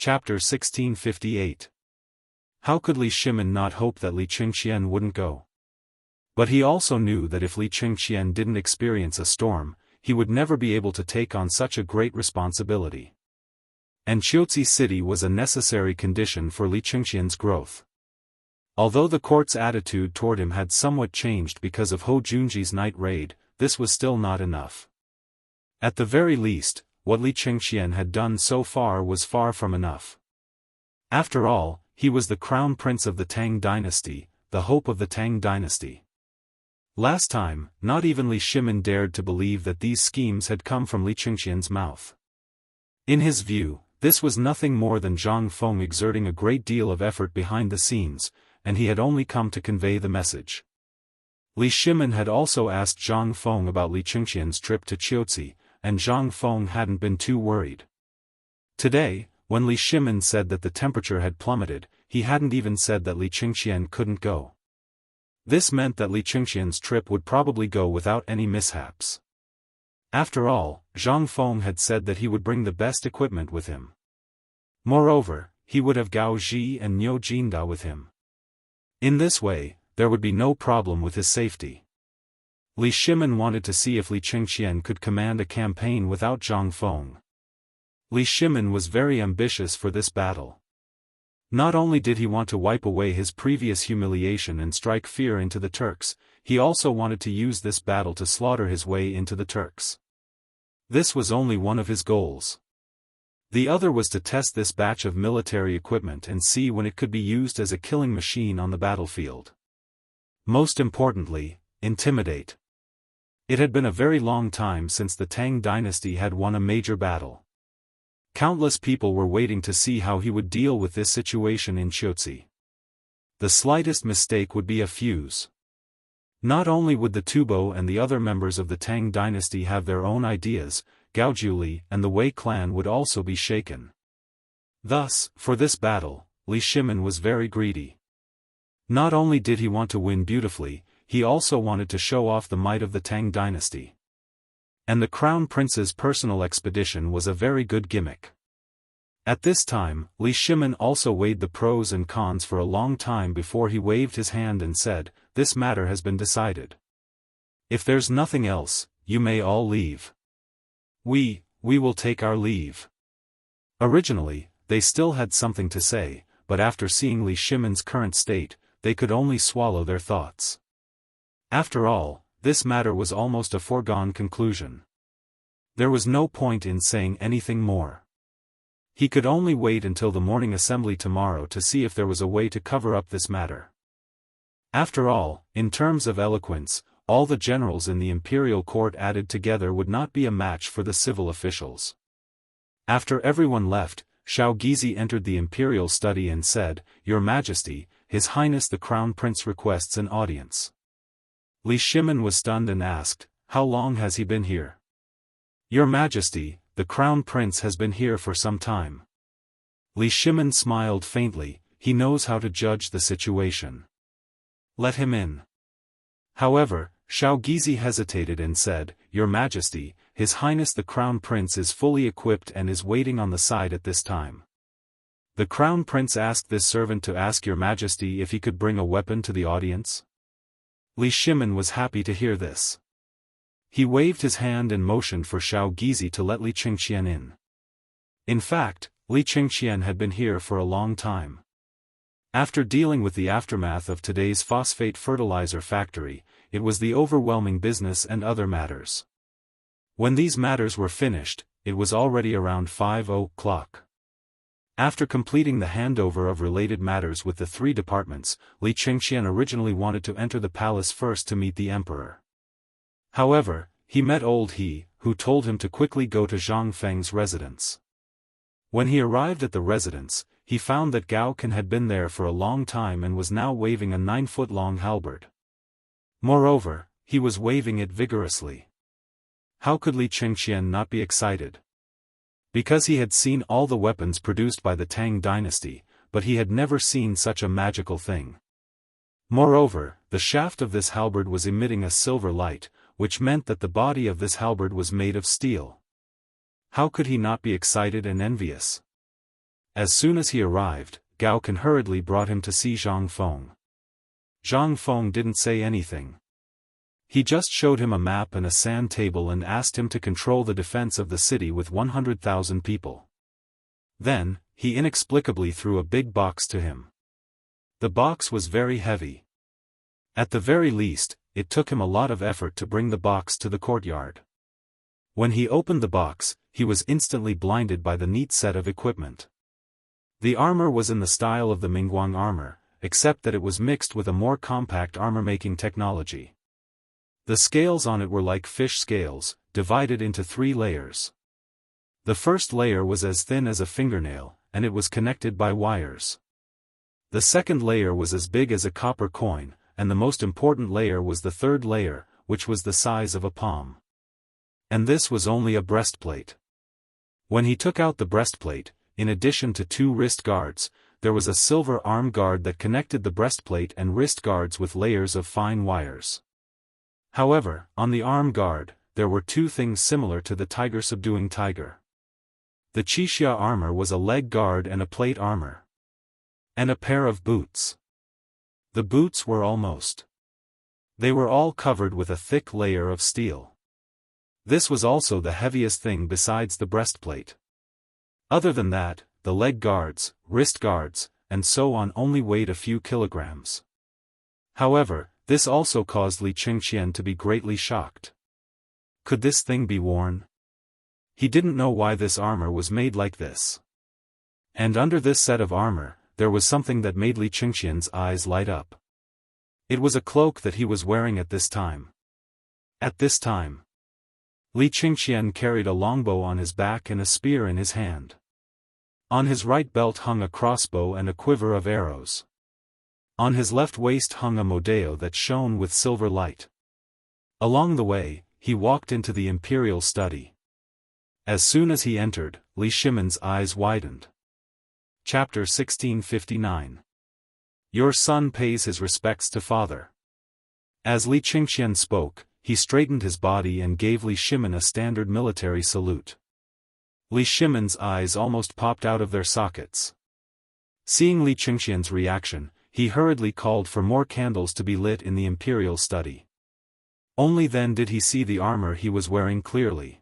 Chapter 1658. How could Li Shimin not hope that Li Qingqian wouldn't go? But he also knew that if Li Qingqian didn't experience a storm, he would never be able to take on such a great responsibility. And Qiuzi City was a necessary condition for Li Qingqian's growth. Although the court's attitude toward him had somewhat changed because of Hou Junji's night raid, this was still not enough. At the very least, what Li Qingqian had done so far was far from enough. After all, he was the crown prince of the Tang dynasty, the hope of the Tang dynasty. Last time, not even Li Shimin dared to believe that these schemes had come from Li Qingqian's mouth. In his view, this was nothing more than Zhang Feng exerting a great deal of effort behind the scenes, and he had only come to convey the message. Li Shimin had also asked Zhang Feng about Li Qingqian's trip to Qiuzi, and Zhang Feng hadn't been too worried. Today, when Li Shimin said that the temperature had plummeted, he hadn't even said that Li Qingqian couldn't go. This meant that Li Qingqian's trip would probably go without any mishaps. After all, Zhang Feng had said that he would bring the best equipment with him. Moreover, he would have Gao Ji and Niu Jinda with him. In this way, there would be no problem with his safety. Li Shimin wanted to see if Li Qingqian could command a campaign without Zhang Feng. Li Shimin was very ambitious for this battle. Not only did he want to wipe away his previous humiliation and strike fear into the Turks, he also wanted to use this battle to slaughter his way into the Turks. This was only one of his goals. The other was to test this batch of military equipment and see when it could be used as a killing machine on the battlefield. Most importantly, intimidate. It had been a very long time since the Tang dynasty had won a major battle. Countless people were waiting to see how he would deal with this situation in Qiuzi. The slightest mistake would be a fuse. Not only would the Tubo and the other members of the Tang dynasty have their own ideas, Gao Jiuli and the Wei clan would also be shaken. Thus, for this battle, Li Shimin was very greedy. Not only did he want to win beautifully, he also wanted to show off the might of the Tang dynasty. And the Crown Prince's personal expedition was a very good gimmick. At this time, Li Shimin also weighed the pros and cons for a long time before he waved his hand and said, "This matter has been decided. If there's nothing else, you may all leave. We will take our leave." Originally, they still had something to say, but after seeing Li Shimin's current state, they could only swallow their thoughts. After all, this matter was almost a foregone conclusion. There was no point in saying anything more. He could only wait until the morning assembly tomorrow to see if there was a way to cover up this matter. After all, in terms of eloquence, all the generals in the imperial court added together would not be a match for the civil officials. After everyone left, Shao Gizi entered the imperial study and said, "Your Majesty, His Highness the Crown Prince requests an audience." Li Shimin was stunned and asked, "How long has he been here?" "Your Majesty, the Crown Prince has been here for some time." Li Shimin smiled faintly, he knows how to judge the situation. "Let him in." However, Shao Gizi hesitated and said, "Your Majesty, His Highness the Crown Prince is fully equipped and is waiting on the side at this time." The Crown Prince asked this servant to ask Your Majesty if he could bring a weapon to the audience. Li Shimin was happy to hear this. He waved his hand and motioned for Shao Gizi to let Li Qingqian in. In fact, Li Qingqian had been here for a long time. After dealing with the aftermath of today's phosphate fertilizer factory, it was the overwhelming business and other matters. When these matters were finished, it was already around 5 o'clock. After completing the handover of related matters with the three departments, Li Qingqian originally wanted to enter the palace first to meet the emperor. However, he met Old He, who told him to quickly go to Zhang Feng's residence. When he arrived at the residence, he found that Gao Can had been there for a long time and was now waving a 9-foot-long halberd. Moreover, he was waving it vigorously. How could Li Qingqian not be excited? Because he had seen all the weapons produced by the Tang dynasty, but he had never seen such a magical thing. Moreover, the shaft of this halberd was emitting a silver light, which meant that the body of this halberd was made of steel. How could he not be excited and envious? As soon as he arrived, Gao Can hurriedly brought him to see Zhang Feng. Zhang Feng didn't say anything. He just showed him a map and a sand table and asked him to control the defense of the city with 100,000 people. Then, he inexplicably threw a big box to him. The box was very heavy. At the very least, it took him a lot of effort to bring the box to the courtyard. When he opened the box, he was instantly blinded by the neat set of equipment. The armor was in the style of the Mingguang armor, except that it was mixed with a more compact armor-making technology. The scales on it were like fish scales, divided into 3 layers. The first layer was as thin as a fingernail, and it was connected by wires. The second layer was as big as a copper coin, and the most important layer was the third layer, which was the size of a palm. And this was only a breastplate. When he took out the breastplate, in addition to 2 wrist guards, there was a silver arm guard that connected the breastplate and wrist guards with layers of fine wires. However, on the arm guard, there were 2 things similar to the tiger subduing tiger. The Xianxia armor was a leg guard and a plate armor. And a pair of boots. The boots were almost. They were all covered with a thick layer of steel. This was also the heaviest thing besides the breastplate. Other than that, the leg guards, wrist guards, and so on only weighed a few kilograms. However, this also caused Li Qingxian to be greatly shocked. Could this thing be worn? He didn't know why this armor was made like this. And under this set of armor, there was something that made Li Qingxian's eyes light up. It was a cloak that he was wearing at this time. At this time, Li Qingxian carried a longbow on his back and a spear in his hand. On his right belt hung a crossbow and a quiver of arrows. On his left waist hung a modeo that shone with silver light. Along the way, he walked into the imperial study. As soon as he entered, Li Shimin's eyes widened. Chapter 1659. Your son pays his respects to father. As Li Qingxian spoke, he straightened his body and gave Li Shimin a standard military salute. Li Shimin's eyes almost popped out of their sockets. Seeing Li Qingxian's reaction, he hurriedly called for more candles to be lit in the imperial study. Only then did he see the armor he was wearing clearly.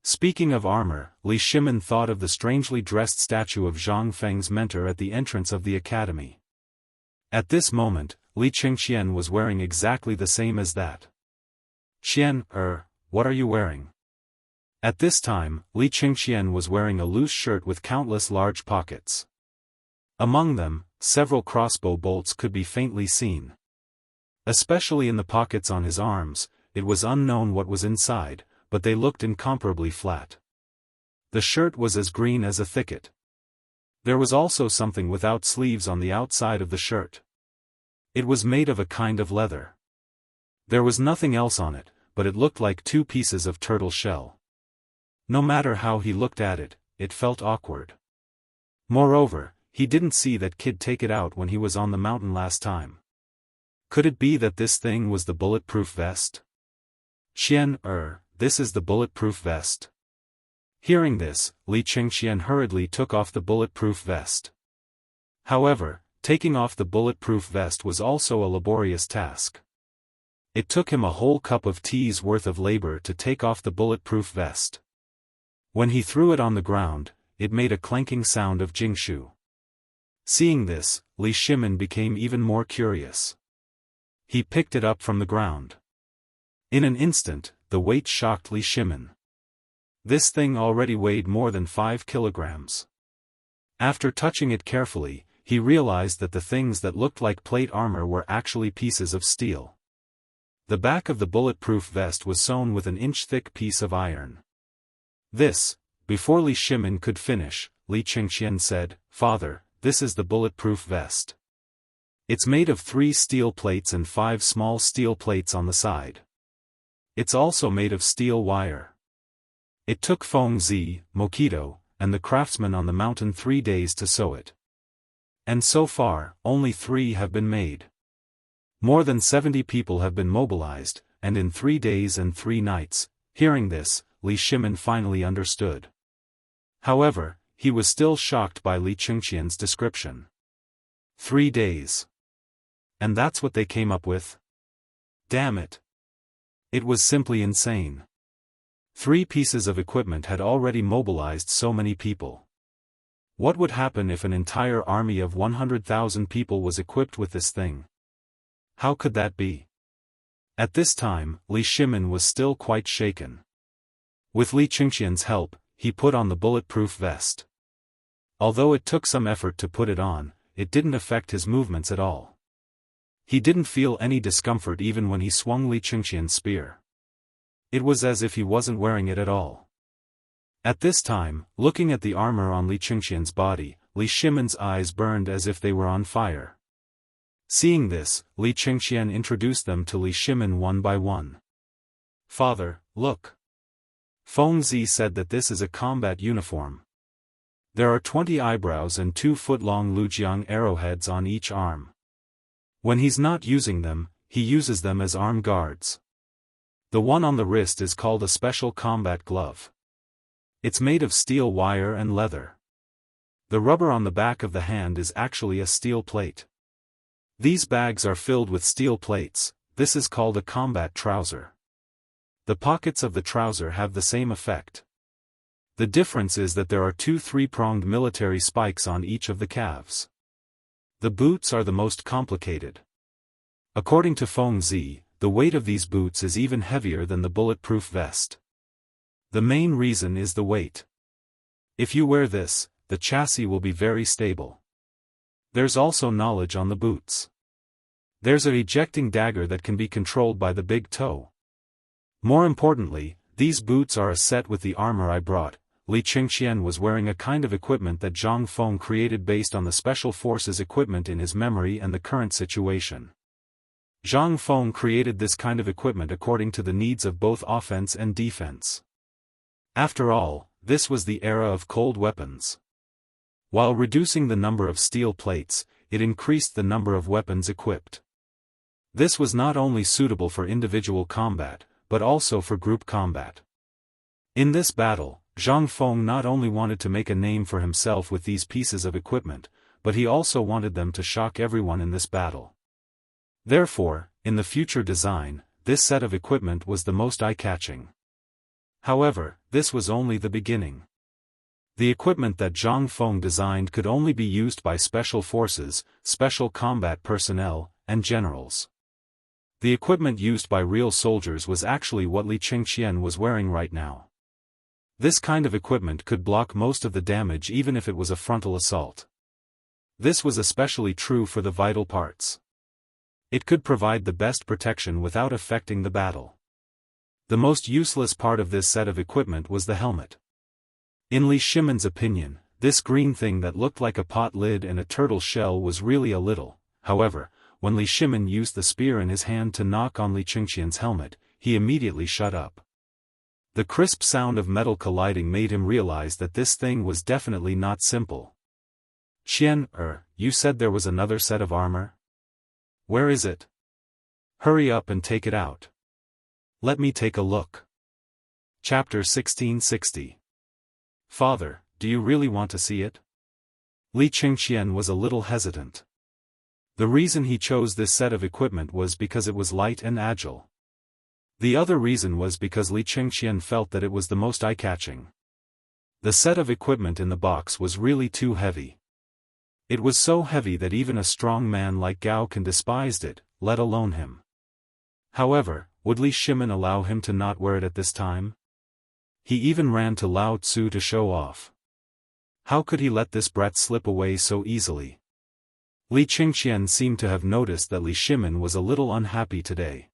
Speaking of armor, Li Shimin thought of the strangely dressed statue of Zhang Feng's mentor at the entrance of the academy. At this moment, Li Qingxian was wearing exactly the same as that. Xian, what are you wearing? At this time, Li Qingxian was wearing a loose shirt with countless large pockets. Among them, several crossbow bolts could be faintly seen. Especially in the pockets on his arms, it was unknown what was inside, but they looked incomparably flat. The shirt was as green as a thicket. There was also something without sleeves on the outside of the shirt. It was made of a kind of leather. There was nothing else on it, but it looked like 2 pieces of turtle shell. No matter how he looked at it, it felt awkward. Moreover, he didn't see that kid take it out when he was on the mountain last time. Could it be that this thing was the bulletproof vest? Xian, this is the bulletproof vest. Hearing this, Li Qingxian hurriedly took off the bulletproof vest. However, taking off the bulletproof vest was also a laborious task. It took him a whole cup of tea's worth of labor to take off the bulletproof vest. When he threw it on the ground, it made a clanking sound of jingshu. Seeing this, Li Shimin became even more curious. He picked it up from the ground. In an instant, the weight shocked Li Shimin. This thing already weighed more than 5 kilograms. After touching it carefully, he realized that the things that looked like plate armor were actually pieces of steel. The back of the bulletproof vest was sewn with an inch-thick piece of iron. This, before Li Shimin could finish, Li Qingxian said, "Father, this is the bulletproof vest. It's made of 3 steel plates and 5 small steel plates on the side. It's also made of steel wire. It took Feng Zi, Mokido, and the craftsmen on the mountain 3 days to sew it. And so far, only 3 have been made. More than 70 people have been mobilized, and in 3 days and 3 nights." Hearing this, Li Shimin finally understood. However, he was still shocked by Li Qingqian's description. 3 days. And that's what they came up with? Damn it. It was simply insane. 3 pieces of equipment had already mobilized so many people. What would happen if an entire army of 100,000 people was equipped with this thing? How could that be? At this time, Li Shimin was still quite shaken. With Li Qingqian's help, he put on the bulletproof vest. Although it took some effort to put it on, it didn't affect his movements at all. He didn't feel any discomfort even when he swung Li Qingqian's spear. It was as if he wasn't wearing it at all. At this time, looking at the armor on Li Qingqian's body, Li Shimin's eyes burned as if they were on fire. Seeing this, Li Qingqian introduced them to Li Shimin one by one. "Father, look." Feng Zi said that this is a combat uniform. There are 20 eyebrows and 2-foot-long Lujiang arrowheads on each arm. When he's not using them, he uses them as arm guards. The one on the wrist is called a special combat glove. It's made of steel wire and leather. The rubber on the back of the hand is actually a steel plate. These bags are filled with steel plates. This is called a combat trouser. The pockets of the trouser have the same effect. The difference is that there are 2 3-pronged military spikes on each of the calves. The boots are the most complicated. According to Feng Zi, the weight of these boots is even heavier than the bulletproof vest. The main reason is the weight. If you wear this, the chassis will be very stable. There's also knowledge on the boots. There's a ejecting dagger that can be controlled by the big toe. More importantly, these boots are a set with the armor I brought. Li Qingqian was wearing a kind of equipment that Zhang Feng created based on the special forces equipment in his memory and the current situation. Zhang Feng created this kind of equipment according to the needs of both offense and defense. After all, this was the era of cold weapons. While reducing the number of steel plates, it increased the number of weapons equipped. This was not only suitable for individual combat, but also for group combat. In this battle, Zhang Feng not only wanted to make a name for himself with these pieces of equipment, but he also wanted them to shock everyone in this battle. Therefore, in the future design, this set of equipment was the most eye-catching. However, this was only the beginning. The equipment that Zhang Feng designed could only be used by special forces, special combat personnel, and generals. The equipment used by real soldiers was actually what Li Qingqian was wearing right now. This kind of equipment could block most of the damage even if it was a frontal assault. This was especially true for the vital parts. It could provide the best protection without affecting the battle. The most useless part of this set of equipment was the helmet. In Li Shimin's opinion, this green thing that looked like a pot lid and a turtle shell was really a little. However, when Li Shimin used the spear in his hand to knock on Li Qingqian's helmet, he immediately shut up. The crisp sound of metal colliding made him realize that this thing was definitely not simple. "Qian, you said there was another set of armor? Where is it? Hurry up and take it out. Let me take a look." Chapter 1660. "Father, do you really want to see it?" Li Qingqian was a little hesitant. The reason he chose this set of equipment was because it was light and agile. The other reason was because Li Qingqian felt that it was the most eye-catching. The set of equipment in the box was really too heavy. It was so heavy that even a strong man like Gao can despised it, let alone him. However, would Li Shimin allow him to not wear it at this time? He even ran to Lao Tzu to show off. How could he let this brat slip away so easily? Li Qingqian seemed to have noticed that Li Shimin was a little unhappy today.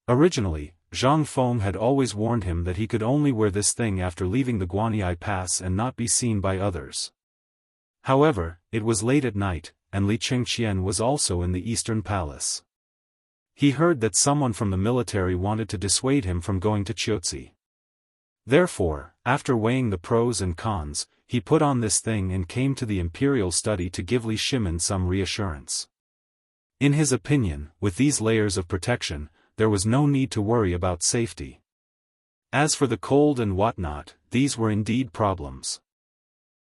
Originally, Zhang Feng had always warned him that he could only wear this thing after leaving the Guanyi Pass and not be seen by others. However, it was late at night, and Li Qingqian was also in the Eastern Palace. He heard that someone from the military wanted to dissuade him from going to Qiuzi. Therefore, after weighing the pros and cons, he put on this thing and came to the imperial study to give Li Shimin some reassurance. In his opinion, with these layers of protection, there was no need to worry about safety. As for the cold and whatnot, these were indeed problems.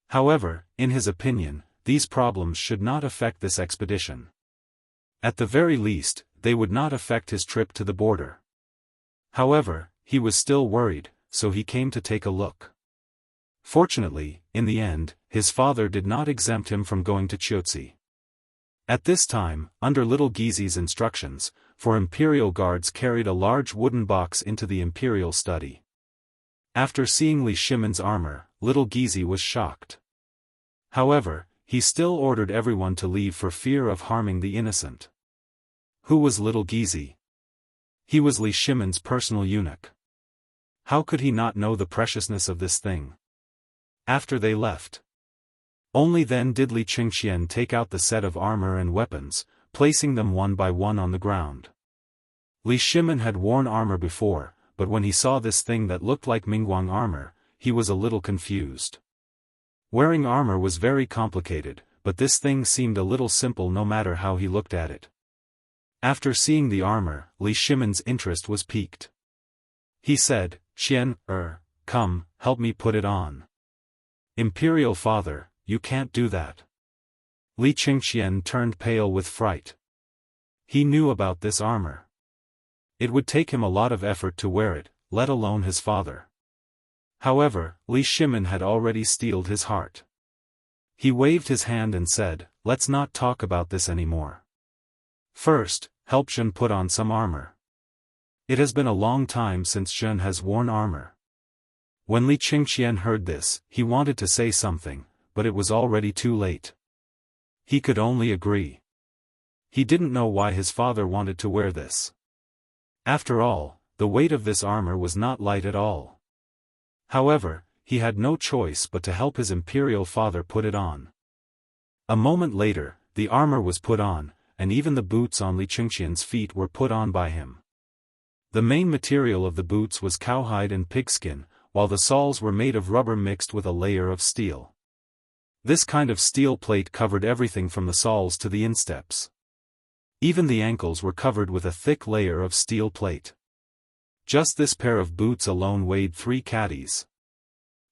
However, in his opinion, these problems should not affect this expedition. At the very least, they would not affect his trip to the border. However, he was still worried, so he came to take a look. Fortunately, in the end, his father did not exempt him from going to Chiuzi. At this time, under little Gizi's instructions, four imperial guards carried a large wooden box into the imperial study. After seeing Li Shimen's armor, little Gizi was shocked. However, he still ordered everyone to leave for fear of harming the innocent. Who was little Gizi? He was Li Shimen's personal eunuch. How could he not know the preciousness of this thing? After they left, only then did Li Qingshian take out the set of armor and weapons, placing them one by one on the ground. Li Shimen had worn armor before, but when he saw this thing that looked like Mingguang armor, he was a little confused. Wearing armor was very complicated, but this thing seemed a little simple no matter how he looked at it. After seeing the armor, Li Shimen's interest was piqued. He said, "Qian, come, help me put it on." "Imperial father, you can't do that." Li Qingshian turned pale with fright. He knew about this armor. It would take him a lot of effort to wear it, let alone his father. However, Li Shimen had already steeled his heart. He waved his hand and said, "Let's not talk about this anymore. First, help Zhen put on some armor. It has been a long time since Zhen has worn armor." When Li Qingshian heard this, he wanted to say something, but it was already too late. He could only agree. He didn't know why his father wanted to wear this. After all, the weight of this armor was not light at all. However, he had no choice but to help his imperial father put it on. A moment later, the armor was put on, and even the boots on Li Qingshian's feet were put on by him. The main material of the boots was cowhide and pigskin, while the soles were made of rubber mixed with a layer of steel. This kind of steel plate covered everything from the soles to the insteps. Even the ankles were covered with a thick layer of steel plate. Just this pair of boots alone weighed 3 caddies.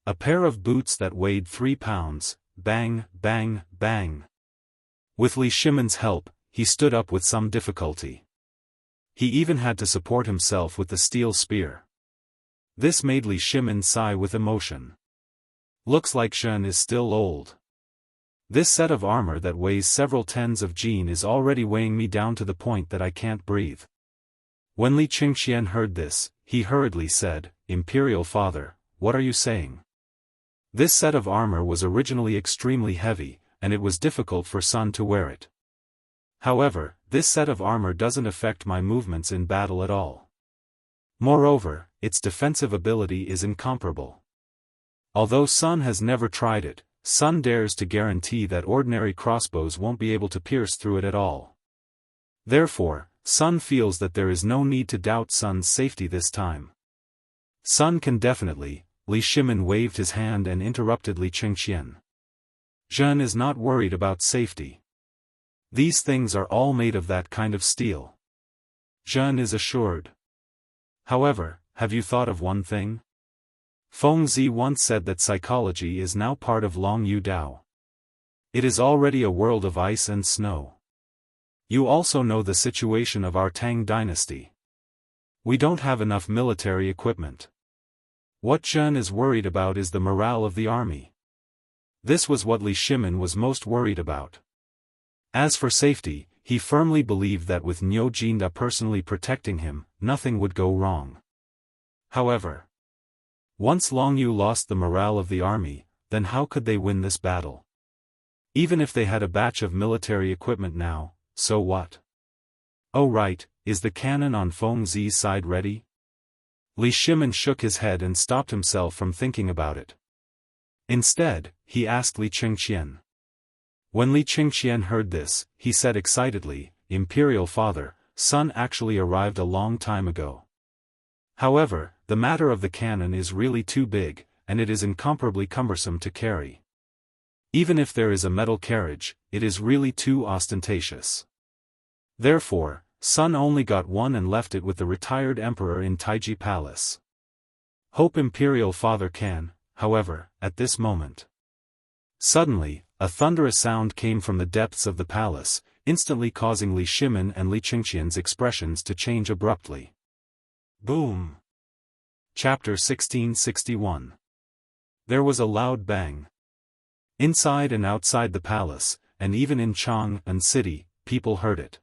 A pair of boots that weighed 3 pounds, bang, bang, bang. With Li Shimen's help, he stood up with some difficulty. He even had to support himself with the steel spear. This made Li Shimen sigh with emotion. Looks like Zhen is still old. This set of armor that weighs several tens of jin is already weighing me down to the point that I can't breathe. When Li Qingshian heard this, he hurriedly said, "Imperial father, what are you saying?" This set of armor was originally extremely heavy, and it was difficult for Sun to wear it. However, this set of armor doesn't affect my movements in battle at all. Moreover, its defensive ability is incomparable. Although Sun has never tried it, Sun dares to guarantee that ordinary crossbows won't be able to pierce through it at all. Therefore, Sun feels that there is no need to doubt Sun's safety this time. Sun can definitely. Li Shimen waved his hand and interrupted Li Qingshian. Zhen is not worried about safety. These things are all made of that kind of steel. Zhen is assured. However, have you thought of one thing? Feng Zi once said that psychology is now part of Long Yu Dao. It is already a world of ice and snow. You also know the situation of our Tang dynasty. We don't have enough military equipment. What Zhen is worried about is the morale of the army. This was what Li Shimen was most worried about. As for safety, he firmly believed that with Niu Jinda personally protecting him, nothing would go wrong. However, once Long Yu lost the morale of the army, then how could they win this battle? Even if they had a batch of military equipment now, so what? Oh right, is the cannon on Feng Zi's side ready? Li Shimen shook his head and stopped himself from thinking about it. Instead, he asked Li Qingshian. When Li Qingshian heard this, he said excitedly, "Imperial father, Sun actually arrived a long time ago. However, the matter of the cannon is really too big, and it is incomparably cumbersome to carry. Even if there is a metal carriage, it is really too ostentatious. Therefore, Sun only got one and left it with the retired emperor in Taiji Palace. Hope Imperial father can, however, at this moment." Suddenly, a thunderous sound came from the depths of the palace, instantly causing Li Shimin and Li Qingqian's expressions to change abruptly. Boom! Chapter 1661. There was a loud bang. Inside and outside the palace, and even in Chang'an City, people heard it.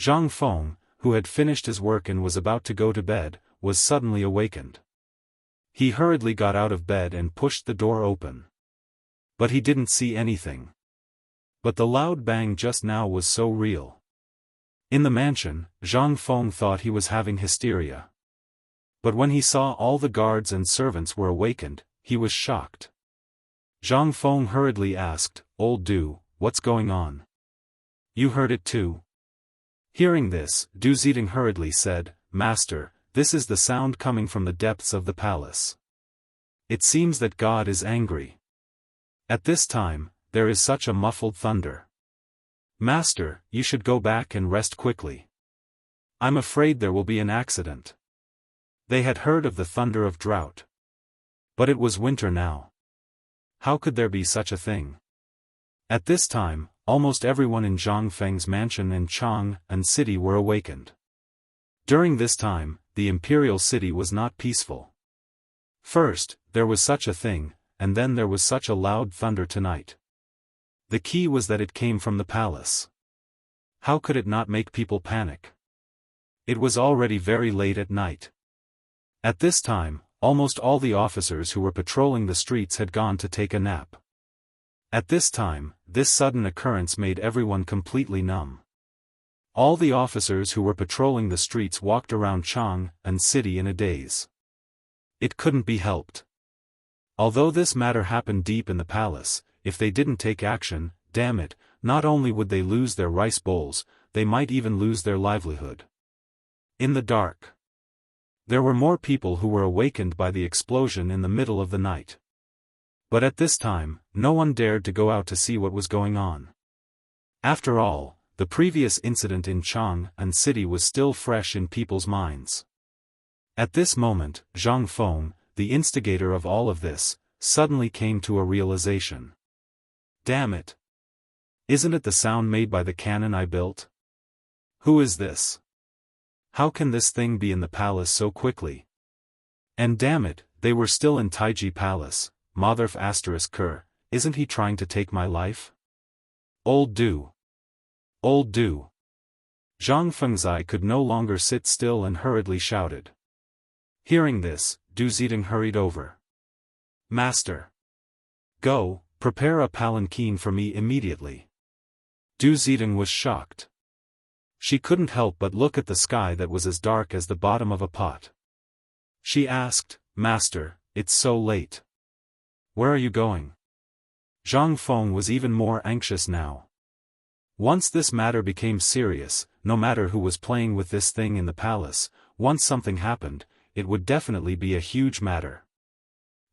Zhang Feng, who had finished his work and was about to go to bed, was suddenly awakened. He hurriedly got out of bed and pushed the door open. But he didn't see anything. But the loud bang just now was so real. In the mansion, Zhang Feng thought he was having hysteria. But when he saw all the guards and servants were awakened, he was shocked. Zhang Feng hurriedly asked, "Old Du, what's going on? You heard it too?" Hearing this, Du Zidong hurriedly said, "Master, this is the sound coming from the depths of the palace. It seems that God is angry. At this time, there is such a muffled thunder. Master, you should go back and rest quickly. I'm afraid there will be an accident." They had heard of the thunder of drought. But it was winter now. How could there be such a thing? At this time, almost everyone in Zhang Feng's mansion and Chang'an City were awakened. During this time, the imperial city was not peaceful. First, there was such a thing, and then there was such a loud thunder tonight. The key was that it came from the palace. How could it not make people panic? It was already very late at night. At this time, almost all the officers who were patrolling the streets had gone to take a nap. At this time, this sudden occurrence made everyone completely numb. All the officers who were patrolling the streets walked around Chang'an City in a daze. It couldn't be helped. Although this matter happened deep in the palace, if they didn't take action, damn it, not only would they lose their rice bowls, they might even lose their livelihood. In the dark. There were more people who were awakened by the explosion in the middle of the night. But at this time, no one dared to go out to see what was going on. After all, the previous incident in Chang'an City was still fresh in people's minds. At this moment, Zhang Feng, the instigator of all of this, suddenly came to a realization. Damn it! Isn't it the sound made by the cannon I built? Who is this? How can this thing be in the palace so quickly? And damn it, they were still in Taiji Palace. Motherf *Ker, isn't he trying to take my life? Old Du! Old Du! Zhang Fengzai could no longer sit still and hurriedly shouted. Hearing this, Du Zidong hurried over. Master! Go, prepare a palanquin for me immediately. Du Zidong was shocked. She couldn't help but look at the sky that was as dark as the bottom of a pot. She asked, "Master, it's so late. Where are you going?" Zhang Feng was even more anxious now. Once this matter became serious, no matter who was playing with this thing in the palace, once something happened, it would definitely be a huge matter.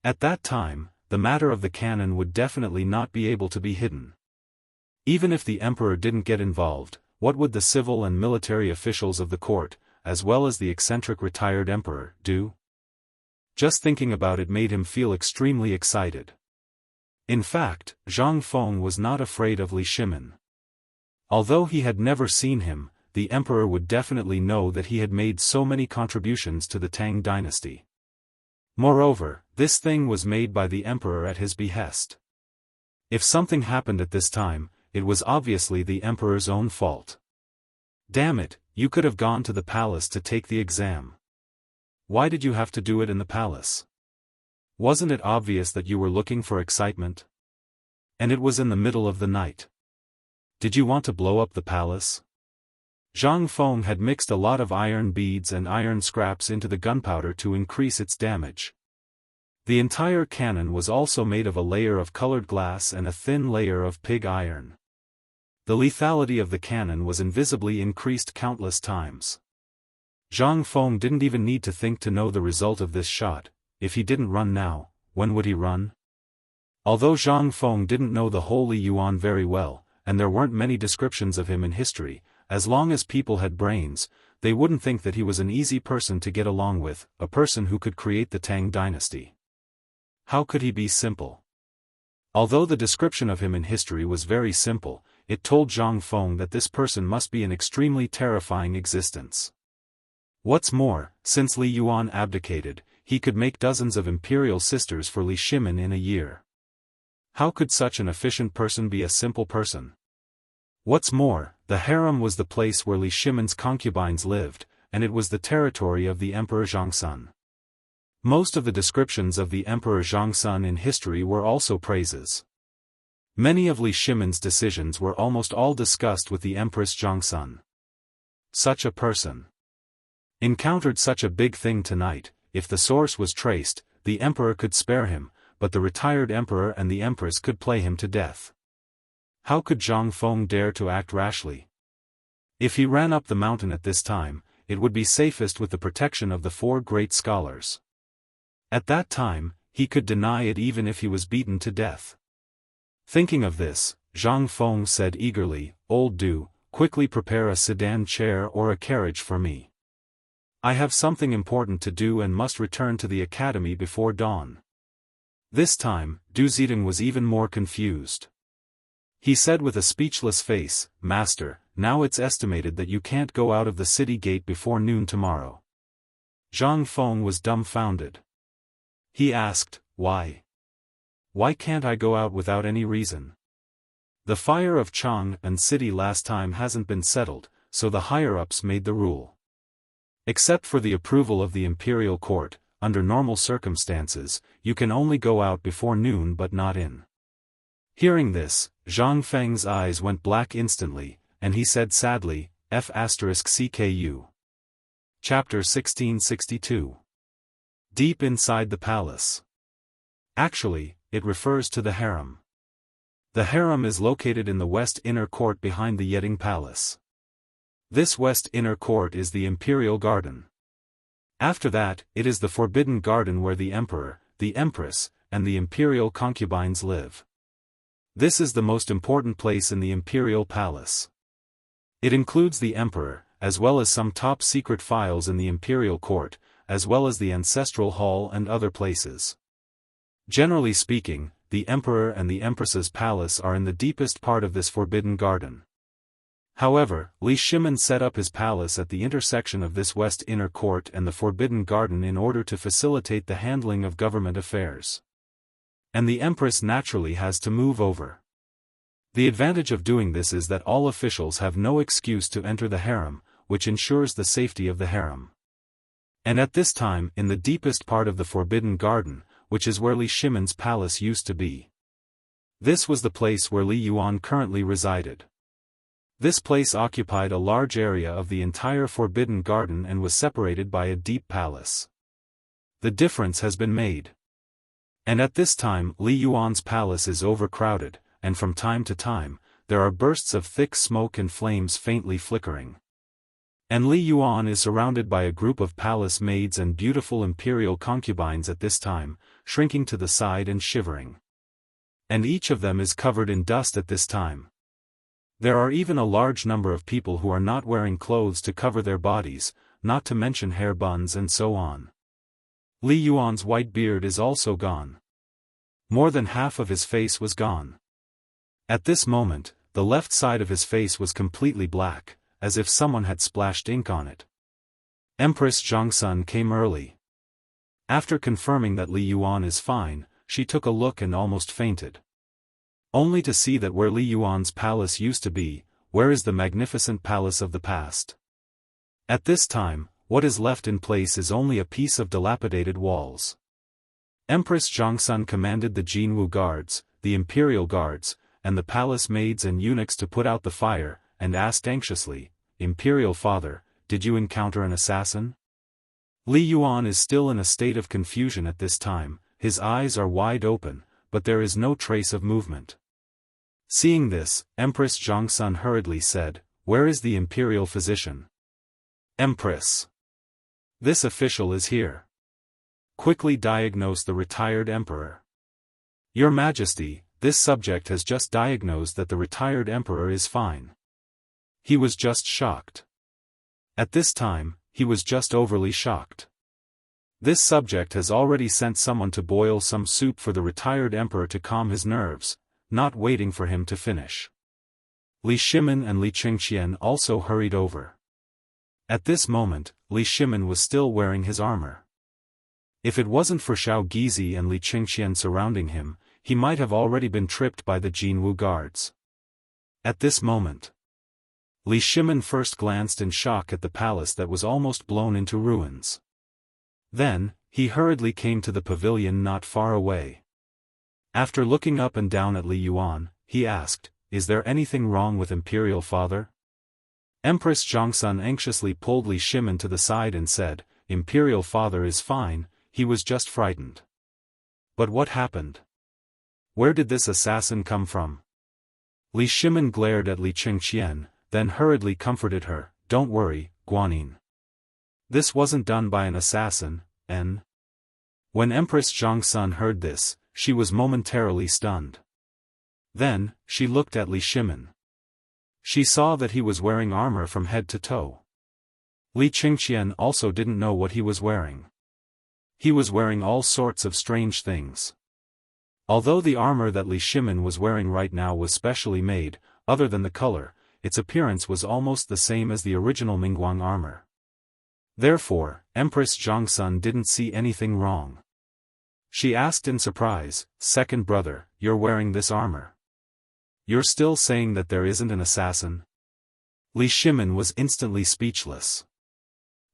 At that time, the matter of the cannon would definitely not be able to be hidden. Even if the emperor didn't get involved, what would the civil and military officials of the court, as well as the eccentric retired emperor, do? Just thinking about it made him feel extremely excited. In fact, Zhang Feng was not afraid of Li Shimin. Although he had never seen him, the emperor would definitely know that he had made so many contributions to the Tang dynasty. Moreover, this thing was made by the emperor at his behest. If something happened at this time, it was obviously the emperor's own fault. Damn it, you could have gone to the palace to take the exam. Why did you have to do it in the palace? Wasn't it obvious that you were looking for excitement? And it was in the middle of the night. Did you want to blow up the palace? Zhang Feng had mixed a lot of iron beads and iron scraps into the gunpowder to increase its damage. The entire cannon was also made of a layer of colored glass and a thin layer of pig iron. The lethality of the cannon was invisibly increased countless times. Zhang Feng didn't even need to think to know the result of this shot. If he didn't run now, when would he run? Although Zhang Feng didn't know the Holy Yuan very well, and there weren't many descriptions of him in history, as long as people had brains, they wouldn't think that he was an easy person to get along with, a person who could create the Tang dynasty. How could he be simple? Although the description of him in history was very simple, it told Zhang Feng that this person must be an extremely terrifying existence. What's more, since Li Yuan abdicated, he could make dozens of imperial sisters for Li Shimin in a year. How could such an efficient person be a simple person? What's more, the harem was the place where Li Shimin's concubines lived, and it was the territory of the Emperor Zhongsun. Most of the descriptions of the Emperor Zhongsun in history were also praises. Many of Li Shimin's decisions were almost all discussed with the Empress Zhongsun. Such a person encountered such a big thing tonight. If the source was traced, the emperor could spare him, but the retired emperor and the empress could play him to death. How could Zhang Feng dare to act rashly? If he ran up the mountain at this time, it would be safest with the protection of the 4 great scholars. At that time, he could deny it even if he was beaten to death. Thinking of this, Zhang Feng said eagerly, "Old Du, quickly prepare a sedan chair or a carriage for me. I have something important to do and must return to the academy before dawn." This time, Du Zidong was even more confused. He said with a speechless face, "Master, now it's estimated that you can't go out of the city gate before noon tomorrow." Zhang Feng was dumbfounded. He asked, "Why? Why can't I go out without any reason? The fire of Chang and city last time hasn't been settled, so the higher-ups made the rule. Except for the approval of the imperial court, under normal circumstances, you can only go out before noon but not in." Hearing this, Zhang Feng's eyes went black instantly, and he said sadly, F***CKU. Chapter 1662. Deep inside the palace. Actually, it refers to the harem. The harem is located in the west inner court behind the Yeding Palace. This west inner court is the imperial garden. After that, it is the forbidden garden where the emperor, the empress, and the imperial concubines live. This is the most important place in the imperial palace. It includes the emperor, as well as some top-secret files in the imperial court, as well as the ancestral hall and other places. Generally speaking, the emperor and the empress's palace are in the deepest part of this forbidden garden. However, Li Shimin set up his palace at the intersection of this west inner court and the forbidden garden in order to facilitate the handling of government affairs. And the empress naturally has to move over. The advantage of doing this is that all officials have no excuse to enter the harem, which ensures the safety of the harem. And at this time, in the deepest part of the forbidden garden, which is where Li Shimin's palace used to be. This was the place where Li Yuan currently resided. This place occupied a large area of the entire forbidden garden and was separated by a deep palace. The difference has been made. And at this time Li Yuan's palace is overcrowded, and from time to time, there are bursts of thick smoke and flames faintly flickering. And Li Yuan is surrounded by a group of palace maids and beautiful imperial concubines at this time, shrinking to the side and shivering. And each of them is covered in dust at this time. There are even a large number of people who are not wearing clothes to cover their bodies, not to mention hair buns and so on. Li Yuan's white beard is also gone. More than half of his face was gone. At this moment, the left side of his face was completely black, as if someone had splashed ink on it. Empress Zhongsun came early. After confirming that Li Yuan is fine, she took a look and almost fainted. Only to see that where Li Yuan's palace used to be, where is the magnificent palace of the past? At this time, what is left in place is only a piece of dilapidated walls. Empress Zhongsun commanded the Jinwu guards, the imperial guards, and the palace maids and eunuchs to put out the fire, and asked anxiously, "Imperial father, did you encounter an assassin?" Li Yuan is still in a state of confusion at this time, his eyes are wide open, but there is no trace of movement. Seeing this, Empress Zhongsun hurriedly said, "Where is the imperial physician?" "Empress. This official is here. Quickly diagnose the retired emperor." "Your Majesty, this subject has just diagnosed that the retired emperor is fine. He was just shocked." At this time, he was just overly shocked. This subject has already sent someone to boil some soup for the retired emperor to calm his nerves, not waiting for him to finish. Li Shimin and Li Qingqian also hurried over. At this moment, Li Shimin was still wearing his armor. If it wasn't for Xiao Gizi and Li Qingqian surrounding him, he might have already been tripped by the Jinwu guards. At this moment, Li Shimin first glanced in shock at the palace that was almost blown into ruins. Then, he hurriedly came to the pavilion not far away. After looking up and down at Li Yuan, he asked, "Is there anything wrong with Imperial Father?" Empress Zhongsun anxiously pulled Li Shimin to the side and said, "Imperial Father is fine, he was just frightened." "But what happened? Where did this assassin come from?" Li Shimin glared at Li Qingqian, then hurriedly comforted her, "Don't worry, Guanyin. This wasn't done by an assassin, and..." When Empress Zhongsun heard this, she was momentarily stunned. Then, she looked at Li Shimin. She saw that he was wearing armor from head to toe. Li Qingqian also didn't know what he was wearing. He was wearing all sorts of strange things. Although the armor that Li Shimin was wearing right now was specially made, other than the color, its appearance was almost the same as the original Mingguang armor. Therefore, Empress Zhongsun didn't see anything wrong. She asked in surprise, "Second brother, you're wearing this armor. You're still saying that there isn't an assassin?" Li Shimin was instantly speechless.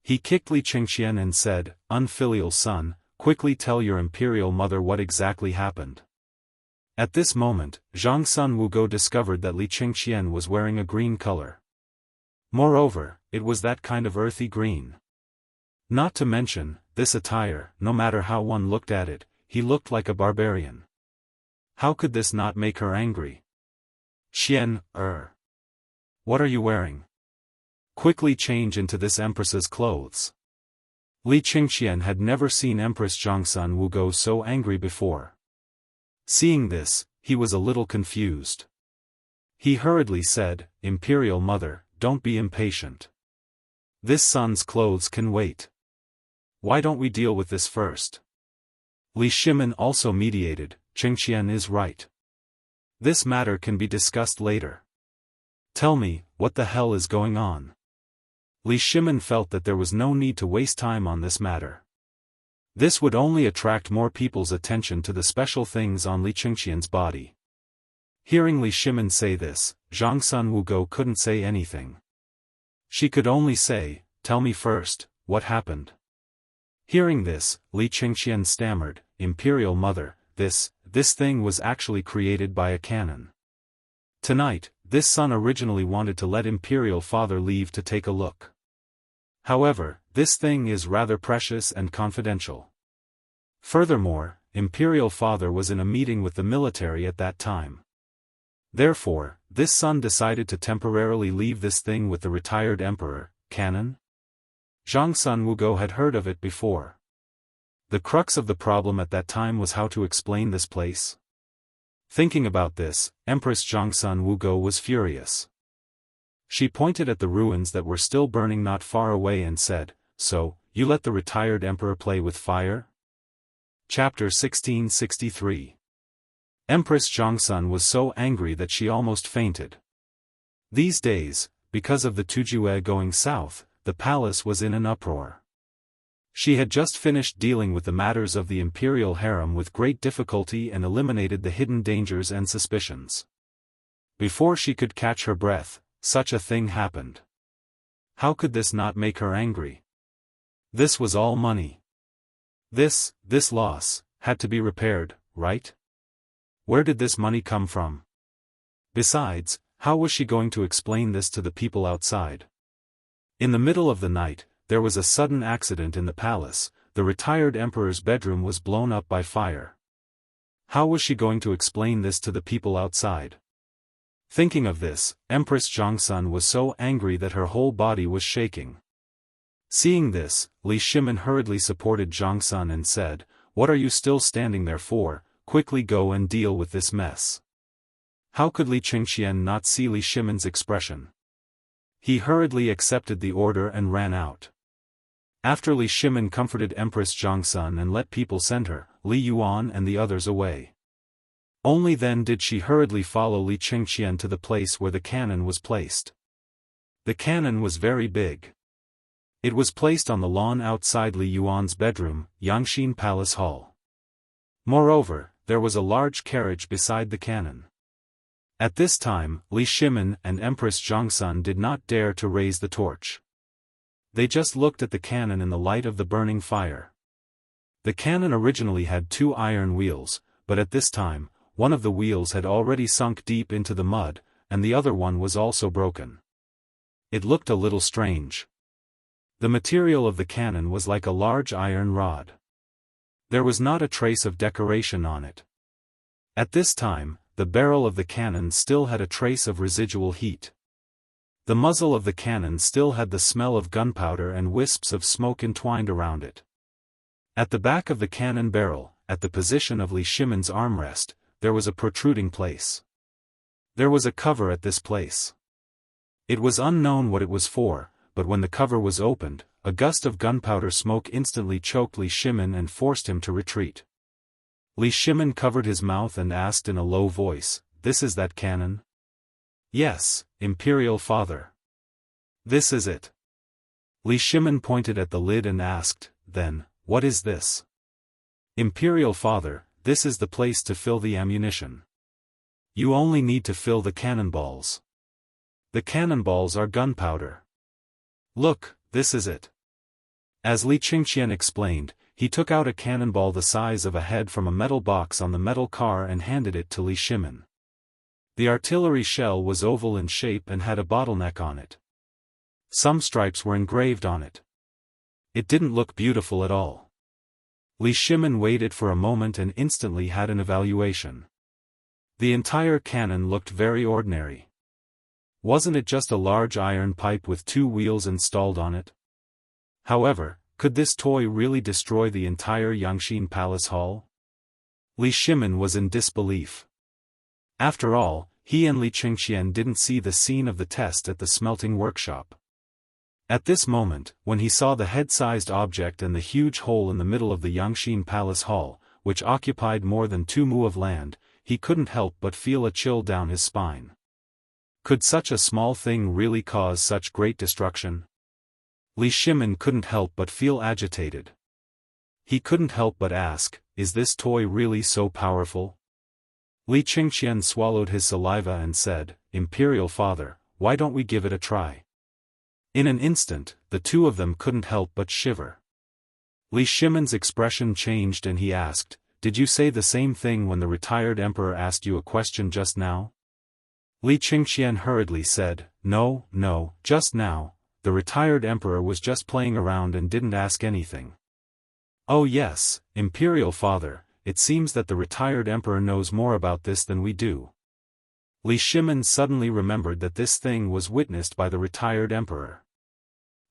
He kicked Li Qingqian and said, "Unfilial son, quickly tell your imperial mother what exactly happened." At this moment, Zhongsun Wugo discovered that Li Qingqian was wearing a green color. Moreover, it was that kind of earthy green. Not to mention, this attire, no matter how one looked at it, he looked like a barbarian. How could this not make her angry? "Qian, what are you wearing? Quickly change into this empress's clothes." Li Qingqian had never seen Empress Zhongsun Wugo so angry before. Seeing this, he was a little confused. He hurriedly said, "Imperial mother, don't be impatient. This son's clothes can wait. Why don't we deal with this first?" Li Shimin also mediated, "Qingqian is right. This matter can be discussed later. Tell me, what the hell is going on?" Li Shimin felt that there was no need to waste time on this matter. This would only attract more people's attention to the special things on Li Qingqian's body. Hearing Li Shimin say this, Zhongsun Wugo couldn't say anything. She could only say, "Tell me first, what happened?" Hearing this, Li Qingqian stammered, "Imperial mother, this thing was actually created by a cannon. Tonight, this son originally wanted to let Imperial Father leave to take a look. However, this thing is rather precious and confidential. Furthermore, Imperial Father was in a meeting with the military at that time. Therefore, this son decided to temporarily leave this thing with the retired emperor, cannon?" Zhongsun Wugo had heard of it before. The crux of the problem at that time was how to explain this place. Thinking about this, Empress Zhongsun Wugo was furious. She pointed at the ruins that were still burning not far away and said, "So, you let the retired emperor play with fire?" Chapter 1663. Empress Zhongsun was so angry that she almost fainted. These days, because of the Tujue going south, the palace was in an uproar. She had just finished dealing with the matters of the imperial harem with great difficulty and eliminated the hidden dangers and suspicions. Before she could catch her breath, such a thing happened. How could this not make her angry? This was all money. This loss, had to be repaired, right? Where did this money come from? Besides, how was she going to explain this to the people outside? In the middle of the night, there was a sudden accident in the palace. The retired emperor's bedroom was blown up by fire. How was she going to explain this to the people outside? Thinking of this, Empress Zhongsun was so angry that her whole body was shaking. Seeing this, Li Shimin hurriedly supported Zhongsun and said, "What are you still standing there for? Quickly go and deal with this mess." How could Li Qingqian not see Li Shimin's expression? He hurriedly accepted the order and ran out. After Li Shimin comforted Empress Zhongsun and let people send her, Li Yuan and the others away. Only then did she hurriedly follow Li Qingqian to the place where the cannon was placed. The cannon was very big. It was placed on the lawn outside Li Yuan's bedroom, Yangxin Palace Hall. Moreover, there was a large carriage beside the cannon. At this time, Li Shimin and Empress Zhongsun did not dare to raise the torch. They just looked at the cannon in the light of the burning fire. The cannon originally had 2 iron wheels, but at this time, one of the wheels had already sunk deep into the mud, and the other one was also broken. It looked a little strange. The material of the cannon was like a large iron rod. There was not a trace of decoration on it. At this time, the barrel of the cannon still had a trace of residual heat. The muzzle of the cannon still had the smell of gunpowder and wisps of smoke entwined around it. At the back of the cannon barrel, at the position of Li Shimin's armrest, there was a protruding place. There was a cover at this place. It was unknown what it was for, but when the cover was opened, a gust of gunpowder smoke instantly choked Li Shimin and forced him to retreat. Li Shimin covered his mouth and asked in a low voice, "This is that cannon?" "Yes, Imperial Father. This is it." Li Shimin pointed at the lid and asked, "Then, what is this?" "Imperial Father, this is the place to fill the ammunition. You only need to fill the cannonballs. The cannonballs are gunpowder. Look, this is it." As Li Qingqian explained, he took out a cannonball the size of a head from a metal box on the metal car and handed it to Li Shimin. The artillery shell was oval in shape and had a bottleneck on it. Some stripes were engraved on it. It didn't look beautiful at all. Li Shimin waited for a moment and instantly had an evaluation. The entire cannon looked very ordinary. Wasn't it just a large iron pipe with 2 wheels installed on it? However, could this toy really destroy the entire Yangxin Palace Hall? Li Shimin was in disbelief. After all, he and Li Qingqian didn't see the scene of the test at the smelting workshop. At this moment, when he saw the head-sized object and the huge hole in the middle of the Yangxin Palace Hall, which occupied more than 2 mu of land, he couldn't help but feel a chill down his spine. Could such a small thing really cause such great destruction? Li Shimin couldn't help but feel agitated. He couldn't help but ask, "Is this toy really so powerful?" Li Qingqian swallowed his saliva and said, "Imperial Father, why don't we give it a try?" In an instant, the two of them couldn't help but shiver. Li Shimin's expression changed and he asked, "Did you say the same thing when the retired emperor asked you a question just now?" Li Qingqian hurriedly said, No, just now, the retired emperor was just playing around and didn't ask anything." "Oh yes, Imperial Father, it seems that the retired emperor knows more about this than we do." Li Shimin suddenly remembered that this thing was witnessed by the retired emperor.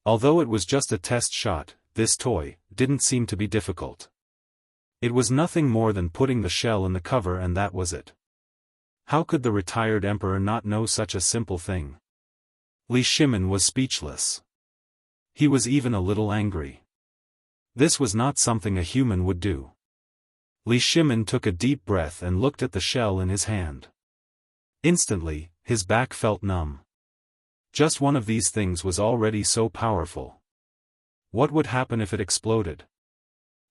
Although it was just a test shot, this toy didn't seem to be difficult. It was nothing more than putting the shell in the cover and that was it. How could the retired emperor not know such a simple thing? Li Shimin was speechless. He was even a little angry. This was not something a human would do. Li Shimin took a deep breath and looked at the shell in his hand. Instantly, his back felt numb. Just one of these things was already so powerful. What would happen if it exploded?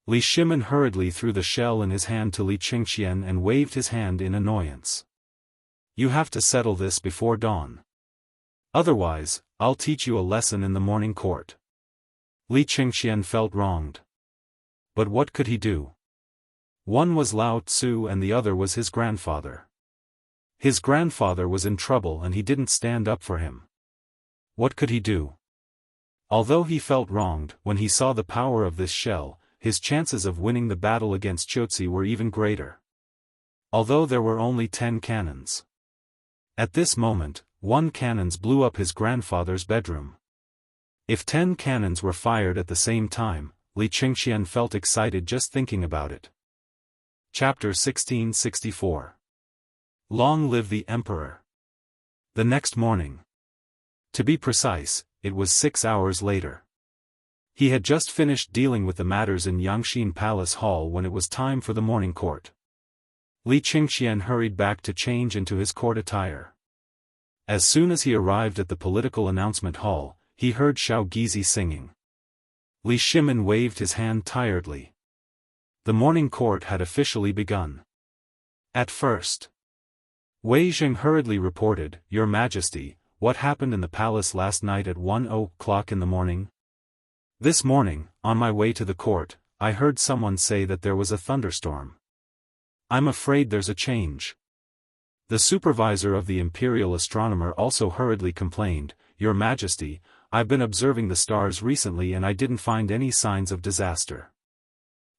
Li Shimin hurriedly threw the shell in his hand to Li Qingqian and waved his hand in annoyance. "You have to settle this before dawn. Otherwise, I'll teach you a lesson in the morning court." Li Qingqian felt wronged. But what could he do? One was Lao Tzu and the other was his grandfather. His grandfather was in trouble and he didn't stand up for him. What could he do? Although he felt wronged, when he saw the power of this shell, his chances of winning the battle against Chotzi were even greater. Although there were only 10 cannons. At this moment, 1 cannon blew up his grandfather's bedroom. If 10 cannons were fired at the same time, Li Qingqian felt excited just thinking about it. Chapter 1664. Long live the Emperor. The next morning. To be precise, it was 6 hours later. He had just finished dealing with the matters in Yangxin Palace Hall when it was time for the morning court. Li Qingxian hurried back to change into his court attire. As soon as he arrived at the political announcement hall, he heard Xiao Gizi singing. Li Shimin waved his hand tiredly. The morning court had officially begun. At first, Wei Zheng hurriedly reported, "Your Majesty, what happened in the palace last night at 1:00 in the morning? This morning, on my way to the court, I heard someone say that there was a thunderstorm. I'm afraid there's a change." The supervisor of the imperial astronomer also hurriedly complained, "Your Majesty, I've been observing the stars recently and I didn't find any signs of disaster.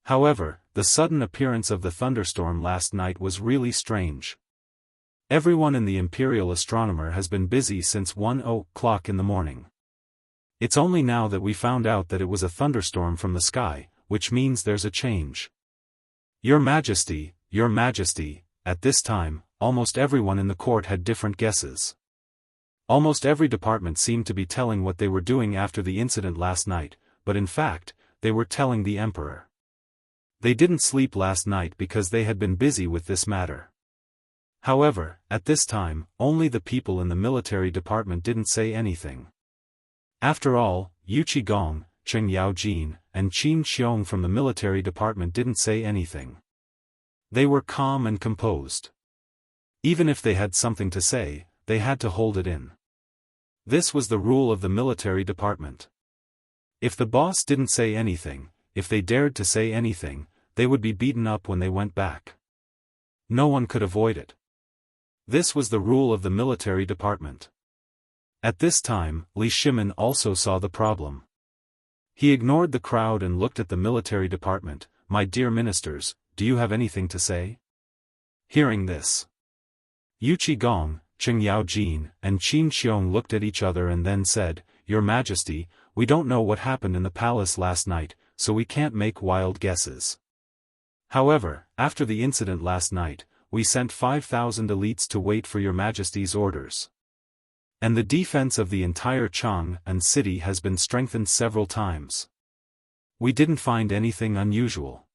However, the sudden appearance of the thunderstorm last night was really strange. Everyone in the imperial astronomer has been busy since 1:00 in the morning. It's only now that we found out that it was a thunderstorm from the sky, which means there's a change. Your Majesty, at this time, almost everyone in the court had different guesses. Almost every department seemed to be telling what they were doing after the incident last night, but in fact, they were telling the emperor. They didn't sleep last night because they had been busy with this matter. However, at this time, only the people in the military department didn't say anything. After all, Yu Qigong, Cheng Yaojin, and Qin Xiong from the military department didn't say anything. They were calm and composed. Even if they had something to say, they had to hold it in. This was the rule of the military department. If the boss didn't say anything, if they dared to say anything, they would be beaten up when they went back. No one could avoid it. This was the rule of the military department. At this time, Li Shimin also saw the problem. He ignored the crowd and looked at the military department. "My dear ministers, do you have anything to say?" Hearing this, Yu Qigong, Cheng Yaojin, and Qin Xiong looked at each other and then said, "Your Majesty, we don't know what happened in the palace last night, so we can't make wild guesses. However, after the incident last night, we sent 5,000 elites to wait for your Majesty's orders. And the defense of the entire Chang'an city has been strengthened several times. We didn't find anything unusual.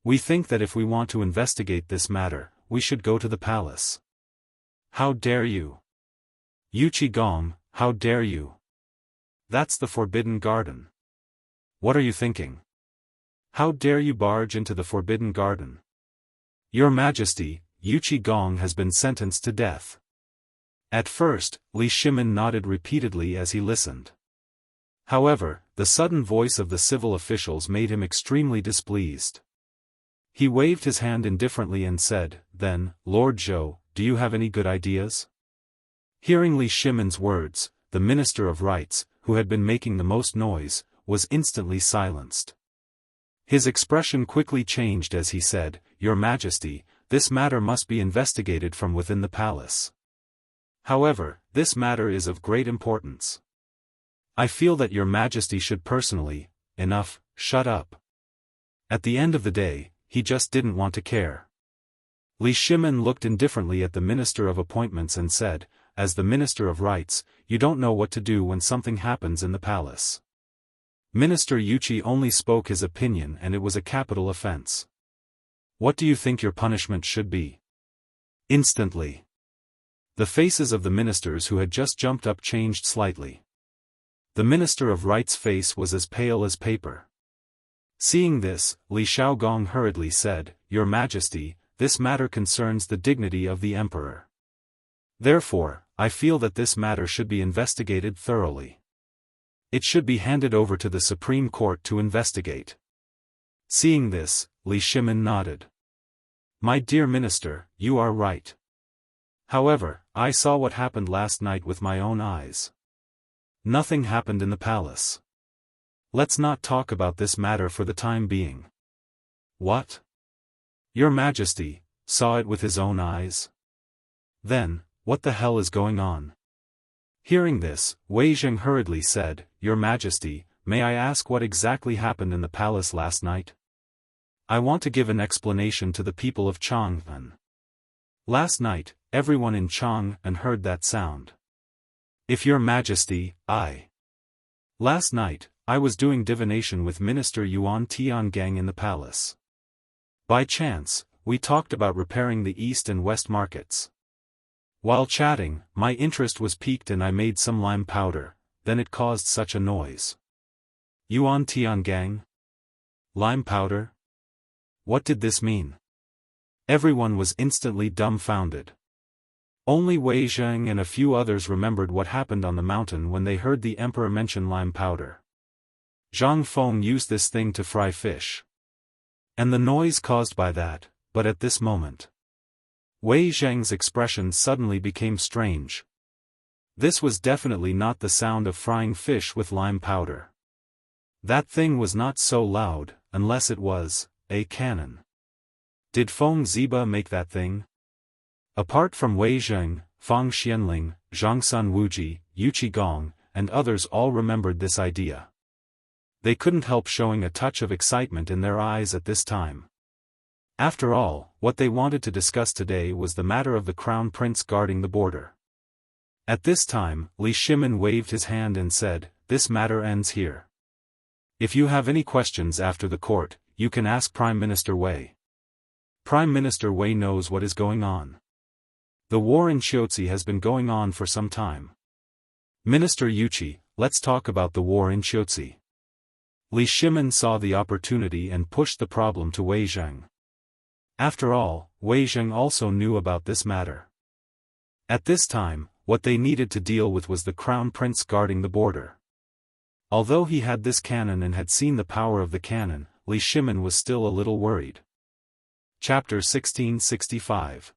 We think that if we want to investigate this matter, we should go to the palace." "How dare you? Yu Qigong, how dare you? That's the Forbidden Garden. What are you thinking? How dare you barge into the Forbidden Garden? Your Majesty, Yu Qigong has been sentenced to death." At first, Li Shimin nodded repeatedly as he listened. However, the sudden voice of the civil officials made him extremely displeased. He waved his hand indifferently and said, "Then, Lord Zhou, do you have any good ideas?" Hearing Li Shimin's words, the Minister of Rights, who had been making the most noise, was instantly silenced. His expression quickly changed as he said, "Your Majesty, this matter must be investigated from within the palace. However, this matter is of great importance. I feel that your Majesty should personally, shut up." At the end of the day, he just didn't want to care. Li Shimin looked indifferently at the Minister of Appointments and said, "As the Minister of Rights, you don't know what to do when something happens in the palace." Minister Yuqi only spoke his opinion and it was a capital offense. "What do you think your punishment should be?" Instantly, the faces of the ministers who had just jumped up changed slightly. The Minister of Rights' face was as pale as paper. Seeing this, Li Shaogong hurriedly said, "Your Majesty, this matter concerns the dignity of the emperor. Therefore, I feel that this matter should be investigated thoroughly. It should be handed over to the Supreme Court to investigate." Seeing this, Li Shimin nodded. "My dear minister, you are right. However, I saw what happened last night with my own eyes. Nothing happened in the palace. Let's not talk about this matter for the time being." "What? Your Majesty saw it with his own eyes? Then, what the hell is going on?" Hearing this, Wei Zheng hurriedly said, "Your Majesty, may I ask what exactly happened in the palace last night? I want to give an explanation to the people of Chang'an. Last night, everyone in Chang'an heard that sound. If your Majesty, Last night, I was doing divination with Minister Yuan Tiangang in the palace. By chance, we talked about repairing the east and west markets. While chatting, my interest was piqued and I made some lime powder, then it caused such a noise. Yuan Tiangang? Lime powder? What did this mean? Everyone was instantly dumbfounded. Only Wei Zheng and a few others remembered what happened on the mountain when they heard the emperor mention lime powder. Zhang Feng used this thing to fry fish. And the noise caused by that, but at this moment, Wei Zheng's expression suddenly became strange. This was definitely not the sound of frying fish with lime powder. That thing was not so loud, unless it was a cannon. Did Feng Ziba make that thing? Apart from Wei Zheng, Fang Xianling, Zhangsun Wuji, Yu Qigong, and others all remembered this idea. They couldn't help showing a touch of excitement in their eyes at this time. After all, what they wanted to discuss today was the matter of the crown prince guarding the border. At this time, Li Shimin waved his hand and said, "This matter ends here. If you have any questions after the court, you can ask Prime Minister Wei. Prime Minister Wei knows what is going on. The war in Xiaozi has been going on for some time. Minister Yuqi, let's talk about the war in Xiaozi." Li Shimin saw the opportunity and pushed the problem to Wei Zheng. After all, Wei Zheng also knew about this matter. At this time, what they needed to deal with was the crown prince guarding the border. Although he had this cannon and had seen the power of the cannon, Li Shimin was still a little worried. Chapter 1665.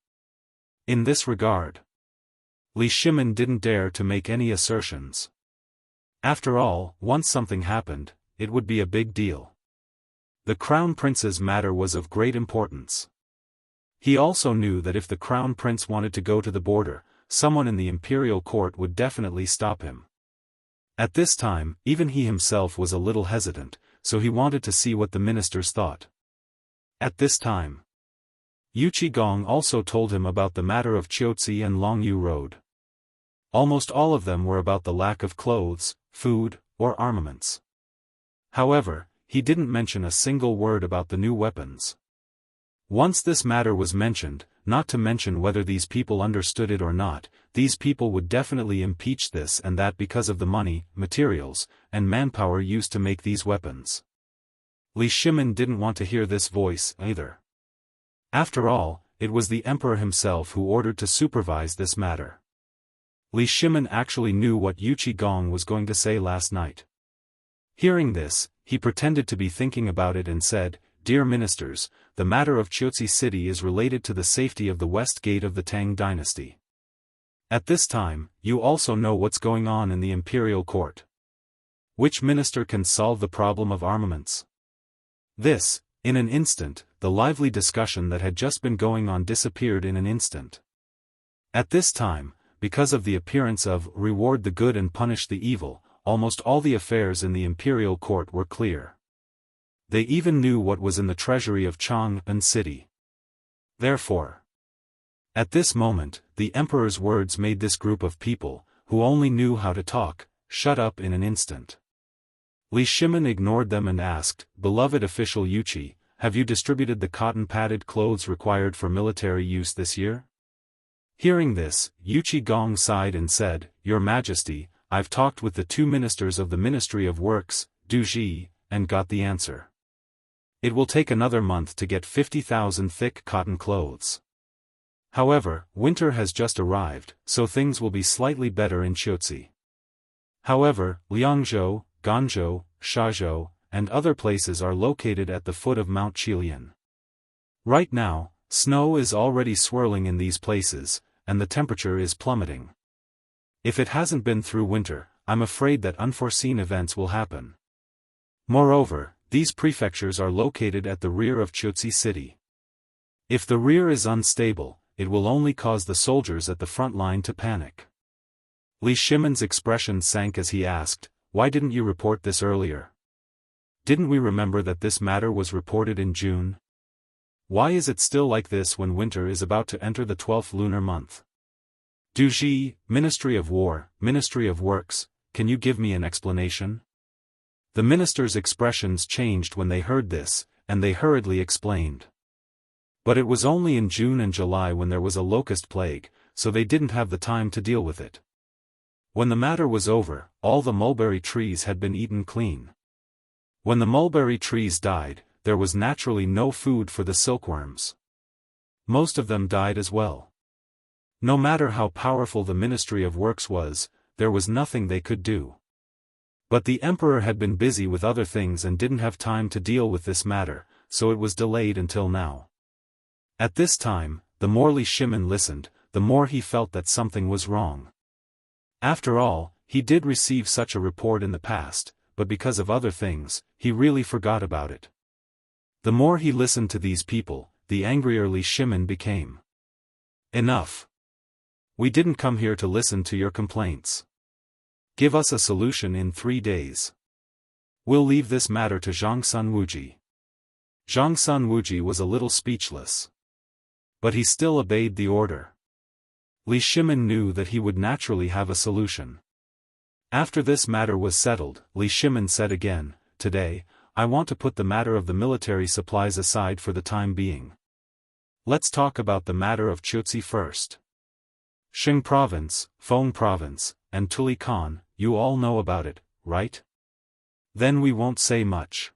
In this regard, Li Shimin didn't dare to make any assertions. After all, once something happened, it would be a big deal. The crown prince's matter was of great importance. He also knew that if the crown prince wanted to go to the border, someone in the imperial court would definitely stop him. At this time, even he himself was a little hesitant, so he wanted to see what the ministers thought. At this time, Yu Qigong also told him about the matter of Qiuzi and Longyu Road. Almost all of them were about the lack of clothes, food, or armaments. However, he didn't mention a single word about the new weapons. Once this matter was mentioned, not to mention whether these people understood it or not, these people would definitely impeach this and that because of the money, materials, and manpower used to make these weapons. Li Shimin didn't want to hear this voice either. After all, it was the emperor himself who ordered to supervise this matter. Li Shimin actually knew what Yu Qigong was going to say last night. Hearing this, he pretended to be thinking about it and said, "Dear ministers, the matter of Qiuzi city is related to the safety of the west gate of the Tang dynasty. At this time, you also know what's going on in the imperial court. Which minister can solve the problem of armaments?" This, in an instant, the lively discussion that had just been going on disappeared in an instant. At this time, because of the appearance of reward the good and punish the evil, almost all the affairs in the imperial court were clear. They even knew what was in the treasury of Chang'an city. Therefore, at this moment, the emperor's words made this group of people, who only knew how to talk, shut up in an instant. Li Shimin ignored them and asked, "Beloved official Yuqi, have you distributed the cotton-padded clothes required for military use this year?" Hearing this, Yu Qigong sighed and said, "Your Majesty, I've talked with the two ministers of the Ministry of Works, Du Ji, and got the answer. It will take another month to get 50,000 thick cotton clothes. However, winter has just arrived, so things will be slightly better in Qiuzi. However, Liangzhou, Ganzhou, Shazhou, and other places are located at the foot of Mount Qilian. Right now, snow is already swirling in these places, and the temperature is plummeting. If it hasn't been through winter, I'm afraid that unforeseen events will happen. Moreover, these prefectures are located at the rear of Qiuzi city. If the rear is unstable, it will only cause the soldiers at the front line to panic." Li Shimin's expression sank as he asked, "Why didn't you report this earlier? Didn't we remember that this matter was reported in June? Why is it still like this when winter is about to enter the 12th lunar month? Du Ji, Ministry of War, Ministry of Works, can you give me an explanation?" The ministers' expressions changed when they heard this, and they hurriedly explained. But it was only in June and July when there was a locust plague, so they didn't have the time to deal with it. When the matter was over, all the mulberry trees had been eaten clean. When the mulberry trees died, there was naturally no food for the silkworms. Most of them died as well. No matter how powerful the Ministry of Works was, there was nothing they could do. But the emperor had been busy with other things and didn't have time to deal with this matter, so it was delayed until now. At this time, the more Li Shimin listened, the more he felt that something was wrong. After all, he did receive such a report in the past, but because of other things, he really forgot about it. The more he listened to these people, the angrier Li Shimin became. Enough. We didn't come here to listen to your complaints. Give us a solution in 3 days. We'll leave this matter to Zhang Sun Wuji. Zhang Sun Wuji was a little speechless. But he still obeyed the order. Li Shimin knew that he would naturally have a solution. After this matter was settled, Li Shimin said again, "Today, I want to put the matter of the military supplies aside for the time being. Let's talk about the matter of Chuzi first. Xing Province, Feng Province, and Tuli Khan, you all know about it, right? Then we won't say much.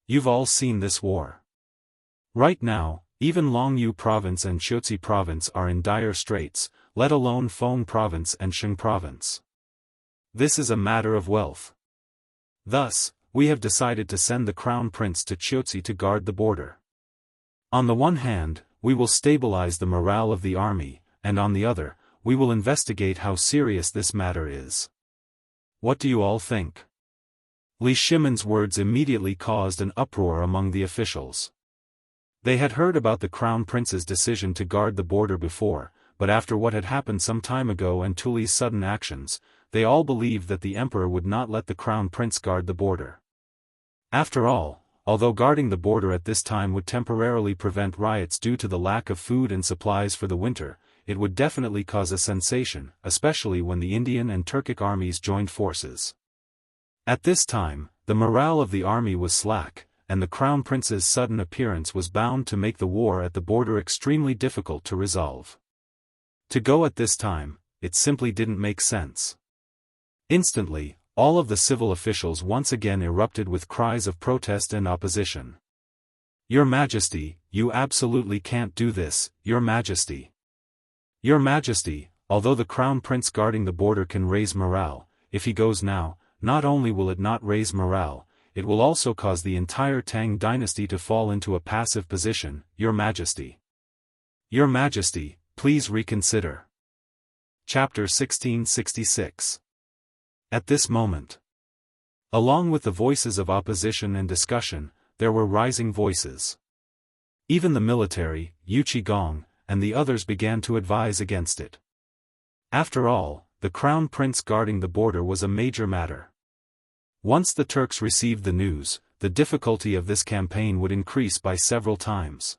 You've all seen this war. Right now, even Longyu Province and Chuzi Province are in dire straits, let alone Feng Province and Xing Province. This is a matter of wealth. Thus, we have decided to send the Crown Prince to Chuzi to guard the border. On the one hand, we will stabilize the morale of the army, and on the other, we will investigate how serious this matter is. What do you all think?" Li Shimin's words immediately caused an uproar among the officials. They had heard about the Crown Prince's decision to guard the border before, but after what had happened some time ago and Tuli's sudden actions, they all believed that the emperor would not let the Crown Prince guard the border. After all, although guarding the border at this time would temporarily prevent riots due to the lack of food and supplies for the winter, it would definitely cause a sensation, especially when the Indian and Turkic armies joined forces. At this time, the morale of the army was slack, and the Crown Prince's sudden appearance was bound to make the war at the border extremely difficult to resolve. To go at this time, it simply didn't make sense. Instantly, all of the civil officials once again erupted with cries of protest and opposition. "Your Majesty, you absolutely can't do this, Your Majesty. Your Majesty, although the Crown Prince guarding the border can raise morale, if he goes now, not only will it not raise morale, it will also cause the entire Tang dynasty to fall into a passive position, Your Majesty. Your Majesty, please reconsider." Chapter 1666. At this moment, along with the voices of opposition and discussion, there were rising voices. Even the military, Yu Qigong, and the others began to advise against it. After all, the Crown Prince guarding the border was a major matter. Once the Turks received the news, the difficulty of this campaign would increase by several times.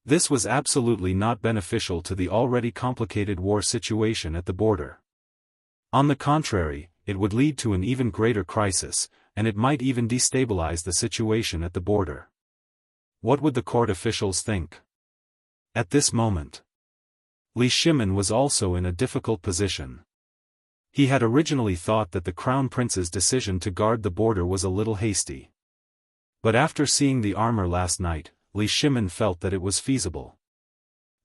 This was absolutely not beneficial to the already complicated war situation at the border. On the contrary, it would lead to an even greater crisis, and it might even destabilize the situation at the border. What would the court officials think? At this moment, Li Shimin was also in a difficult position. He had originally thought that the Crown Prince's decision to guard the border was a little hasty. But after seeing the armor last night, Li Shimin felt that it was feasible.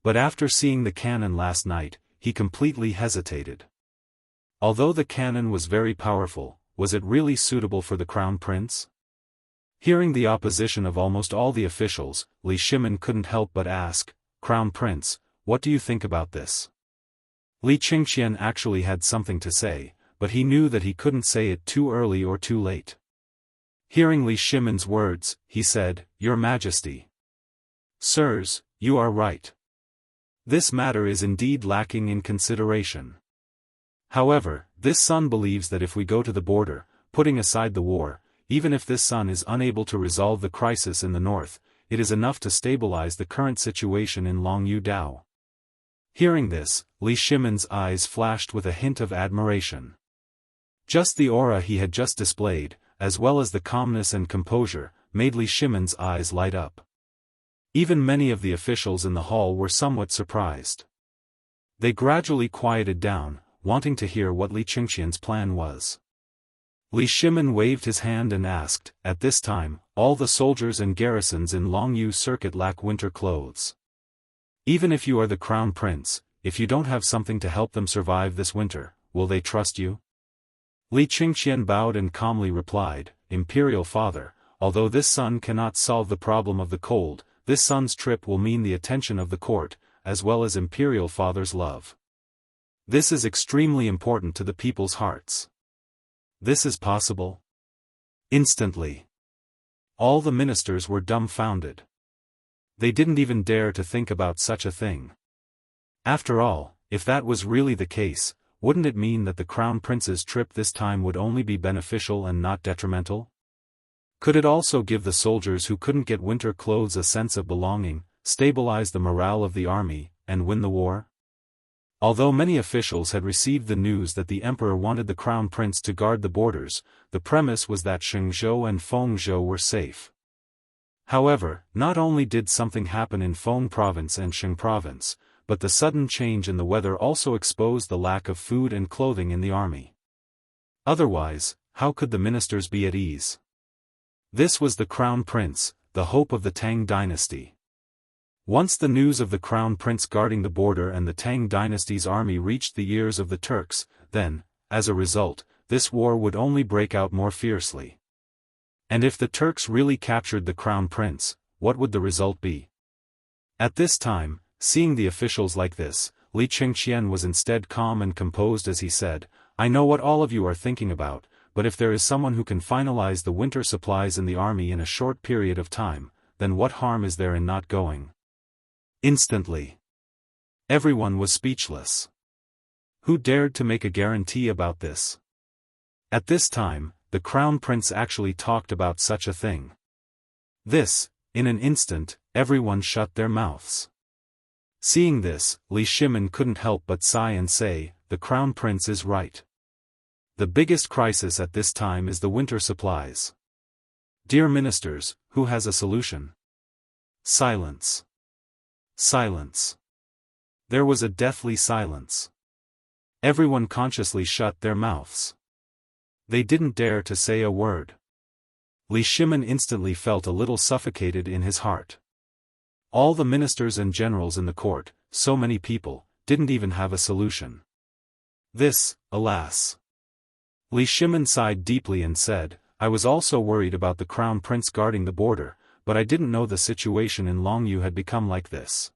But after seeing the cannon last night, he completely hesitated. Although the cannon was very powerful, was it really suitable for the Crown Prince? Hearing the opposition of almost all the officials, Li Shimin couldn't help but ask, "Crown Prince, what do you think about this?" Li Qingqian actually had something to say, but he knew that he couldn't say it too early or too late. Hearing Li Shimin's words, he said, "Your Majesty. Sirs, you are right. This matter is indeed lacking in consideration. However, this son believes that if we go to the border, putting aside the war, even if this son is unable to resolve the crisis in the north, it is enough to stabilize the current situation in Longyu Dao." Hearing this, Li Shimin's eyes flashed with a hint of admiration. Just the aura he had just displayed, as well as the calmness and composure, made Li Shimen's eyes light up. Even many of the officials in the hall were somewhat surprised. They gradually quieted down, wanting to hear what Li Qingqian's plan was. Li Shimen waved his hand and asked, "At this time, all the soldiers and garrisons in Longyu Circuit lack winter clothes. Even if you are the crown prince, if you don't have something to help them survive this winter, will they trust you?" Li Qingqian bowed and calmly replied, "Imperial father, although this son cannot solve the problem of the cold, this son's trip will mean the attention of the court, as well as Imperial father's love. This is extremely important to the people's hearts. This is possible?" Instantly, all the ministers were dumbfounded. They didn't even dare to think about such a thing. After all, if that was really the case, wouldn't it mean that the crown prince's trip this time would only be beneficial and not detrimental? Could it also give the soldiers who couldn't get winter clothes a sense of belonging, stabilize the morale of the army, and win the war? Although many officials had received the news that the emperor wanted the crown prince to guard the borders, the premise was that Shenzhou and Fengzhou were safe. However, not only did something happen in Feng province and Shing province, but the sudden change in the weather also exposed the lack of food and clothing in the army. Otherwise, how could the ministers be at ease? This was the crown prince, the hope of the Tang dynasty. Once the news of the crown prince guarding the border and the Tang dynasty's army reached the ears of the Turks, then, as a result, this war would only break out more fiercely. And if the Turks really captured the crown prince, what would the result be? At this time, seeing the officials like this, Li Qingqian was instead calm and composed as he said, "I know what all of you are thinking about, but if there is someone who can finalize the winter supplies in the army in a short period of time, then what harm is there in not going?" Instantly, everyone was speechless. Who dared to make a guarantee about this? At this time, the crown prince actually talked about such a thing. This, in an instant, everyone shut their mouths. Seeing this, Li Shimen couldn't help but sigh and say, "The crown prince is right. The biggest crisis at this time is the winter supplies. Dear ministers, who has a solution?" Silence. Silence. There was a deathly silence. Everyone consciously shut their mouths. They didn't dare to say a word. Li Shimen instantly felt a little suffocated in his heart. All the ministers and generals in the court, so many people, didn't even have a solution. This, alas. Li Shimen sighed deeply and said, "I was also worried about the crown prince guarding the border, but I didn't know the situation in Longyu had become like this.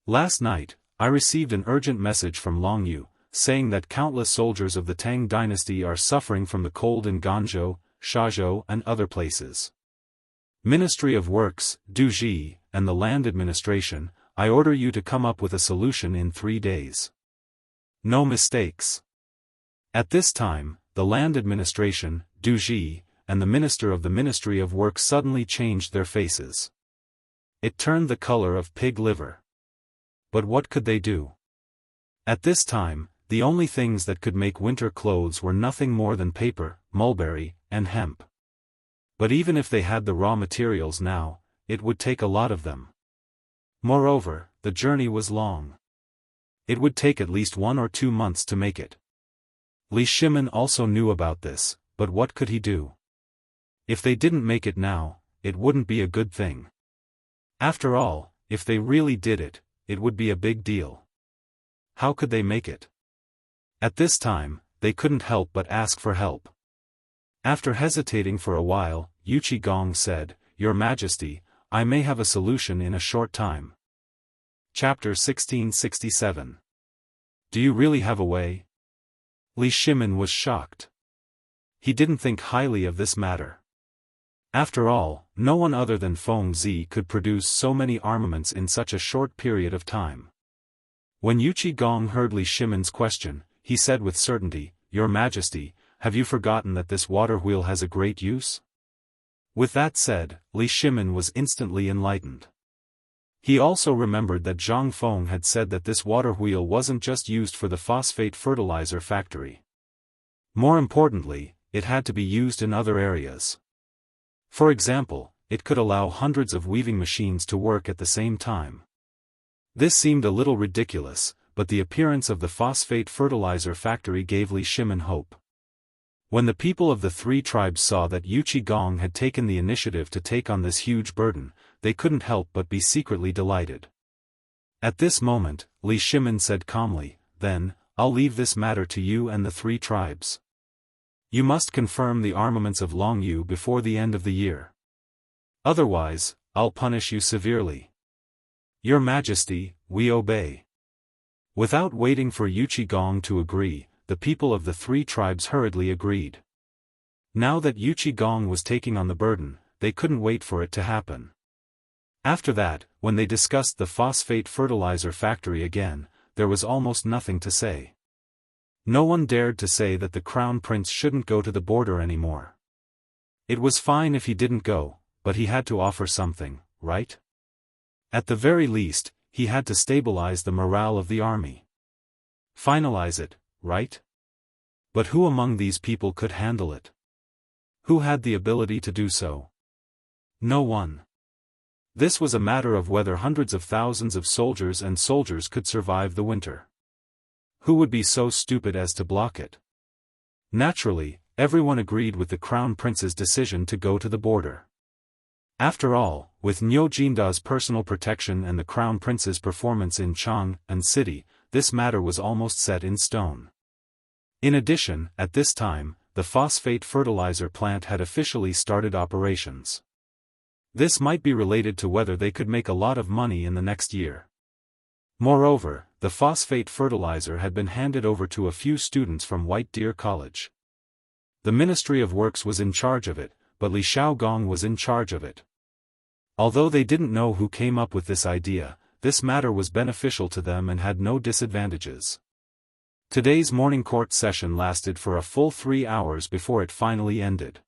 Last night, I received an urgent message from Longyu, saying that countless soldiers of the Tang dynasty are suffering from the cold in Ganzhou, Shazhou and other places. Ministry of Works, Duji, and the Land Administration, I order you to come up with a solution in 3 days. No mistakes." At this time, the Land Administration, Duji, and the Minister of the Ministry of Works suddenly changed their faces. It turned the color of pig liver. But what could they do? At this time, the only things that could make winter clothes were nothing more than paper, mulberry, and hemp. But even if they had the raw materials now, it would take a lot of them. Moreover, the journey was long. It would take at least 1 or 2 months to make it. Li Shimen also knew about this, but what could he do? If they didn't make it now, it wouldn't be a good thing. After all, if they really did it, it would be a big deal. How could they make it? At this time, they couldn't help but ask for help. After hesitating for a while, Yu Qigong said, "Your Majesty, I may have a solution in a short time." Chapter 1667. Do you really have a way? Li Shimen was shocked. He didn't think highly of this matter. After all, no one other than Feng Zi could produce so many armaments in such a short period of time. When Yu Qigong heard Li Shimen's question, he said with certainty, "Your Majesty, have you forgotten that this water wheel has a great use?" With that said, Li Shimen was instantly enlightened. He also remembered that Zhang Feng had said that this water wheel wasn't just used for the phosphate fertilizer factory. More importantly, it had to be used in other areas. For example, it could allow hundreds of weaving machines to work at the same time. This seemed a little ridiculous, but the appearance of the phosphate fertilizer factory gave Li Shimin hope. When the people of the three tribes saw that Yu Qigong had taken the initiative to take on this huge burden, they couldn't help but be secretly delighted. At this moment, Li Shimin said calmly, "Then, I'll leave this matter to you and the three tribes. You must confirm the armaments of Longyu before the end of the year. Otherwise, I'll punish you severely." "Your Majesty, we obey." Without waiting for Yu Qigong to agree, the people of the three tribes hurriedly agreed. Now that Yu Qigong was taking on the burden, they couldn't wait for it to happen. After that, when they discussed the phosphate fertilizer factory again, there was almost nothing to say. No one dared to say that the crown prince shouldn't go to the border anymore. It was fine if he didn't go, but he had to offer something, right? At the very least, he had to stabilize the morale of the army. Finalize it, right? But who among these people could handle it? Who had the ability to do so? No one. This was a matter of whether hundreds of thousands of soldiers could survive the winter. Who would be so stupid as to block it? Naturally, everyone agreed with the crown prince's decision to go to the border. After all, with Niu Jinda's personal protection and the crown prince's performance in Chang'an City, this matter was almost set in stone. In addition, at this time, the phosphate fertilizer plant had officially started operations. This might be related to whether they could make a lot of money in the next year. Moreover, the phosphate fertilizer had been handed over to a few students from White Deer College. The Ministry of Works was in charge of it, but Li Xiaogong was in charge of it. Although they didn't know who came up with this idea, this matter was beneficial to them and had no disadvantages. Today's morning court session lasted for a full 3 hours before it finally ended.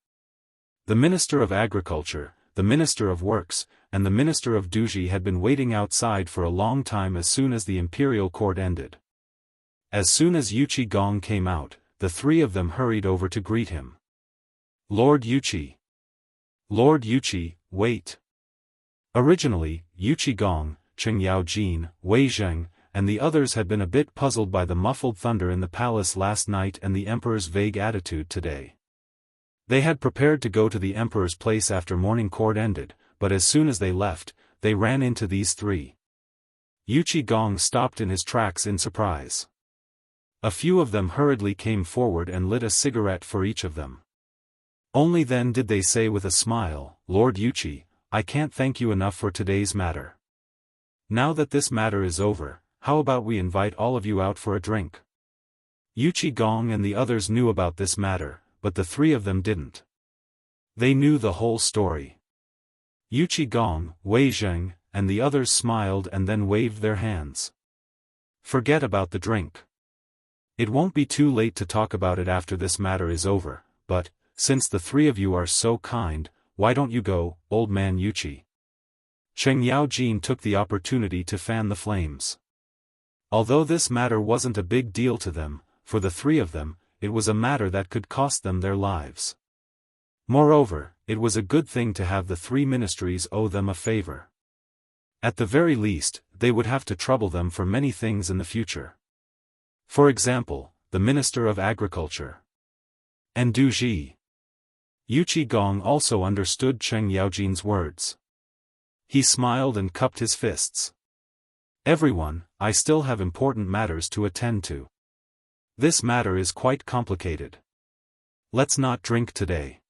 The Minister of Agriculture, the Minister of Works, and the Minister of Duji had been waiting outside for a long time as soon as the imperial court ended. As soon as Yu Qigong came out, the three of them hurried over to greet him. "Lord Yuqi. Lord Yuqi, wait." Originally, Yu Qigong, Cheng Yaojin, Wei Zheng, and the others had been a bit puzzled by the muffled thunder in the palace last night and the emperor's vague attitude today. They had prepared to go to the emperor's place after morning court ended, but as soon as they left, they ran into these three. Yu Qigong stopped in his tracks in surprise. A few of them hurriedly came forward and lit a cigarette for each of them. Only then did they say with a smile, "Lord Yuqi, I can't thank you enough for today's matter. Now that this matter is over, how about we invite all of you out for a drink?" Yu Qigong and the others knew about this matter, but the three of them didn't. They knew the whole story. Yu Qigong, Wei Zheng, and the others smiled and then waved their hands. "Forget about the drink. It won't be too late to talk about it after this matter is over, but, since the three of you are so kind, why don't you go, old man Yuqi?" Cheng Yaojin took the opportunity to fan the flames. Although this matter wasn't a big deal to them, for the three of them, it was a matter that could cost them their lives. Moreover, it was a good thing to have the three ministries owe them a favor. At the very least, they would have to trouble them for many things in the future. For example, the Minister of Agriculture. And Du Ji. Yu Qigong also understood Cheng Yaojin's words. He smiled and cupped his fists. "Everyone, I still have important matters to attend to. This matter is quite complicated. Let's not drink today.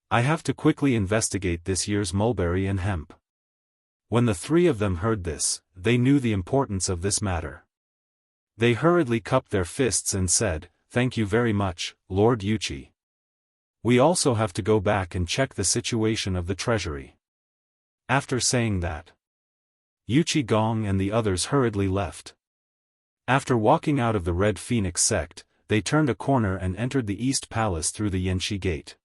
I have to quickly investigate this year's mulberry and hemp." When the three of them heard this, they knew the importance of this matter. They hurriedly cupped their fists and said, "Thank you very much, Lord Yuqi. We also have to go back and check the situation of the treasury." After saying that, Yu Qigong and the others hurriedly left. After walking out of the Red Phoenix sect, they turned a corner and entered the East Palace through the Yanxi Gate.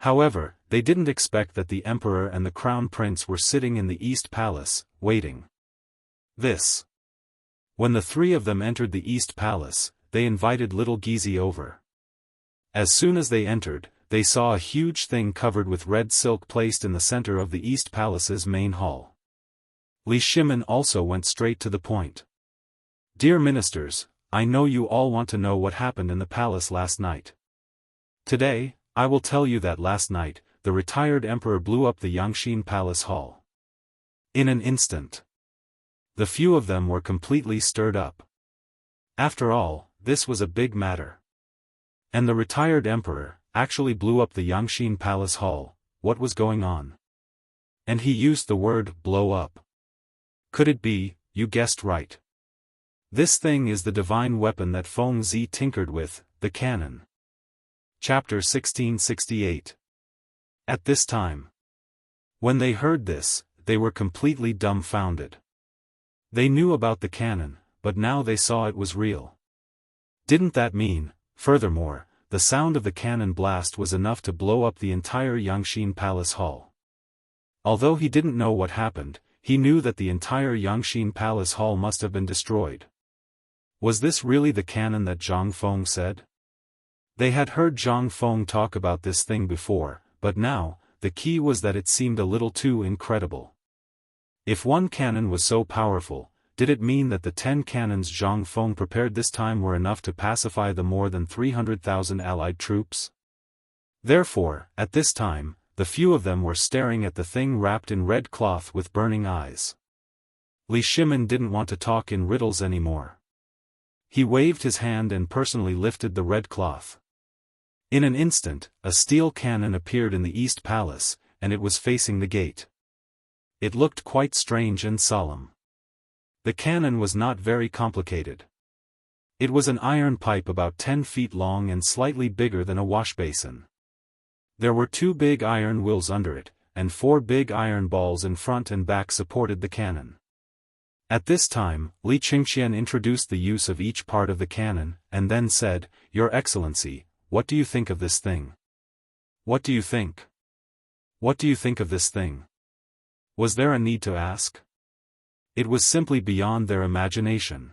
However, they didn't expect that the Emperor and the Crown Prince were sitting in the East Palace, waiting. When the three of them entered the East Palace, they invited little Gizi over. As soon as they entered, they saw a huge thing covered with red silk placed in the center of the East Palace's main hall. Li Shimin also went straight to the point. Dear ministers, I know you all want to know what happened in the palace last night. Today, I will tell you that last night, the retired emperor blew up the Yangxin Palace Hall. In an instant. The few of them were completely stirred up. After all, this was a big matter. And the retired emperor actually blew up the Yangxin Palace Hall. What was going on? And he used the word blow up. Could it be? You guessed right. This thing is the divine weapon that Feng Zi tinkered with, the cannon. Chapter 1668. At this time. When they heard this, they were completely dumbfounded. They knew about the cannon, but now they saw it was real. Didn't that mean, furthermore, the sound of the cannon blast was enough to blow up the entire Yangxin Palace Hall? Although he didn't know what happened, he knew that the entire Yangxin Palace Hall must have been destroyed. Was this really the cannon that Zhang Feng said? They had heard Zhang Feng talk about this thing before, but now, the key was that it seemed a little too incredible. If one cannon was so powerful, did it mean that the 10 cannons Zhang Feng prepared this time were enough to pacify the more than 300,000 allied troops? Therefore, at this time, the few of them were staring at the thing wrapped in red cloth with burning eyes. Li Shimin didn't want to talk in riddles anymore. He waved his hand and personally lifted the red cloth. In an instant, a steel cannon appeared in the East Palace, and it was facing the gate. It looked quite strange and solemn. The cannon was not very complicated. It was an iron pipe about 10 feet long and slightly bigger than a wash basin. There were 2 big iron wheels under it, and 4 big iron balls in front and back supported the cannon. At this time, Li Qingshan introduced the use of each part of the cannon, and then said, Your Excellency, what do you think of this thing? What do you think? What do you think of this thing? Was there a need to ask? It was simply beyond their imagination.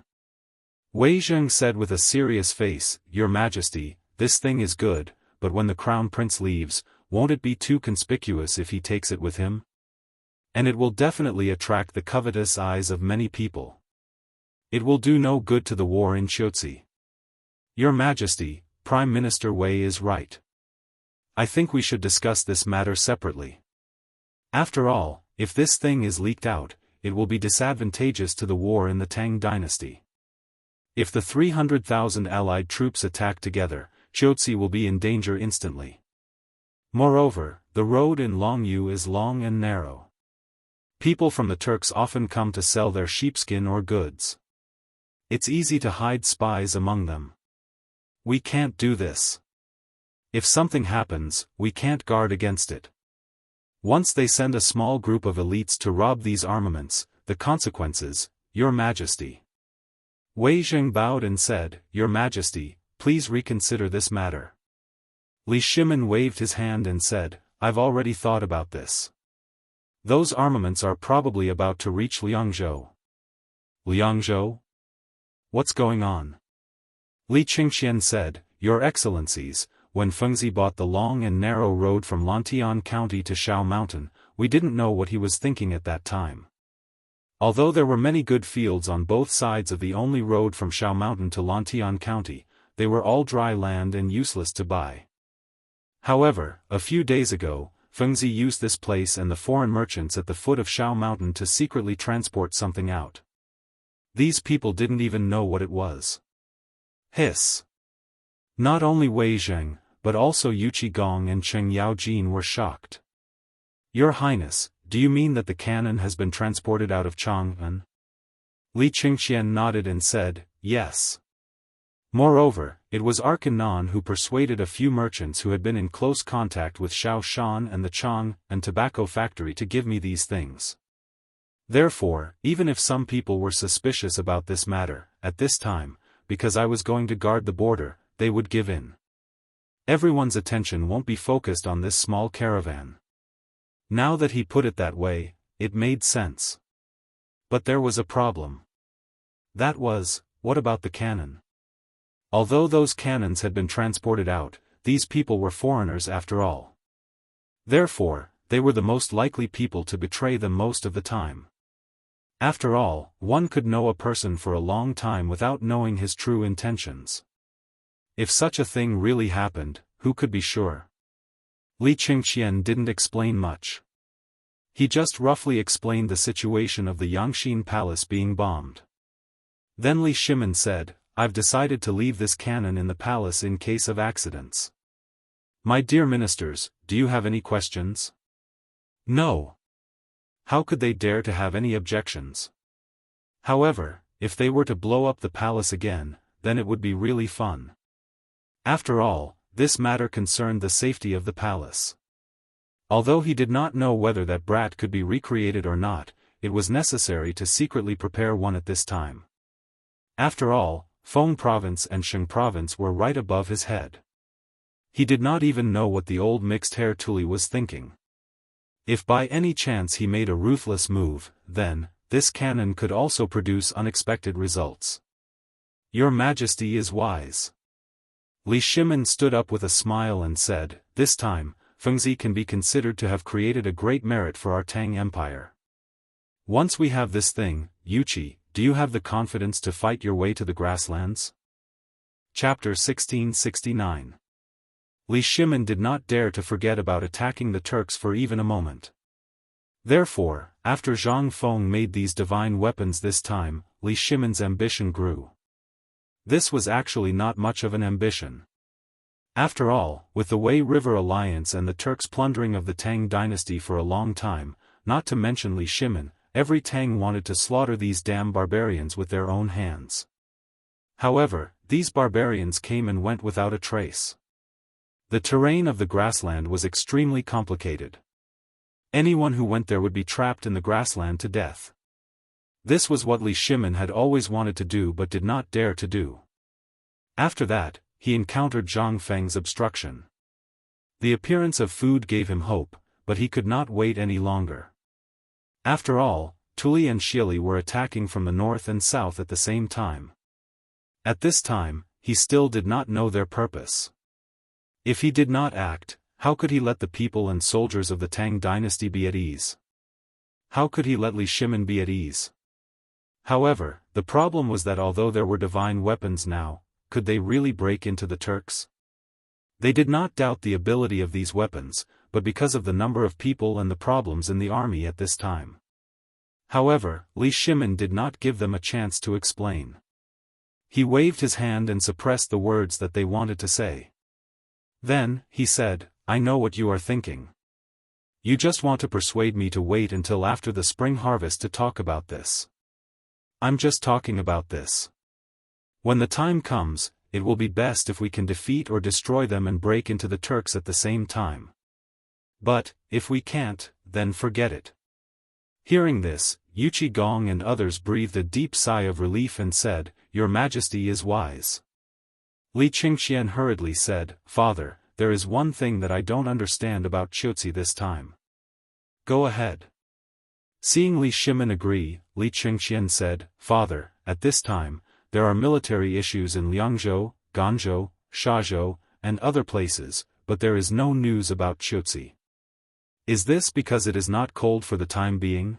Wei Zheng said with a serious face, Your Majesty, this thing is good, but when the crown prince leaves, won't it be too conspicuous if he takes it with him? And it will definitely attract the covetous eyes of many people. It will do no good to the war in Qiuzi. Your Majesty, Prime Minister Wei is right. I think we should discuss this matter separately. After all, if this thing is leaked out, it will be disadvantageous to the war in the Tang dynasty. If the 300,000 allied troops attack together, Qiuzi will be in danger instantly. Moreover, the road in Longyu is long and narrow. People from the Turks often come to sell their sheepskin or goods. It's easy to hide spies among them. We can't do this. If something happens, we can't guard against it. Once they send a small group of elites to rob these armaments, the consequences, Your Majesty. Wei Zheng bowed and said, Your Majesty, please reconsider this matter. Li Shimin waved his hand and said, I've already thought about this. Those armaments are probably about to reach Liangzhou. Liangzhou? What's going on? Li Qingshan said, Your Excellencies, when Fengzi bought the long and narrow road from Lantian County to Shao Mountain, we didn't know what he was thinking at that time. Although there were many good fields on both sides of the only road from Shao Mountain to Lantian County, they were all dry land and useless to buy. However, a few days ago, Fengzi used this place and the foreign merchants at the foot of Shao Mountain to secretly transport something out. These people didn't even know what it was. Hiss. Not only Wei Zheng, but also Yu Qigong and Cheng Yaojin were shocked. Your Highness, do you mean that the cannon has been transported out of Chang'an? Li Qingshan nodded and said, Yes. Moreover, it was Arkanan who persuaded a few merchants who had been in close contact with Shao Shan and the Chang and tobacco factory to give me these things. Therefore, even if some people were suspicious about this matter, at this time, because I was going to guard the border, they would give in. Everyone's attention won't be focused on this small caravan. Now that he put it that way, it made sense. But there was a problem. That was, what about the cannon? Although those cannons had been transported out, these people were foreigners after all. Therefore, they were the most likely people to betray them most of the time. After all, one could know a person for a long time without knowing his true intentions. If such a thing really happened, who could be sure? Li Qingqian didn't explain much. He just roughly explained the situation of the Yangxin Palace being bombed. Then Li Shimin said, I've decided to leave this cannon in the palace in case of accidents. My dear ministers, do you have any questions? No. How could they dare to have any objections? However, if they were to blow up the palace again, then it would be really fun. After all, this matter concerned the safety of the palace. Although he did not know whether that brat could be recreated or not, it was necessary to secretly prepare one at this time. After all, Feng Province and Sheng Province were right above his head. He did not even know what the old mixed-hair Tuli was thinking. If by any chance he made a ruthless move, then, this cannon could also produce unexpected results. Your Majesty is wise. Li Shimin stood up with a smile and said, this time, Fengzi can be considered to have created a great merit for our Tang Empire. Once we have this thing, Yuqi, do you have the confidence to fight your way to the grasslands? Chapter 1669. Li Shimin did not dare to forget about attacking the Turks for even a moment. Therefore, after Zhang Feng made these divine weapons this time, Li Shimin's ambition grew. This was actually not much of an ambition. After all, with the Wei River Alliance and the Turks' plundering of the Tang dynasty for a long time, not to mention Li Shimin, every Tang wanted to slaughter these damn barbarians with their own hands. However, these barbarians came and went without a trace. The terrain of the grassland was extremely complicated. Anyone who went there would be trapped in the grassland to death. This was what Li Shimin had always wanted to do but did not dare to do. After that, he encountered Zhang Feng's obstruction. The appearance of food gave him hope, but he could not wait any longer. After all, Tuli and Xili were attacking from the north and south at the same time. At this time, he still did not know their purpose. If he did not act, how could he let the people and soldiers of the Tang dynasty be at ease? How could he let Li Shimin be at ease? However, the problem was that although there were divine weapons now, could they really break into the Turks? They did not doubt the ability of these weapons, but because of the number of people and the problems in the army at this time. However, Li Shimin did not give them a chance to explain. He waved his hand and suppressed the words that they wanted to say. Then, he said, I know what you are thinking. You just want to persuade me to wait until after the spring harvest to talk about this. I'm just talking about this. When the time comes, it will be best if we can defeat or destroy them and break into the Turks at the same time. But, if we can't, then forget it. Hearing this, Yuqi Gong and others breathed a deep sigh of relief and said, Your Majesty is wise. Li Qingqian hurriedly said, Father, there is one thing that I don't understand about Qiuzi this time. Go ahead. Seeing Li Shimin agree, Li Qingqian said, Father, at this time, there are military issues in Liangzhou, Ganzhou, Shazhou, and other places, but there is no news about Qiuzi. Is this because it is not cold for the time being?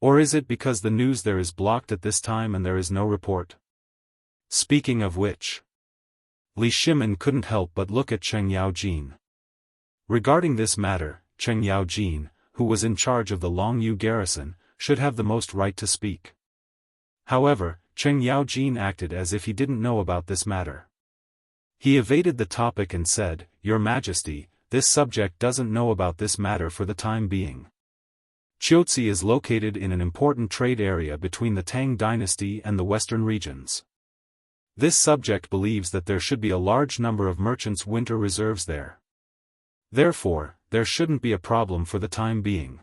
Or is it because the news there is blocked at this time and there is no report? Speaking of which, Li Shimin couldn't help but look at Cheng Yaojin. Regarding this matter, Cheng Yaojin, who was in charge of the Longyu garrison, should have the most right to speak. However, Cheng Yaojin acted as if he didn't know about this matter. He evaded the topic and said, Your Majesty, this subject doesn't know about this matter for the time being. Qiuzi is located in an important trade area between the Tang dynasty and the western regions. This subject believes that there should be a large number of merchants' winter reserves there. Therefore, there shouldn't be a problem for the time being.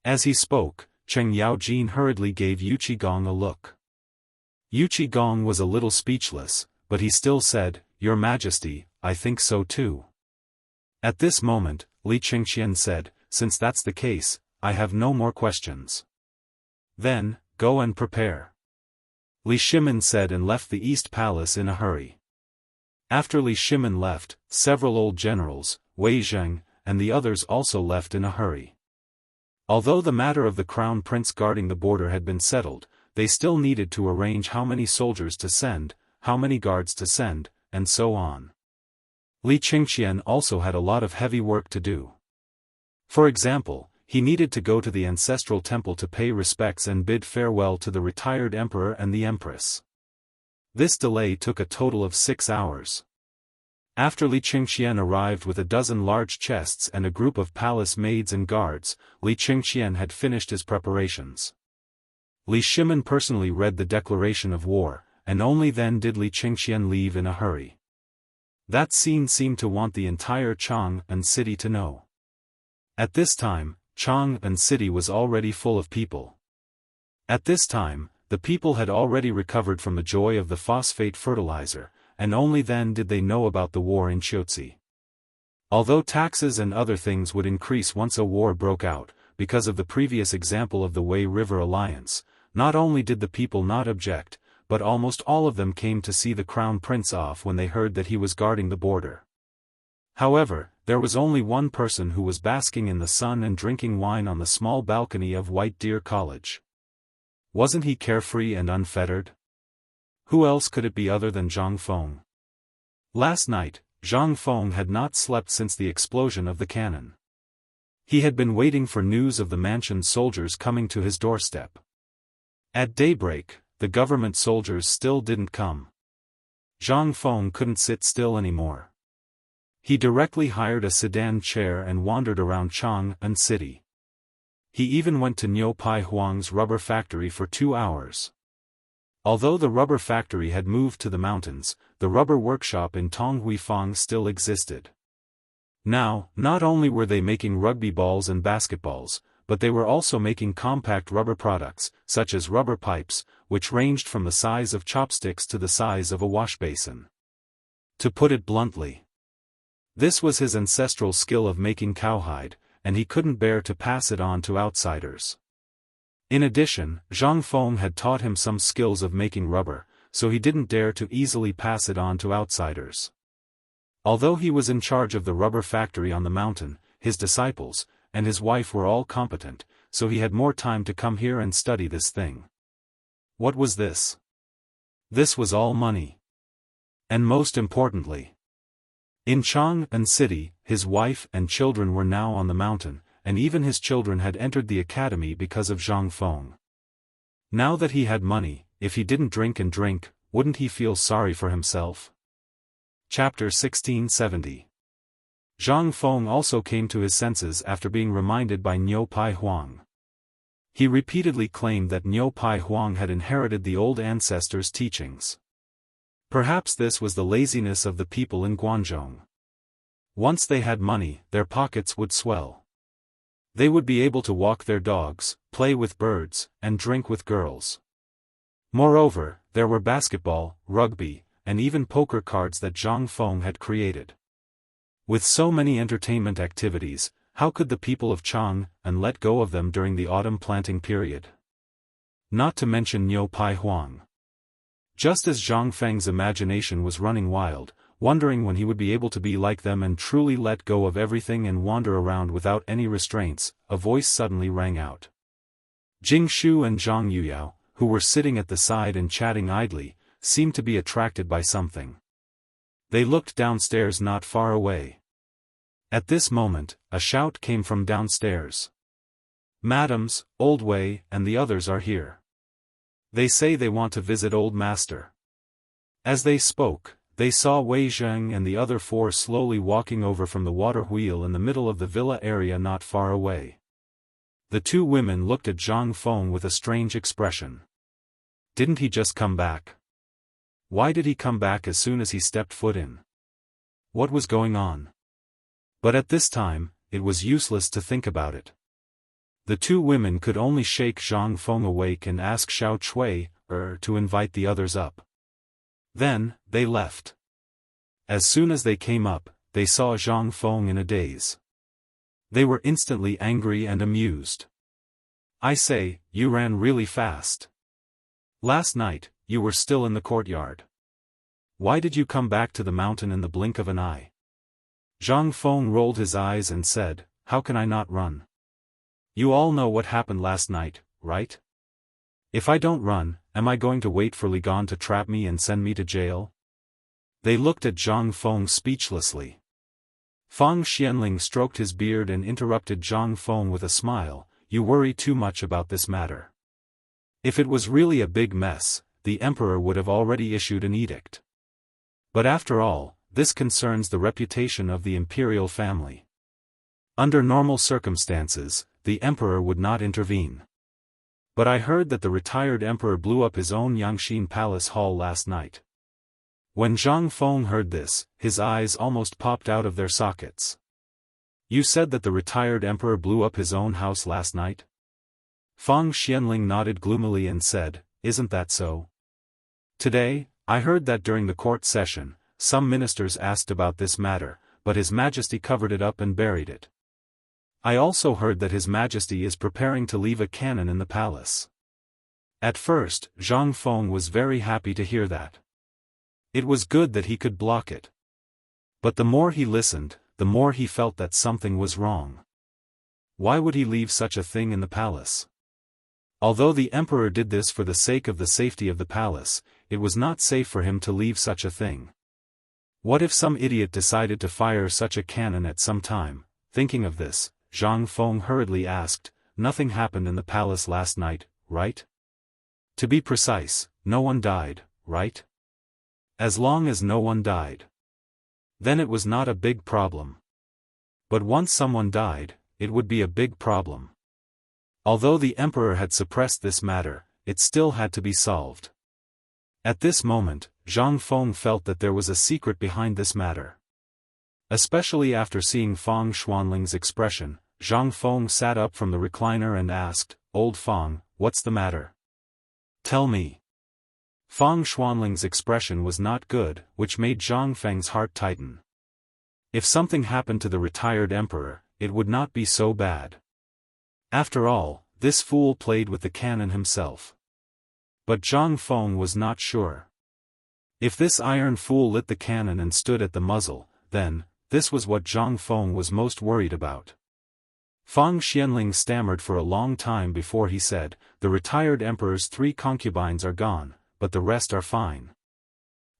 As he spoke, Cheng Yaojin hurriedly gave Yuqi Gong a look. Yuqi Gong was a little speechless, but he still said, Your Majesty, I think so too. At this moment, Li Qingqian said, Since that's the case, I have no more questions. Then, go and prepare. Li Shimin said and left the East Palace in a hurry. After Li Shimin left, several old generals, Wei Zheng, and the others also left in a hurry. Although the matter of the crown prince guarding the border had been settled, they still needed to arrange how many soldiers to send, how many guards to send, and so on. Li Qingqian also had a lot of heavy work to do. For example, he needed to go to the ancestral temple to pay respects and bid farewell to the retired emperor and the empress. This delay took a total of 6 hours. After Li Qingqian arrived with a dozen large chests and a group of palace maids and guards, Li Qingqian had finished his preparations. Li Shimin personally read the declaration of war, and only then did Li Qingqian leave in a hurry. That scene seemed to want the entire Chang'an city to know. At this time, Chang'an city was already full of people. At this time, the people had already recovered from the joy of the phosphate fertilizer, and only then did they know about the war in Qiuzi. Although taxes and other things would increase once a war broke out, because of the previous example of the Wei River Alliance, not only did the people not object, but almost all of them came to see the crown prince off when they heard that he was guarding the border. However, there was only one person who was basking in the sun and drinking wine on the small balcony of White Deer College. Wasn't he carefree and unfettered? Who else could it be other than Zhang Feng? Last night, Zhang Feng had not slept since the explosion of the cannon. He had been waiting for news of the mansion's soldiers coming to his doorstep. At daybreak, the government soldiers still didn't come. Zhang Feng couldn't sit still anymore. He directly hired a sedan chair and wandered around Chang'an city. He even went to Niu Pai Huang's rubber factory for 2 hours. Although the rubber factory had moved to the mountains, the rubber workshop in Tonghuifang still existed. Now, not only were they making rugby balls and basketballs, but they were also making compact rubber products, such as rubber pipes, which ranged from the size of chopsticks to the size of a washbasin. To put it bluntly, this was his ancestral skill of making cowhide, and he couldn't bear to pass it on to outsiders. In addition, Zhang Feng had taught him some skills of making rubber, so he didn't dare to easily pass it on to outsiders. Although he was in charge of the rubber factory on the mountain, his disciples, and his wife were all competent, so he had more time to come here and study this thing. What was this? This was all money. And most importantly, in Chang'an city, his wife and children were now on the mountain, and even his children had entered the academy because of Zhang Feng. Now that he had money, if he didn't drink and drink, wouldn't he feel sorry for himself? Chapter 1670. Zhang Feng also came to his senses after being reminded by Niu Pai Huang. He repeatedly claimed that Niu Pai Huang had inherited the old ancestors' teachings. Perhaps this was the laziness of the people in Guanzhong. Once they had money, their pockets would swell. They would be able to walk their dogs, play with birds, and drink with girls. Moreover, there were basketball, rugby, and even poker cards that Zhang Feng had created. With so many entertainment activities, how could the people of Chang'an let go of them during the autumn planting period? Not to mention Niu Pai Huang. Just as Zhang Feng's imagination was running wild, wondering when he would be able to be like them and truly let go of everything and wander around without any restraints, a voice suddenly rang out. Jing Shu and Zhang Yuyao, who were sitting at the side and chatting idly, seemed to be attracted by something. They looked downstairs not far away. At this moment, a shout came from downstairs. "Madams, Old Wei and the others are here. They say they want to visit Old Master." As they spoke, they saw Wei Zheng and the other 4 slowly walking over from the water wheel in the middle of the villa area not far away. The 2 women looked at Zhang Feng with a strange expression. Didn't he just come back? Why did he come back as soon as he stepped foot in? What was going on? But at this time, it was useless to think about it. The 2 women could only shake Zhang Feng awake and ask Xiao Chui, to invite the others up. Then, they left. As soon as they came up, they saw Zhang Feng in a daze. They were instantly angry and amused. "I say, you ran really fast. Last night, you were still in the courtyard. Why did you come back to the mountain in the blink of an eye? Zhang Feng rolled his eyes and said, how can I not run? You all know what happened last night, right? If I don't run, am I going to wait for Li Gan to trap me and send me to jail? They looked at Zhang Feng speechlessly. Fang Xianling stroked his beard and interrupted Zhang Feng with a smile, you worry too much about this matter. If it was really a big mess, the emperor would have already issued an edict. But after all, this concerns the reputation of the imperial family. Under normal circumstances, the emperor would not intervene. But I heard that the retired emperor blew up his own Yangxin Palace Hall last night. When Zhang Feng heard this, his eyes almost popped out of their sockets. You said that the retired emperor blew up his own house last night? Fang Xianling nodded gloomily and said, isn't that so? Today, I heard that during the court session, some ministers asked about this matter, but His Majesty covered it up and buried it. I also heard that His Majesty is preparing to leave a cannon in the palace. At first, Zhang Feng was very happy to hear that. It was good that he could block it. But the more he listened, the more he felt that something was wrong. Why would he leave such a thing in the palace? Although the emperor did this for the sake of the safety of the palace, it was not safe for him to leave such a thing. What if some idiot decided to fire such a cannon at some time? Thinking of this, Zhang Feng hurriedly asked, nothing happened in the palace last night, right? To be precise, no one died, right? As long as no one died, then it was not a big problem. But once someone died, it would be a big problem. Although the emperor had suppressed this matter, it still had to be solved. At this moment, Zhang Feng felt that there was a secret behind this matter. Especially after seeing Fang Xuanling's expression, Zhang Feng sat up from the recliner and asked, Old Fang, what's the matter? Tell me. Fang Xuanling's expression was not good, which made Zhang Feng's heart tighten. If something happened to the retired emperor, it would not be so bad. After all, this fool played with the cannon himself. But Zhang Feng was not sure. If this iron fool lit the cannon and stood at the muzzle, then, this was what Zhang Feng was most worried about. Fang Xianling stammered for a long time before he said, the retired emperor's 3 concubines are gone, but the rest are fine.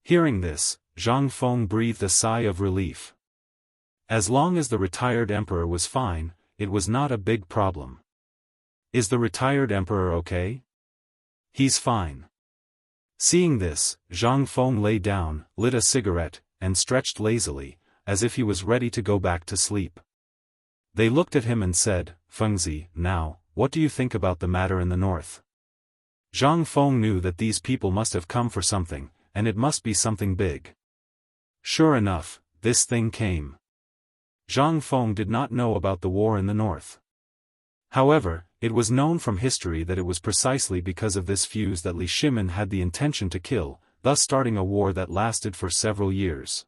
Hearing this, Zhang Feng breathed a sigh of relief. As long as the retired emperor was fine, it was not a big problem. Is the retired emperor okay? He's fine. Seeing this, Zhang Feng lay down, lit a cigarette, and stretched lazily, as if he was ready to go back to sleep. They looked at him and said, Fengzi, now, what do you think about the matter in the north? Zhang Feng knew that these people must have come for something, and it must be something big. Sure enough, this thing came. Zhang Feng did not know about the war in the north. However, it was known from history that it was precisely because of this fuse that Li Shimin had the intention to kill, thus starting a war that lasted for several years.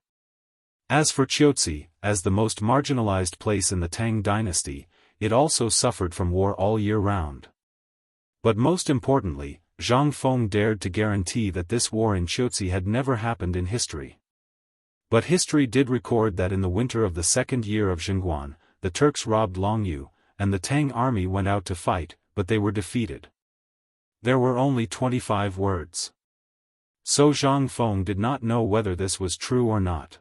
As for Qiuzi, as the most marginalized place in the Tang dynasty, it also suffered from war all year round. But most importantly, Zhang Feng dared to guarantee that this war in Qiuzi had never happened in history. But history did record that in the winter of the 2nd year of Zhengguan, the Turks robbed Longyu, and the Tang army went out to fight, but they were defeated. There were only 25 words. So Zhang Feng did not know whether this was true or not.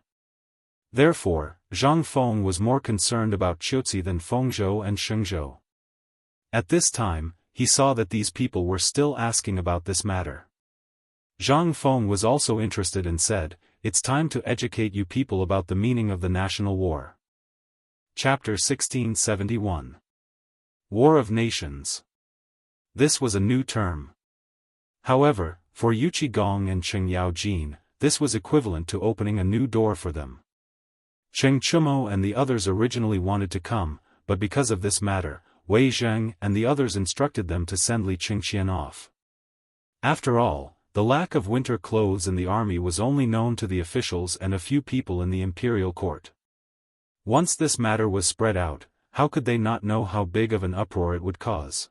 Therefore, Zhang Feng was more concerned about Qiuzi than Fengzhou and Shengzhou. At this time, he saw that these people were still asking about this matter. Zhang Feng was also interested and said, it's time to educate you people about the meaning of the national war. Chapter 1671. War of Nations. This was a new term. However, for Yu Qigong and Cheng Yaojin, this was equivalent to opening a new door for them. Cheng Chumo and the others originally wanted to come, but because of this matter, Wei Zheng and the others instructed them to send Li Qingqian off. After all, the lack of winter clothes in the army was only known to the officials and a few people in the imperial court. Once this matter was spread out, how could they not know how big of an uproar it would cause?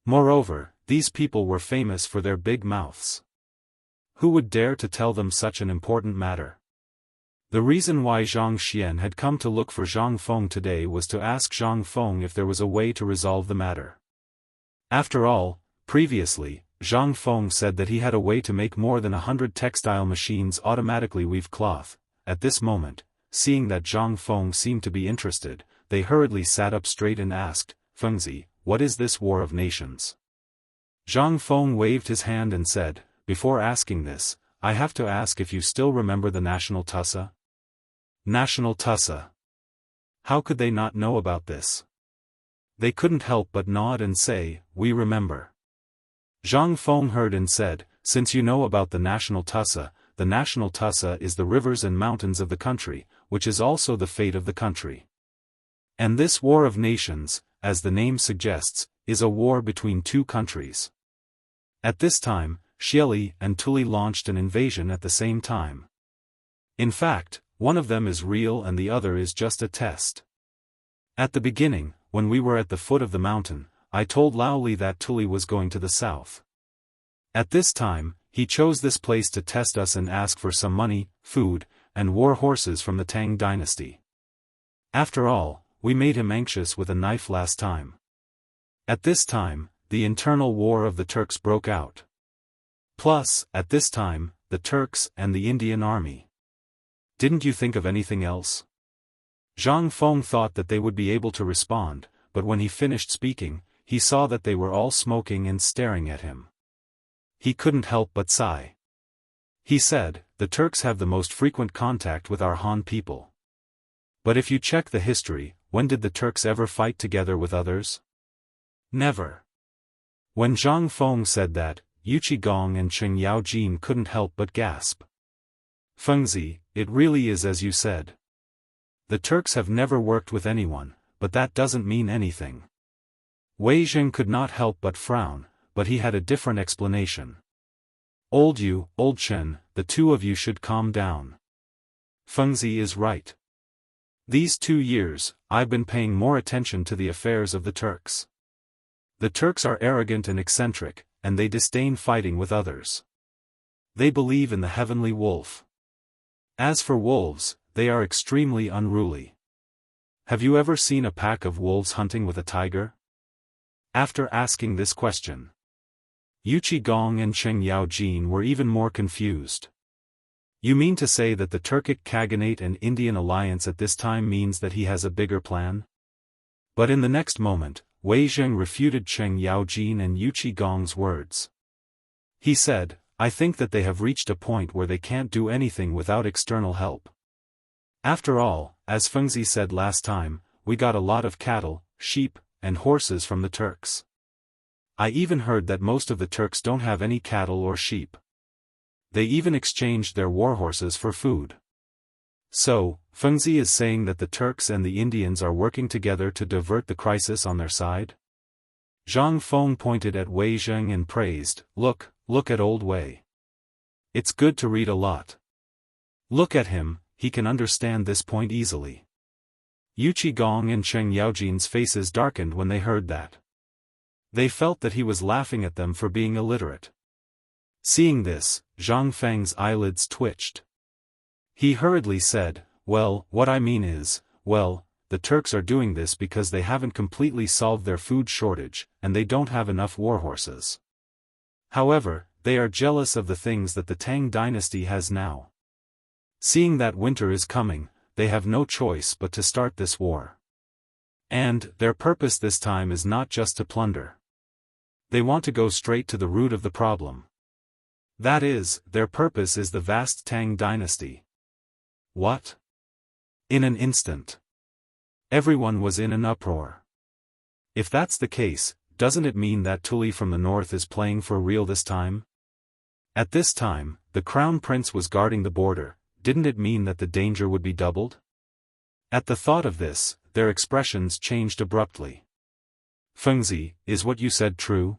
Moreover, these people were famous for their big mouths. Who would dare to tell them such an important matter? The reason why Zhang Xian had come to look for Zhang Feng today was to ask Zhang Feng if there was a way to resolve the matter. After all, previously, Zhang Feng said that he had a way to make more than 100 textile machines automatically weave cloth. At this moment, seeing that Zhang Feng seemed to be interested, they hurriedly sat up straight and asked, "Fengzi, what is this war of nations?" Zhang Feng waved his hand and said, "Before asking this, I have to ask if you still remember the National Tussa?" National Tussa. How could they not know about this? They couldn't help but nod and say, "We remember." Zhang Feng heard and said, "Since you know about the National Tussa is the rivers and mountains of the country, which is also the fate of the country. And this war of nations, as the name suggests, is a war between two countries. At this time, Xieli and Tuli launched an invasion at the same time. In fact, one of them is real and the other is just a test. At the beginning, when we were at the foot of the mountain, I told Laoli that Tuli was going to the south. At this time, he chose this place to test us and ask for some money, food, and war horses from the Tang dynasty. After all, we made him anxious with a knife last time. At this time, the internal war of the Turks broke out. Plus, at this time, the Turks and the Indian army. Didn't you think of anything else?" Zhang Feng thought that they would be able to respond, but when he finished speaking, he saw that they were all smoking and staring at him. He couldn't help but sigh. He said, "The Turks have the most frequent contact with our Han people. But if you check the history, when did the Turks ever fight together with others? Never." When Zhang Feng said that, Yu Qigong and Cheng Yaojin couldn't help but gasp. "Fengzi, it really is as you said. The Turks have never worked with anyone, but that doesn't mean anything." Wei Zheng could not help but frown, but he had a different explanation. "Old Yu, Old Chen, the two of you should calm down. Fengzi is right. These 2 years, I've been paying more attention to the affairs of the Turks. The Turks are arrogant and eccentric, and they disdain fighting with others. They believe in the heavenly wolf. As for wolves, they are extremely unruly. Have you ever seen a pack of wolves hunting with a tiger?" After asking this question, Yu Qigong and Cheng Yaojin were even more confused. "You mean to say that the Turkic Khaganate and Indian alliance at this time means that he has a bigger plan?" But in the next moment, Wei Zheng refuted Cheng Yaojin and Yu Qigong's words. He said, "I think that they have reached a point where they can't do anything without external help. After all, as Fengzi said last time, we got a lot of cattle, sheep, and horses from the Turks. I even heard that most of the Turks don't have any cattle or sheep. They even exchanged their war horses for food. So, Fengzi is saying that the Turks and the Indians are working together to divert the crisis on their side?" Zhang Feng pointed at Wei Zheng and praised, Look at old Wei. It's good to read a lot. Look at him, he can understand this point easily." Yu Qigong and Cheng Yaojin's faces darkened when they heard that. They felt that he was laughing at them for being illiterate. Seeing this, Zhang Feng's eyelids twitched. He hurriedly said, "Well, what I mean is, the Turks are doing this because they haven't completely solved their food shortage, and they don't have enough war horses. However, they are jealous of the things that the Tang dynasty has now. Seeing that winter is coming, they have no choice but to start this war. And, their purpose this time is not just to plunder. They want to go straight to the root of the problem. That is, their purpose is the vast Tang dynasty." What? In an instant, everyone was in an uproar. If that's the case, doesn't it mean that Tuli from the north is playing for real this time? At this time, the crown prince was guarding the border, didn't it mean that the danger would be doubled? At the thought of this, their expressions changed abruptly. "Fengzi, is what you said true?"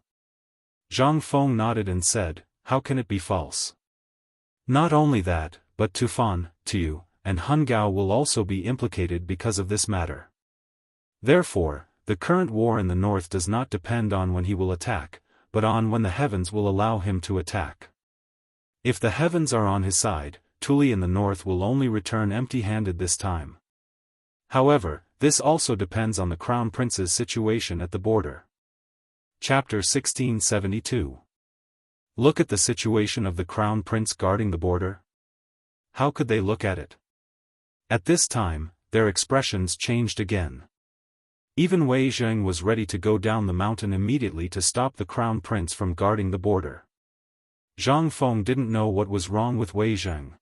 Zhang Feng nodded and said, "How can it be false? Not only that, but Tufan, Tu, and Hungao will also be implicated because of this matter. Therefore, the current war in the north does not depend on when he will attack, but on when the heavens will allow him to attack. If the heavens are on his side, Tuli in the north will only return empty-handed this time. However, this also depends on the Crown Prince's situation at the border. Chapter 1672. Look at the situation of the Crown Prince guarding the border. How could they look at it? At this time, their expressions changed again. Even Wei Zheng was ready to go down the mountain immediately to stop the Crown Prince from guarding the border. Zhang Feng didn't know what was wrong with Wei Zheng.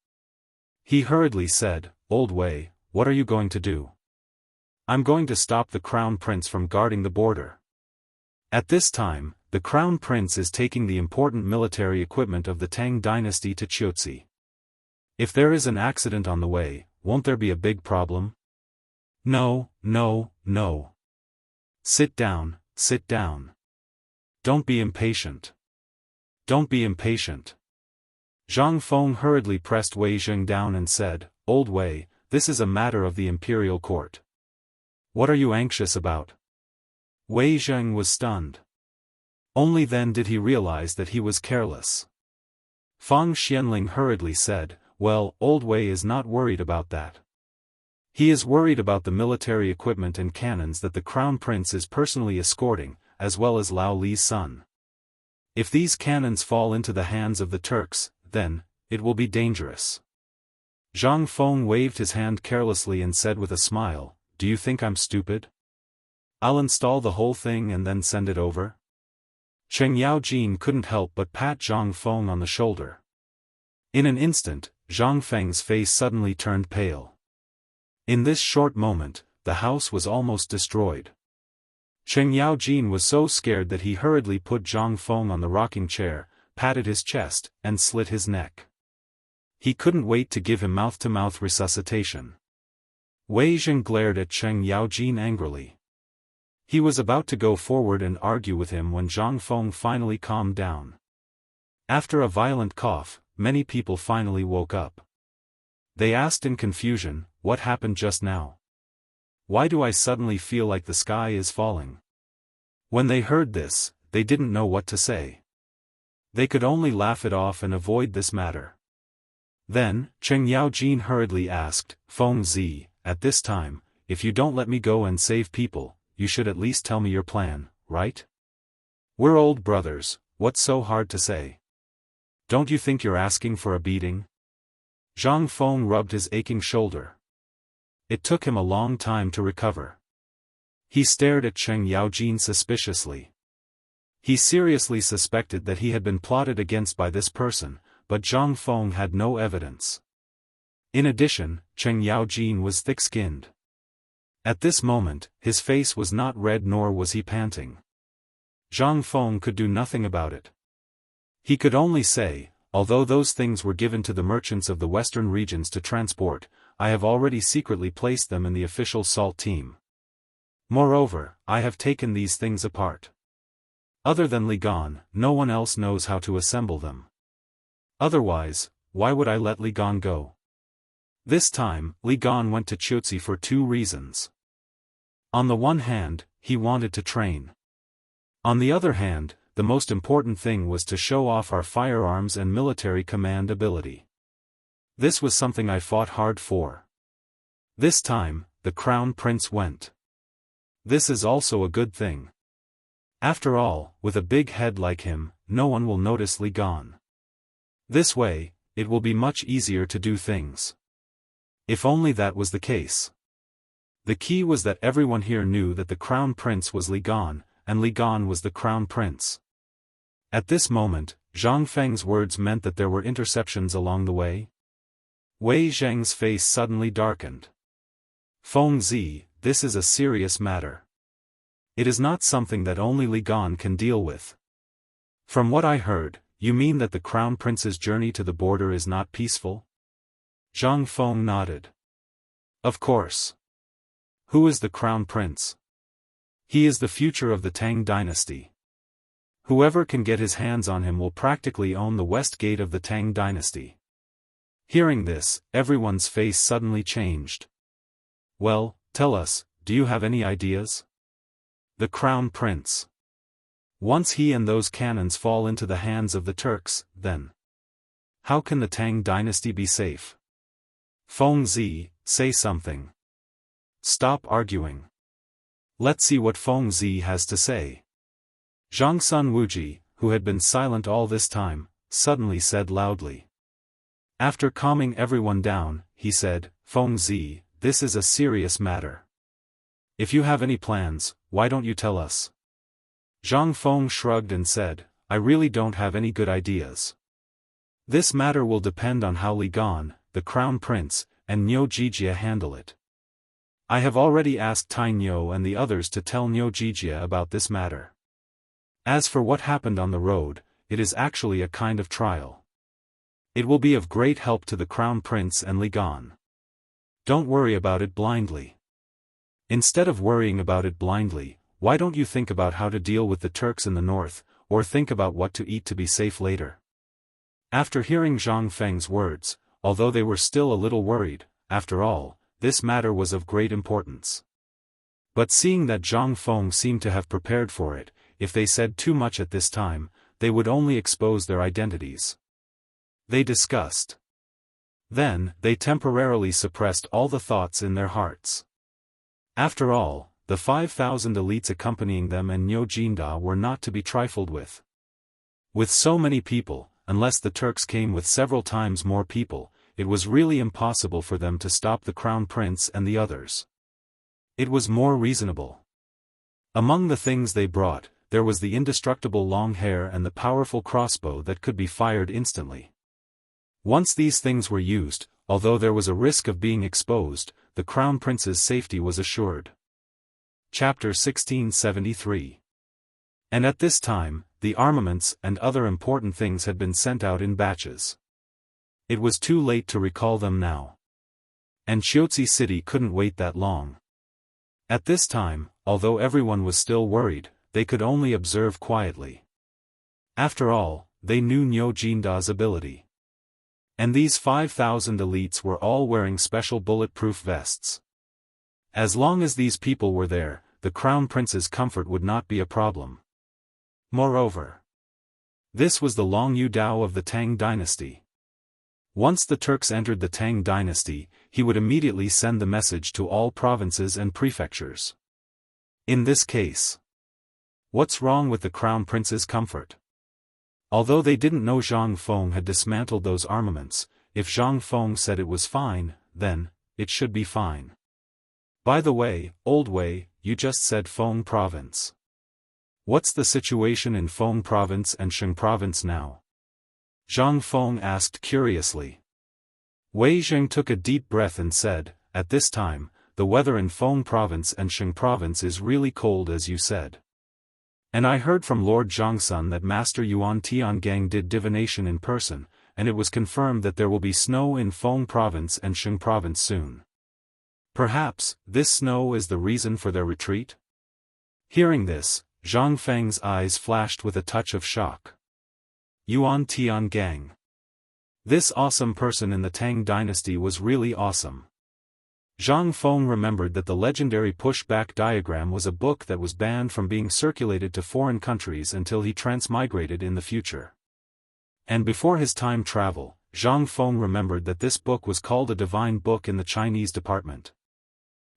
He hurriedly said, "Old Wei, what are you going to do?" "I'm going to stop the Crown Prince from guarding the border." At this time, the Crown Prince is taking the important military equipment of the Tang dynasty to Qiuzi. If there is an accident on the way, won't there be a big problem? No, no, no. Sit down, sit down. Don't be impatient. Don't be impatient. Zhang Feng hurriedly pressed Wei Zheng down and said, "Old Wei, this is a matter of the imperial court. What are you anxious about?" Wei Zheng was stunned. Only then did he realize that he was careless. Fang Xianling hurriedly said, "Well, Old Wei is not worried about that. He is worried about the military equipment and cannons that the Crown Prince is personally escorting, as well as Lao Li's son. If these cannons fall into the hands of the Turks, then, it will be dangerous." Zhang Feng waved his hand carelessly and said with a smile, "Do you think I'm stupid? I'll install the whole thing and then send it over." Cheng Yaojin couldn't help but pat Zhang Feng on the shoulder. In an instant, Zhang Feng's face suddenly turned pale. In this short moment, the house was almost destroyed. Cheng Yaojin was so scared that he hurriedly put Zhang Feng on the rocking chair, patted his chest, and slit his neck. He couldn't wait to give him mouth-to-mouth resuscitation. Wei Zheng glared at Cheng Yaojin angrily. He was about to go forward and argue with him when Zhang Feng finally calmed down. After a violent cough, many people finally woke up. They asked in confusion, "What happened just now? Why do I suddenly feel like the sky is falling?" When they heard this, they didn't know what to say. They could only laugh it off and avoid this matter. Then, Cheng Yaojin hurriedly asked, "Feng Zi, at this time, if you don't let me go and save people, you should at least tell me your plan, right? We're old brothers, what's so hard to say? Don't you think you're asking for a beating?" Zhang Feng rubbed his aching shoulder. It took him a long time to recover. He stared at Cheng Yaojin suspiciously. He seriously suspected that he had been plotted against by this person, but Zhang Feng had no evidence. In addition, Cheng Yaojin was thick-skinned. At this moment, his face was not red nor was he panting. Zhang Feng could do nothing about it. He could only say, "Although those things were given to the merchants of the western regions to transport, I have already secretly placed them in the official salt team. Moreover, I have taken these things apart. Other than Li Gan, no one else knows how to assemble them. Otherwise, why would I let Li Gan go?" This time, Li Gan went to Qiuzi for two reasons. On the one hand, he wanted to train. On the other hand, the most important thing was to show off our firearms and military command ability. This was something I fought hard for. This time, the Crown Prince went. This is also a good thing. After all, with a big head like him, no one will notice Li Gan. This way, it will be much easier to do things. If only that was the case. The key was that everyone here knew that the Crown Prince was Li Gan, and Li Gan was the Crown Prince. At this moment, Zhang Feng's words meant that there were interceptions along the way. Wei Zheng's face suddenly darkened. "Feng Zi, this is a serious matter. It is not something that only Li Gan can deal with. From what I heard, you mean that the Crown Prince's journey to the border is not peaceful?" Zhang Feng nodded. "Of course. Who is the Crown Prince? He is the future of the Tang dynasty. Whoever can get his hands on him will practically own the west gate of the Tang dynasty." Hearing this, everyone's face suddenly changed. "Well, tell us, do you have any ideas?" "The Crown Prince. Once he and those cannons fall into the hands of the Turks, then How can the Tang dynasty be safe? Feng Zi, say something. Stop arguing. Let's see what Feng Zi has to say. Zhangsun Wuji, who had been silent all this time, suddenly said loudly. After calming everyone down, he said, Feng Zi, this is a serious matter. If you have any plans, why don't you tell us? Zhang Feng shrugged and said, I really don't have any good ideas. This matter will depend on how Li Gan, the crown prince, and Niu Jijia handle it. I have already asked Tai Niu and the others to tell Niu Jijia about this matter. As for what happened on the road, it is actually a kind of trial. It will be of great help to the crown prince and Li Gan. Don't worry about it blindly. Instead of worrying about it blindly, why don't you think about how to deal with the Turks in the north, or think about what to eat to be safe later? After hearing Zhang Feng's words, although they were still a little worried, after all, this matter was of great importance. But seeing that Zhang Feng seemed to have prepared for it, if they said too much at this time, they would only expose their identities. They discussed. Then, they temporarily suppressed all the thoughts in their hearts. After all, the 5,000 elites accompanying them and Niu Jinda were not to be trifled with. With so many people, unless the Turks came with several times more people, it was really impossible for them to stop the crown prince and the others. It was more reasonable. Among the things they brought, there was the indestructible long hair and the powerful crossbow that could be fired instantly. Once these things were used, although there was a risk of being exposed, the crown prince's safety was assured. Chapter 1673. And at this time, the armaments and other important things had been sent out in batches. It was too late to recall them now. And Xiaozi City couldn't wait that long. At this time, although everyone was still worried, they could only observe quietly. After all, they knew Niu Jinda's ability. And these 5,000 elites were all wearing special bulletproof vests. As long as these people were there, the crown prince's comfort would not be a problem. Moreover, this was the Long Yu Dao of the Tang dynasty. Once the Turks entered the Tang dynasty, he would immediately send the message to all provinces and prefectures. In this case, what's wrong with the crown prince's comfort? Although they didn't know Zhang Feng had dismantled those armaments, if Zhang Feng said it was fine, then, it should be fine. By the way, Old Wei, you just said Feng province. What's the situation in Feng province and Sheng province now? Zhang Feng asked curiously. Wei Zheng took a deep breath and said, at this time, the weather in Feng province and Sheng province is really cold as you said. And I heard from Lord Zhangsun that Master Yuan Tiangang did divination in person, and it was confirmed that there will be snow in Feng province and Sheng province soon. Perhaps, this snow is the reason for their retreat? Hearing this, Zhang Feng's eyes flashed with a touch of shock. Yuan Tiangang. This awesome person in the Tang dynasty was really awesome. Zhang Feng remembered that the legendary pushback diagram was a book that was banned from being circulated to foreign countries until he transmigrated in the future. And before his time travel, Zhang Feng remembered that this book was called a divine book in the Chinese department.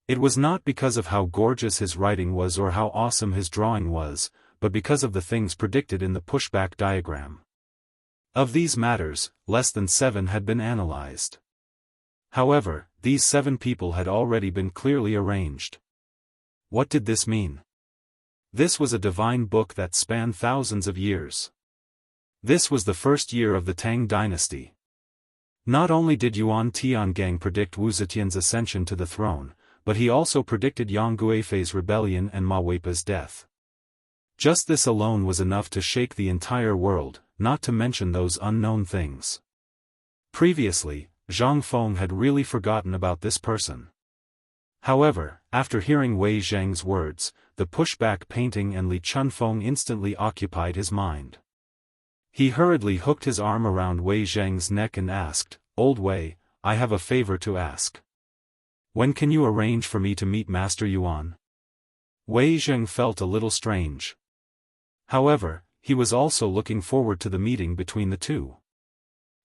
It was not because of how gorgeous his writing was or how awesome his drawing was, but because of the things predicted in the pushback diagram. Of these matters, less than 7 had been analyzed. However, these 7 people had already been clearly arranged. What did this mean? This was a divine book that spanned thousands of years. This was the first year of the Tang dynasty. Not only did Yuan Tiangang predict Wu Zetian's ascension to the throne, but he also predicted Yang Guifei's rebellion and Ma Weipa's death. Just this alone was enough to shake the entire world, not to mention those unknown things. Previously, Zhang Feng had really forgotten about this person. However, after hearing Wei Zheng's words, the pushback painting and Li Chunfeng instantly occupied his mind. He hurriedly hooked his arm around Wei Zheng's neck and asked, Old Wei, I have a favor to ask. When can you arrange for me to meet Master Yuan? Wei Zheng felt a little strange. However, he was also looking forward to the meeting between the two.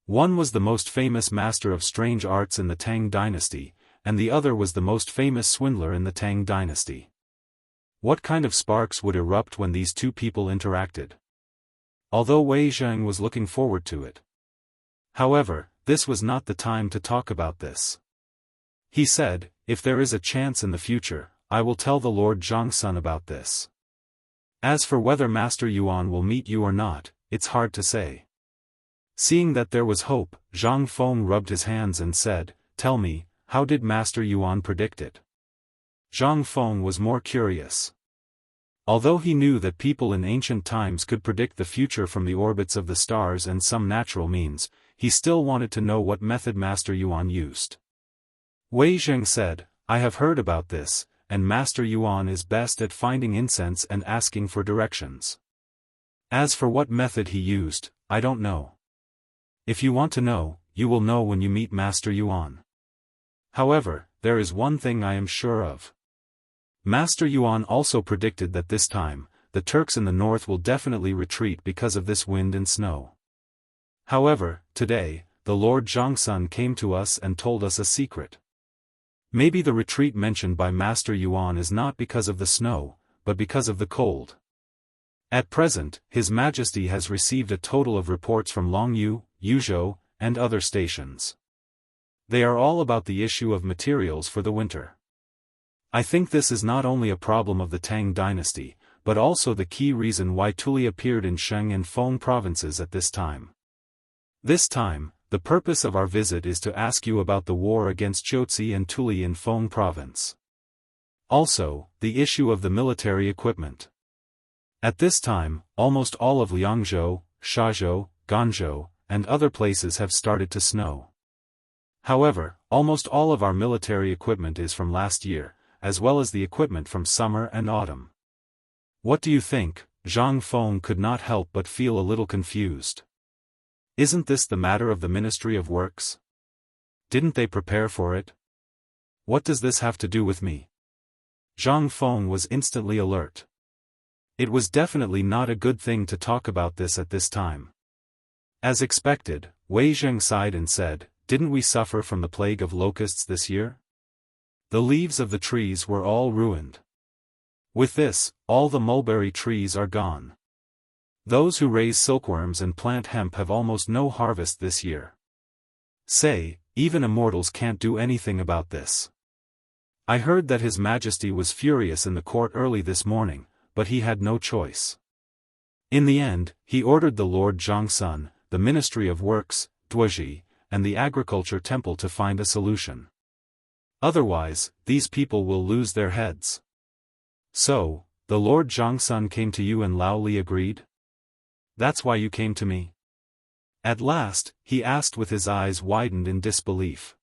One was the most famous master of strange arts in the Tang dynasty, and the other was the most famous swindler in the Tang dynasty. What kind of sparks would erupt when these two people interacted? Although Wei Zheng was looking forward to it. However, this was not the time to talk about this. He said, if there is a chance in the future, I will tell the Lord Zhongsun about this. As for whether Master Yuan will meet you or not, it's hard to say. Seeing that there was hope, Zhang Feng rubbed his hands and said, tell me, how did Master Yuan predict it? Zhang Feng was more curious. Although he knew that people in ancient times could predict the future from the orbits of the stars and some natural means, he still wanted to know what method Master Yuan used. Wei Zheng said, I have heard about this, and Master Yuan is best at finding incense and asking for directions. As for what method he used, I don't know. If you want to know, you will know when you meet Master Yuan. However, there is one thing I am sure of. Master Yuan also predicted that this time, the Turks in the north will definitely retreat because of this wind and snow. However, today, the Lord Zhongsun came to us and told us a secret. Maybe the retreat mentioned by Master Yuan is not because of the snow, but because of the cold. At present, His Majesty has received a total of reports from Longyu, Yuzhou, and other stations. They are all about the issue of materials for the winter. I think this is not only a problem of the Tang dynasty, but also the key reason why Tuli appeared in Sheng and Feng provinces at this time. This time, the purpose of our visit is to ask you about the war against Jiuzi and Tuli in Feng province. Also, the issue of the military equipment. At this time, almost all of Liangzhou, Shazhou, Ganzhou, and other places have started to snow. However, almost all of our military equipment is from last year, as well as the equipment from summer and autumn. What do you think? Zhang Feng could not help but feel a little confused. Isn't this the matter of the Ministry of Works? Didn't they prepare for it? What does this have to do with me? Zhang Feng was instantly alert. It was definitely not a good thing to talk about this at this time. As expected, Wei Zheng sighed and said, didn't we suffer from the plague of locusts this year? The leaves of the trees were all ruined. With this, all the mulberry trees are gone. Those who raise silkworms and plant hemp have almost no harvest this year. Say, even immortals can't do anything about this. I heard that His Majesty was furious in the court early this morning, but he had no choice. In the end, he ordered the Lord Zhongsun, the Ministry of Works, Duozhi, and the Agriculture Temple to find a solution. Otherwise, these people will lose their heads. So, the Lord Zhongsun came to you and Lao Li agreed? That's why you came to me? At last, he asked with his eyes widened in disbelief.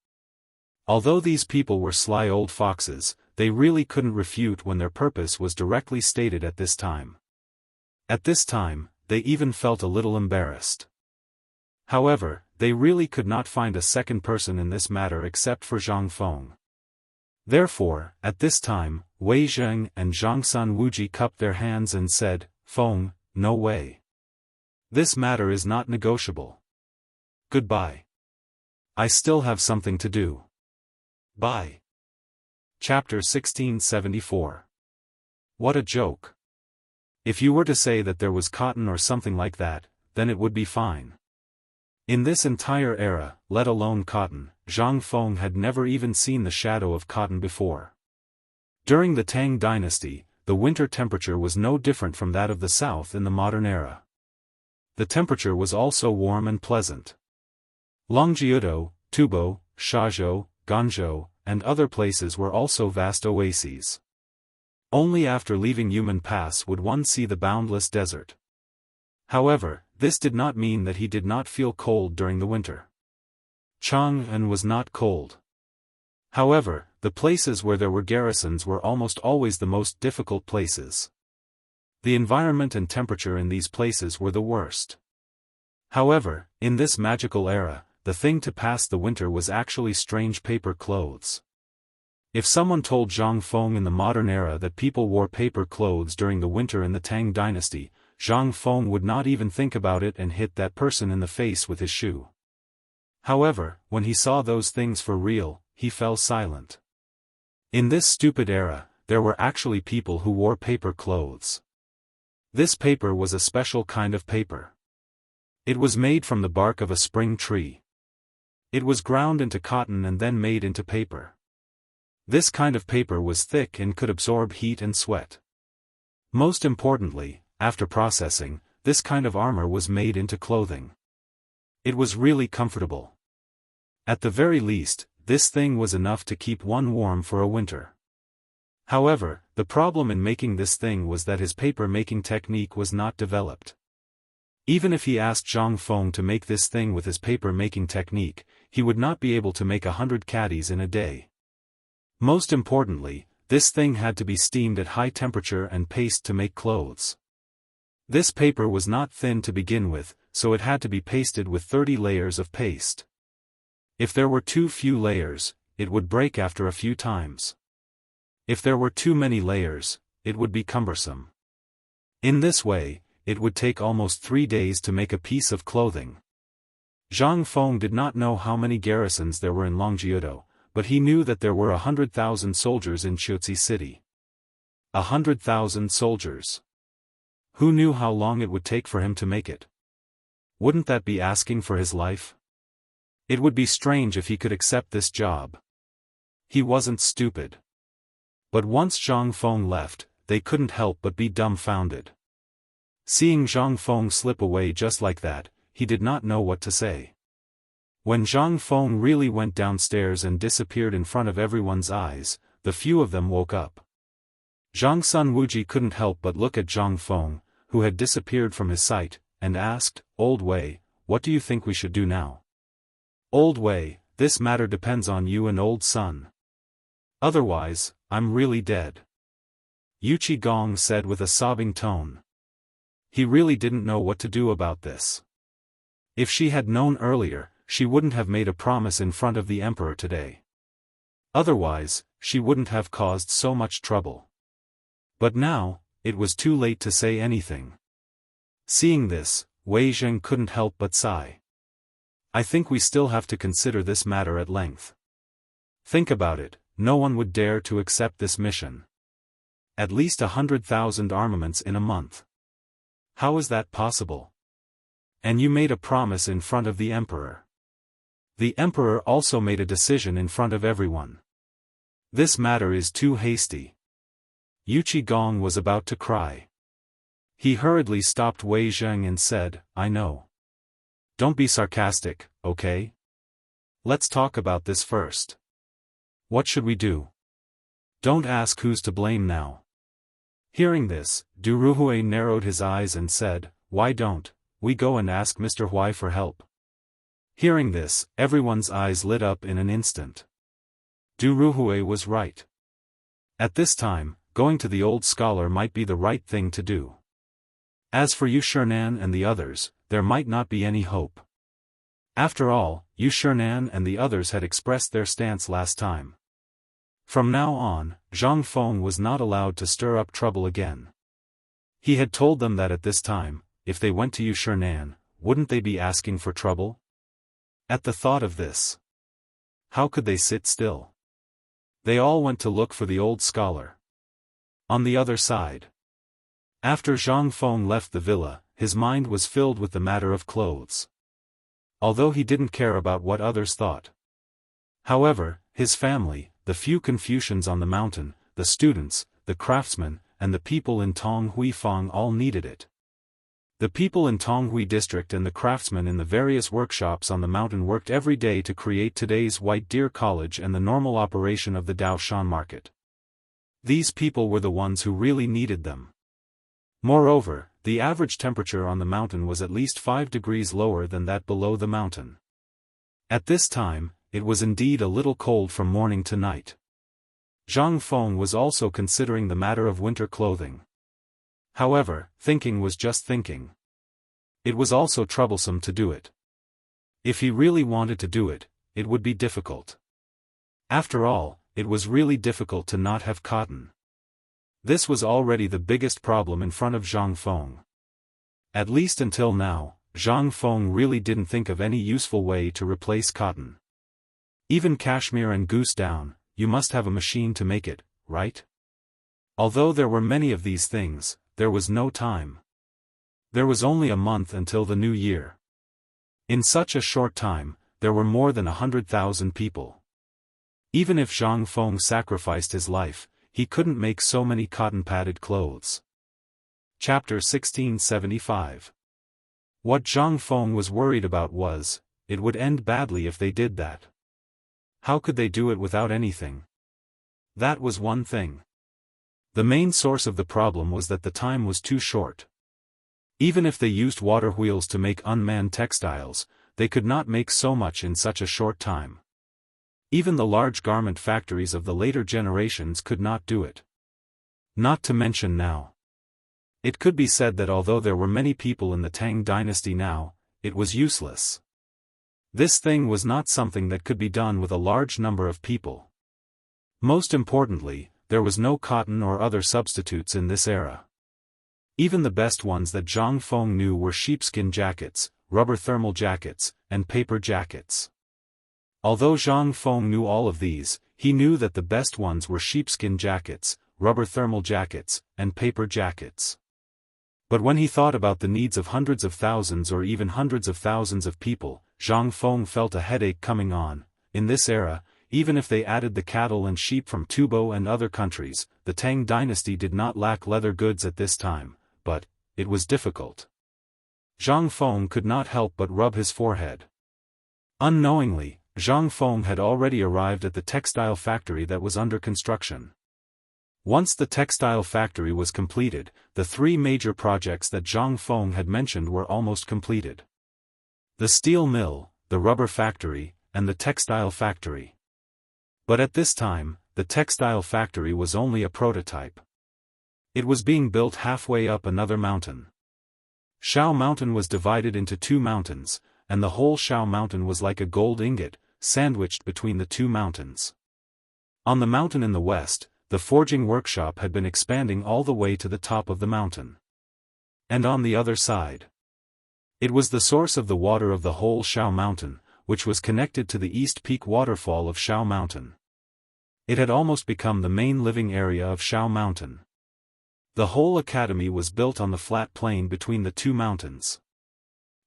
Although these people were sly old foxes, they really couldn't refute when their purpose was directly stated at this time. At this time, they even felt a little embarrassed. However, they really could not find a second person in this matter except for Zhang Feng. Therefore, at this time, Wei Zheng and Zhongsun Wuji cupped their hands and said, Feng, no way. This matter is not negotiable. Goodbye. I still have something to do. Bye. Chapter 1674. What a joke. If you were to say that there was cotton or something like that, then it would be fine. In this entire era, let alone cotton, Zhang Feng had never even seen the shadow of cotton before. During the Tang dynasty, the winter temperature was no different from that of the south in the modern era. The temperature was also warm and pleasant. Longjiudo, Tubo, Shazhou, Ganzhou, and other places were also vast oases. Only after leaving Yumen Pass would one see the boundless desert. However, this did not mean that he did not feel cold during the winter. Chang'an was not cold. However, the places where there were garrisons were almost always the most difficult places. The environment and temperature in these places were the worst. However, in this magical era, the thing to pass the winter was actually strange paper clothes. If someone told Zhang Feng in the modern era that people wore paper clothes during the winter in the Tang dynasty, Zhang Feng would not even think about it and hit that person in the face with his shoe. However, when he saw those things for real, he fell silent. In this stupid era, there were actually people who wore paper clothes. This paper was a special kind of paper. It was made from the bark of a spring tree. It was ground into cotton and then made into paper. This kind of paper was thick and could absorb heat and sweat. Most importantly, after processing, this kind of armor was made into clothing. It was really comfortable. At the very least, this thing was enough to keep one warm for a winter. However, the problem in making this thing was that his paper-making technique was not developed. Even if he asked Zhang Feng to make this thing with his paper-making technique, he would not be able to make 100 caddies in a day. Most importantly, this thing had to be steamed at high temperature and paste to make clothes. This paper was not thin to begin with, so it had to be pasted with 30 layers of paste. If there were too few layers, it would break after a few times. If there were too many layers, it would be cumbersome. In this way, it would take almost 3 days to make a piece of clothing. Zhang Feng did not know how many garrisons there were in Longjiudo, but he knew that there were 100,000 soldiers in Qiuzi City. 100,000 soldiers. Who knew how long it would take for him to make it? Wouldn't that be asking for his life? It would be strange if he could accept this job. He wasn't stupid. But once Zhang Feng left, they couldn't help but be dumbfounded. Seeing Zhang Feng slip away just like that, he did not know what to say. When Zhang Feng really went downstairs and disappeared in front of everyone's eyes, the few of them woke up. Zhang Sun Wuji couldn't help but look at Zhang Feng, who had disappeared from his sight, and asked, "Old Wei, what do you think we should do now?" "Old Wei, this matter depends on you and Old Sun. Otherwise, I'm really dead," Yuqi Gong said with a sobbing tone. He really didn't know what to do about this. If she had known earlier, she wouldn't have made a promise in front of the emperor today. Otherwise, she wouldn't have caused so much trouble. But now, it was too late to say anything. Seeing this, Wei Zheng couldn't help but sigh. "I think we still have to consider this matter at length. Think about it, no one would dare to accept this mission. At least 100,000 armaments in a month. How is that possible? And you made a promise in front of the emperor. The emperor also made a decision in front of everyone. This matter is too hasty." Yuqi Gong was about to cry. He hurriedly stopped Wei Zheng and said, "I know. Don't be sarcastic, okay? Let's talk about this first. What should we do? Don't ask who's to blame now." Hearing this, Du Ruhui narrowed his eyes and said, "Why don't we go and ask Mr. Huai for help?" Hearing this, everyone's eyes lit up in an instant. Du Ruhui was right. At this time, going to the old scholar might be the right thing to do. As for Yu Shernan and the others, there might not be any hope. After all, Yu Shernan and the others had expressed their stance last time. From now on, Zhang Feng was not allowed to stir up trouble again. He had told them that at this time, if they went to Yu Shernan, wouldn't they be asking for trouble? At the thought of this, how could they sit still? They all went to look for the old scholar. On the other side, after Zhang Feng left the villa, his mind was filled with the matter of clothes. Although he didn't care about what others thought. However, his family, the few Confucians on the mountain, the students, the craftsmen, and the people in Tonghui Fang all needed it. The people in Tonghui district and the craftsmen in the various workshops on the mountain worked every day to create today's White Deer College and the normal operation of the Daoshan market. These people were the ones who really needed them. Moreover, the average temperature on the mountain was at least 5 degrees lower than that below the mountain. At this time, it was indeed a little cold from morning to night. Zhang Feng was also considering the matter of winter clothing. However, thinking was just thinking. It was also troublesome to do it. If he really wanted to do it, it would be difficult. After all, it was really difficult to not have cotton. This was already the biggest problem in front of Zhang Feng. At least until now, Zhang Feng really didn't think of any useful way to replace cotton. Even cashmere and goose down, you must have a machine to make it, right? Although there were many of these things, there was no time. There was only a month until the new year. In such a short time, there were more than 100,000 people. Even if Zhang Feng sacrificed his life, he couldn't make so many cotton-padded clothes. Chapter 1675. What Zhang Feng was worried about was, it would end badly if they did that. How could they do it without anything? That was one thing. The main source of the problem was that the time was too short. Even if they used water wheels to make unmanned textiles, they could not make so much in such a short time. Even the large garment factories of the later generations could not do it. Not to mention now. It could be said that although there were many people in the Tang dynasty now, it was useless. This thing was not something that could be done with a large number of people. Most importantly, there was no cotton or other substitutes in this era. Even the best ones that Zhang Feng knew were sheepskin jackets, rubber thermal jackets, and paper jackets. Although Zhang Feng knew all of these, he knew that the best ones were sheepskin jackets, rubber thermal jackets, and paper jackets. But when he thought about the needs of hundreds of thousands or even hundreds of thousands of people, Zhang Feng felt a headache coming on. In this era, even if they added the cattle and sheep from Tubo and other countries, the Tang dynasty did not lack leather goods at this time, but it was difficult. Zhang Feng could not help but rub his forehead. Unknowingly, Zhang Feng had already arrived at the textile factory that was under construction. Once the textile factory was completed, the three major projects that Zhang Feng had mentioned were almost completed. The steel mill, the rubber factory, and the textile factory. But at this time, the textile factory was only a prototype. It was being built halfway up another mountain. Shao Mountain was divided into two mountains, and the whole Shao Mountain was like a gold ingot, sandwiched between the two mountains. On the mountain in the west, the forging workshop had been expanding all the way to the top of the mountain. And on the other side, it was the source of the water of the whole Shao Mountain, which was connected to the East Peak waterfall of Shao Mountain. It had almost become the main living area of Shao Mountain. The whole academy was built on the flat plain between the two mountains.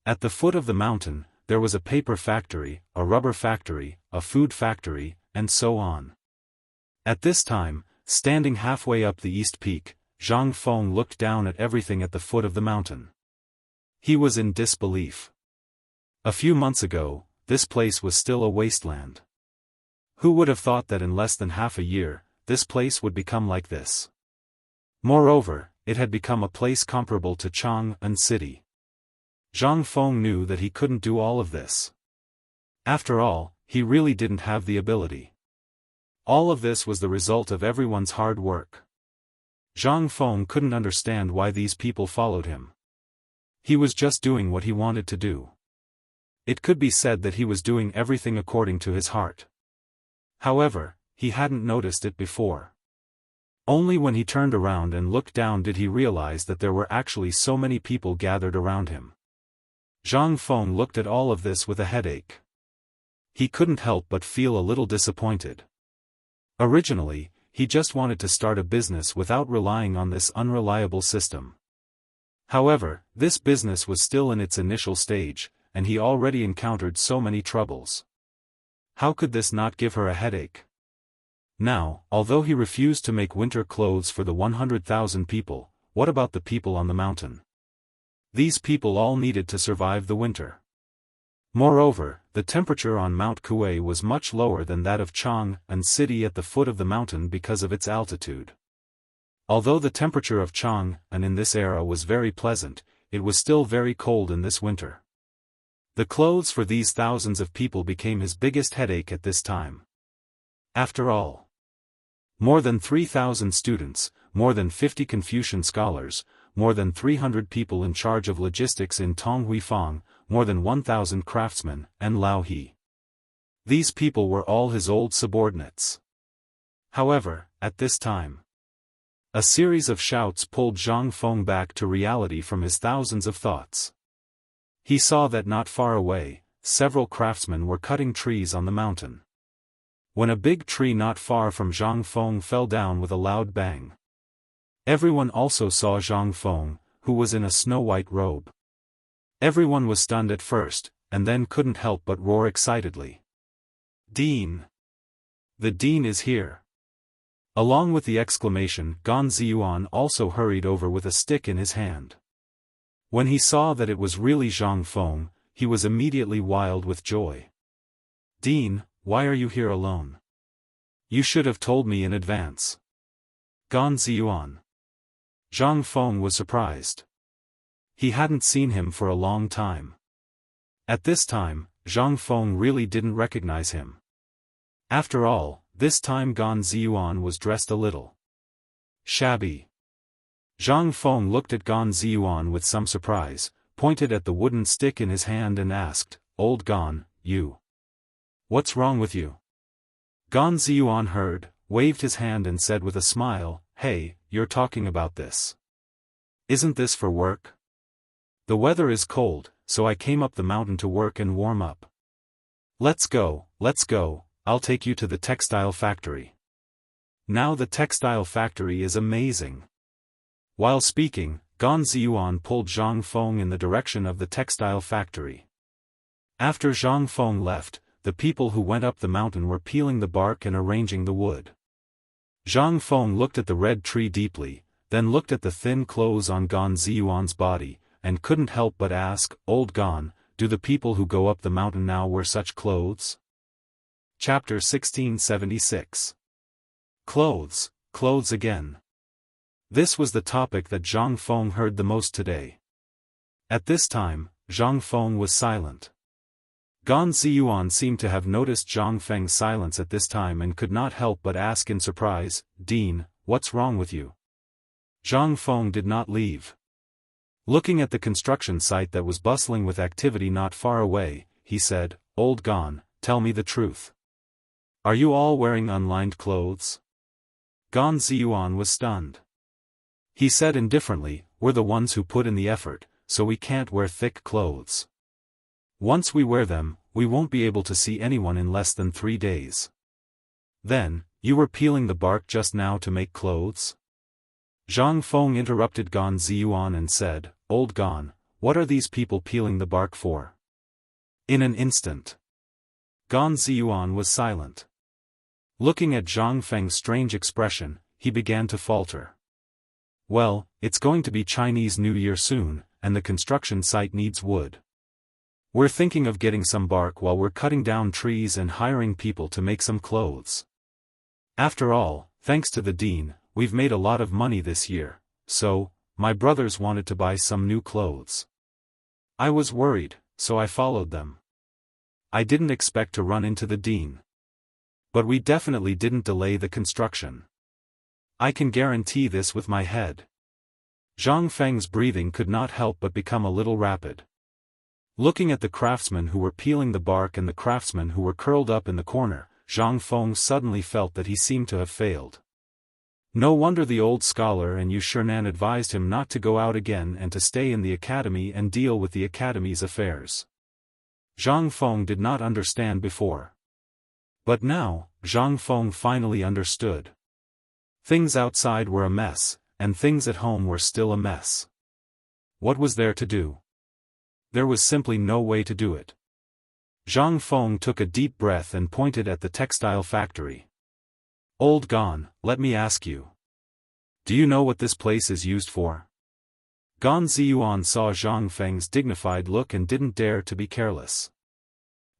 At the foot of the mountain, there was a paper factory, a rubber factory, a food factory, and so on. At this time, standing halfway up the East Peak, Zhang Feng looked down at everything at the foot of the mountain. He was in disbelief. A few months ago, this place was still a wasteland. Who would have thought that in less than half a year, this place would become like this? Moreover, it had become a place comparable to Chang'an City. Zhang Feng knew that he couldn't do all of this. After all, he really didn't have the ability. All of this was the result of everyone's hard work. Zhang Feng couldn't understand why these people followed him. He was just doing what he wanted to do. It could be said that he was doing everything according to his heart. However, he hadn't noticed it before. Only when he turned around and looked down did he realize that there were actually so many people gathered around him. Zhang Feng looked at all of this with a headache. He couldn't help but feel a little disappointed. Originally, he just wanted to start a business without relying on this unreliable system. However, this business was still in its initial stage, and he already encountered so many troubles. How could this not give her a headache? Now, although he refused to make winter clothes for the 100,000 people, what about the people on the mountain? These people all needed to survive the winter. Moreover, the temperature on Mount Kuei was much lower than that of Chang'an City at the foot of the mountain because of its altitude. Although the temperature of Chang'an in this era was very pleasant, it was still very cold in this winter. The clothes for these thousands of people became his biggest headache at this time. After all, more than 3,000 students, more than 50 Confucian scholars, more than 300 people in charge of logistics in Tonghuifang, more than 1,000 craftsmen, and Lao He. These people were all his old subordinates. However, at this time, a series of shouts pulled Zhang Feng back to reality from his thousands of thoughts. He saw that not far away, several craftsmen were cutting trees on the mountain. When a big tree not far from Zhang Feng fell down with a loud bang. Everyone also saw Zhang Feng, who was in a snow-white robe. Everyone was stunned at first, and then couldn't help but roar excitedly. "Dean! The Dean is here!" Along with the exclamation, Gan Ziyuan also hurried over with a stick in his hand. When he saw that it was really Zhang Feng, he was immediately wild with joy. "Dean, why are you here alone? You should have told me in advance." Gan Ziyuan. Zhang Feng was surprised. He hadn't seen him for a long time. At this time, Zhang Feng really didn't recognize him. After all, this time Gan Ziyuan was dressed a little shabby. Zhang Feng looked at Gan Ziyuan with some surprise, pointed at the wooden stick in his hand and asked, "Old Gan, you. What's wrong with you?" Gan Ziyuan heard, waved his hand and said with a smile, "Hey, you're talking about this. Isn't this for work? The weather is cold, so I came up the mountain to work and warm up. Let's go, I'll take you to the textile factory. Now the textile factory is amazing." While speaking, Gan Ziyuan pulled Zhang Feng in the direction of the textile factory. After Zhang Feng left, the people who went up the mountain were peeling the bark and arranging the wood. Zhang Feng looked at the red tree deeply, then looked at the thin clothes on Gan Ziyuan's body, and couldn't help but ask, "Old Gan, do the people who go up the mountain now wear such clothes?" Chapter 1676. Clothes again. This was the topic that Zhang Feng heard the most today. At this time, Zhang Feng was silent. Gan Ziyuan seemed to have noticed Zhang Feng's silence at this time and could not help but ask in surprise, "Dean, what's wrong with you?" Zhang Feng did not leave. Looking at the construction site that was bustling with activity not far away, he said, "Old Gan, tell me the truth. Are you all wearing unlined clothes?" Gan Ziyuan was stunned. He said indifferently, "We're the ones who put in the effort, so we can't wear thick clothes. Once we wear them, we won't be able to see anyone in less than 3 days." "Then, you were peeling the bark just now to make clothes?" Zhang Feng interrupted Gan Ziyuan and said, "Old Gan, what are these people peeling the bark for?" In an instant, Gan Ziyuan was silent. Looking at Zhang Feng's strange expression, he began to falter. "Well, it's going to be Chinese New Year soon, and the construction site needs wood. We're thinking of getting some bark while we're cutting down trees and hiring people to make some clothes. After all, thanks to the Dean, we've made a lot of money this year, so, my brothers wanted to buy some new clothes. I was worried, so I followed them. I didn't expect to run into the Dean. But we definitely didn't delay the construction. I can guarantee this with my head." Zhang Feng's breathing could not help but become a little rapid. Looking at the craftsmen who were peeling the bark and the craftsmen who were curled up in the corner, Zhang Feng suddenly felt that he seemed to have failed. No wonder the old scholar and Yushernan advised him not to go out again and to stay in the academy and deal with the academy's affairs. Zhang Feng did not understand before. But now, Zhang Feng finally understood. Things outside were a mess, and things at home were still a mess. What was there to do? There was simply no way to do it. Zhang Feng took a deep breath and pointed at the textile factory. "Old Gan, let me ask you. Do you know what this place is used for?" Gan Ziyuan saw Zhang Feng's dignified look and didn't dare to be careless.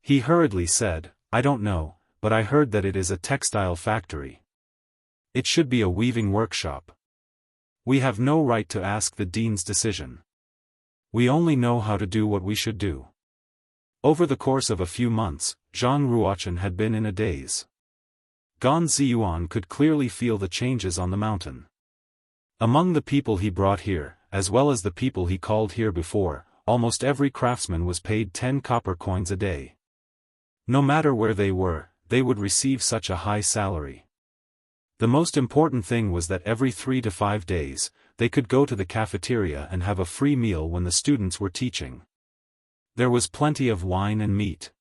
He hurriedly said, "I don't know, but I heard that it is a textile factory. It should be a weaving workshop. We have no right to ask the Dean's decision. We only know how to do what we should do." Over the course of a few months, Zhang Ruochen had been in a daze. Gan Ziyuan could clearly feel the changes on the mountain. Among the people he brought here, as well as the people he called here before, almost every craftsman was paid 10 copper coins a day. No matter where they were, they would receive such a high salary. The most important thing was that every 3 to 5 days, they could go to the cafeteria and have a free meal when the students were teaching. There was plenty of wine and meat.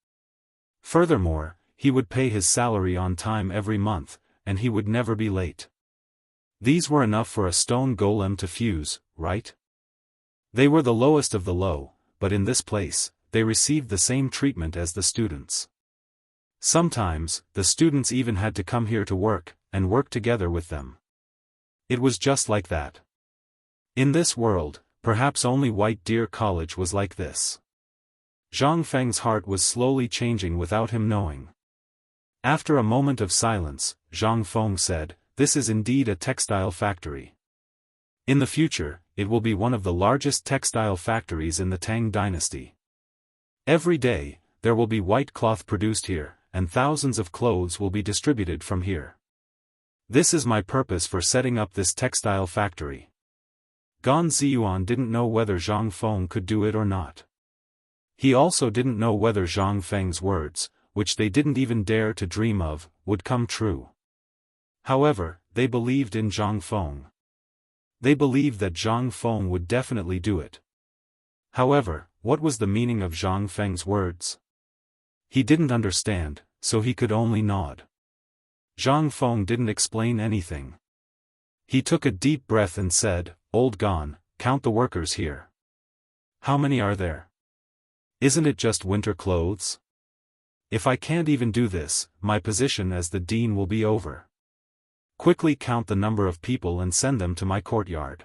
Furthermore, he would pay his salary on time every month, and he would never be late. These were enough for a stone golem to fuse, right? They were the lowest of the low, but in this place, they received the same treatment as the students. Sometimes, the students even had to come here to work, and work together with them. It was just like that. In this world, perhaps only White Deer College was like this. Zhang Feng's heart was slowly changing without him knowing. After a moment of silence, Zhang Feng said, "This is indeed a textile factory. In the future, it will be one of the largest textile factories in the Tang dynasty. Every day, there will be white cloth produced here, and thousands of clothes will be distributed from here. This is my purpose for setting up this textile factory." Gan Ziyuan didn't know whether Zhang Feng could do it or not. He also didn't know whether Zhang Feng's words, which they didn't even dare to dream of, would come true. However, they believed in Zhang Feng. They believed that Zhang Feng would definitely do it. However, what was the meaning of Zhang Feng's words? He didn't understand, so he could only nod. Zhang Feng didn't explain anything. He took a deep breath and said, "Old Gan, count the workers here. How many are there? Isn't it just winter clothes? If I can't even do this, my position as the dean will be over. Quickly count the number of people and send them to my courtyard."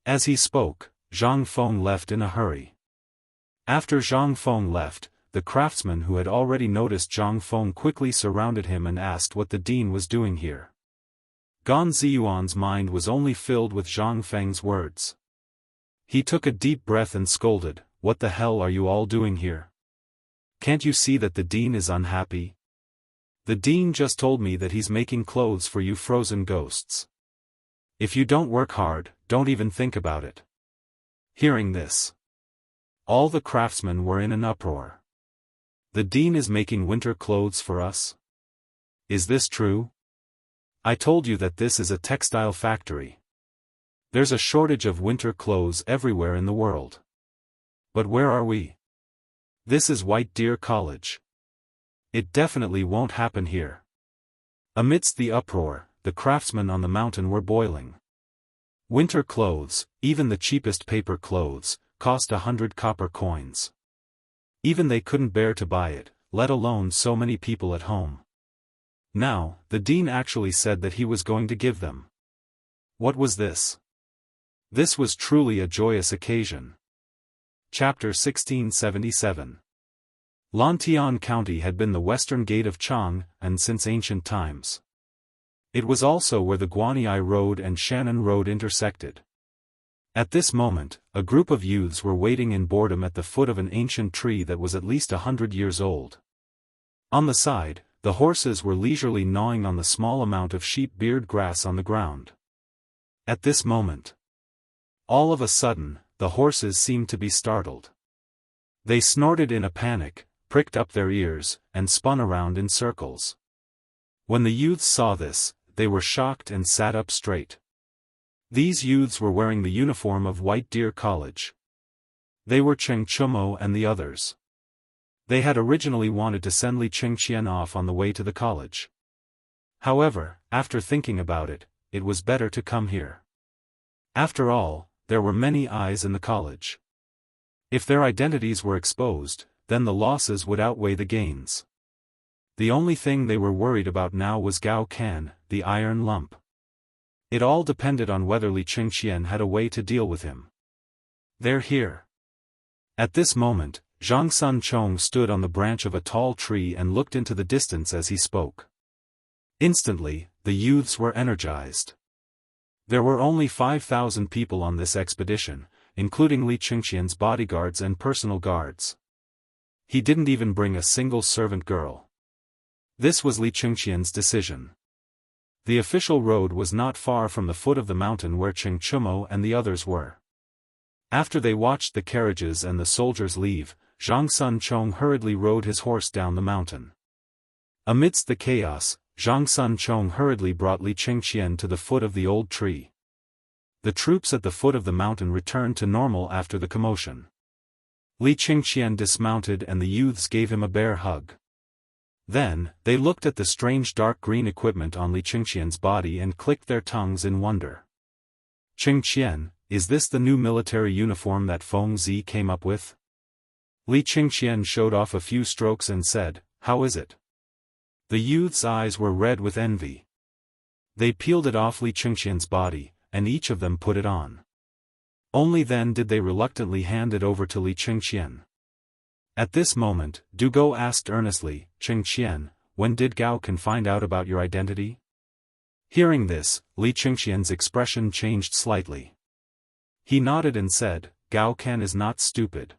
As he spoke, Zhang Feng left in a hurry. After Zhang Feng left, the craftsman who had already noticed Zhang Feng quickly surrounded him and asked what the dean was doing here. Gan Ziyuan's mind was only filled with Zhang Feng's words. He took a deep breath and scolded, "What the hell are you all doing here? Can't you see that the dean is unhappy? The dean just told me that he's making clothes for you frozen ghosts. If you don't work hard, don't even think about it." Hearing this, all the craftsmen were in an uproar. The dean is making winter clothes for us? Is this true? I told you that this is a textile factory. There's a shortage of winter clothes everywhere in the world. But where are we? This is White Deer College. It definitely won't happen here. Amidst the uproar, the craftsmen on the mountain were boiling. Winter clothes, even the cheapest paper clothes, cost 100 copper coins. Even they couldn't bear to buy it, let alone so many people at home. Now, the dean actually said that he was going to give them. What was this? This was truly a joyous occasion. Chapter 1677. Lantian County had been the western gate of Chang, and since ancient times. It was also where the Guanyi Road and Shannon Road intersected. At this moment, a group of youths were waiting in boredom at the foot of an ancient tree that was at least 100 years old. On the side, the horses were leisurely gnawing on the small amount of sheep-beard grass on the ground. At this moment, all of a sudden, the horses seemed to be startled. They snorted in a panic, pricked up their ears, and spun around in circles. When the youths saw this, they were shocked and sat up straight. These youths were wearing the uniform of White Deer College. They were Cheng Chumo and the others. They had originally wanted to send Li Qingqian off on the way to the college. However, after thinking about it, it was better to come here. After all, there were many eyes in the college. If their identities were exposed, then the losses would outweigh the gains. The only thing they were worried about now was Gao Can, the iron lump. It all depended on whether Li Qingqian had a way to deal with him. "They're here." At this moment, Zhang Sun Chong stood on the branch of a tall tree and looked into the distance as he spoke. Instantly, the youths were energized. There were only 5,000 people on this expedition, including Li Qingqian's bodyguards and personal guards. He didn't even bring a single servant girl. This was Li Qingqian's decision. The official road was not far from the foot of the mountain where Cheng Chumo and the others were. After they watched the carriages and the soldiers leave, Zhang Sun Chong hurriedly rode his horse down the mountain. Amidst the chaos, Zhang Sun Chong hurriedly brought Li Qingqian to the foot of the old tree. The troops at the foot of the mountain returned to normal after the commotion. Li Qingqian dismounted and the youths gave him a bear hug. Then, they looked at the strange dark green equipment on Li Qingqian's body and clicked their tongues in wonder. Qingqian, is this the new military uniform that Feng Zi came up with? Li Qingqian showed off a few strokes and said, how is it? The youth's eyes were red with envy. They peeled it off Li Qingqian's body, and each of them put it on. Only then did they reluctantly hand it over to Li Qingqian. At this moment, Du Go asked earnestly, Qingqian, when did Gao Can find out about your identity? Hearing this, Li Qingqian's expression changed slightly. He nodded and said, Gao Can is not stupid.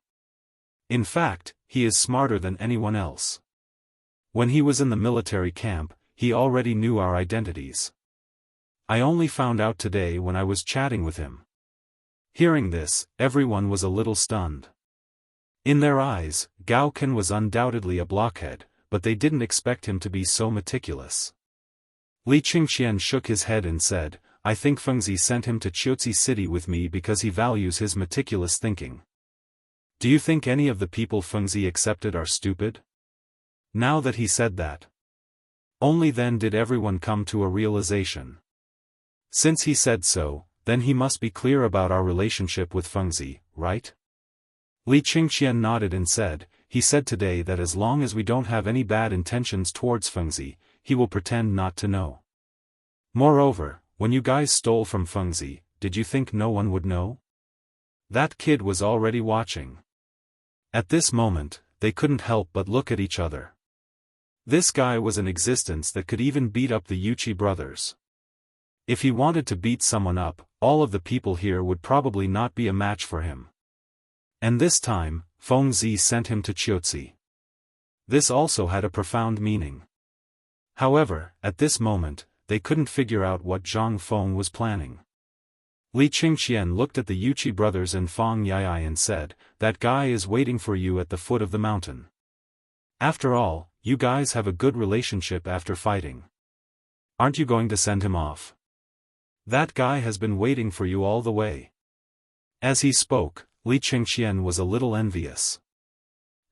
In fact, he is smarter than anyone else. When he was in the military camp, he already knew our identities. I only found out today when I was chatting with him. Hearing this, everyone was a little stunned. In their eyes, Gao Can was undoubtedly a blockhead, but they didn't expect him to be so meticulous. Li Qingqian shook his head and said, I think Feng Zi sent him to Qiuzi City with me because he values his meticulous thinking. Do you think any of the people Feng Zi accepted are stupid? Now that he said that. Only then did everyone come to a realization. Since he said so, then he must be clear about our relationship with Feng Zi, right? Li Qingqian nodded and said, he said today that as long as we don't have any bad intentions towards Feng Zi, he will pretend not to know. Moreover, when you guys stole from Feng Zi, did you think no one would know? That kid was already watching. At this moment, they couldn't help but look at each other. This guy was an existence that could even beat up the Yuchi brothers. If he wanted to beat someone up, all of the people here would probably not be a match for him. And this time, Feng Zi sent him to Qiuzi. This also had a profound meaning. However, at this moment, they couldn't figure out what Zhang Feng was planning. Li Qingqian looked at the Yuchi brothers and Feng Yai and said, that guy is waiting for you at the foot of the mountain. After all, you guys have a good relationship after fighting. Aren't you going to send him off? That guy has been waiting for you all the way. As he spoke, Li Qingqian was a little envious.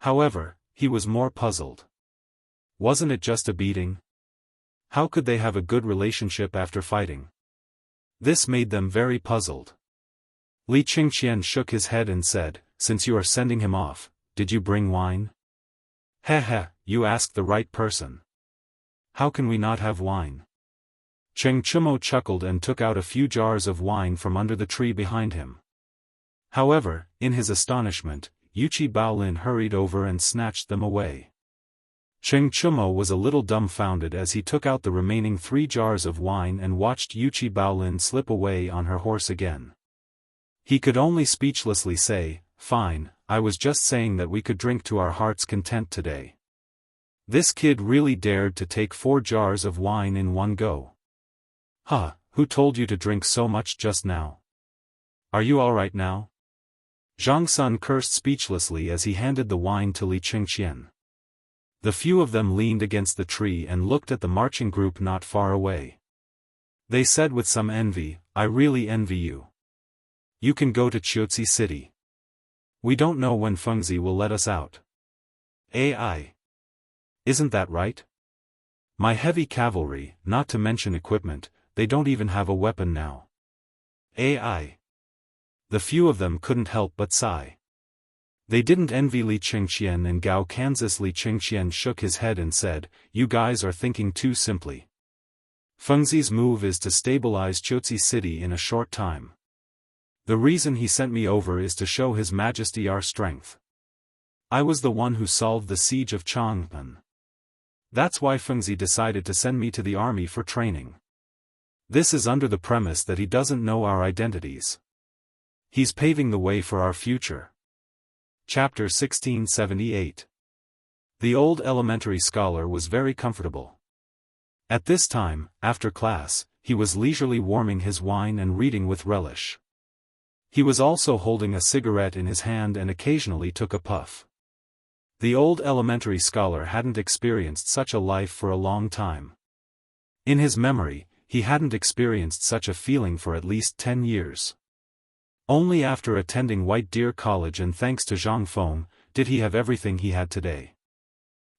However, he was more puzzled. Wasn't it just a beating? How could they have a good relationship after fighting? This made them very puzzled. Li Qingqian shook his head and said, since you are sending him off, did you bring wine? Heh, you asked the right person. How can we not have wine? Cheng Chumo chuckled and took out a few jars of wine from under the tree behind him. However, in his astonishment, Yuchi Baolin hurried over and snatched them away. Cheng Chumo was a little dumbfounded as he took out the remaining 3 jars of wine and watched Yuchi Baolin slip away on her horse again. He could only speechlessly say, fine, I was just saying that we could drink to our heart's content today. This kid really dared to take 4 jars of wine in one go. Huh, who told you to drink so much just now? Are you alright now? Zhang Sun cursed speechlessly as he handed the wine to Li Qingqian. The few of them leaned against the tree and looked at the marching group not far away. They said with some envy, I really envy you. You can go to Qiuzi City. We don't know when Feng Zi will let us out. AI. Isn't that right? My heavy cavalry, not to mention equipment, they don't even have a weapon now. AI. The few of them couldn't help but sigh. They didn't envy Li Qingqian and Gao Kansas. Li Qingqian shook his head and said, you guys are thinking too simply. Feng Zi's move is to stabilize Qiuzi City in a short time. The reason he sent me over is to show His Majesty our strength. I was the one who solved the siege of Chang'an. That's why Feng Zi decided to send me to the army for training. This is under the premise that he doesn't know our identities. He's paving the way for our future. Chapter 1678. The old elementary scholar was very comfortable. At this time, after class, he was leisurely warming his wine and reading with relish. He was also holding a cigarette in his hand and occasionally took a puff. The old elementary scholar hadn't experienced such a life for a long time. In his memory, he hadn't experienced such a feeling for at least 10 years. Only after attending White Deer College and thanks to Zhang Feng, did he have everything he had today.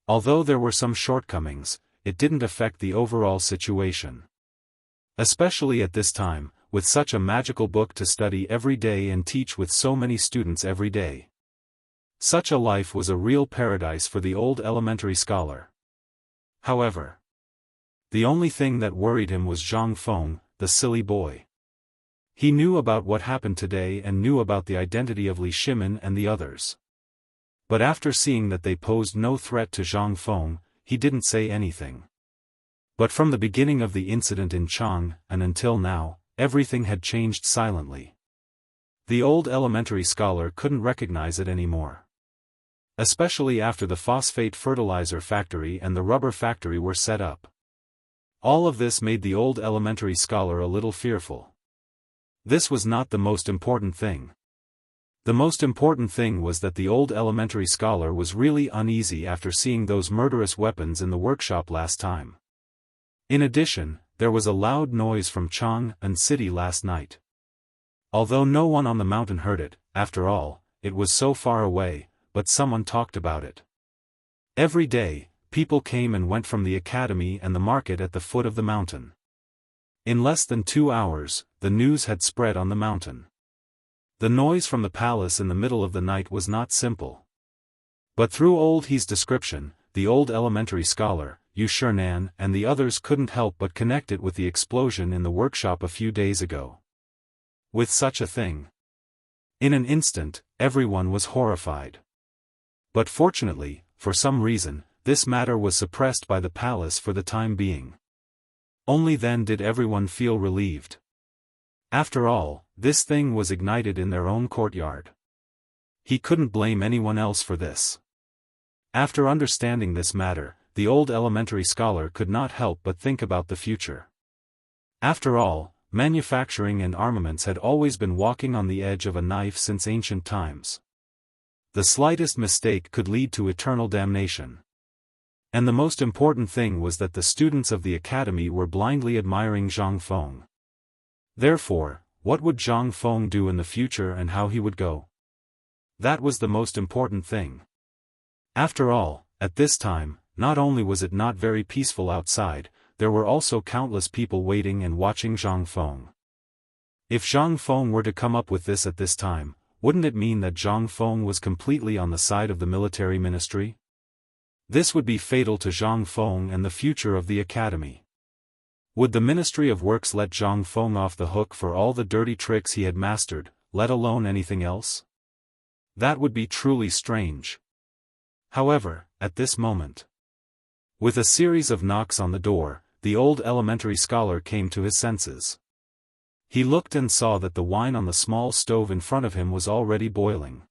Although there were some shortcomings, it didn't affect the overall situation. Especially at this time, with such a magical book to study every day and teach with so many students every day. Such a life was a real paradise for the old elementary scholar. However, the only thing that worried him was Zhang Feng, the silly boy. He knew about what happened today and knew about the identity of Li Shimin and the others. But after seeing that they posed no threat to Zhang Feng, he didn't say anything. But from the beginning of the incident in Chang, and until now, everything had changed silently. The old elementary scholar couldn't recognize it anymore. Especially after the phosphate fertilizer factory and the rubber factory were set up. All of this made the old elementary scholar a little fearful. This was not the most important thing. The most important thing was that the old elementary scholar was really uneasy after seeing those murderous weapons in the workshop last time. In addition, there was a loud noise from Chang and city last night. Although no one on the mountain heard it, after all, it was so far away, but someone talked about it. Every day, people came and went from the academy and the market at the foot of the mountain. In less than 2 hours, the news had spread on the mountain. The noise from the palace in the middle of the night was not simple. But through Old He's description, the old elementary scholar, Yu Shernan and the others couldn't help but connect it with the explosion in the workshop a few days ago. With such a thing. In an instant, everyone was horrified. But fortunately, for some reason, this matter was suppressed by the palace for the time being. Only then did everyone feel relieved. After all, this thing was ignited in their own courtyard. He couldn't blame anyone else for this. After understanding this matter, the old elementary scholar could not help but think about the future. After all, manufacturing and armaments had always been walking on the edge of a knife since ancient times. The slightest mistake could lead to eternal damnation. And the most important thing was that the students of the academy were blindly admiring Zhang Feng. Therefore, what would Zhang Feng do in the future and how he would go? That was the most important thing. After all, at this time, not only was it not very peaceful outside, there were also countless people waiting and watching Zhang Feng. If Zhang Feng were to come up with this at this time, wouldn't it mean that Zhang Feng was completely on the side of the military ministry? This would be fatal to Zhang Feng and the future of the academy. Would the Ministry of Works let Zhang Feng off the hook for all the dirty tricks he had mastered, let alone anything else? That would be truly strange. However, at this moment, with a series of knocks on the door, the old elementary scholar came to his senses. He looked and saw that the wine on the small stove in front of him was already boiling.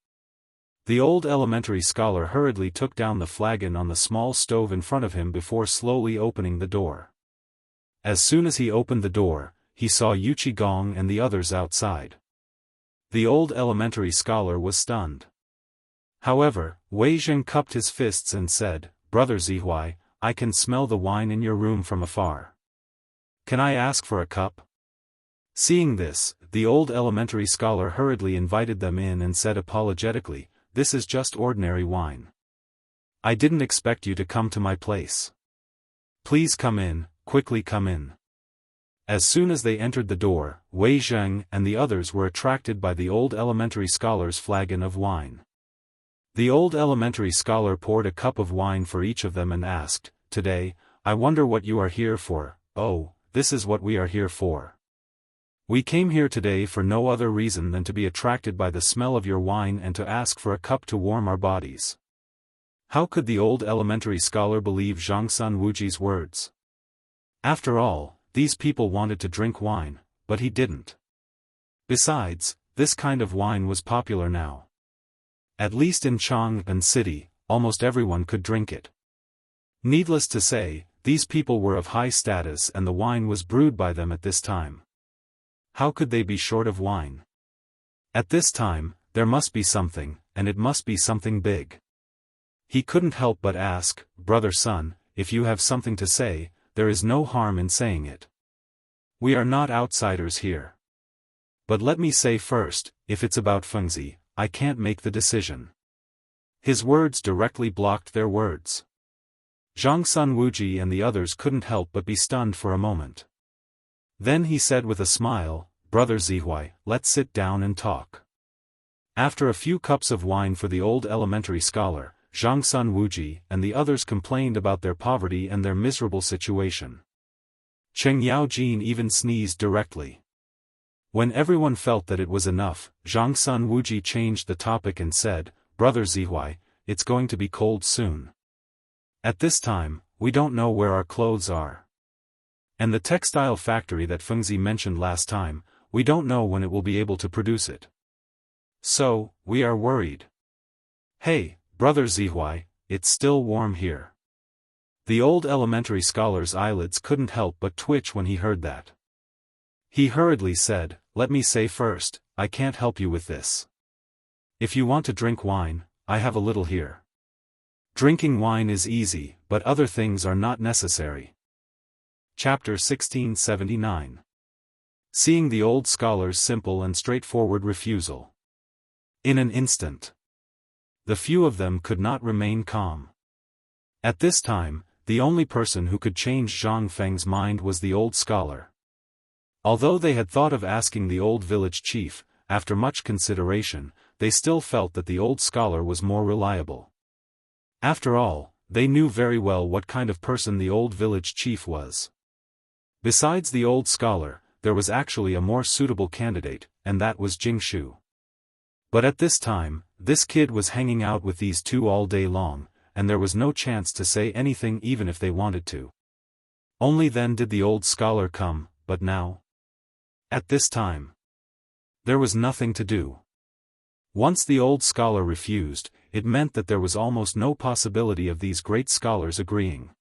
The old elementary scholar hurriedly took down the flagon on the small stove in front of him before slowly opening the door. As soon as he opened the door, he saw Yu Qigong and the others outside. The old elementary scholar was stunned. However, Wei Zheng cupped his fists and said, "Brother Zihuai, I can smell the wine in your room from afar. Can I ask for a cup?" Seeing this, the old elementary scholar hurriedly invited them in and said apologetically, "This is just ordinary wine. I didn't expect you to come to my place. Please come in, quickly come in." As soon as they entered the door, Wei Zheng and the others were attracted by the old elementary scholar's flagon of wine. The old elementary scholar poured a cup of wine for each of them and asked, "Today, I wonder what you are here for." "Oh, this is what we are here for. We came here today for no other reason than to be attracted by the smell of your wine and to ask for a cup to warm our bodies." How could the old elementary scholar believe Zhang Sun Wuji's words? After all, these people wanted to drink wine, but he didn't. Besides, this kind of wine was popular now. At least in Chang'an City, almost everyone could drink it. Needless to say, these people were of high status and the wine was brewed by them at this time. How could they be short of wine? At this time, there must be something, and it must be something big. He couldn't help but ask, "Brother Sun, if you have something to say, there is no harm in saying it. We are not outsiders here. But let me say first, if it's about Fengzi, I can't make the decision." His words directly blocked their words. Zhang Wuji and the others couldn't help but be stunned for a moment. Then he said with a smile, "Brother Zihuai, let's sit down and talk." After a few cups of wine for the old elementary scholar, Zhang Wuji and the others complained about their poverty and their miserable situation. Cheng Yaojin even sneezed directly. When everyone felt that it was enough, Zhang Wuji changed the topic and said, "Brother Zihuai, it's going to be cold soon. At this time, we don't know where our clothes are. And the textile factory that Fengzi mentioned last time, we don't know when it will be able to produce it. So, we are worried. Hey, Brother Zihuai, it's still warm here." The old elementary scholar's eyelids couldn't help but twitch when he heard that. He hurriedly said, "Let me say first, I can't help you with this. If you want to drink wine, I have a little here. Drinking wine is easy, but other things are not necessary." Chapter 1679. Seeing the old scholar's simple and straightforward refusal. In an instant, the few of them could not remain calm. At this time, the only person who could change Zhang Feng's mind was the old scholar. Although they had thought of asking the old village chief, after much consideration, they still felt that the old scholar was more reliable. After all, they knew very well what kind of person the old village chief was. Besides the old scholar, there was actually a more suitable candidate, and that was Jingshu. But at this time, this kid was hanging out with these two all day long, and there was no chance to say anything even if they wanted to. Only then did the old scholar come, but now? At this time, there was nothing to do. Once the old scholar refused, it meant that there was almost no possibility of these great scholars agreeing.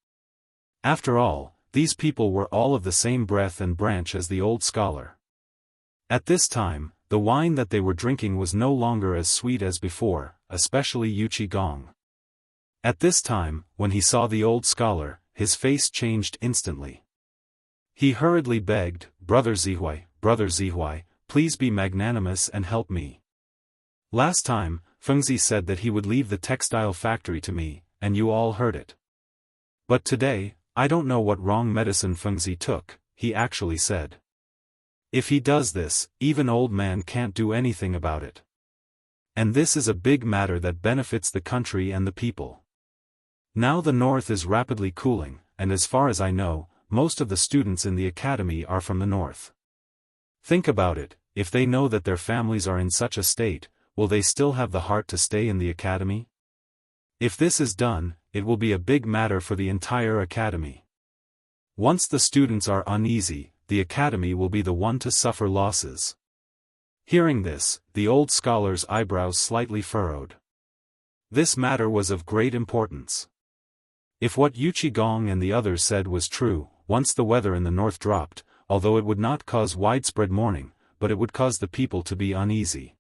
After all, these people were all of the same breath and branch as the old scholar. At this time, the wine that they were drinking was no longer as sweet as before, especially Yuchi Gong. At this time, when he saw the old scholar, his face changed instantly. He hurriedly begged, Brother Zihuai, please be magnanimous and help me. Last time, Fengzi said that he would leave the textile factory to me, and you all heard it. But today, I don't know what wrong medicine Fengzi took, he actually said. If he does this, even old man can't do anything about it. And this is a big matter that benefits the country and the people. Now the north is rapidly cooling, and as far as I know, most of the students in the academy are from the north. Think about it, if they know that their families are in such a state, will they still have the heart to stay in the academy? If this is done, it will be a big matter for the entire academy. Once the students are uneasy, the academy will be the one to suffer losses. Hearing this, the old scholar's eyebrows slightly furrowed. This matter was of great importance. If what Yuchi Gong and the others said was true, once the weather in the north dropped, although it would not cause widespread mourning, but it would cause the people to be uneasy.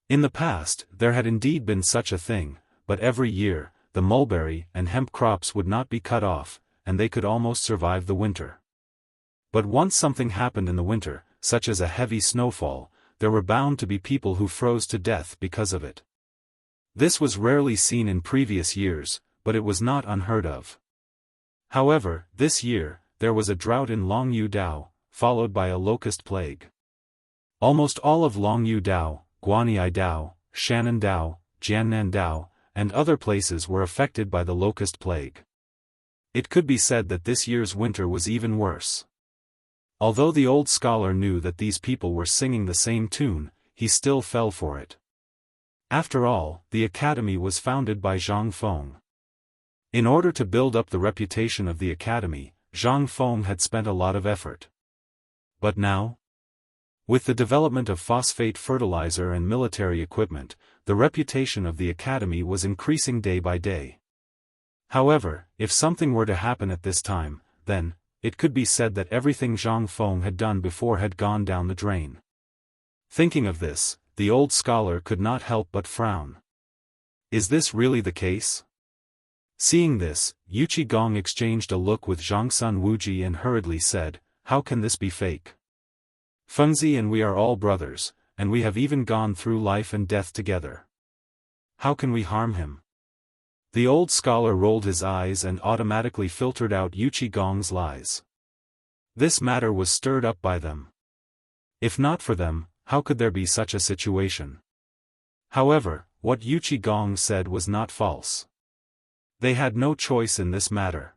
In the past, there had indeed been such a thing, but every year, the mulberry and hemp crops would not be cut off, and they could almost survive the winter. But once something happened in the winter, such as a heavy snowfall, there were bound to be people who froze to death because of it. This was rarely seen in previous years, but it was not unheard of. However, this year, there was a drought in Longyu Dao, followed by a locust plague. Almost all of Longyu Dao, Guanyi Dao, Shannon Dao, Jiannan Dao, and other places were affected by the locust plague. It could be said that this year's winter was even worse. Although the old scholar knew that these people were singing the same tune, he still fell for it. After all, the academy was founded by Zhang Feng. In order to build up the reputation of the academy, Zhang Feng had spent a lot of effort. But now? With the development of phosphate fertilizer and military equipment, the reputation of the academy was increasing day by day. However, if something were to happen at this time, then, it could be said that everything Zhang Feng had done before had gone down the drain. Thinking of this, the old scholar could not help but frown. Is this really the case? Seeing this, Yuchi Gong exchanged a look with Zhang Wuji and hurriedly said, how can this be fake? Fengzi and we are all brothers, and we have even gone through life and death together. How can we harm him? The old scholar rolled his eyes and automatically filtered out Yuchi Gong's lies. This matter was stirred up by them. If not for them, how could there be such a situation? However, what Yuchi Gong said was not false. They had no choice in this matter.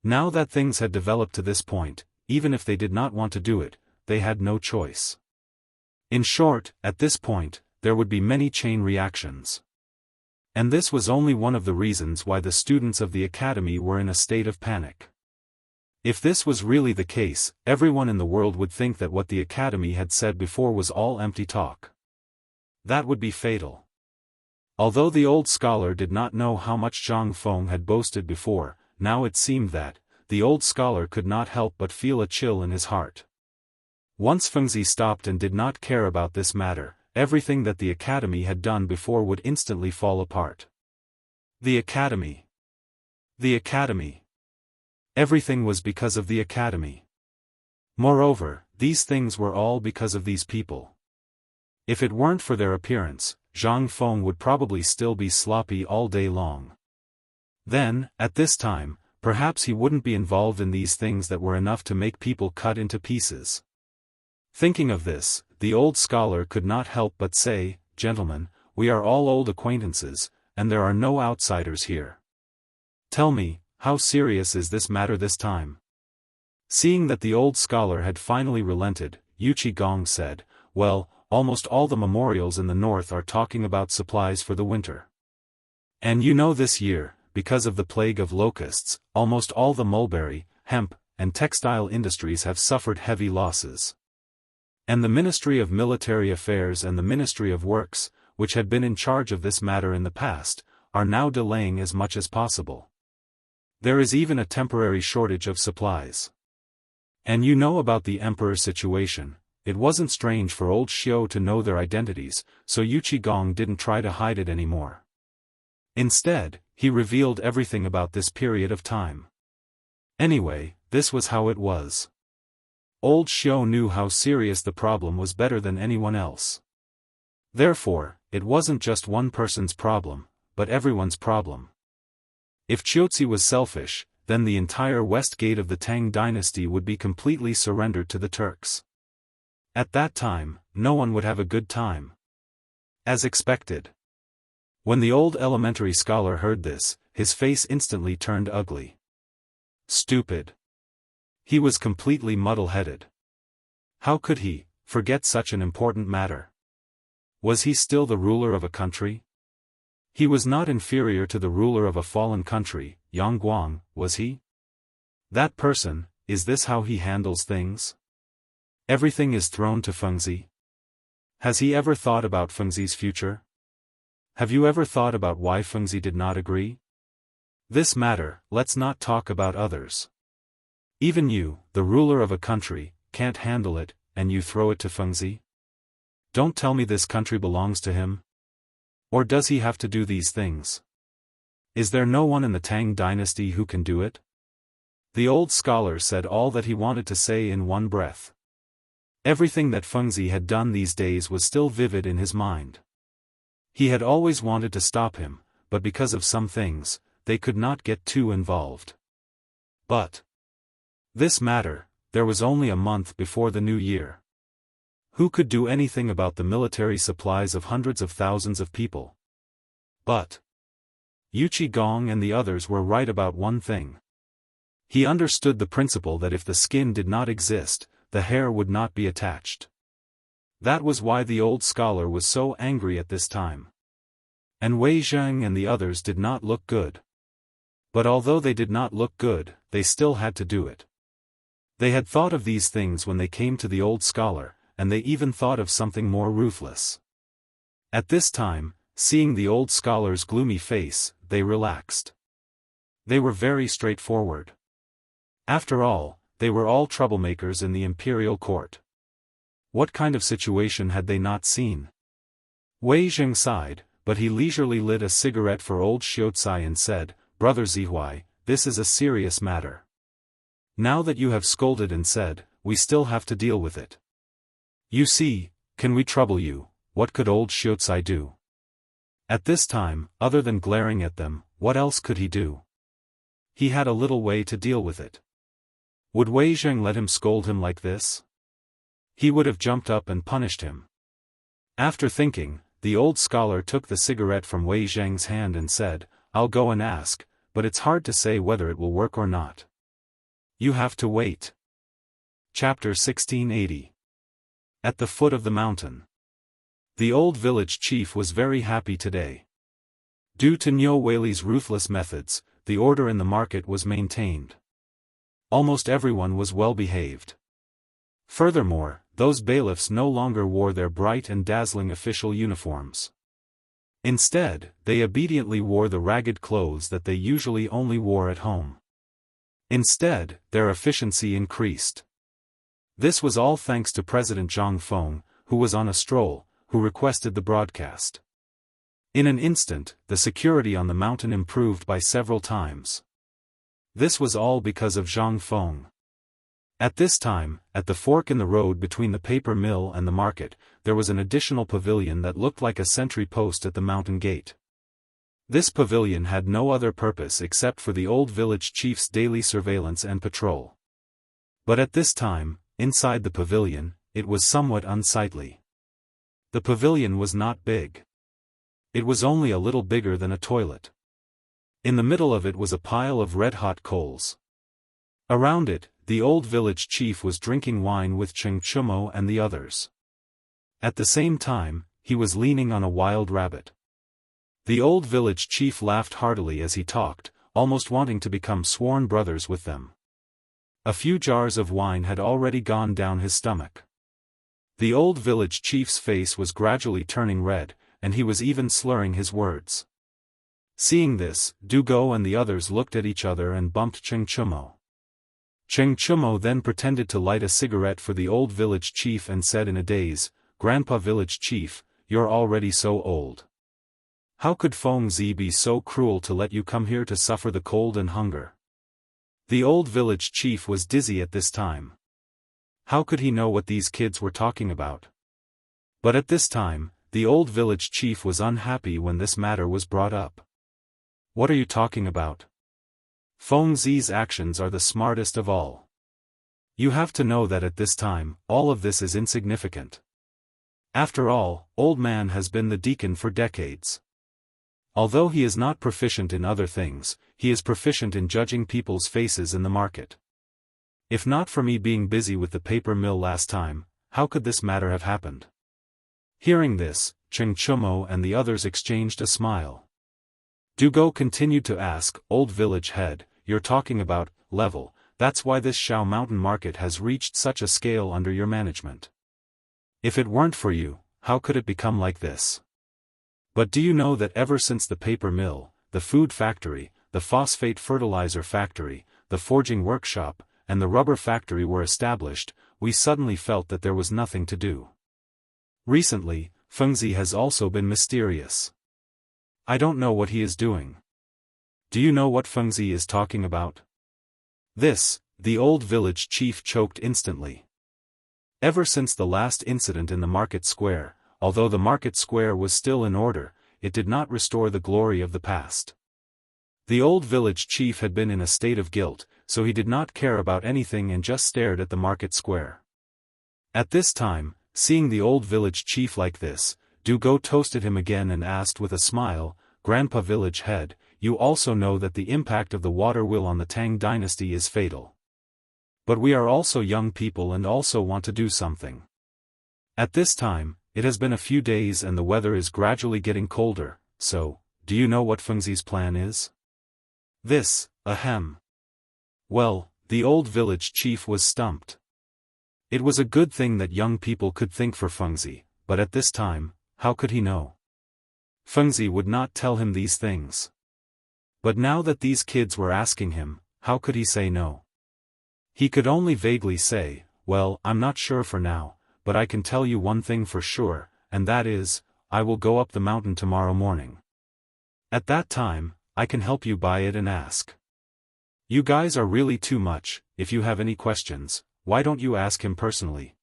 Now that things had developed to this point, even if they did not want to do it, they had no choice. In short, at this point, there would be many chain reactions. And this was only one of the reasons why the students of the academy were in a state of panic. If this was really the case, everyone in the world would think that what the academy had said before was all empty talk. That would be fatal. Although the old scholar did not know how much Zhang Feng had boasted before, now it seemed that, the old scholar could not help but feel a chill in his heart. Once Fengzi stopped and did not care about this matter, everything that the academy had done before would instantly fall apart. The academy. The academy. Everything was because of the academy. Moreover, these things were all because of these people. If it weren't for their appearance, Zhang Feng would probably still be sloppy all day long. Then, at this time, perhaps he wouldn't be involved in these things that were enough to make people cut into pieces. Thinking of this, the old scholar could not help but say, "Gentlemen, we are all old acquaintances, and there are no outsiders here. Tell me, how serious is this matter this time?" Seeing that the old scholar had finally relented, Yuchi Gong said, "Well, almost all the memorials in the north are talking about supplies for the winter. And you know this year, because of the plague of locusts, almost all the mulberry, hemp, and textile industries have suffered heavy losses. And the Ministry of Military Affairs and the Ministry of Works, which had been in charge of this matter in the past, are now delaying as much as possible. There is even a temporary shortage of supplies. And you know about the emperor's situation. It wasn't strange for old Xiao to know their identities, so Yuchi Gong didn't try to hide it anymore. Instead, he revealed everything about this period of time. Anyway, this was how it was. Old Xiao knew how serious the problem was better than anyone else. Therefore, it wasn't just one person's problem, but everyone's problem. If Qiuzi was selfish, then the entire west gate of the Tang dynasty would be completely surrendered to the Turks. At that time, no one would have a good time. As expected. When the old elementary scholar heard this, his face instantly turned ugly. Stupid. He was completely muddle-headed. How could he forget such an important matter? Was he still the ruler of a country? He was not inferior to the ruler of a fallen country, Yang Guang, was he? That person, is this how he handles things? Everything is thrown to Fengzi. Has he ever thought about Fengzi's future? Have you ever thought about why Fengzi did not agree? This matter, let's not talk about others. Even you, the ruler of a country, can't handle it, and you throw it to Fengzi? Don't tell me this country belongs to him. Or does he have to do these things? Is there no one in the Tang dynasty who can do it? The old scholar said all that he wanted to say in one breath. Everything that Fengzi had done these days was still vivid in his mind. He had always wanted to stop him, but because of some things, they could not get too involved. But this matter, there was only a month before the new year. Who could do anything about the military supplies of hundreds of thousands of people? But Yuchi Gong and the others were right about one thing. He understood the principle that if the skin did not exist, the hair would not be attached. That was why the old scholar was so angry at this time. And Wei Zheng and the others did not look good. But although they did not look good, they still had to do it. They had thought of these things when they came to the old scholar, and they even thought of something more ruthless. At this time, seeing the old scholar's gloomy face, they relaxed. They were very straightforward. After all, they were all troublemakers in the imperial court. What kind of situation had they not seen? Wei Zheng sighed, but he leisurely lit a cigarette for old Xiaocai and said, "Brother Zihuai, this is a serious matter. Now that you have scolded and said, we still have to deal with it. You see, Can we trouble you? What could old Xiaotsai do? At this time, other than glaring at them, what else could he do? He had a little way to deal with it. Would Wei Zheng let him scold him like this? He would have jumped up and punished him. After thinking, the old scholar took the cigarette from Wei Zheng's hand and said, I'll go and ask, but it's hard to say whether it will work or not. You have to wait. Chapter 1680. At the foot of the mountain. The old village chief was very happy today. Due to Niu Weili's ruthless methods, the order in the market was maintained. Almost everyone was well behaved. Furthermore, those bailiffs no longer wore their bright and dazzling official uniforms. Instead, they obediently wore the ragged clothes that they usually only wore at home. Instead, their efficiency increased. This was all thanks to President Zhang Feng, who was on a stroll, who requested the broadcast. In an instant, the security on the mountain improved by several times. This was all because of Zhang Feng. At this time, at the fork in the road between the paper mill and the market, there was an additional pavilion that looked like a sentry post at the mountain gate. This pavilion had no other purpose except for the old village chief's daily surveillance and patrol. But at this time, inside the pavilion, it was somewhat unsightly. The pavilion was not big. It was only a little bigger than a toilet. In the middle of it was a pile of red-hot coals. Around it, the old village chief was drinking wine with Cheng Chumo and the others. At the same time, he was leaning on a wild rabbit. The old village chief laughed heartily as he talked, almost wanting to become sworn brothers with them. A few jars of wine had already gone down his stomach. The old village chief's face was gradually turning red, and he was even slurring his words. Seeing this, Dugo and the others looked at each other and bumped Cheng Chumo. Cheng Chumo then pretended to light a cigarette for the old village chief and said in a daze, Grandpa village chief, you're already so old. How could Feng Zi be so cruel to let you come here to suffer the cold and hunger? The old village chief was dizzy at this time. How could he know what these kids were talking about? But at this time, the old village chief was unhappy when this matter was brought up. What are you talking about? Feng Zi's actions are the smartest of all. You have to know that at this time, all of this is insignificant. After all, old man has been the deacon for decades. Although he is not proficient in other things, he is proficient in judging people's faces in the market. If not for me being busy with the paper mill last time, how could this matter have happened? Hearing this, Cheng Chumo and the others exchanged a smile. Dugo continued to ask, Old village head, you're talking about level, that's why this Shao Mountain market has reached such a scale under your management. If it weren't for you, how could it become like this? But do you know that ever since the paper mill, the food factory, the phosphate fertilizer factory, the forging workshop, and the rubber factory were established, we suddenly felt that there was nothing to do. Recently, Feng Zi has also been mysterious. I don't know what he is doing. Do you know what Feng Zi is talking about? This, the old village chief choked instantly. Ever since the last incident in the market square, although the market square was still in order, it did not restore the glory of the past. The old village chief had been in a state of guilt, so he did not care about anything and just stared at the market square. At this time, seeing the old village chief like this, Dugo toasted him again and asked with a smile, Grandpa village head, you also know that the impact of the water wheel on the Tang dynasty is fatal. But we are also young people and also want to do something. At this time, it has been a few days and the weather is gradually getting colder, so, do you know what Feng Zi's plan is? This, ahem. Well, the old village chief was stumped. It was a good thing that young people could think for Feng Zi, but at this time, how could he know? Feng Zi would not tell him these things. But now that these kids were asking him, how could he say no? He could only vaguely say, well, I'm not sure for now, but I can tell you one thing for sure, and that is, I will go up the mountain tomorrow morning. At that time, I can help you buy it and ask. You guys are really too much. If you have any questions, why don't you ask him personally?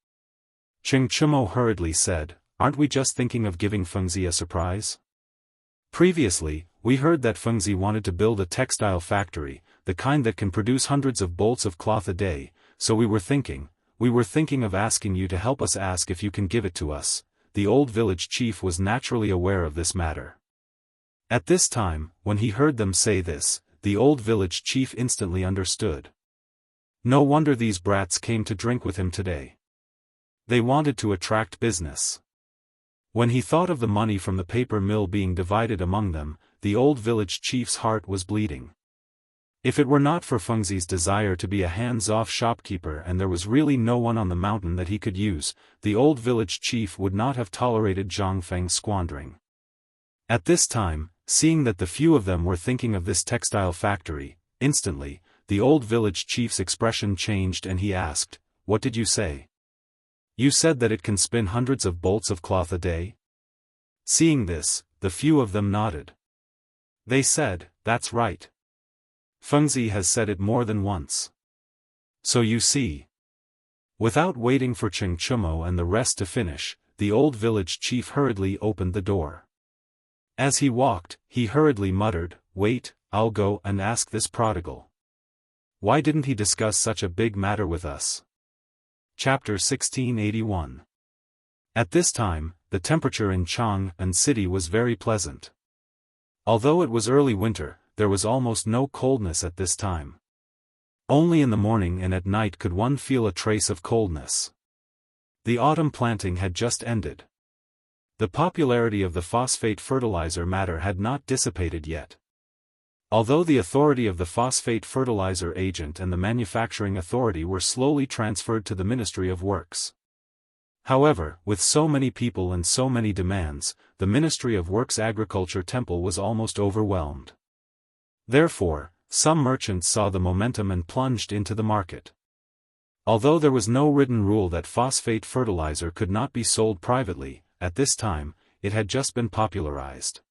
Chengchumo hurriedly said, "Aren't we just thinking of giving Fengzi a surprise? Previously, we heard that Fengzi wanted to build a textile factory, the kind that can produce hundreds of bolts of cloth a day, so we were thinking of asking you to help us ask if you can give it to us." The old village chief was naturally aware of this matter. At this time, when he heard them say this, the old village chief instantly understood. No wonder these brats came to drink with him today. They wanted to attract business. When he thought of the money from the paper mill being divided among them, the old village chief's heart was bleeding. If it were not for Fengzi's desire to be a hands-off shopkeeper and there was really no one on the mountain that he could use, the old village chief would not have tolerated Zhang Feng's squandering. At this time, seeing that the few of them were thinking of this textile factory, instantly, the old village chief's expression changed and he asked, "What did you say? You said that it can spin hundreds of bolts of cloth a day?" Seeing this, the few of them nodded. They said, "That's right. Fengzi has said it more than once. So you see." Without waiting for Chengchumo and the rest to finish, the old village chief hurriedly opened the door. As he walked, he hurriedly muttered, "Wait, I'll go and ask this prodigal. Why didn't he discuss such a big matter with us?" Chapter 1681. At this time, the temperature in Chang and city was very pleasant. Although it was early winter, there was almost no coldness at this time. Only in the morning and at night could one feel a trace of coldness. The autumn planting had just ended. The popularity of the phosphate fertilizer matter had not dissipated yet. Although the authority of the phosphate fertilizer agent and the manufacturing authority were slowly transferred to the Ministry of Works. However, with so many people and so many demands, the Ministry of Works Agriculture Temple was almost overwhelmed. Therefore, some merchants saw the momentum and plunged into the market. Although there was no written rule that phosphate fertilizer could not be sold privately, at this time, it had just been popularized.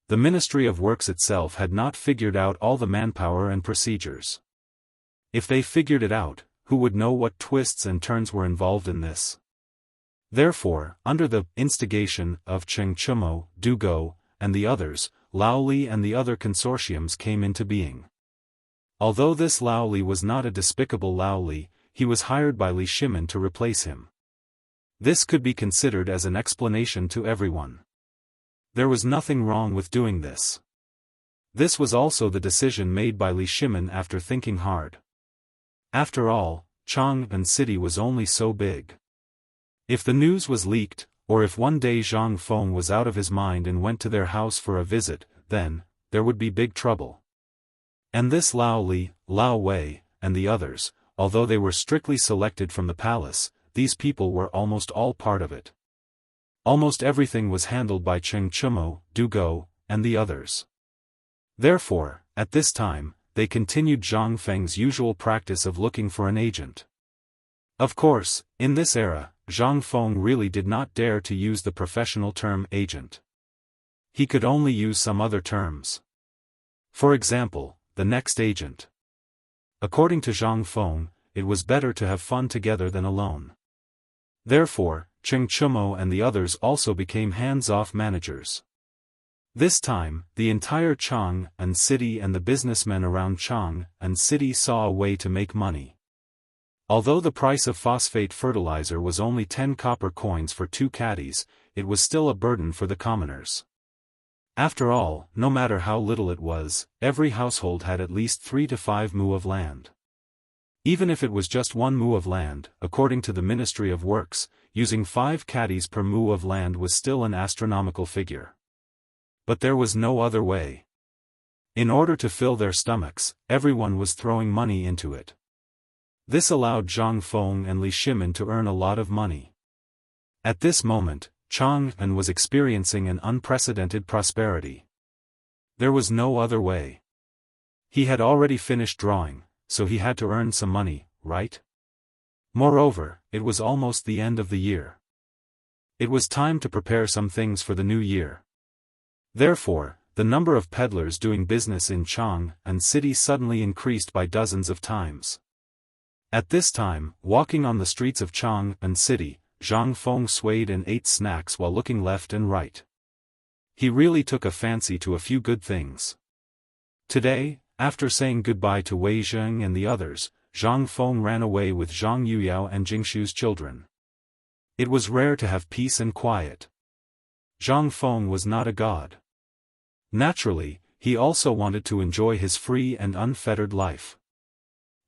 The Ministry of Works itself had not figured out all the manpower and procedures. If they figured it out, who would know what twists and turns were involved in this? Therefore, under the instigation of Chengchumo, Dugo, and the others, Lao Li and the other consortiums came into being. Although this Lao Li was not a despicable Lao Li, he was hired by Li Shimin to replace him. This could be considered as an explanation to everyone. There was nothing wrong with doing this. This was also the decision made by Li Shimin after thinking hard. After all, Chang and city was only so big. If the news was leaked, or if one day Zhang Feng was out of his mind and went to their house for a visit, then, there would be big trouble. And this Lao Li, Lao Wei, and the others, although they were strictly selected from the palace, these people were almost all part of it. Almost everything was handled by Chengchumo, Dugo, and the others. Therefore, at this time, they continued Zhang Feng's usual practice of looking for an agent. Of course, in this era, Zhang Feng really did not dare to use the professional term agent. He could only use some other terms. For example, the next agent. According to Zhang Feng, it was better to have fun together than alone. Therefore, Chengchumo and the others also became hands-off managers. This time, the entire Chang and city and the businessmen around Chang and city saw a way to make money. Although the price of phosphate fertilizer was only 10 copper coins for 2 caddies, it was still a burden for the commoners. After all, no matter how little it was, every household had at least 3 to 5 mu of land. Even if it was just 1 mu of land, according to the Ministry of Works, using 5 caddies per mu of land was still an astronomical figure. But there was no other way. In order to fill their stomachs, everyone was throwing money into it. This allowed Zhang Feng and Li Shimin to earn a lot of money. At this moment, Chang An was experiencing an unprecedented prosperity. There was no other way. He had already finished drawing, so he had to earn some money, right? Moreover, it was almost the end of the year. It was time to prepare some things for the new year. Therefore, the number of peddlers doing business in Chang and city suddenly increased by dozens of times. At this time, walking on the streets of Chang and city, Zhang Feng swayed and ate snacks while looking left and right. He really took a fancy to a few good things. Today, after saying goodbye to Wei Zheng and the others, Zhang Feng ran away with Zhang Yuyao and Jingshu's children. It was rare to have peace and quiet. Zhang Feng was not a god. Naturally, he also wanted to enjoy his free and unfettered life.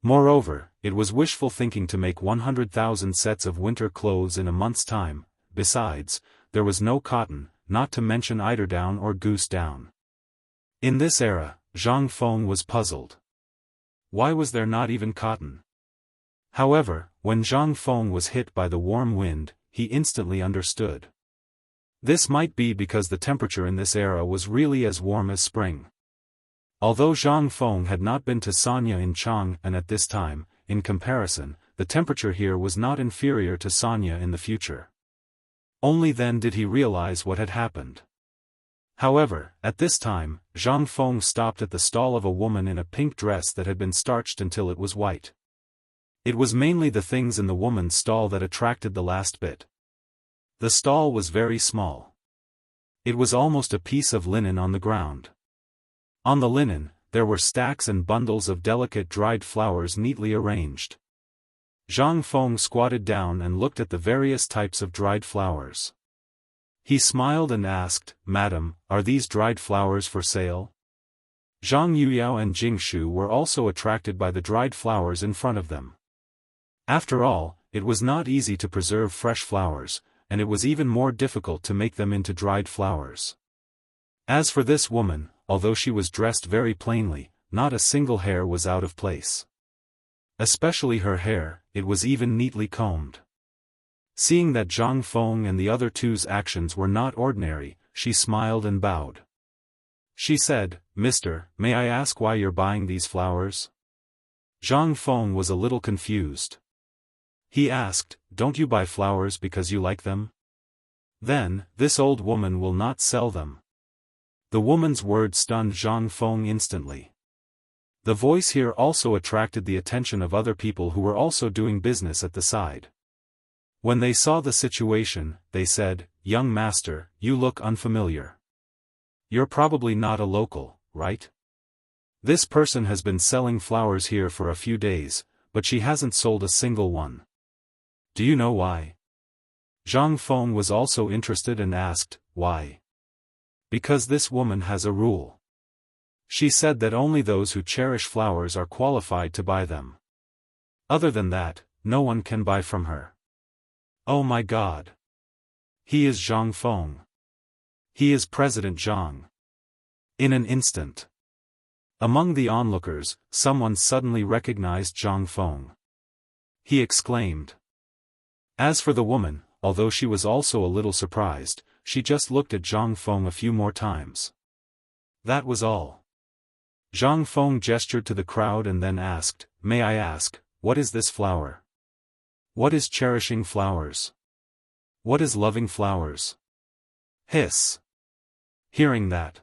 Moreover, it was wishful thinking to make 100,000 sets of winter clothes in a month's time. Besides, there was no cotton, not to mention eiderdown or goose down. In this era, Zhang Feng was puzzled. Why was there not even cotton? However, when Zhang Feng was hit by the warm wind, he instantly understood. This might be because the temperature in this era was really as warm as spring. Although Zhang Feng had not been to Sanya in Chang'an at this time, in comparison, the temperature here was not inferior to Sanya in the future. Only then did he realize what had happened. However, at this time, Zhang Feng stopped at the stall of a woman in a pink dress that had been starched until it was white. It was mainly the things in the woman's stall that attracted the last bit. The stall was very small. It was almost a piece of linen on the ground. On the linen, there were stacks and bundles of delicate dried flowers neatly arranged. Zhang Feng squatted down and looked at the various types of dried flowers. He smiled and asked, "Madam, are these dried flowers for sale?" Zhang Yuyao and Jingshu were also attracted by the dried flowers in front of them. After all, it was not easy to preserve fresh flowers, and it was even more difficult to make them into dried flowers. As for this woman, although she was dressed very plainly, not a single hair was out of place. Especially her hair, it was even neatly combed. Seeing that Zhang Feng and the other two's actions were not ordinary, she smiled and bowed. She said, "Mister, may I ask why you're buying these flowers?" Zhang Feng was a little confused. He asked, "Don't you buy flowers because you like them? Then, this old woman will not sell them." The woman's words stunned Zhang Feng instantly. The voice here also attracted the attention of other people who were also doing business at the side. When they saw the situation, they said, "Young master, you look unfamiliar. You're probably not a local, right? This person has been selling flowers here for a few days, but she hasn't sold a single one. Do you know why?" Zhang Feng was also interested and asked, "Why?" "Because this woman has a rule. She said that only those who cherish flowers are qualified to buy them. Other than that, no one can buy from her." Oh my God! He is Zhang Feng. He is President Zhang. In an instant. Among the onlookers, someone suddenly recognized Zhang Feng. He exclaimed. As for the woman, although she was also a little surprised, she just looked at Zhang Feng a few more times. That was all. Zhang Feng gestured to the crowd and then asked, "May I ask, what is this flower? What is cherishing flowers? What is loving flowers?" Hiss. Hearing that.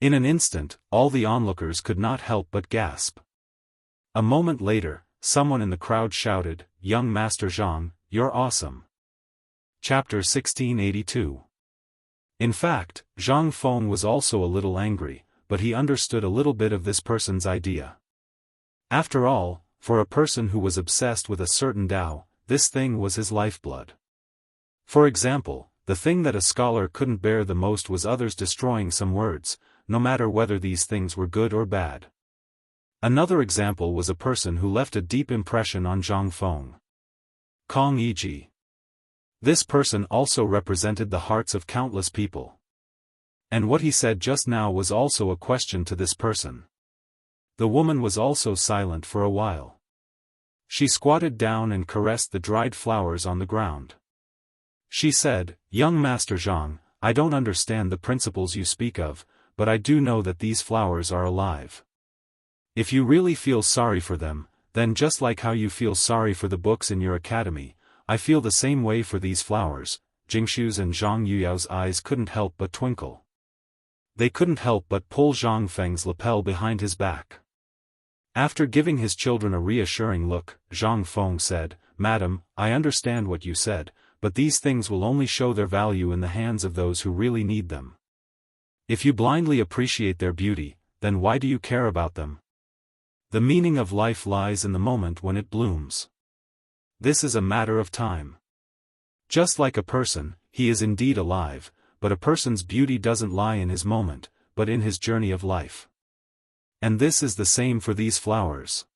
In an instant, all the onlookers could not help but gasp. A moment later, someone in the crowd shouted, "Young Master Zhang, you're awesome." Chapter 1682. In fact, Zhang Feng was also a little angry, but he understood a little bit of this person's idea. After all, for a person who was obsessed with a certain Tao, this thing was his lifeblood. For example, the thing that a scholar couldn't bear the most was others destroying some words, no matter whether these things were good or bad. Another example was a person who left a deep impression on Zhang Feng. Kong Yiji. This person also represented the hearts of countless people. And what he said just now was also a question to this person. The woman was also silent for a while. She squatted down and caressed the dried flowers on the ground. She said, "Young Master Zhang, I don't understand the principles you speak of, but I do know that these flowers are alive. If you really feel sorry for them, then just like how you feel sorry for the books in your academy, I feel the same way for these flowers." Jingshu's and Zhang Yuyao's eyes couldn't help but twinkle. They couldn't help but pull Zhang Feng's lapel behind his back. After giving his children a reassuring look, Zhang Feng said, "Madam, I understand what you said, but these things will only show their value in the hands of those who really need them. If you blindly appreciate their beauty, then why do you care about them? The meaning of life lies in the moment when it blooms. This is a matter of time. Just like a person, he is indeed alive, but a person's beauty doesn't lie in his moment, but in his journey of life. And this is the same for these flowers.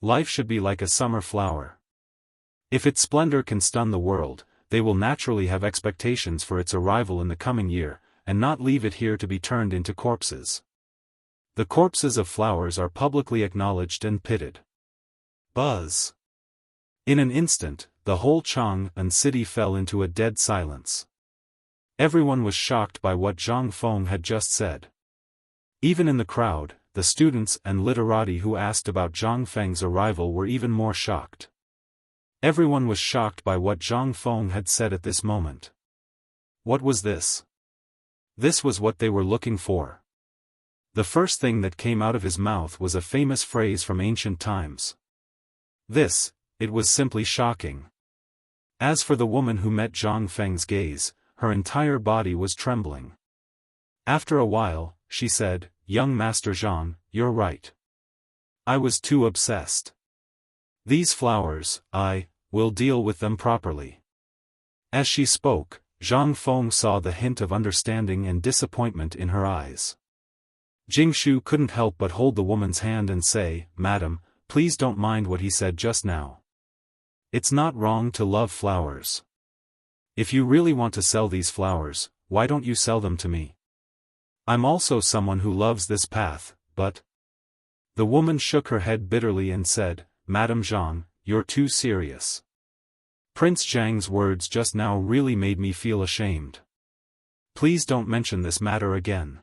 Life should be like a summer flower. If its splendor can stun the world, they will naturally have expectations for its arrival in the coming year, and not leave it here to be turned into corpses. The corpses of flowers are publicly acknowledged and pitted. Buzz. In an instant, the whole Chang'an city fell into a dead silence. Everyone was shocked by what Zhang Feng had just said. Even in the crowd, the students and literati who asked about Zhang Feng's arrival were even more shocked. Everyone was shocked by what Zhang Feng had said at this moment. What was this? This was what they were looking for. The first thing that came out of his mouth was a famous phrase from ancient times. It was simply shocking. As for the woman who met Zhang Feng's gaze, her entire body was trembling. After a while, she said, "Young Master Zhang, you're right. I was too obsessed. These flowers, I will deal with them properly." As she spoke, Zhang Feng saw the hint of understanding and disappointment in her eyes. Jingshu couldn't help but hold the woman's hand and say, "Madam, please don't mind what he said just now. It's not wrong to love flowers. If you really want to sell these flowers, why don't you sell them to me? I'm also someone who loves this path, but—" The woman shook her head bitterly and said, "Madam Zhang, you're too serious. Prince Zhang's words just now really made me feel ashamed. Please don't mention this matter again."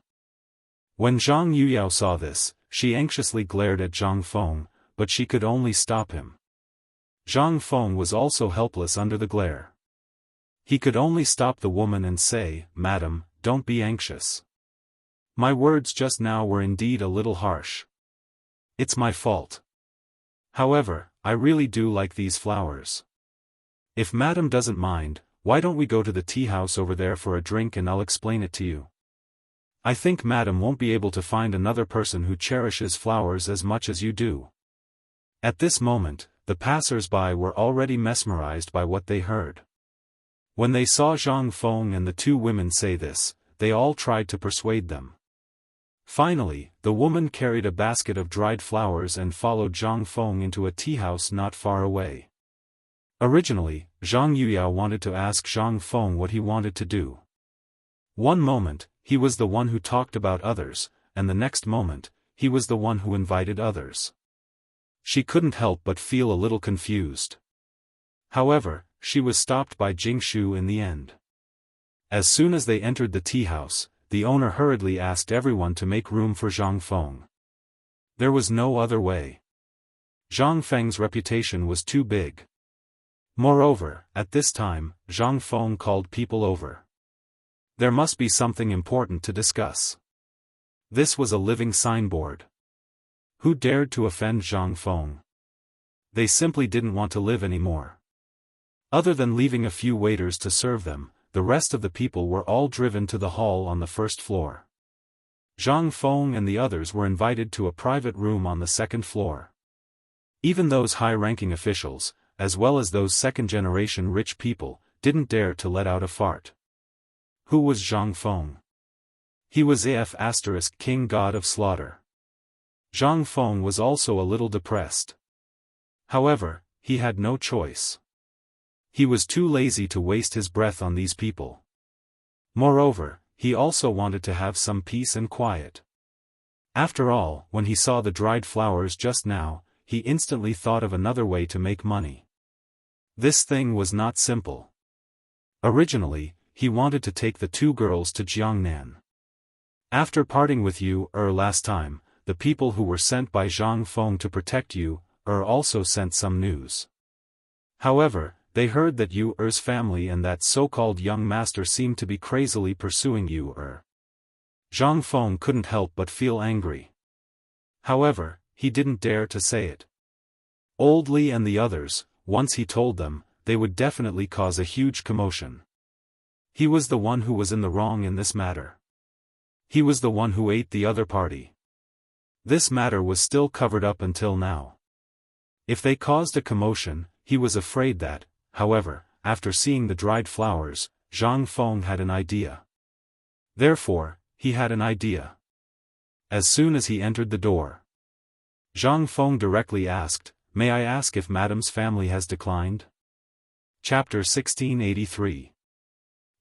When Zhang Yuyao saw this, she anxiously glared at Zhang Feng, but she could only stop him. Zhang Feng was also helpless under the glare. He could only stop the woman and say, "Madam, don't be anxious. My words just now were indeed a little harsh. It's my fault. However, I really do like these flowers. If Madam doesn't mind, why don't we go to the tea house over there for a drink and I'll explain it to you. I think Madam won't be able to find another person who cherishes flowers as much as you do." At this moment, the passers-by were already mesmerized by what they heard. When they saw Zhang Feng and the two women say this, they all tried to persuade them. Finally, the woman carried a basket of dried flowers and followed Zhang Feng into a tea house not far away. Originally, Zhang Yuyao wanted to ask Zhang Feng what he wanted to do. One moment, he was the one who talked about others, and the next moment, he was the one who invited others. She couldn't help but feel a little confused. However, she was stopped by Jingshu in the end. As soon as they entered the tea house, the owner hurriedly asked everyone to make room for Zhang Feng. There was no other way. Zhang Feng's reputation was too big. Moreover, at this time, Zhang Feng called people over. There must be something important to discuss. This was a living signboard. Who dared to offend Zhang Feng? They simply didn't want to live anymore. Other than leaving a few waiters to serve them, the rest of the people were all driven to the hall on the first floor. Zhang Feng and the others were invited to a private room on the second floor. Even those high-ranking officials, as well as those second-generation rich people, didn't dare to let out a fart. Who was Zhang Feng? He was King God of Slaughter. Zhang Feng was also a little depressed. However, he had no choice. He was too lazy to waste his breath on these people. Moreover, he also wanted to have some peace and quiet. After all, when he saw the dried flowers just now, he instantly thought of another way to make money. This thing was not simple. Originally, he wanted to take the two girls to Jiangnan. After parting with you last time, the people who were sent by Zhang Feng to protect you also sent some news. However, they heard that Yu's family and that so-called young master seemed to be crazily pursuing you. Zhang Feng couldn't help but feel angry. However, he didn't dare to say it. Old Li and the others, once he told them, they would definitely cause a huge commotion. He was the one who was in the wrong in this matter. He was the one who ate the other party. This matter was still covered up until now. If they caused a commotion, he was afraid that, however, after seeing the dried flowers, Zhang Feng had an idea. Therefore, he had an idea. As soon as he entered the door, Zhang Feng directly asked, "May I ask if Madam's family has declined?" Chapter 1683.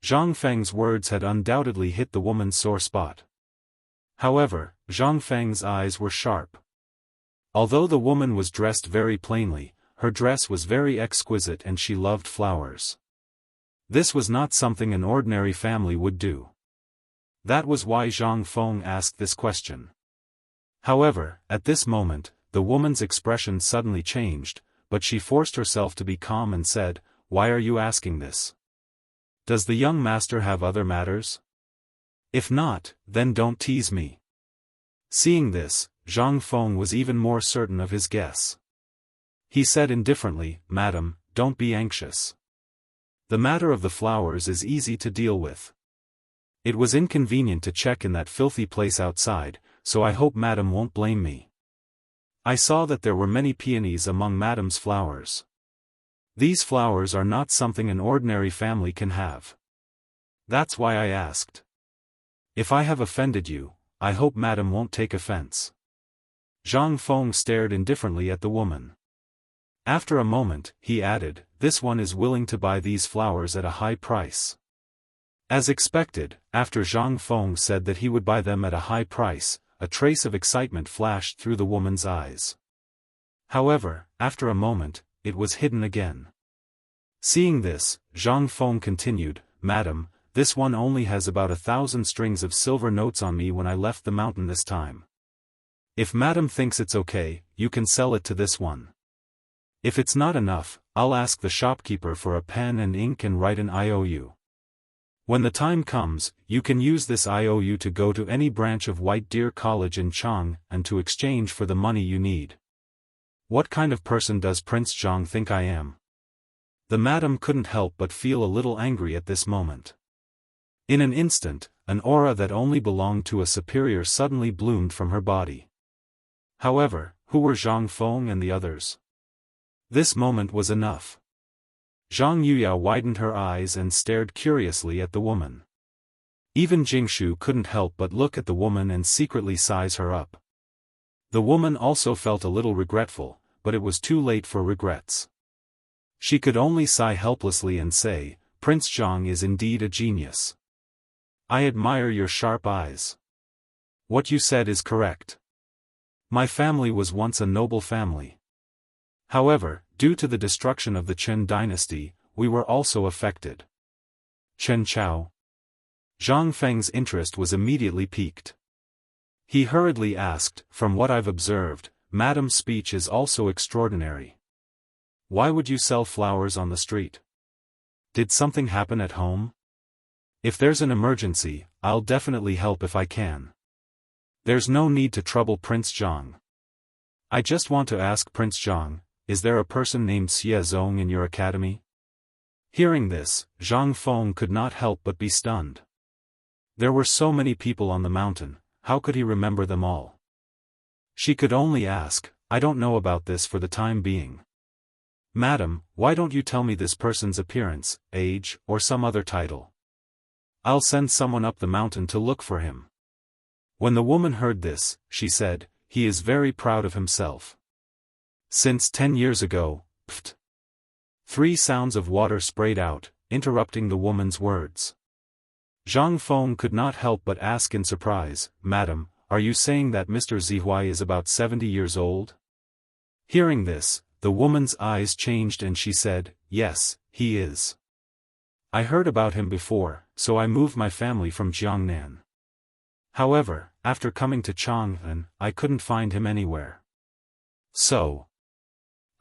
Zhang Feng's words had undoubtedly hit the woman's sore spot. However, Zhang Feng's eyes were sharp. Although the woman was dressed very plainly, her dress was very exquisite and she loved flowers. This was not something an ordinary family would do. That was why Zhang Feng asked this question. However, at this moment, the woman's expression suddenly changed, but she forced herself to be calm and said, "Why are you asking this? Does the young master have other matters? If not, then don't tease me." Seeing this, Zhang Feng was even more certain of his guess. He said indifferently, "Madam, don't be anxious. The matter of the flowers is easy to deal with. It was inconvenient to check in that filthy place outside, so I hope Madam won't blame me. I saw that there were many peonies among Madam's flowers. These flowers are not something an ordinary family can have. That's why I asked. If I have offended you, I hope Madam won't take offense." Zhang Feng stared indifferently at the woman. After a moment, he added, "This one is willing to buy these flowers at a high price." As expected, after Zhang Feng said that he would buy them at a high price, a trace of excitement flashed through the woman's eyes. However, after a moment, it was hidden again. Seeing this, Zhang Feng continued, "Madam, this one only has about 1,000 strings of silver notes on me when I left the mountain this time. If Madam thinks it's okay, you can sell it to this one. If it's not enough, I'll ask the shopkeeper for a pen and ink and write an IOU. When the time comes, you can use this IOU to go to any branch of White Deer College in Chang and to exchange for the money you need. What kind of person does Prince Zhang think I am?" The madam couldn't help but feel a little angry at this moment. In an instant, an aura that only belonged to a superior suddenly bloomed from her body. However, who were Zhang Feng and the others? This moment was enough. Zhang Yuya widened her eyes and stared curiously at the woman. Even Jingshu couldn't help but look at the woman and secretly size her up. The woman also felt a little regretful, but it was too late for regrets. She could only sigh helplessly and say, "Prince Zhang is indeed a genius. I admire your sharp eyes. What you said is correct. My family was once a noble family. However, due to the destruction of the Chen dynasty, we were also affected." Chen Chao. Zhang Feng's interest was immediately piqued. He hurriedly asked, "From what I've observed, Madam's speech is also extraordinary. Why would you sell flowers on the street? Did something happen at home? If there's an emergency, I'll definitely help if I can. There's no need to trouble Prince Zhang. I just want to ask Prince Zhang, is there a person named Xie Zong in your academy?" Hearing this, Zhang Feng could not help but be stunned. There were so many people on the mountain, how could he remember them all? She could only ask, "I don't know about this for the time being. Madam, why don't you tell me this person's appearance, age, or some other title? I'll send someone up the mountain to look for him." When the woman heard this, she said, "He is very proud of himself. Since 10 years ago, pft." 3 sounds of water sprayed out, interrupting the woman's words. Zhang Feng could not help but ask in surprise, "Madam, are you saying that Mr. Zihuai is about 70 years old?" Hearing this, the woman's eyes changed and she said, "Yes, he is. I heard about him before, so I moved my family from Jiangnan. However, after coming to Chang'an, I couldn't find him anywhere. So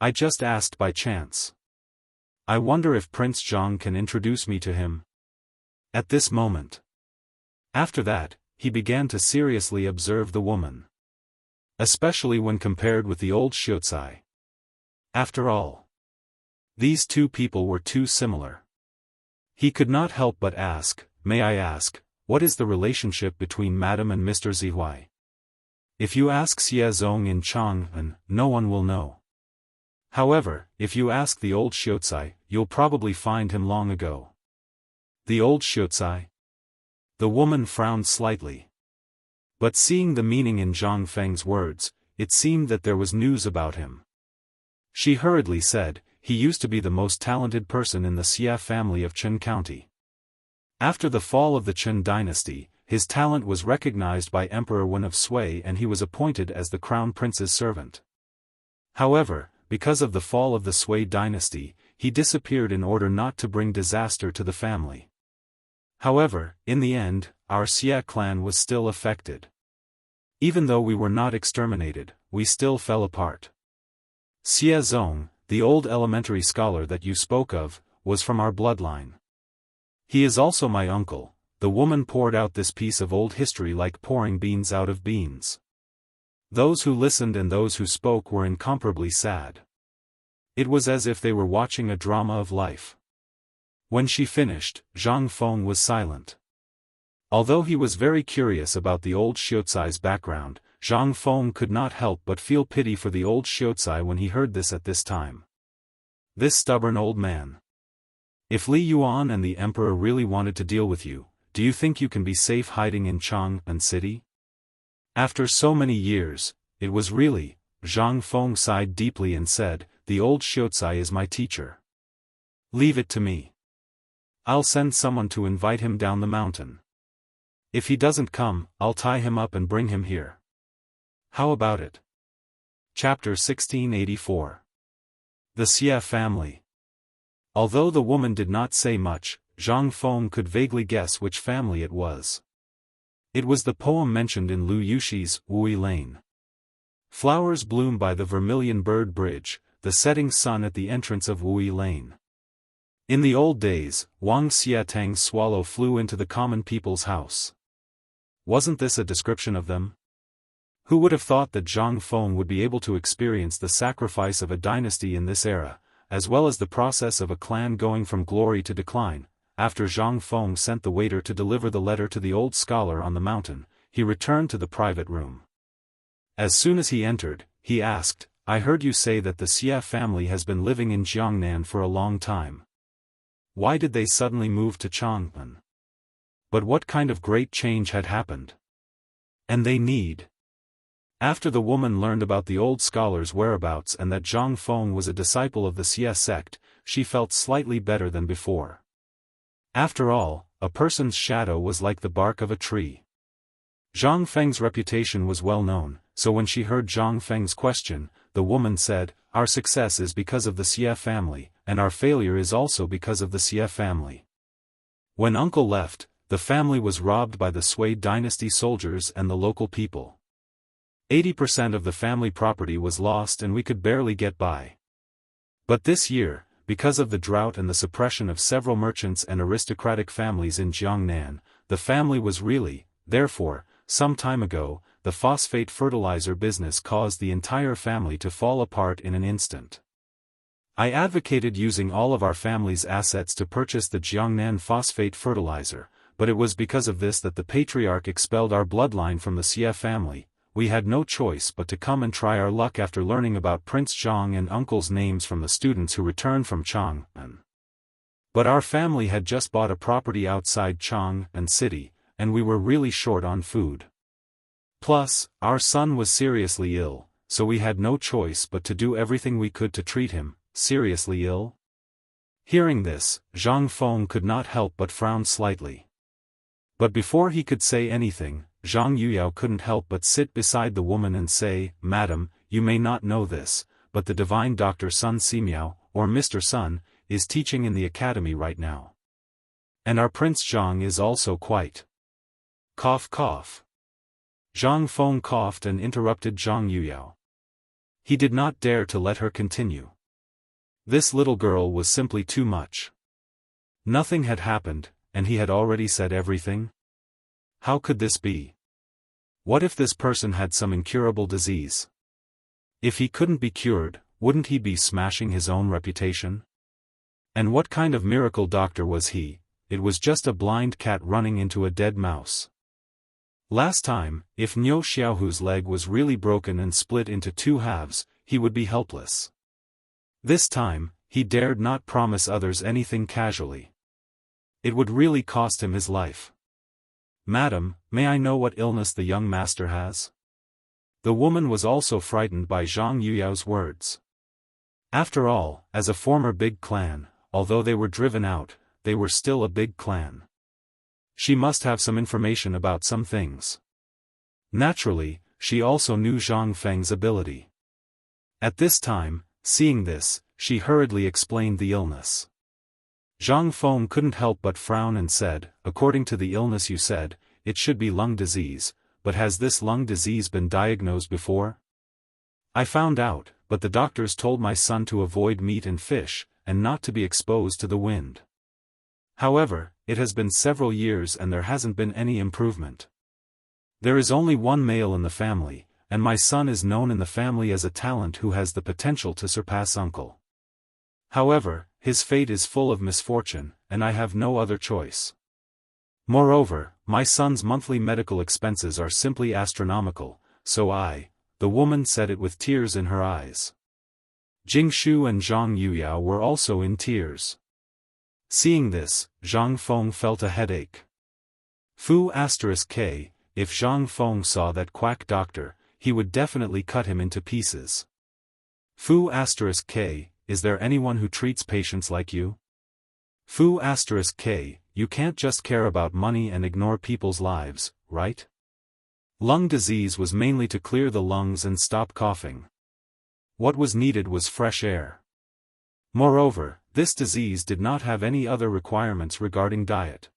I just asked by chance. I wonder if Prince Zhang can introduce me to him." At this moment. After that, he began to seriously observe the woman. Especially when compared with the old Xiuzai. After all, These two people were too similar. He could not help but ask, "May I ask, what is the relationship between Madam and Mr. Zihuai?" If you ask Xie Zong in Chang'an, no one will know. However, if you ask the old Xiuzai, you'll probably find him long ago. The old Xiuzai? The woman frowned slightly. But seeing the meaning in Zhang Feng's words, it seemed that there was news about him. She hurriedly said, "He used to be the most talented person in the Xie family of Chen County. After the fall of the Chen dynasty, his talent was recognized by Emperor Wen of Sui and he was appointed as the crown prince's servant. However, because of the fall of the Sui dynasty, he disappeared in order not to bring disaster to the family. However, in the end, our Xie clan was still affected. Even though we were not exterminated, we still fell apart. Xie Zong, the old elementary scholar that you spoke of, was from our bloodline. He is also my uncle." The woman poured out this piece of old history like pouring beans out of beans. Those who listened and those who spoke were incomparably sad. It was as if they were watching a drama of life. When she finished, Zhang Feng was silent. Although he was very curious about the old Xiuzai's background, Zhang Feng could not help but feel pity for the old Xiuzai when he heard this at this time. This stubborn old man. If Li Yuan and the emperor really wanted to deal with you, do you think you can be safe hiding in Chang'an City? After so many years, it was really, Zhang Feng sighed deeply and said, "The old Xiuzai is my teacher. Leave it to me. I'll send someone to invite him down the mountain. If he doesn't come, I'll tie him up and bring him here. How about it?" Chapter 1684. The Xie family. Although the woman did not say much, Zhang Feng could vaguely guess which family it was. It was the poem mentioned in Lu Yuxi's Wui Lane. Flowers bloom by the Vermilion Bird Bridge, the setting sun at the entrance of Wui Lane. In the old days, Wang Xiatang's swallow flew into the common people's house. Wasn't this a description of them? Who would have thought that Zhang Feng would be able to experience the sacrifice of a dynasty in this era, as well as the process of a clan going from glory to decline? After Zhang Feng sent the waiter to deliver the letter to the old scholar on the mountain, he returned to the private room. As soon as he entered, he asked, "I heard you say that the Xie family has been living in Jiangnan for a long time. Why did they suddenly move to Chang'an? But what kind of great change had happened? And they need..." After the woman learned about the old scholar's whereabouts and that Zhang Feng was a disciple of the Xie sect, she felt slightly better than before. After all, a person's shadow was like the bark of a tree. Zhang Feng's reputation was well known, so when she heard Zhang Feng's question, the woman said, "Our success is because of the Xie family, and our failure is also because of the Xie family. When uncle left, the family was robbed by the Sui dynasty soldiers and the local people. 80% of the family property was lost and we could barely get by. But this year, because of the drought and the suppression of several merchants and aristocratic families in Jiangnan, the family was really, therefore, some time ago, the phosphate fertilizer business caused the entire family to fall apart in an instant. I advocated using all of our family's assets to purchase the Jiangnan phosphate fertilizer, but it was because of this that the patriarch expelled our bloodline from the Xie family. We had no choice but to come and try our luck after learning about Prince Zhang and uncle's names from the students who returned from Chang'an. But our family had just bought a property outside Chang'an City, and we were really short on food. Plus, our son was seriously ill, so we had no choice but to do everything we could to treat him." Seriously ill? Hearing this, Zhang Feng could not help but frown slightly. But before he could say anything, Zhang Yuyao couldn't help but sit beside the woman and say, "Madam, you may not know this, but the divine Dr. Sun Simiao, or Mr. Sun, is teaching in the academy right now. And our Prince Zhang is also quite..." Cough cough. Zhang Feng coughed and interrupted Zhang Yuyao. He did not dare to let her continue. This little girl was simply too much. Nothing had happened, and he had already said everything? How could this be? What if this person had some incurable disease? If he couldn't be cured, wouldn't he be smashing his own reputation? And what kind of miracle doctor was he? It was just a blind cat running into a dead mouse. Last time, if Niu Xiaohu's leg was really broken and split into two halves, he would be helpless. This time, he dared not promise others anything casually. It would really cost him his life. "Madam, may I know what illness the young master has?" The woman was also frightened by Zhang Yuyao's words. After all, as a former big clan, although they were driven out, they were still a big clan. She must have some information about some things. Naturally, she also knew Zhang Feng's ability. At this time, seeing this, she hurriedly explained the illness. Zhang Feng couldn't help but frown and said, "According to the illness you said, it should be lung disease, but has this lung disease been diagnosed before?" "I found out, but the doctors told my son to avoid meat and fish, and not to be exposed to the wind. However, it has been several years and there hasn't been any improvement. There is only one male in the family, and my son is known in the family as a talent who has the potential to surpass uncle. However, his fate is full of misfortune, and I have no other choice. Moreover, my son's monthly medical expenses are simply astronomical, so the woman said it with tears in her eyes. Jingshu and Zhang Yuyao were also in tears. Seeing this, Zhang Feng felt a headache. Fu*k, if Zhang Feng saw that quack doctor, he would definitely cut him into pieces. Fu*k, is there anyone who treats patients like you? Fu*k, you can't just care about money and ignore people's lives, right? Lung disease was mainly to clear the lungs and stop coughing. What was needed was fresh air. Moreover, this disease did not have any other requirements regarding diet.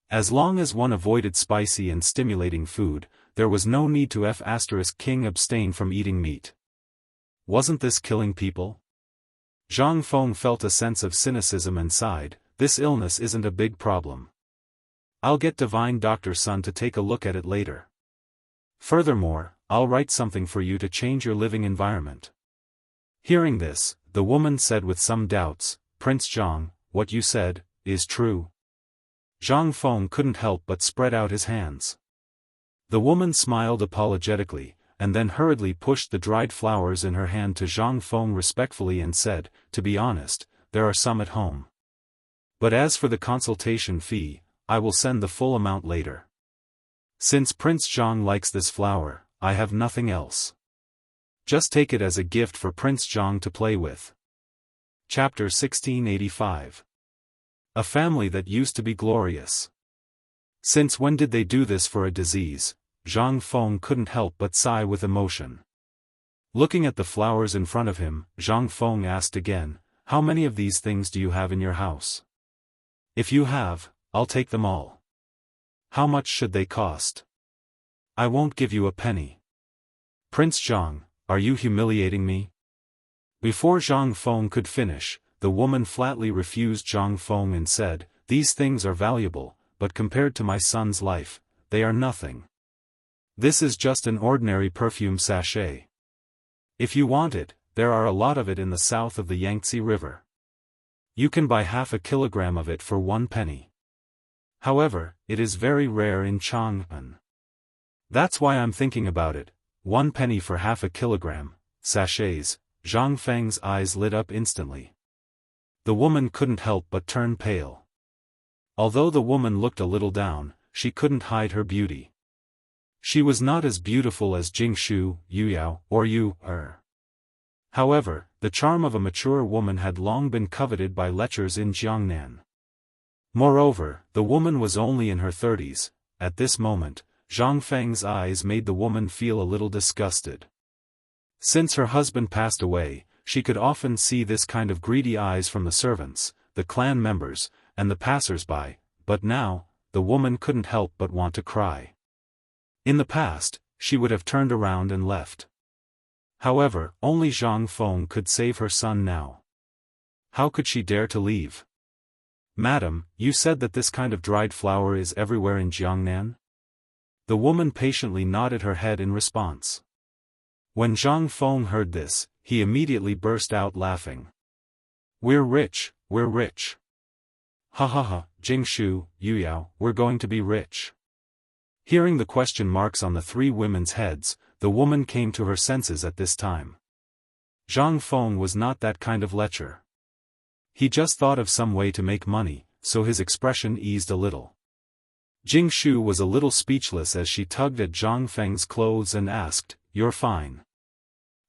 As long as one avoided spicy and stimulating food, there was no need to F*king abstain from eating meat. Wasn't this killing people? Zhang Feng felt a sense of cynicism and sighed, "This illness isn't a big problem. I'll get Divine Doctor Sun to take a look at it later. Furthermore, I'll write something for you to change your living environment." Hearing this, the woman said with some doubts, "Prince Zhang, what you said is true?" Zhang Feng couldn't help but spread out his hands. The woman smiled apologetically, and then hurriedly pushed the dried flowers in her hand to Zhang Feng respectfully and said, "To be honest, there are some at home. But as for the consultation fee, I will send the full amount later. Since Prince Zhang likes this flower, I have nothing else. Just take it as a gift for Prince Zhang to play with." Chapter 1685. A family that used to be glorious. Since when did they do this for a disease? Zhang Feng couldn't help but sigh with emotion. Looking at the flowers in front of him, Zhang Feng asked again, "How many of these things do you have in your house? If you have, I'll take them all. How much should they cost?" "I won't give you a penny." "Prince Zhang, are you humiliating me?" Before Zhang Feng could finish, the woman flatly refused Zhang Feng and said, "These things are valuable, but compared to my son's life, they are nothing. This is just an ordinary perfume sachet. If you want it, there are a lot of it in the south of the Yangtze River. You can buy half a kilogram of it for 1 penny. However, it is very rare in Chang'an. That's why I'm thinking about it. 1 penny for half a kilogram, sachets." Zhang Feng's eyes lit up instantly. The woman couldn't help but turn pale. Although the woman looked a little down, she couldn't hide her beauty. She was not as beautiful as Jingshu, Yuyao, or Yu-er. However, the charm of a mature woman had long been coveted by lechers in Jiangnan. Moreover, the woman was only in her 30s. At this moment, Zhang Feng's eyes made the woman feel a little disgusted. Since her husband passed away, she could often see this kind of greedy eyes from the servants, the clan members, and the passers-by, but now, the woman couldn't help but want to cry. In the past, she would have turned around and left. However, only Zhang Feng could save her son now. How could she dare to leave? "Madam, you said that this kind of dried flower is everywhere in Jiangnan?" The woman patiently nodded her head in response. When Zhang Feng heard this, he immediately burst out laughing. "We're rich, we're rich. Ha ha ha, Jingshu, Yuyao, we're going to be rich. Hearing the question marks on the three women's heads, the woman came to her senses at this time. Zhang Feng was not that kind of lecher. He just thought of some way to make money, so his expression eased a little. Jingshu was a little speechless as she tugged at Zhang Feng's clothes and asked, "You're fine.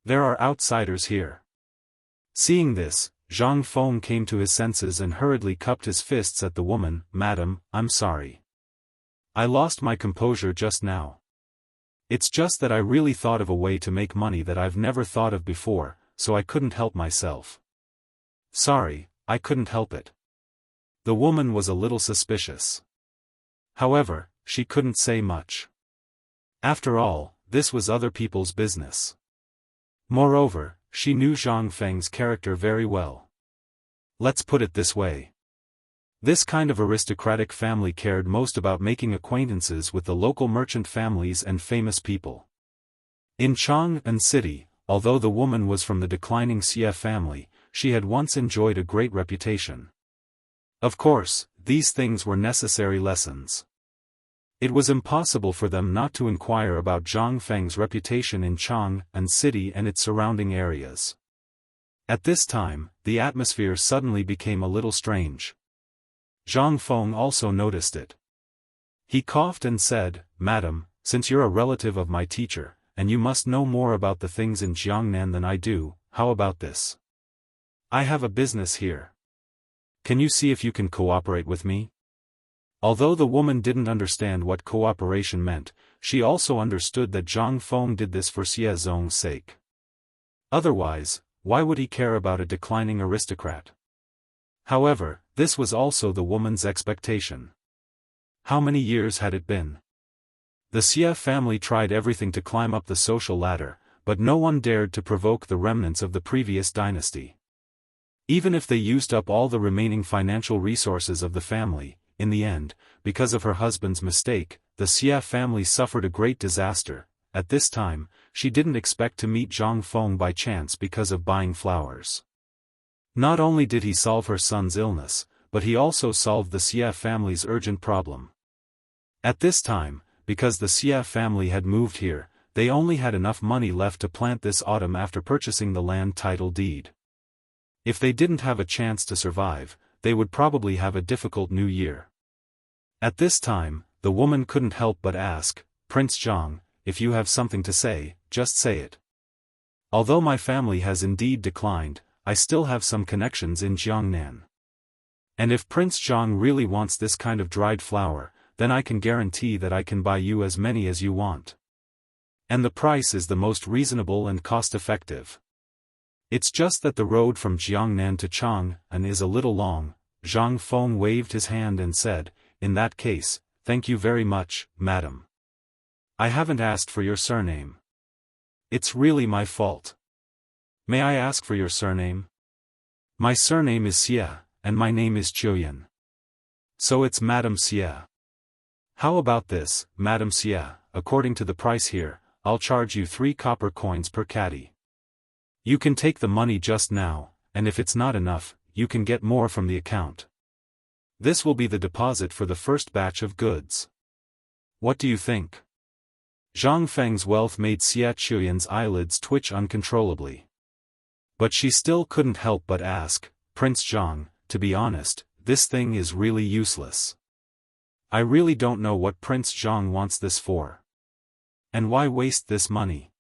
There are outsiders here." Seeing this, Zhang Feng came to his senses and hurriedly cupped his fists at the woman. "Madam, I'm sorry. I lost my composure just now. It's just that I really thought of a way to make money that I've never thought of before, so I couldn't help myself." "Sorry, I couldn't help it." The woman was a little suspicious. However, she couldn't say much. After all, this was other people's business. Moreover, she knew Zhang Feng's character very well. Let's put it this way. This kind of aristocratic family cared most about making acquaintances with the local merchant families and famous people. In Chang'an City, although the woman was from the declining Xie family, she had once enjoyed a great reputation. Of course, these things were necessary lessons. It was impossible for them not to inquire about Zhang Feng's reputation in Chang'an City and its surrounding areas. At this time, the atmosphere suddenly became a little strange. Zhang Feng also noticed it. He coughed and said, "Madam, since you're a relative of my teacher, and you must know more about the things in Jiangnan than I do, how about this? I have a business here. Can you see if you can cooperate with me?" Although the woman didn't understand what cooperation meant, she also understood that Zhang Feng did this for Xie Zong's sake. Otherwise, why would he care about a declining aristocrat? However, this was also the woman's expectation. How many years had it been? The Xie family tried everything to climb up the social ladder, but no one dared to provoke the remnants of the previous dynasty. Even if they used up all the remaining financial resources of the family, in the end, because of her husband's mistake, the Xie family suffered a great disaster. At this time, she didn't expect to meet Zhang Feng by chance because of buying flowers. Not only did he solve her son's illness, but he also solved the Xie family's urgent problem. At this time, because the Xie family had moved here, they only had enough money left to plant this autumn after purchasing the land title deed. If they didn't have a chance to survive, they would probably have a difficult new year. At this time, the woman couldn't help but ask, "Prince Zhang, if you have something to say, just say it. Although my family has indeed declined, I still have some connections in Jiangnan. And if Prince Zhang really wants this kind of dried flower, then I can guarantee that I can buy you as many as you want. And the price is the most reasonable and cost-effective. It's just that the road from Jiangnan to Chang'an is a little long." Zhang Feng waved his hand and said, "In that case, thank you very much, madam. I haven't asked for your surname. It's really my fault. May I ask for your surname?" "My surname is Xie, and my name is Chuyan. So it's Madam Xie." "How about this, Madam Xie, according to the price here, I'll charge you 3 copper coins per caddy. You can take the money just now, and if it's not enough, you can get more from the account. This will be the deposit for the first batch of goods. What do you think?" Zhang Feng's wealth made Xie Chuyan's eyelids twitch uncontrollably. But she still couldn't help but ask, "Prince Zhang, to be honest, this thing is really useless. I really don't know what Prince Zhang wants this for. And why waste this money?"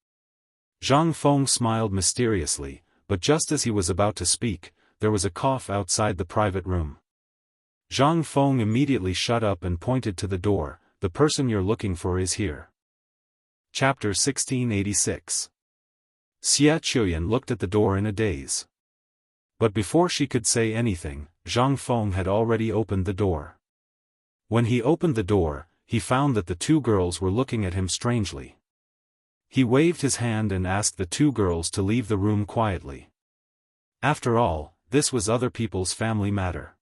Zhang Feng smiled mysteriously, but just as he was about to speak, there was a cough outside the private room. Zhang Feng immediately shut up and pointed to the door. "The person you're looking for is here." Chapter 1686. Xie Chuyan looked at the door in a daze. But before she could say anything, Zhang Feng had already opened the door. When he opened the door, he found that the 2 girls were looking at him strangely. He waved his hand and asked the 2 girls to leave the room quietly. After all, this was other people's family matter.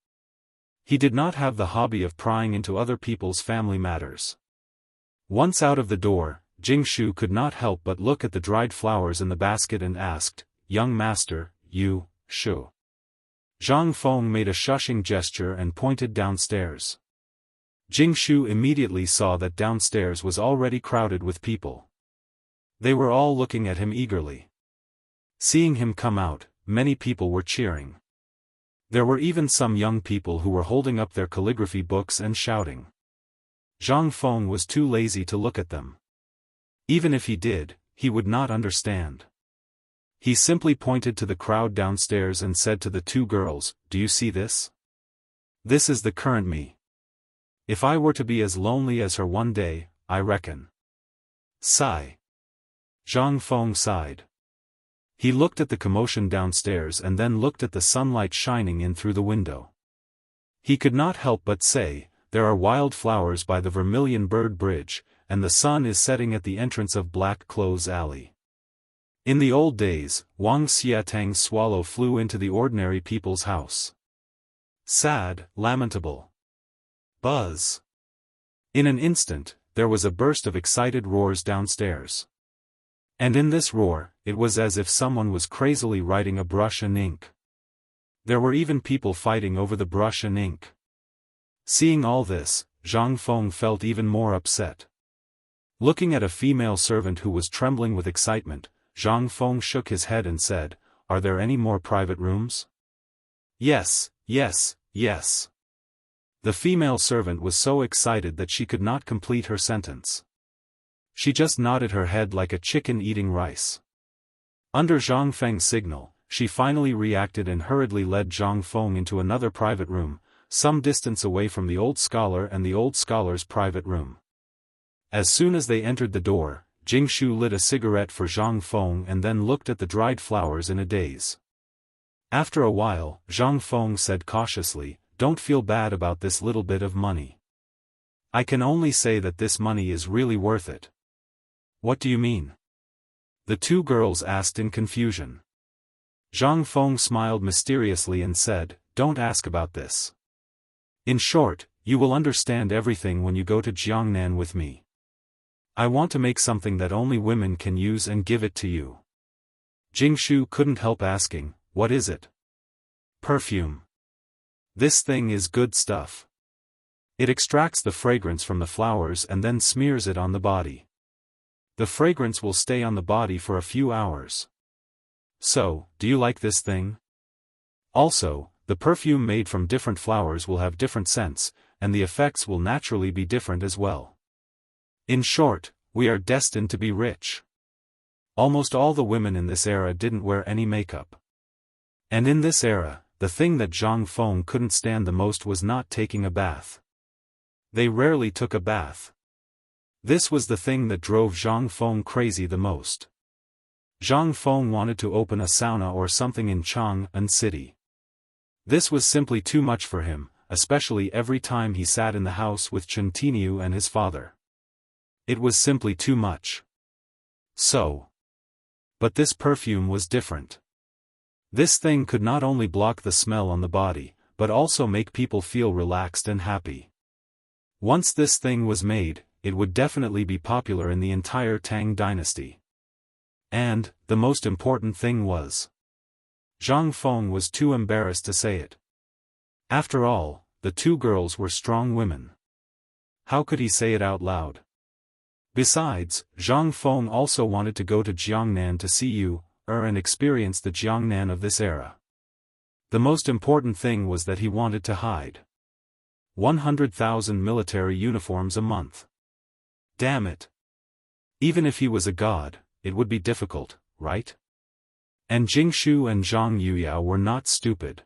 He did not have the hobby of prying into other people's family matters. Once out of the door, Jingshu could not help but look at the dried flowers in the basket and asked, "Young master, you, Shu. Zhang Feng made a shushing gesture and pointed downstairs. Jingshu immediately saw that downstairs was already crowded with people. They were all looking at him eagerly. Seeing him come out, many people were cheering. There were even some young people who were holding up their calligraphy books and shouting. Zhang Feng was too lazy to look at them. Even if he did, he would not understand. He simply pointed to the crowd downstairs and said to the two girls, "Do you see this? This is the current me. If I were to be as lonely as her one day, I reckon." Sigh. Zhang Feng sighed. He looked at the commotion downstairs and then looked at the sunlight shining in through the window. He could not help but say, "There are wild flowers by the Vermilion Bird Bridge, and the sun is setting at the entrance of Black Clothes Alley." In the old days, Wang Xiatang's swallow flew into the ordinary people's house. Sad, lamentable. Buzz. In an instant, there was a burst of excited roars downstairs. And in this roar, it was as if someone was crazily writing a brush and ink. There were even people fighting over the brush and ink. Seeing all this, Zhang Feng felt even more upset. Looking at a female servant who was trembling with excitement, Zhang Feng shook his head and said, "Are there any more private rooms?" "Yes, yes, yes." The female servant was so excited that she could not complete her sentence. She just nodded her head like a chicken eating rice. Under Zhang Feng's signal, she finally reacted and hurriedly led Zhang Feng into another private room, some distance away from the old scholar and the old scholar's private room. As soon as they entered the door, Jingshu lit a cigarette for Zhang Feng and then looked at the dried flowers in a daze. After a while, Zhang Feng said cautiously, "Don't feel bad about this little bit of money. I can only say that this money is really worth it." "What do you mean?" the two girls asked in confusion. Zhang Feng smiled mysteriously and said, "Don't ask about this. In short, you will understand everything when you go to Jiangnan with me. I want to make something that only women can use and give it to you." Jingshu couldn't help asking, "What is it?" "Perfume. This thing is good stuff. It extracts the fragrance from the flowers and then smears it on the body. The fragrance will stay on the body for a few hours. So, do you like this thing? Also, the perfume made from different flowers will have different scents, and the effects will naturally be different as well. In short, we are destined to be rich." Almost all the women in this era didn't wear any makeup. And in this era, the thing that Zhang Feng couldn't stand the most was not taking a bath. They rarely took a bath. This was the thing that drove Zhang Feng crazy the most. Zhang Feng wanted to open a sauna or something in Chang'an City. This was simply too much for him, especially every time he sat in the house with Chen Tiniu and his father. It was simply too much. But this perfume was different. This thing could not only block the smell on the body, but also make people feel relaxed and happy. Once this thing was made, it would definitely be popular in the entire Tang dynasty. And, the most important thing was, Zhang Feng was too embarrassed to say it. After all, the two girls were strong women. How could he say it out loud? Besides, Zhang Feng also wanted to go to Jiangnan to see you, and experience the Jiangnan of this era. The most important thing was that he wanted to hide 100,000 military uniforms a month. Damn it. Even if he was a god, it would be difficult, right? And Jingshu and Zhang Yuyao were not stupid.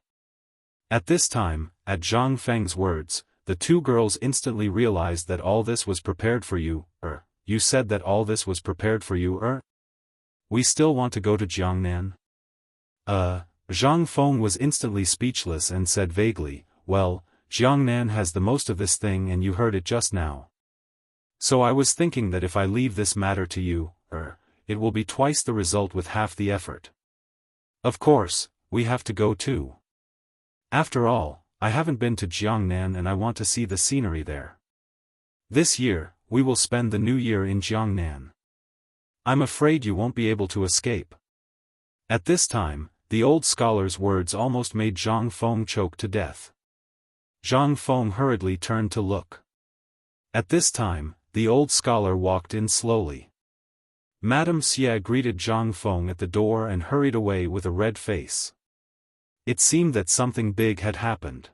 At this time, at Zhang Feng's words, the two girls instantly realized that all this was prepared for you, You said that all this was prepared for you, We still want to go to Jiangnan? Zhang Feng was instantly speechless and said vaguely, "Well, Jiangnan has the most of this thing and you heard it just now. So I was thinking that if I leave this matter to you, it will be twice the result with half the effort. Of course, we have to go too. After all, I haven't been to Jiangnan and I want to see the scenery there. This year, we will spend the new year in Jiangnan. I'm afraid you won't be able to escape." At this time, The old scholar's words almost made Zhang Feng choke to death. Zhang Feng hurriedly turned to look. At this time, the old scholar walked in slowly. Madame Xie greeted Zhang Feng at the door and hurried away with a red face. It seemed that something big had happened.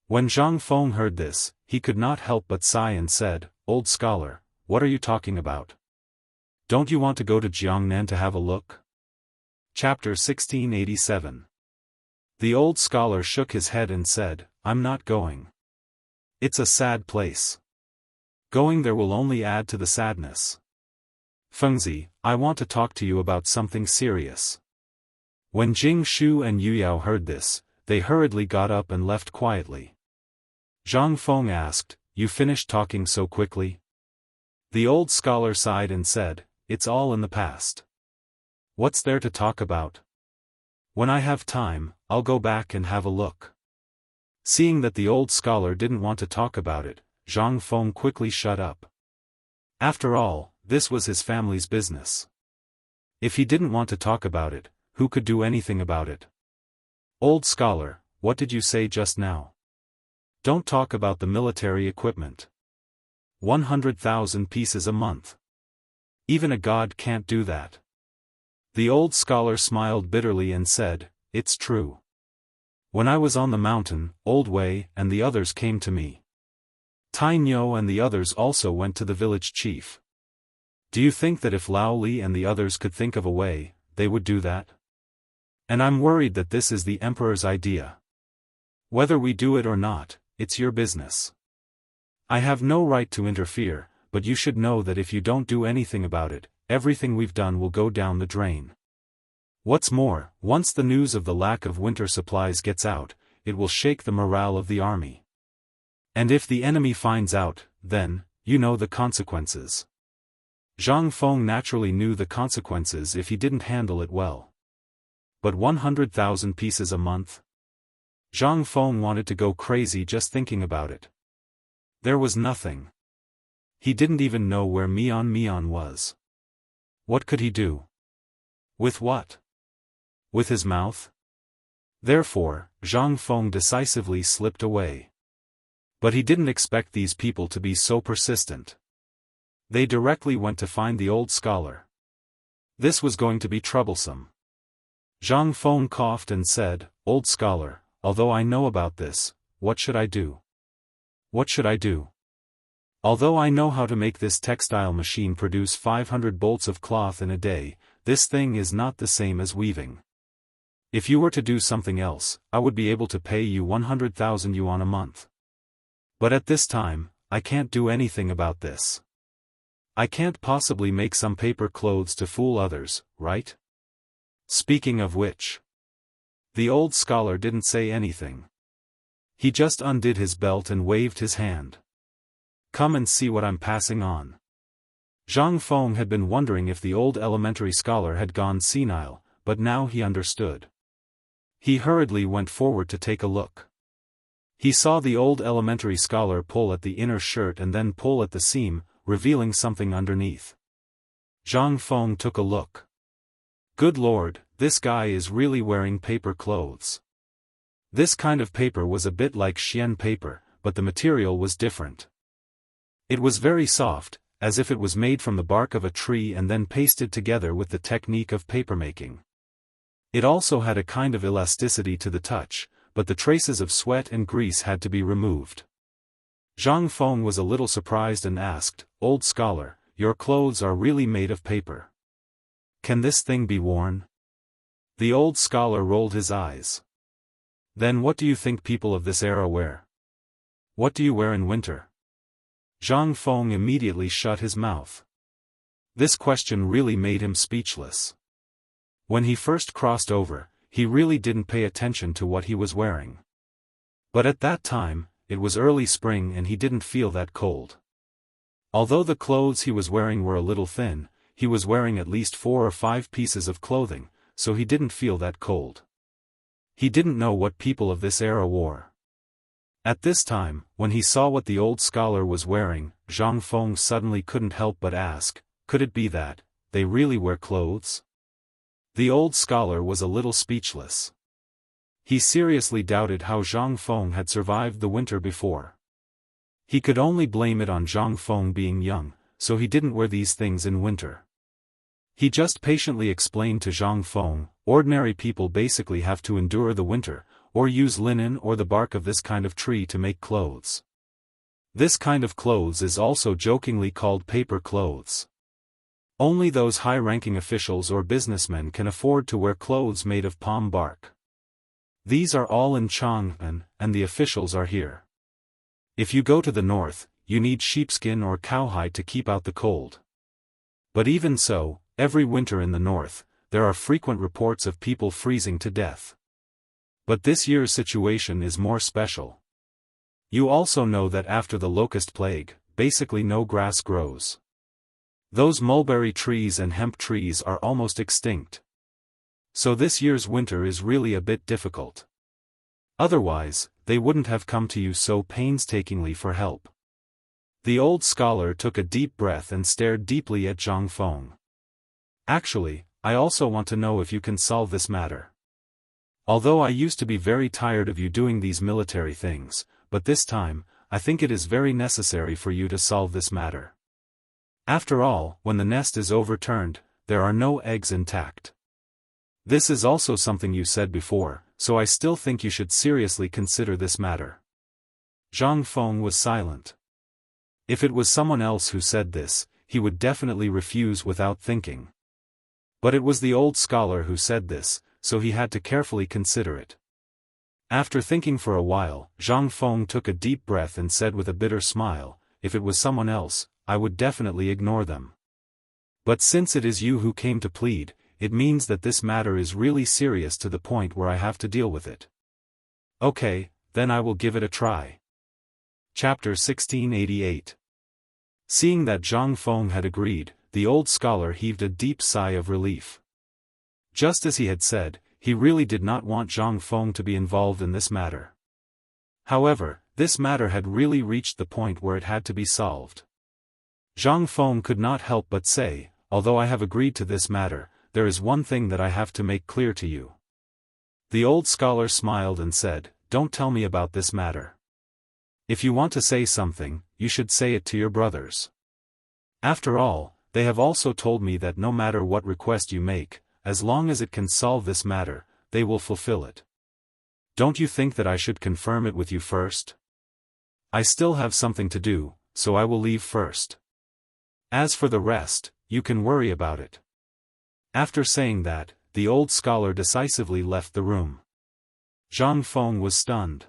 When Zhang Feng heard this, he could not help but sigh and said, "Old scholar, what are you talking about? Don't you want to go to Jiangnan to have a look?" Chapter 1687. The old scholar shook his head and said, "I'm not going. It's a sad place. Going there will only add to the sadness. Fengzi, I want to talk to you about something serious." When Jing Shu and Yu Yao heard this, they hurriedly got up and left quietly. Zhang Feng asked, "You finished talking so quickly?" The old scholar sighed and said, "It's all in the past. What's there to talk about? When I have time, I'll go back and have a look." Seeing that the old scholar didn't want to talk about it, Zhang Feng quickly shut up. After all, this was his family's business. If he didn't want to talk about it, who could do anything about it? "Old scholar, what did you say just now? Don't talk about the military equipment. 100,000 pieces a month. Even a god can't do that." The old scholar smiled bitterly and said, "It's true. When I was on the mountain, Old Wei and the others came to me. Tai Nyo and the others also went to the village chief. Do you think that if Lao Li and the others could think of a way, they would do that? And I'm worried that this is the emperor's idea. Whether we do it or not, it's your business. I have no right to interfere, but you should know that if you don't do anything about it, everything we've done will go down the drain. What's more, once the news of the lack of winter supplies gets out, it will shake the morale of the army. And if the enemy finds out, then, you know the consequences." Zhang Feng naturally knew the consequences if he didn't handle it well. But 100,000 pieces a month? Zhang Feng wanted to go crazy just thinking about it. There was nothing. He didn't even know where Mian was. What could he do? With what? With his mouth? Therefore, Zhang Feng decisively slipped away. But he didn't expect these people to be so persistent. They directly went to find the old scholar. This was going to be troublesome. Zhang Feng coughed and said, "Old scholar, although I know about this, what should I do? What should I do? Although I know how to make this textile machine produce 500 bolts of cloth in a day, this thing is not the same as weaving. If you were to do something else, I would be able to pay you 100,000 yuan a month. But at this time, I can't do anything about this. I can't possibly make some paper clothes to fool others, right? Speaking of which." The old scholar didn't say anything. He just undid his belt and waved his hand. "Come and see what I'm passing on." Zhang Feng had been wondering if the old elementary scholar had gone senile, but now he understood. He hurriedly went forward to take a look. He saw the old elementary scholar pull at the inner shirt and then pull at the seam, revealing something underneath. Zhang Feng took a look. Good lord, this guy is really wearing paper clothes. This kind of paper was a bit like Xian paper, but the material was different. It was very soft, as if it was made from the bark of a tree and then pasted together with the technique of papermaking. It also had a kind of elasticity to the touch, but the traces of sweat and grease had to be removed. Zhang Feng was a little surprised and asked, "Old scholar, your clothes are really made of paper. Can this thing be worn?" The old scholar rolled his eyes. "Then what do you think people of this era wear? What do you wear in winter?" Zhang Feng immediately shut his mouth. This question really made him speechless. When he first crossed over, he really didn't pay attention to what he was wearing. But at that time, it was early spring and he didn't feel that cold. Although the clothes he was wearing were a little thin, he was wearing at least 4 or 5 pieces of clothing, so he didn't feel that cold. He didn't know what people of this era wore. At this time, when he saw what the old scholar was wearing, Zhang Feng suddenly couldn't help but ask, could it be that they really wear clothes? The old scholar was a little speechless. He seriously doubted how Zhang Feng had survived the winter before. He could only blame it on Zhang Feng being young, so he didn't wear these things in winter. He just patiently explained to Zhang Feng, ordinary people basically have to endure the winter, or use linen or the bark of this kind of tree to make clothes. This kind of clothes is also jokingly called paper clothes. Only those high-ranking officials or businessmen can afford to wear clothes made of palm bark. These are all in Chang'an, and the officials are here. If you go to the north, you need sheepskin or cowhide to keep out the cold. But even so, every winter in the north, there are frequent reports of people freezing to death. But this year's situation is more special. You also know that after the locust plague, basically no grass grows. Those mulberry trees and hemp trees are almost extinct. So this year's winter is really a bit difficult. Otherwise, they wouldn't have come to you so painstakingly for help. The old scholar took a deep breath and stared deeply at Zhang Feng. Actually, I also want to know if you can solve this matter. Although I used to be very tired of you doing these military things, but this time, I think it is very necessary for you to solve this matter. After all, when the nest is overturned, there are no eggs intact. This is also something you said before, so I still think you should seriously consider this matter. Zhang Feng was silent. If it was someone else who said this, he would definitely refuse without thinking. But it was the old scholar who said this, so he had to carefully consider it. After thinking for a while, Zhang Feng took a deep breath and said with a bitter smile, "If it was someone else, I would definitely ignore them. But since it is you who came to plead, it means that this matter is really serious to the point where I have to deal with it. Okay, then I will give it a try." Chapter 1688. Seeing that Zhang Feng had agreed, the old scholar heaved a deep sigh of relief. Just as he had said, he really did not want Zhang Feng to be involved in this matter. However, this matter had really reached the point where it had to be solved. Zhang Feng could not help but say, "Although I have agreed to this matter, there is one thing that I have to make clear to you." The old scholar smiled and said, "Don't tell me about this matter. If you want to say something, you should say it to your brothers. After all, they have also told me that no matter what request you make, as long as it can solve this matter, they will fulfill it. Don't you think that I should confirm it with you first? I still have something to do, so I will leave first. As for the rest, you can worry about it." After saying that, the old scholar decisively left the room. Zhang Feng was stunned.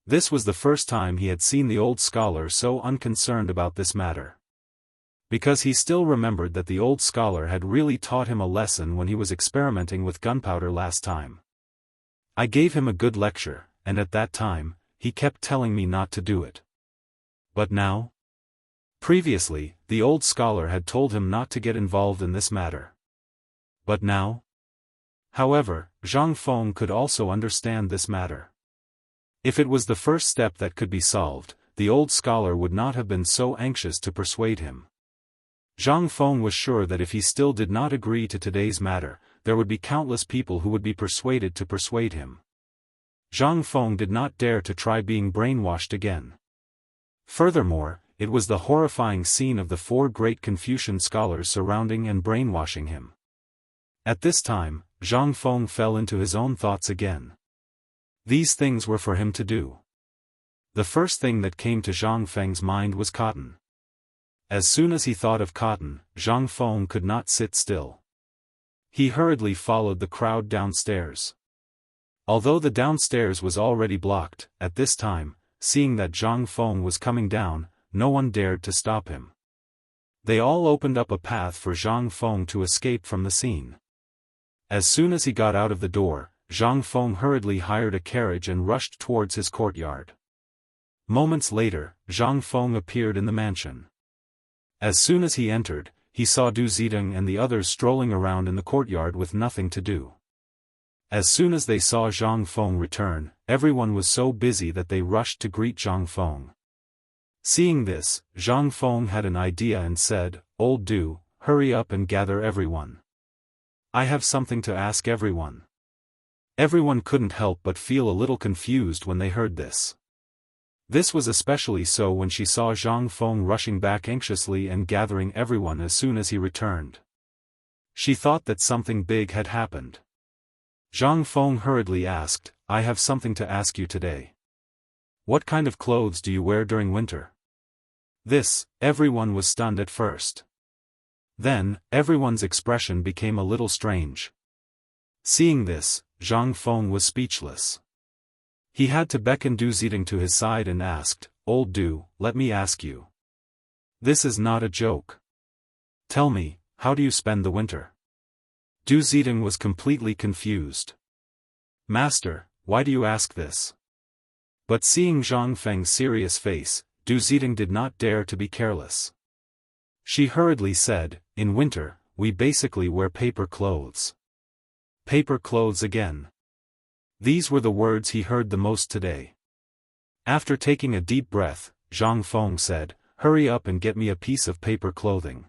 This was the first time he had seen the old scholar so unconcerned about this matter. Because he still remembered that the old scholar had really taught him a lesson when he was experimenting with gunpowder last time. "I gave him a good lecture, and at that time, he kept telling me not to do it. But now?" Previously, the old scholar had told him not to get involved in this matter. But now? However, Zhang Feng could also understand this matter. If it was the first step that could be solved, the old scholar would not have been so anxious to persuade him. Zhang Feng was sure that if he still did not agree to today's matter, there would be countless people who would be persuaded to persuade him. Zhang Feng did not dare to try being brainwashed again. Furthermore, it was the horrifying scene of the four great Confucian scholars surrounding and brainwashing him. At this time, Zhang Feng fell into his own thoughts again. These things were for him to do. The first thing that came to Zhang Feng's mind was cotton. As soon as he thought of cotton, Zhang Feng could not sit still. He hurriedly followed the crowd downstairs. Although the downstairs was already blocked, at this time, seeing that Zhang Feng was coming down, no one dared to stop him. They all opened up a path for Zhang Feng to escape from the scene. As soon as he got out of the door, Zhang Feng hurriedly hired a carriage and rushed towards his courtyard. Moments later, Zhang Feng appeared in the mansion. As soon as he entered, he saw Du Zidong and the others strolling around in the courtyard with nothing to do. As soon as they saw Zhang Feng return, everyone was so busy that they rushed to greet Zhang Feng. Seeing this, Zhang Feng had an idea and said, "Old Du, hurry up and gather everyone. I have something to ask everyone. Everyone couldn't help but feel a little confused when they heard this. This was especially so when she saw Zhang Feng rushing back anxiously and gathering everyone as soon as he returned. She thought that something big had happened. Zhang Feng hurriedly asked, I have something to ask you today. What kind of clothes do you wear during winter? Everyone was stunned at first. Then, everyone's expression became a little strange. Seeing this, Zhang Feng was speechless. He had to beckon Du Zidong to his side and asked, Old Du, let me ask you. This is not a joke. Tell me, how do you spend the winter? Du Zidong was completely confused. Master, why do you ask this? But seeing Zhang Feng's serious face, Du Zidong did not dare to be careless. She hurriedly said, in winter, we basically wear paper clothes. Paper clothes again. These were the words he heard the most today. After taking a deep breath, Zhang Feng said, hurry up and get me a piece of paper clothing.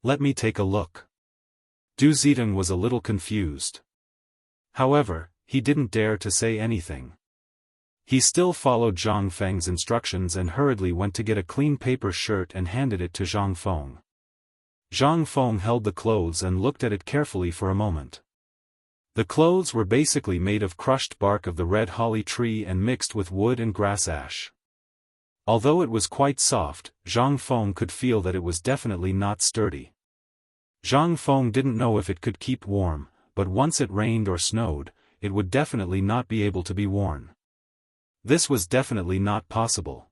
Let me take a look. Du Zidong was a little confused. However, he didn't dare to say anything. He still followed Zhang Feng's instructions and hurriedly went to get a clean paper shirt and handed it to Zhang Feng. Zhang Feng held the clothes and looked at it carefully for a moment. The clothes were basically made of crushed bark of the red holly tree and mixed with wood and grass ash. Although it was quite soft, Zhang Feng could feel that it was definitely not sturdy. Zhang Feng didn't know if it could keep warm, but once it rained or snowed, it would definitely not be able to be worn. This was definitely not possible.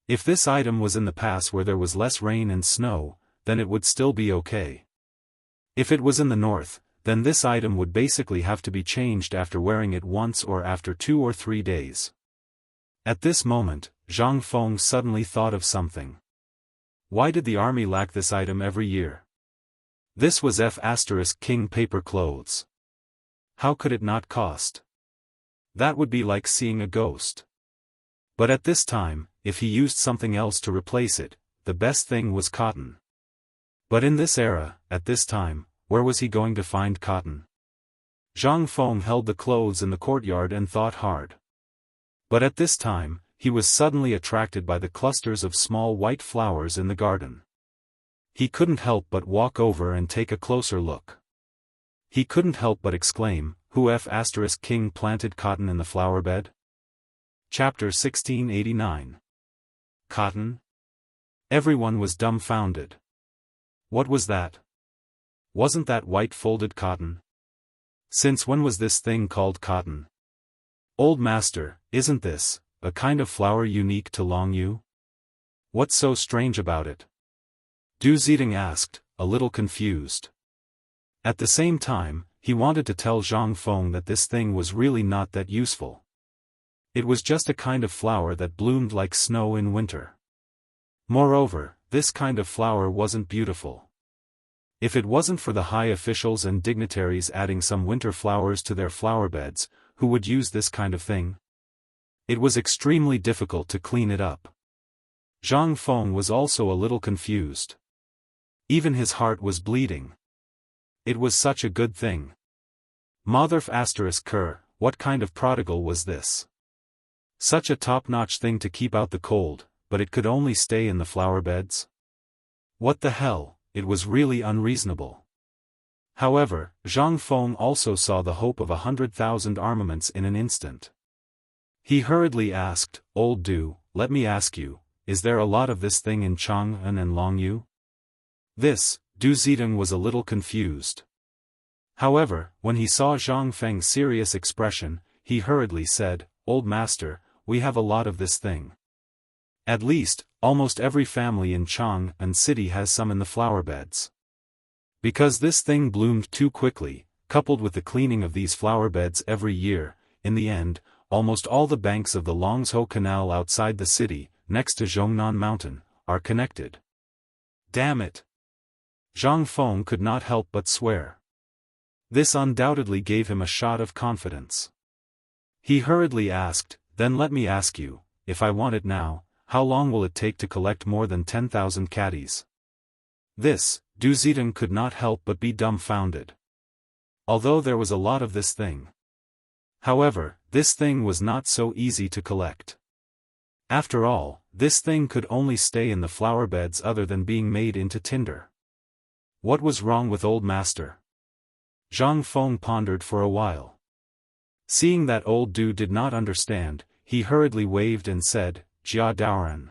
If this item was in the pass where there was less rain and snow, then it would still be okay. If it was in the north, then this item would basically have to be changed after wearing it once or after 2 or 3 days. At this moment, Zhang Feng suddenly thought of something. Why did the army lack this item every year? This was King paper clothes. How could it not cost? That would be like seeing a ghost. But at this time, if he used something else to replace it, the best thing was cotton. But in this era, at this time, where was he going to find cotton? Zhang Feng held the clothes in the courtyard and thought hard. But at this time, he was suddenly attracted by the clusters of small white flowers in the garden. He couldn't help but walk over and take a closer look. He couldn't help but exclaim, Who King planted cotton in the flower bed? Chapter 1689. Cotton? Everyone was dumbfounded. What was that? Wasn't that white folded cotton? Since when was this thing called cotton? Old master, isn't this a kind of flower unique to Longyu? What's so strange about it? Du Zidong asked, a little confused. At the same time, he wanted to tell Zhang Feng that this thing was really not that useful. It was just a kind of flower that bloomed like snow in winter. Moreover, this kind of flower wasn't beautiful. If it wasn't for the high officials and dignitaries adding some winter flowers to their flower beds, who would use this kind of thing? It was extremely difficult to clean it up. Zhang Feng was also a little confused. Even his heart was bleeding. It was such a good thing. Mother what kind of prodigal was this? Such a top-notch thing to keep out the cold, but it could only stay in the flower beds? What the hell? It was really unreasonable. However, Zhang Feng also saw the hope of 100,000 armaments in an instant. He hurriedly asked, Old Du, let me ask you, is there a lot of this thing in Chang'an and Longyu? Du Zidong was a little confused. However, when he saw Zhang Feng's serious expression, he hurriedly said, Old master, we have a lot of this thing. At least, almost every family in Chang'an city has some in the flower beds. Because this thing bloomed too quickly, coupled with the cleaning of these flower beds every year, in the end, almost all the banks of the Longzhou Canal outside the city, next to Zhongnan Mountain, are connected. Damn it! Zhang Feng could not help but swear. This undoubtedly gave him a shot of confidence. He hurriedly asked, Then let me ask you, if I want it now, how long will it take to collect more than 10,000 caddies? Du Zidong could not help but be dumbfounded. although there was a lot of this thing. However, this thing was not so easy to collect. After all, this thing could only stay in the flower beds other than being made into tinder. What was wrong with old master? Zhang Feng pondered for a while. Seeing that old dude did not understand, he hurriedly waved and said, Jia Daoran.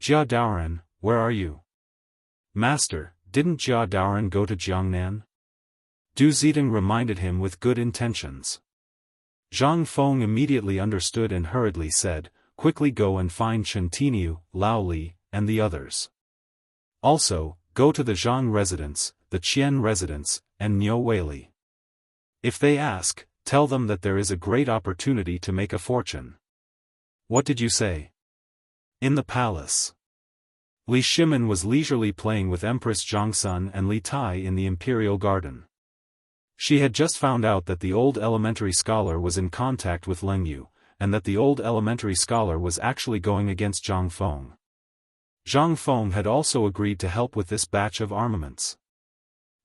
Jia Daoran, where are you? Master, didn't Jia Daoran go to Jiangnan? Du Zidong reminded him with good intentions. Zhang Feng immediately understood and hurriedly said, quickly go and find Chen Tiniu, Lao Li, and the others. Also, go to the Zhang residence, the Qian residence, and Niu Weili. If they ask, tell them that there is a great opportunity to make a fortune. What did you say? In the palace. Li Shimin was leisurely playing with Empress Zhongsun and Li Tai in the imperial garden. She had just found out that the old elementary scholar was in contact with Leng Yu, and that the old elementary scholar was actually going against Zhang Feng. Zhang Feng had also agreed to help with this batch of armaments.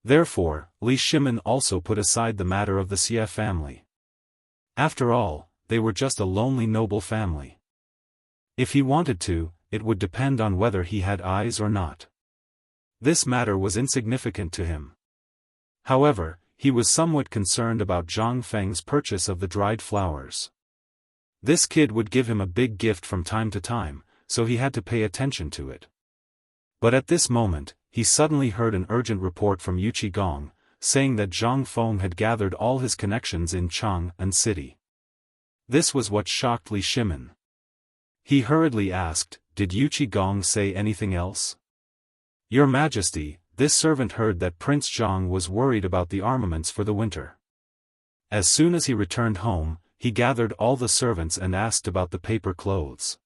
Therefore, Li Shimin also put aside the matter of the Xie family. After all, they were just a lonely noble family. If he wanted to, it would depend on whether he had eyes or not. This matter was insignificant to him. However, he was somewhat concerned about Zhang Feng's purchase of the dried flowers. This kid would give him a big gift from time to time, so he had to pay attention to it. But at this moment, he suddenly heard an urgent report from Yuqi Gong, saying that Zhang Feng had gathered all his connections in Chang'an City. This was what shocked Li Shimin. He hurriedly asked, did Yuqi Gong say anything else? Your Majesty, this servant heard that Prince Zhang was worried about the armaments for the winter. As soon as he returned home, he gathered all the servants and asked about the paper clothes.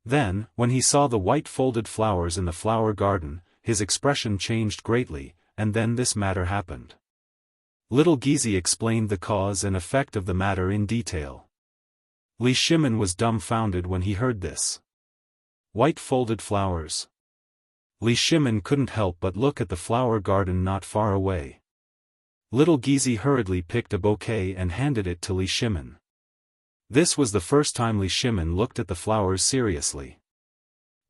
Then, when he saw the white folded flowers in the flower garden, his expression changed greatly, and then this matter happened. Little Gizi explained the cause and effect of the matter in detail. Li Shimin was dumbfounded when he heard this. White folded flowers. Li Shimin couldn't help but look at the flower garden not far away. Little Gizi hurriedly picked a bouquet and handed it to Li Shimin. This was the first time Li Shimin looked at the flowers seriously.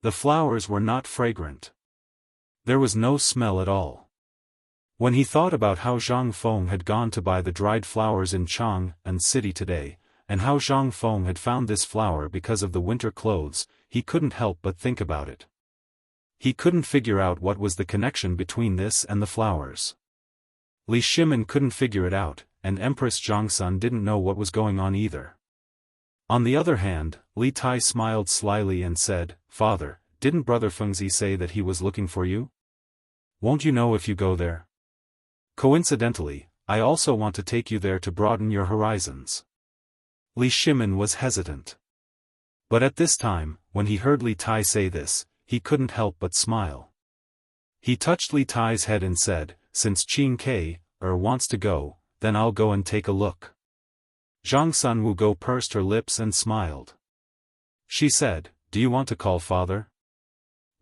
The flowers were not fragrant. There was no smell at all. When he thought about how Zhang Feng had gone to buy the dried flowers in Chang'an City today, and how Zhang Feng had found this flower because of the winter clothes, he couldn't help but think about it. He couldn't figure out what was the connection between this and the flowers. Li Shimin couldn't figure it out, and Empress Zhongsun didn't know what was going on either. On the other hand, Li Tai smiled slyly and said, Father, didn't Brother Fengzi say that he was looking for you? Won't you know if you go there? Coincidentally, I also want to take you there to broaden your horizons. Li Shimin was hesitant. But at this time, when he heard Li Tai say this, he couldn't help but smile. He touched Li Tai's head and said, since Qing Ke wants to go, then I'll go and take a look. Zhang Sun Wugo pursed her lips and smiled. She said, do you want to call father?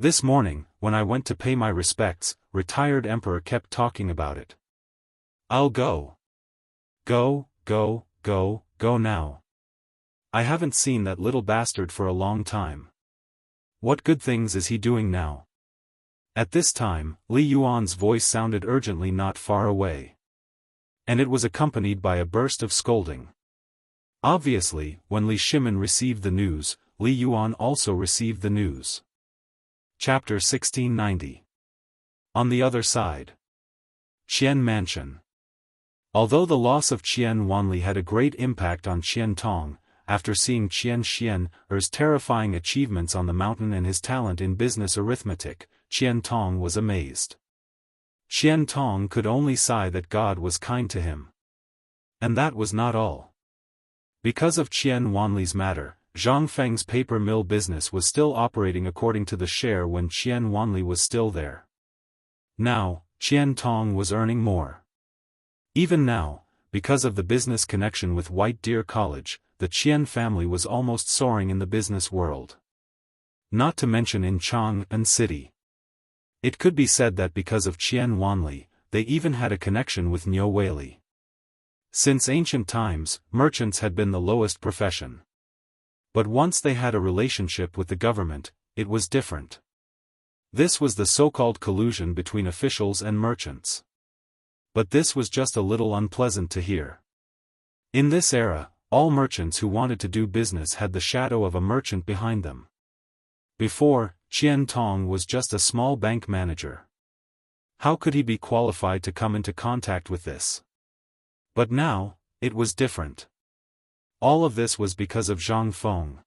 This morning, when I went to pay my respects, retired emperor kept talking about it. I'll go. Go, go, go, go now. I haven't seen that little bastard for a long time. What good things is he doing now? At this time, Li Yuan's voice sounded urgently not far away. And it was accompanied by a burst of scolding. Obviously, when Li Shimin received the news, Li Yuan also received the news. Chapter 1690. On the other side. Qian Mansion. Although the loss of Qian Wanli had a great impact on Qian Tong, after seeing Qian Xian's terrifying achievements on the mountain and his talent in business arithmetic, Qian Tong was amazed. Qian Tong could only sigh that God was kind to him. And that was not all. Because of Qian Wanli's matter, Zhang Feng's paper mill business was still operating according to the share when Qian Wanli was still there. Now, Qian Tong was earning more. Even now, because of the business connection with White Deer College, the Qian family was almost soaring in the business world. Not to mention in Chang'an City. It could be said that because of Qian Wanli, they even had a connection with Niu Weili. Since ancient times, merchants had been the lowest profession. But once they had a relationship with the government, it was different. This was the so-called collusion between officials and merchants. But this was just a little unpleasant to hear. In this era, all merchants who wanted to do business had the shadow of a merchant behind them. Before, Qian Tong was just a small bank manager. How could he be qualified to come into contact with this? But now, it was different. All of this was because of Zhang Feng.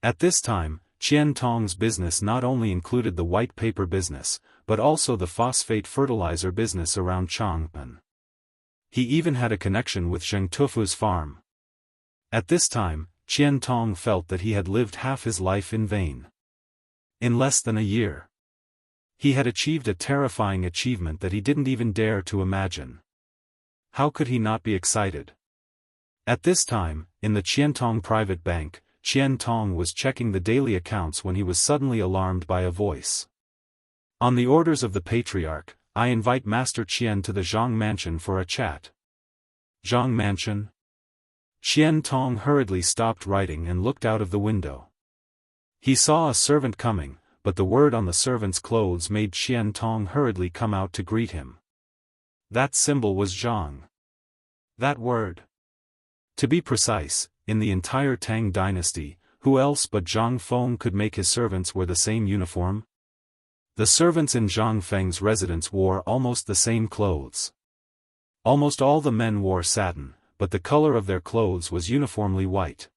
At this time, Qian Tong's business not only included the white paper business, but also the phosphate fertilizer business around Chang'an. He even had a connection with Zheng Tufu's farm. At this time, Qian Tong felt that he had lived half his life in vain. In less than a year, he had achieved a terrifying achievement that he didn't even dare to imagine. How could he not be excited? At this time, in the Qiantong private bank, Qian Tong was checking the daily accounts when he was suddenly alarmed by a voice. On the orders of the patriarch, I invite Master Qian to the Zhang mansion for a chat. Zhang mansion? Qian Tong hurriedly stopped writing and looked out of the window. He saw a servant coming, but the word on the servant's clothes made Qian Tong hurriedly come out to greet him. That symbol was Zhang. That word. To be precise, in the entire Tang dynasty, who else but Zhang Feng could make his servants wear the same uniform? The servants in Zhang Feng's residence wore almost the same clothes. Almost all the men wore satin, but the color of their clothes was uniformly white.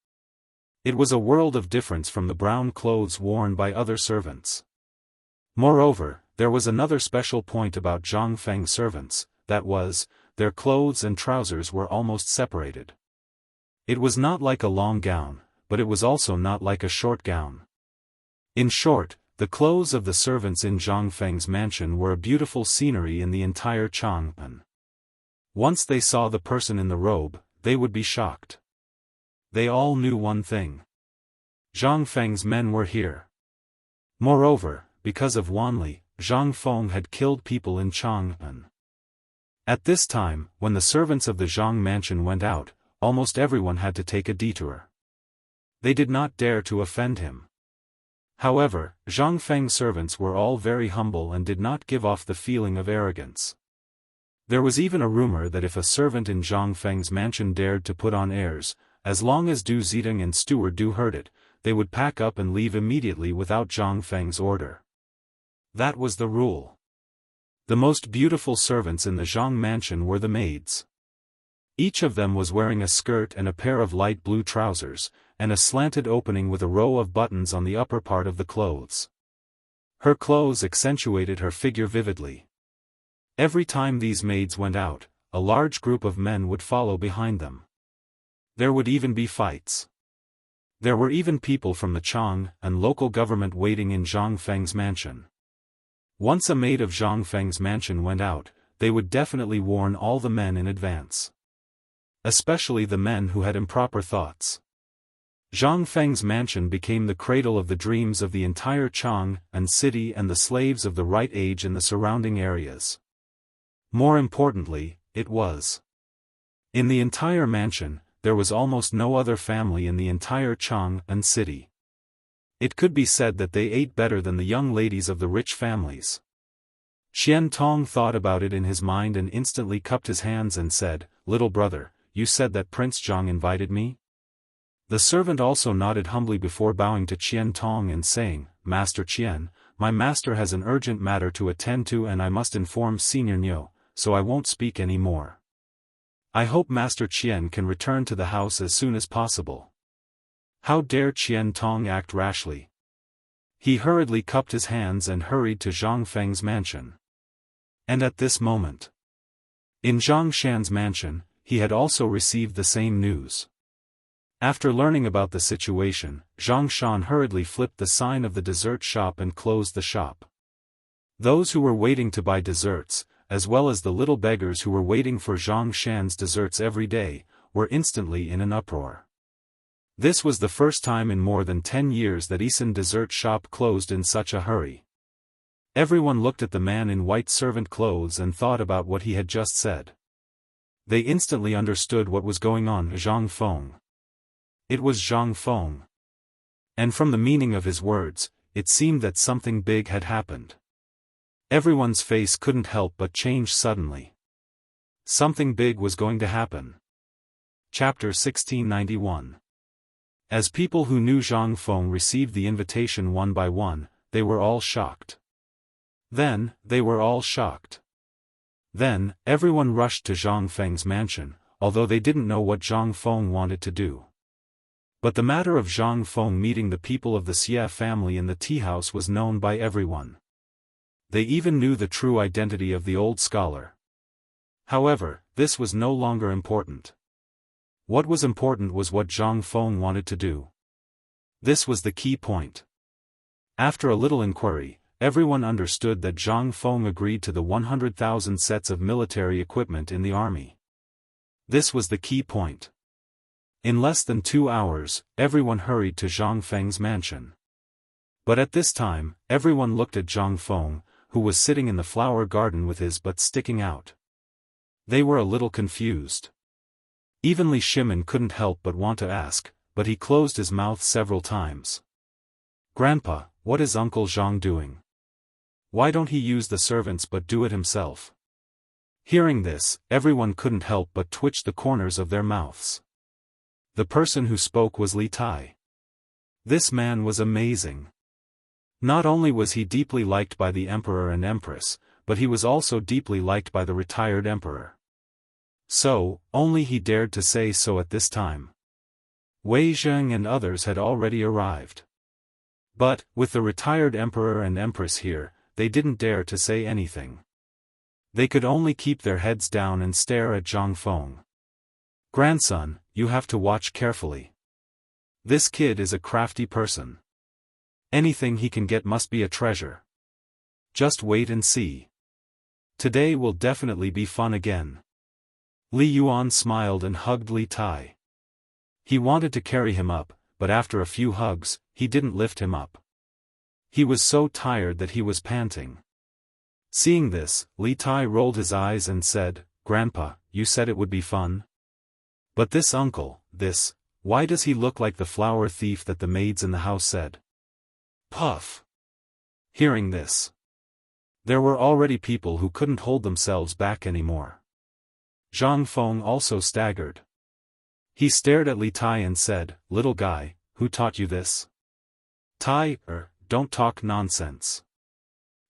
It was a world of difference from the brown clothes worn by other servants. Moreover, there was another special point about Zhang Feng's servants, that was, their clothes and trousers were almost separated. It was not like a long gown, but it was also not like a short gown. In short, the clothes of the servants in Zhang Feng's mansion were a beautiful scenery in the entire Chang'an. Once they saw the person in the robe, they would be shocked. They all knew one thing. Zhang Feng's men were here. Moreover, because of Wang Lin, Zhang Feng had killed people in Chang'an. At this time, when the servants of the Zhang mansion went out, almost everyone had to take a detour. They did not dare to offend him. However, Zhang Feng's servants were all very humble and did not give off the feeling of arrogance. There was even a rumor that if a servant in Zhang Feng's mansion dared to put on airs, as long as Du Zidong and Steward Du heard it, they would pack up and leave immediately without Zhang Feng's order. That was the rule. The most beautiful servants in the Zhang mansion were the maids. Each of them was wearing a skirt and a pair of light blue trousers, and a slanted opening with a row of buttons on the upper part of the clothes. Her clothes accentuated her figure vividly. Every time these maids went out, a large group of men would follow behind them. There would even be fights. There were even people from the Chang and local government waiting in Zhang Feng's mansion. Once a maid of Zhang Feng's mansion went out, they would definitely warn all the men in advance. Especially the men who had improper thoughts. Zhang Feng's mansion became the cradle of the dreams of the entire Chang and city and the slaves of the right age in the surrounding areas. More importantly, it was. In the entire mansion, there was almost no other family in the entire Chang and city. It could be said that they ate better than the young ladies of the rich families. Qian Tong thought about it in his mind and instantly cupped his hands and said, "Little brother, you said that Prince Zhang invited me?" The servant also nodded humbly before bowing to Qian Tong and saying, "Master Qian, my master has an urgent matter to attend to and I must inform Senior Niu, so I won't speak any more. I hope Master Qian can return to the house as soon as possible." How dare Qian Tong act rashly? He hurriedly cupped his hands and hurried to Zhang Feng's mansion. And at this moment, in Zhang Shan's mansion, he had also received the same news. After learning about the situation, Zhang Shan hurriedly flipped the sign of the dessert shop and closed the shop. Those who were waiting to buy desserts, as well as the little beggars who were waiting for Zhang Shan's desserts every day, were instantly in an uproar. This was the first time in more than 10 years that Isan dessert shop closed in such a hurry. Everyone looked at the man in white servant clothes and thought about what he had just said. They instantly understood what was going on. Zhang Feng. It was Zhang Feng. And from the meaning of his words, it seemed that something big had happened. Everyone's face couldn't help but change suddenly. Something big was going to happen. Chapter 1691. As people who knew Zhang Feng received the invitation one by one, they were all shocked. Then, everyone rushed to Zhang Feng's mansion, although they didn't know what Zhang Feng wanted to do. But the matter of Zhang Feng meeting the people of the Xie family in the tea house was known by everyone. They even knew the true identity of the old scholar. However, this was no longer important. What was important was what Zhang Feng wanted to do. This was the key point. After a little inquiry, everyone understood that Zhang Feng agreed to the 100,000 sets of military equipment in the army. This was the key point. In less than 2 hours, everyone hurried to Zhang Feng's mansion. But at this time, everyone looked at Zhang Feng, who was sitting in the flower garden with his butt sticking out. They were a little confused. Even Li Shimin couldn't help but want to ask, but he closed his mouth several times. "Grandpa, what is Uncle Zhang doing? Why don't he use the servants but do it himself?" Hearing this, everyone couldn't help but twitch the corners of their mouths. The person who spoke was Li Tai. This man was amazing. Not only was he deeply liked by the emperor and empress, but he was also deeply liked by the retired emperor. So, only he dared to say so at this time. Wei Zheng and others had already arrived. But, with the retired emperor and empress here, they didn't dare to say anything. They could only keep their heads down and stare at Zhang Feng. "Grandson, you have to watch carefully. This kid is a crafty person. Anything he can get must be a treasure. Just wait and see. Today will definitely be fun again." Li Yuan smiled and hugged Li Tai. He wanted to carry him up, but after a few hugs, he didn't lift him up. He was so tired that he was panting. Seeing this, Li Tai rolled his eyes and said, "Grandpa, you said it would be fun? But this uncle, why does he look like the flower thief that the maids in the house said?" Puff. Hearing this, there were already people who couldn't hold themselves back anymore. Zhang Feng also staggered. He stared at Li Tai and said, "Little guy, who taught you this?" "Tai, don't talk nonsense."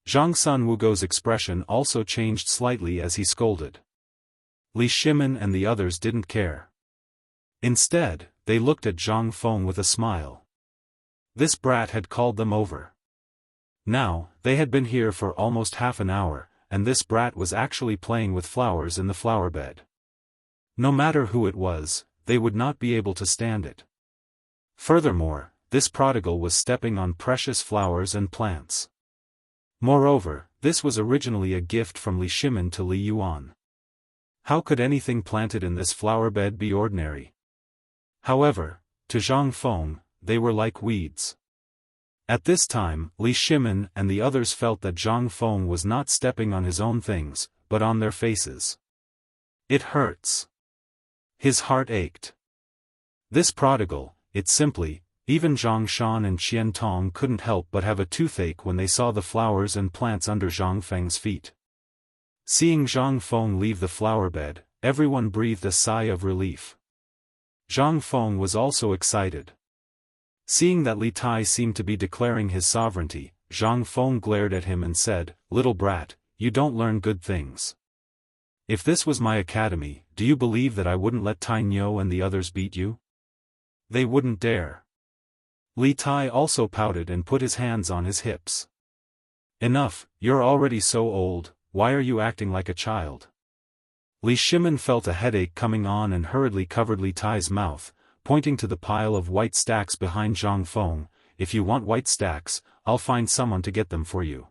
Zhang Sun Wugo's expression also changed slightly as he scolded. Li Shimin and the others didn't care. Instead, they looked at Zhang Feng with a smile. This brat had called them over. Now, they had been here for almost half an hour, and this brat was actually playing with flowers in the flower bed. No matter who it was, they would not be able to stand it. Furthermore, this prodigal was stepping on precious flowers and plants. Moreover, this was originally a gift from Li Shimin to Li Yuan. How could anything planted in this flower bed be ordinary? However, to Zhang Feng, they were like weeds. At this time, Li Shimin and the others felt that Zhang Feng was not stepping on his own things, but on their faces. It hurts. His heart ached. This prodigal, even Zhang Shan and Qian Tong couldn't help but have a toothache when they saw the flowers and plants under Zhang Feng's feet. Seeing Zhang Feng leave the flower bed, everyone breathed a sigh of relief. Zhang Feng was also excited. Seeing that Li Tai seemed to be declaring his sovereignty, Zhang Feng glared at him and said, "Little brat, you don't learn good things. If this was my academy, do you believe that I wouldn't let Tai Nyo and the others beat you? They wouldn't dare." Li Tai also pouted and put his hands on his hips. "Enough, you're already so old, why are you acting like a child?" Li Shimin felt a headache coming on and hurriedly covered Li Tai's mouth, pointing to the pile of white stacks behind Zhang Feng. "If you want white stacks, I'll find someone to get them for you.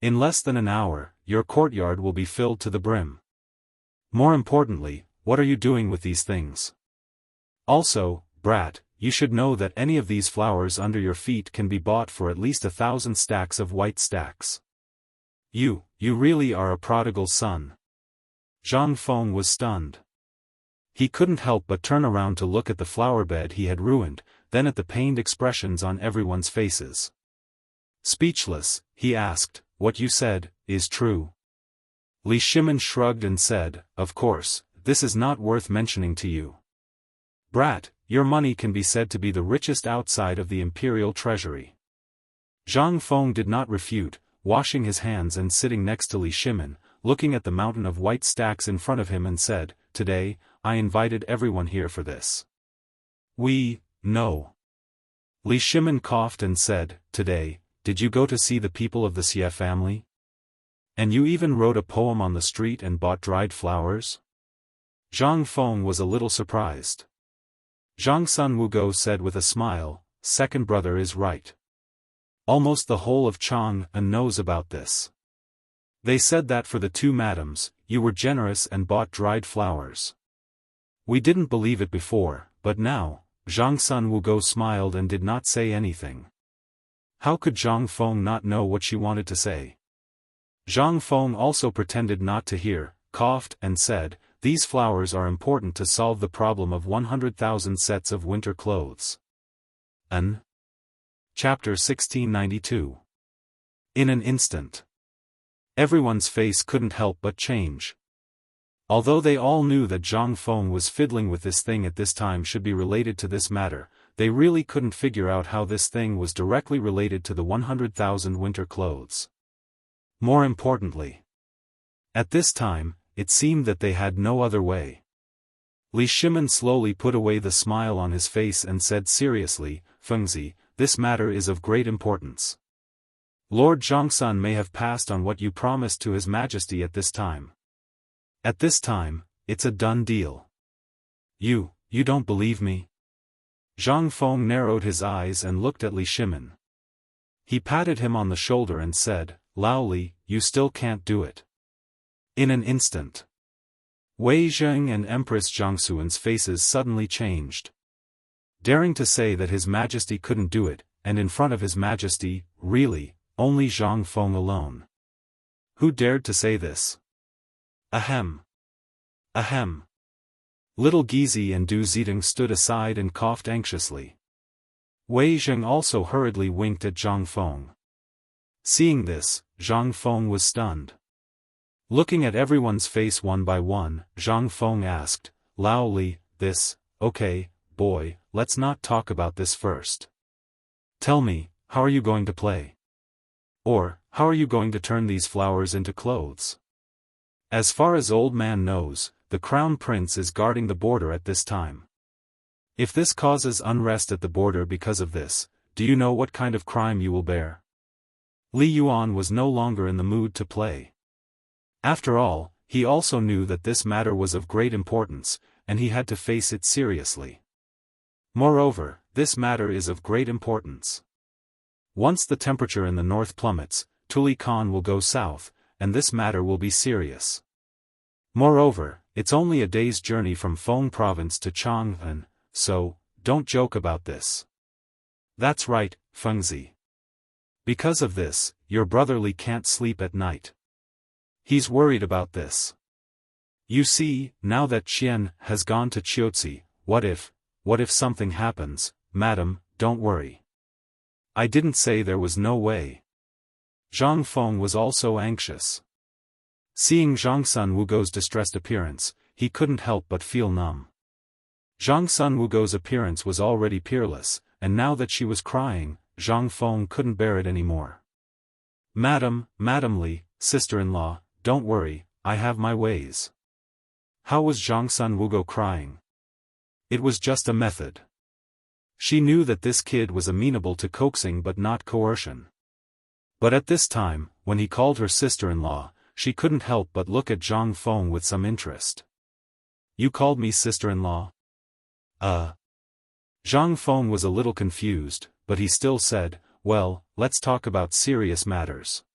In less than an hour, your courtyard will be filled to the brim. More importantly, what are you doing with these things? Also, brat, you should know that any of these flowers under your feet can be bought for at least 1,000 stacks of white stacks." You really are a prodigal son. Zhang Feng was stunned. He couldn't help but turn around to look at the flower bed he had ruined, then at the pained expressions on everyone's faces. Speechless, he asked, "What you said is true?" Li Shimin shrugged and said, "Of course, this is not worth mentioning to you. Brat, your money can be said to be the richest outside of the imperial treasury." Zhang Feng did not refute, washing his hands and sitting next to Li Shimin, looking at the mountain of white stacks in front of him and said, "Today, I invited everyone here for this." "We know." Li Shimin coughed and said, "Today, did you go to see the people of the Xie family? And you even wrote a poem on the street and bought dried flowers?" Zhang Feng was a little surprised. Zhang Sun Wugo said with a smile, "Second brother is right. Almost the whole of Chang'an knows about this. They said that for the two madams, you were generous and bought dried flowers. We didn't believe it before, but now." Zhang Sun Wugo smiled and did not say anything. How could Zhang Feng not know what she wanted to say? Zhang Feng also pretended not to hear, coughed and said, "These flowers are important to solve the problem of 100,000 sets of winter clothes." Chapter 1692. In an instant. Everyone's face couldn't help but change. Although they all knew that Zhang Feng was fiddling with this thing at this time should be related to this matter, they really couldn't figure out how this thing was directly related to the 100,000 winter clothes. More importantly, at this time, it seemed that they had no other way. Li Shimin slowly put away the smile on his face and said seriously, "Fengzi, this matter is of great importance. Lord Zhongsun may have passed on what you promised to His Majesty at this time. At this time, it's a done deal." You don't believe me?" Zhang Feng narrowed his eyes and looked at Li Shimin. He patted him on the shoulder and said, "Lao Li, you still can't do it." In an instant, Wei Zheng and Empress Jiangxuan's faces suddenly changed. Daring to say that His Majesty couldn't do it, and in front of His Majesty, really, only Zhang Feng alone. Who dared to say this? Ahem. Ahem. Little Gizi and Du Zidong stood aside and coughed anxiously. Wei Zheng also hurriedly winked at Zhang Feng. Seeing this, Zhang Feng was stunned. Looking at everyone's face one by one, Zhang Feng asked, "Lao Li, okay, boy, let's not talk about this first. Tell me, how are you going to play? Or, how are you going to turn these flowers into clothes? As far as old man knows, the Crown Prince is guarding the border at this time. If this causes unrest at the border because of this, do you know what kind of crime you will bear?" Li Yuan was no longer in the mood to play. After all, he also knew that this matter was of great importance, and he had to face it seriously. Moreover, this matter is of great importance. Once the temperature in the north plummets, Tuli Khan will go south, and this matter will be serious. Moreover, it's only a day's journey from Feng Province to Chang'an, so, don't joke about this. That's right, Fengzi. Because of this, your brother Li can't sleep at night. He's worried about this. You see, now that Qian has gone to Chiotzi, what if something happens? Madam, don't worry. I didn't say there was no way. Zhang Feng was also anxious. Seeing Zhang Sun Wugo's distressed appearance, he couldn't help but feel numb. Zhang Sun Wugo's appearance was already peerless, and now that she was crying, Zhang Feng couldn't bear it anymore. Madam Li, sister-in-law, don't worry, I have my ways." How was Zhang Sun Wugo crying? It was just a method. She knew that this kid was amenable to coaxing but not coercion. But at this time, when he called her sister-in-law, she couldn't help but look at Zhang Feng with some interest. "You called me sister-in-law?" Zhang Feng was a little confused, but he still said, "Well, let's talk about serious matters.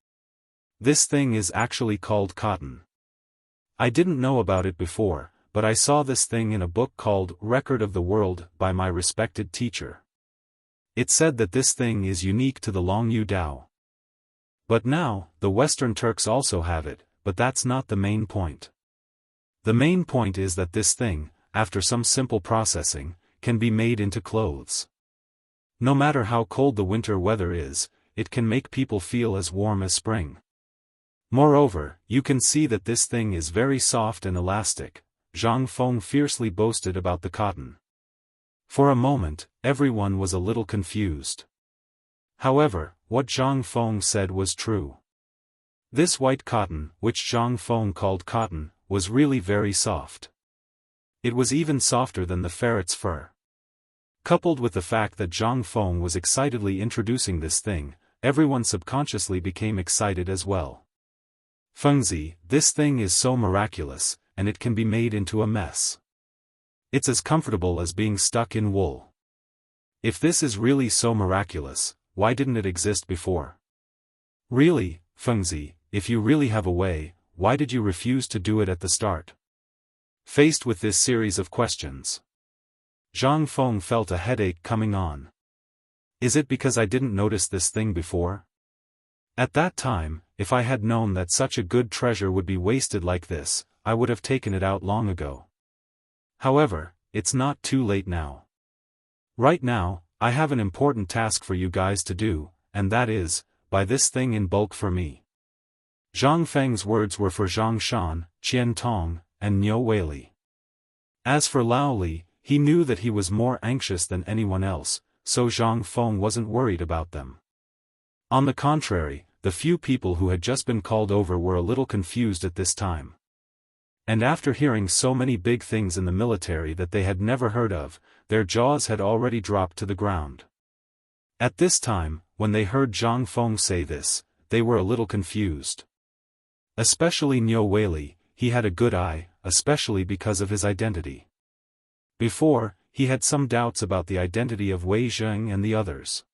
This thing is actually called cotton. I didn't know about it before, but I saw this thing in a book called Record of the World by my respected teacher. It said that this thing is unique to the Longyu Dao. But now, the Western Turks also have it, but that's not the main point. The main point is that this thing, after some simple processing, can be made into clothes. No matter how cold the winter weather is, it can make people feel as warm as spring. Moreover, you can see that this thing is very soft and elastic. Zhang Feng fiercely boasted about the cotton. For a moment, everyone was a little confused. However, what Zhang Feng said was true. This white cotton, which Zhang Feng called cotton, was really very soft. It was even softer than the ferret's fur. Coupled with the fact that Zhang Feng was excitedly introducing this thing, everyone subconsciously became excited as well. Fengzi, this thing is so miraculous, and it can be made into a mess. It's as comfortable as being stuck in wool. If this is really so miraculous, why didn't it exist before? Really, Fengzi, if you really have a way, why did you refuse to do it at the start? Faced with this series of questions, Zhang Feng felt a headache coming on. Is it because I didn't notice this thing before? At that time, if I had known that such a good treasure would be wasted like this, I would have taken it out long ago. However, it's not too late now. Right now, I have an important task for you guys to do, and that is, buy this thing in bulk for me. Zhang Feng's words were for Zhang Shan, Qian Tong, and Niu Weili. As for Lao Li, he knew that he was more anxious than anyone else, so Zhang Feng wasn't worried about them. On the contrary, the few people who had just been called over were a little confused at this time. And after hearing so many big things in the military that they had never heard of, their jaws had already dropped to the ground. At this time, when they heard Zhang Feng say this, they were a little confused. Especially Niu Weili, he had a good eye, especially because of his identity. Before, he had some doubts about the identity of Wei Zheng and the others.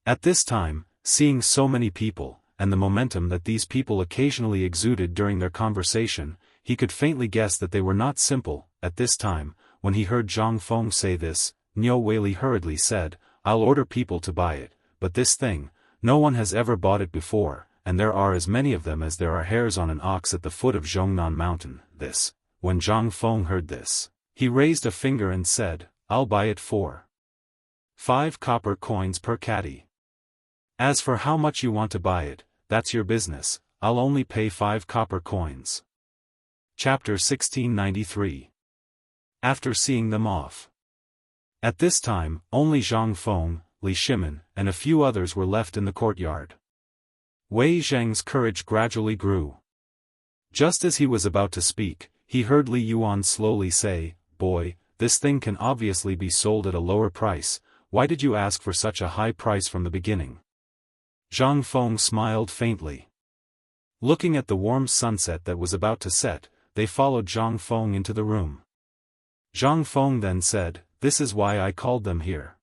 At this time, seeing so many people, and the momentum that these people occasionally exuded during their conversation, he could faintly guess that they were not simple. At this time, when he heard Zhang Feng say this, Niu Weili hurriedly said, I'll order people to buy it, but this thing, no one has ever bought it before, and there are as many of them as there are hairs on an ox at the foot of Zhongnan Mountain. When Zhang Feng heard this, he raised a finger and said, I'll buy it for 5 copper coins per catty. As for how much you want to buy it, that's your business, I'll only pay 5 copper coins. Chapter 1693. After seeing them off. At this time, only Zhang Feng, Li Shimin, and a few others were left in the courtyard. Wei Zheng's courage gradually grew. Just as he was about to speak, he heard Li Yuan slowly say, Boy, this thing can obviously be sold at a lower price, why did you ask for such a high price from the beginning? Zhang Feng smiled faintly. Looking at the warm sunset that was about to set, they followed Zhang Feng into the room. Zhang Feng then said, This is why I called them here.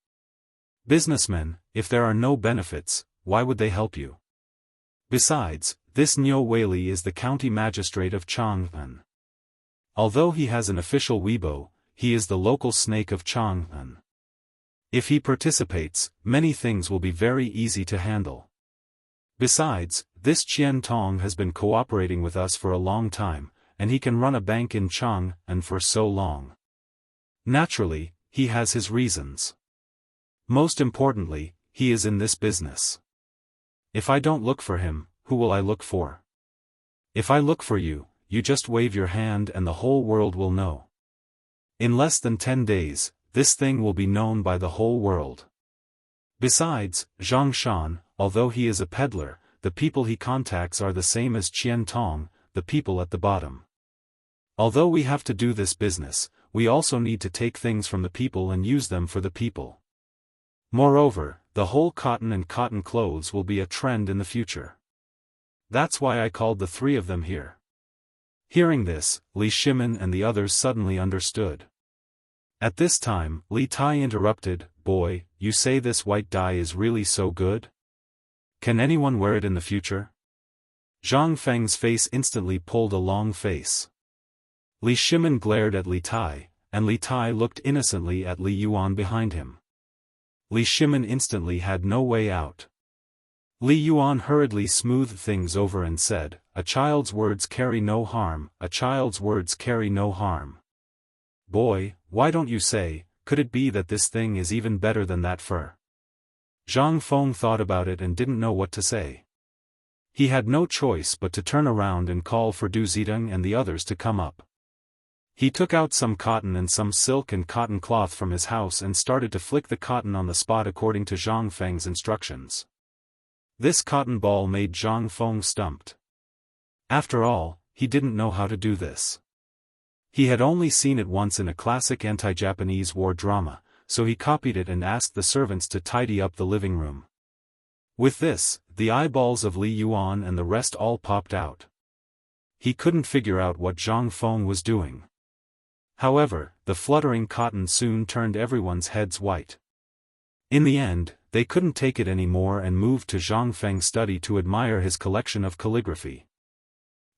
Businessmen, if there are no benefits, why would they help you? Besides, this Niu Weili is the county magistrate of Chang'an. Although he has an official Weibo, he is the local snake of Chang'an. If he participates, many things will be very easy to handle. Besides, this Qian Tong has been cooperating with us for a long time, and he can run a bank in Chang'an for so long. Naturally, he has his reasons. Most importantly, he is in this business. If I don't look for him, who will I look for? If I look for you, you just wave your hand and the whole world will know. In less than 10 days, this thing will be known by the whole world. Besides, Zhang Shan, although he is a peddler, the people he contacts are the same as Qian Tong, the people at the bottom. Although we have to do this business, we also need to take things from the people and use them for the people. Moreover, the whole cotton and cotton clothes will be a trend in the future. That's why I called the 3 of them here. Hearing this, Li Shimin and the others suddenly understood. At this time, Li Tai interrupted, Boy, you say this white dye is really so good? Can anyone wear it in the future? Zhang Feng's face instantly pulled a long face. Li Shimin glared at Li Tai, and Li Tai looked innocently at Li Yuan behind him. Li Shimin instantly had no way out. Li Yuan hurriedly smoothed things over and said, "A child's words carry no harm, a child's words carry no harm. Boy, why don't you say, could it be that this thing is even better than that fur?" Zhang Feng thought about it and didn't know what to say. He had no choice but to turn around and call for Du Zidong and the others to come up. He took out some cotton and some silk and cotton cloth from his house and started to flick the cotton on the spot according to Zhang Feng's instructions. This cotton ball made Zhang Feng stumped. After all, he didn't know how to do this. He had only seen it once in a classic anti-Japanese war drama, so he copied it and asked the servants to tidy up the living room. With this, the eyeballs of Li Yuan and the rest all popped out. He couldn't figure out what Zhang Feng was doing. However, the fluttering cotton soon turned everyone's heads white. In the end, they couldn't take it anymore and moved to Zhang Feng's study to admire his collection of calligraphy.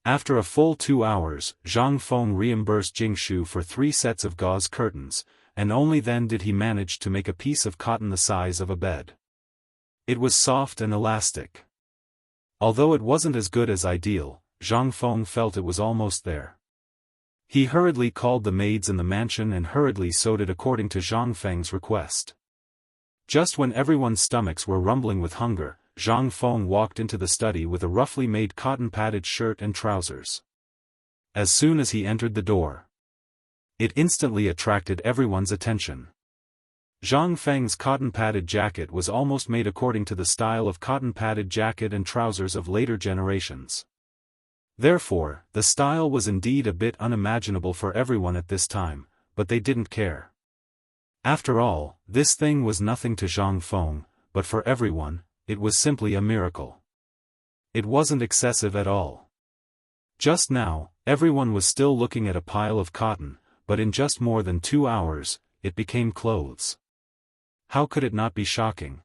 After a full 2 hours, Zhang Feng reimbursed Jingshu for 3 sets of gauze curtains, and only then did he manage to make a piece of cotton the size of a bed. It was soft and elastic. Although it wasn't as good as ideal, Zhang Feng felt it was almost there. He hurriedly called the maids in the mansion and hurriedly sewed it according to Zhang Feng's request. Just when everyone's stomachs were rumbling with hunger, Zhang Feng walked into the study with a roughly made cotton-padded shirt and trousers. As soon as he entered the door, it instantly attracted everyone's attention. Zhang Feng's cotton-padded jacket was almost made according to the style of cotton-padded jacket and trousers of later generations. Therefore, the style was indeed a bit unimaginable for everyone at this time, but they didn't care. After all, this thing was nothing to Zhang Feng, but for everyone, it was simply a miracle. It wasn't excessive at all. Just now, everyone was still looking at a pile of cotton, but in just more than 2 hours, it became clothes. How could it not be shocking?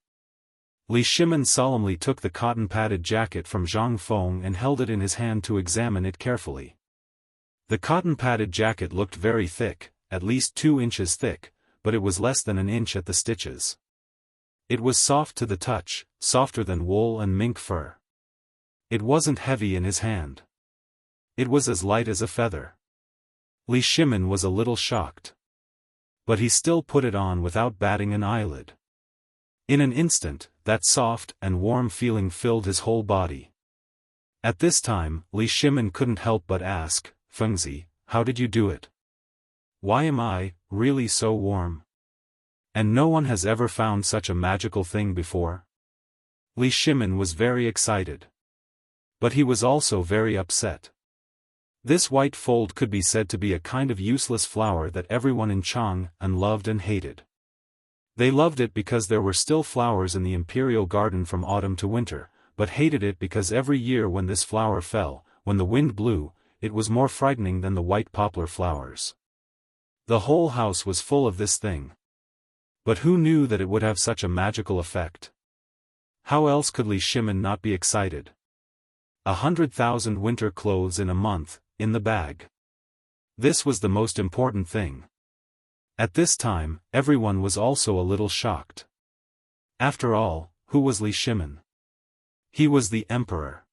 Li Shimin solemnly took the cotton-padded jacket from Zhang Feng and held it in his hand to examine it carefully. The cotton-padded jacket looked very thick, at least 2 inches thick, but it was less than an inch at the stitches. It was soft to the touch, softer than wool and mink fur. It wasn't heavy in his hand. It was as light as a feather. Li Shimin was a little shocked. But he still put it on without batting an eyelid. In an instant, that soft and warm feeling filled his whole body. At this time, Li Shimin couldn't help but ask, "Fengzi, how did you do it? Why am I really so warm? And no one has ever found such a magical thing before?" Li Shimin was very excited. But he was also very upset. This white fold could be said to be a kind of useless flower that everyone in Chang'an loved and hated. They loved it because there were still flowers in the imperial garden from autumn to winter, but hated it because every year when this flower fell, when the wind blew, it was more frightening than the white poplar flowers. The whole house was full of this thing. But who knew that it would have such a magical effect? How else could Li Shimin not be excited? 100,000 winter clothes in a month, in the bag. This was the most important thing. At this time, everyone was also a little shocked. After all, who was Li Shimin? He was the emperor.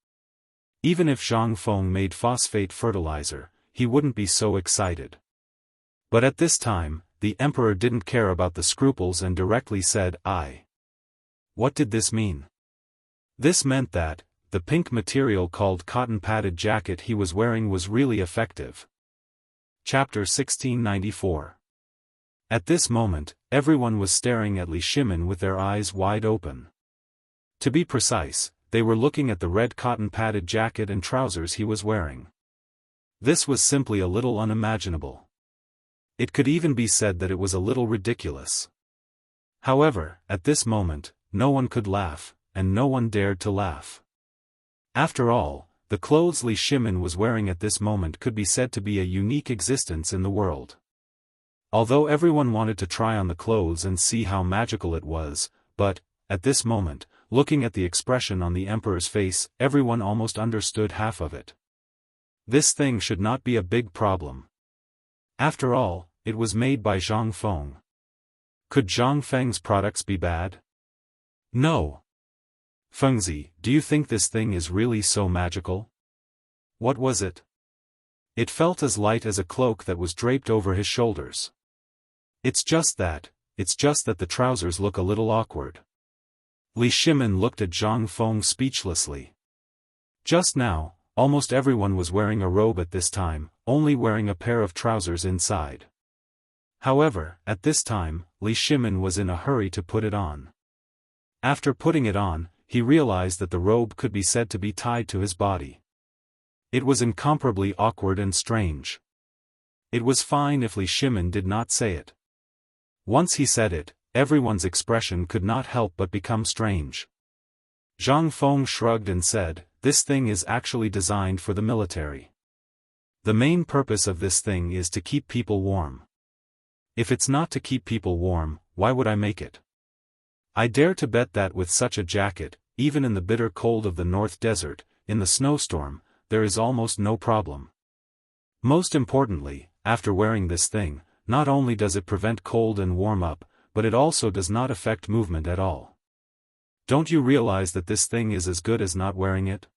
Even if Zhang Feng made phosphate fertilizer, he wouldn't be so excited. But at this time, the emperor didn't care about the scruples and directly said, "I." What did this mean? This meant that the pink material called cotton-padded jacket he was wearing was really effective. Chapter 1694. At this moment, everyone was staring at Li Shimin with their eyes wide open. To be precise, they were looking at the red cotton-padded jacket and trousers he was wearing. This was simply a little unimaginable. It could even be said that it was a little ridiculous. However, at this moment, no one could laugh, and no one dared to laugh. After all, the clothes Li Shimin was wearing at this moment could be said to be a unique existence in the world. Although everyone wanted to try on the clothes and see how magical it was, but, at this moment, looking at the expression on the emperor's face, everyone almost understood half of it. This thing should not be a big problem. After all, it was made by Zhang Feng. Could Zhang Feng's products be bad? No. Fengzi, do you think this thing is really so magical? What was it? It felt as light as a cloak that was draped over his shoulders. It's just that the trousers look a little awkward. Li Shimin looked at Zhang Feng speechlessly. Just now, almost everyone was wearing a robe at this time, only wearing a pair of trousers inside. However, at this time, Li Shimin was in a hurry to put it on. After putting it on, he realized that the robe could be said to be tied to his body. It was incomparably awkward and strange. It was fine if Li Shimin did not say it. Once he said it, everyone's expression could not help but become strange. Zhang Feng shrugged and said, "This thing is actually designed for the military. The main purpose of this thing is to keep people warm. If it's not to keep people warm, why would I make it? I dare to bet that with such a jacket, even in the bitter cold of the North Desert, in the snowstorm, there is almost no problem. Most importantly, after wearing this thing, not only does it prevent cold and warm up, but it also does not affect movement at all. Don't you realize that this thing is as good as not wearing it?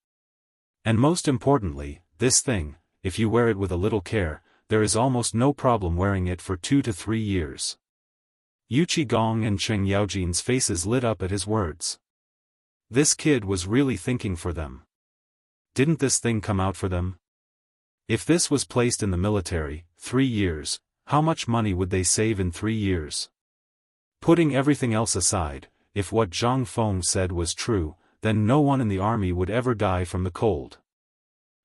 And most importantly, this thing, if you wear it with a little care, there is almost no problem wearing it for 2 to 3 years." Yu Qigong and Cheng Yaojin's faces lit up at his words. This kid was really thinking for them. Didn't this thing come out for them? If this was placed in the military, 3 years, how much money would they save in 3 years? Putting everything else aside, if what Zhang Feng said was true, then no one in the army would ever die from the cold.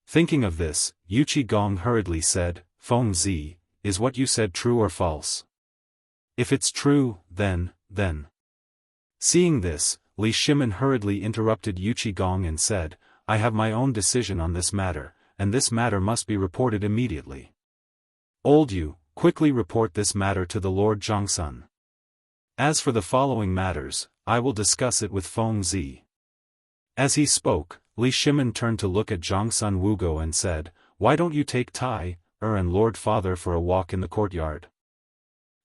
Thinking of this, Yu Qigong hurriedly said, "Feng Zi, is what you said true or false? If it's true, then. Seeing this, Li Shimin hurriedly interrupted Yu Qigong and said, "I have my own decision on this matter, and this matter must be reported immediately. Old Yu, quickly report this matter to the Lord Zhangsun. As for the following matters, I will discuss it with Feng Zi." As he spoke, Li Shimin turned to look at Zhangsun Wugo and said, "Why don't you take Tai, and Lord Father for a walk in the courtyard?"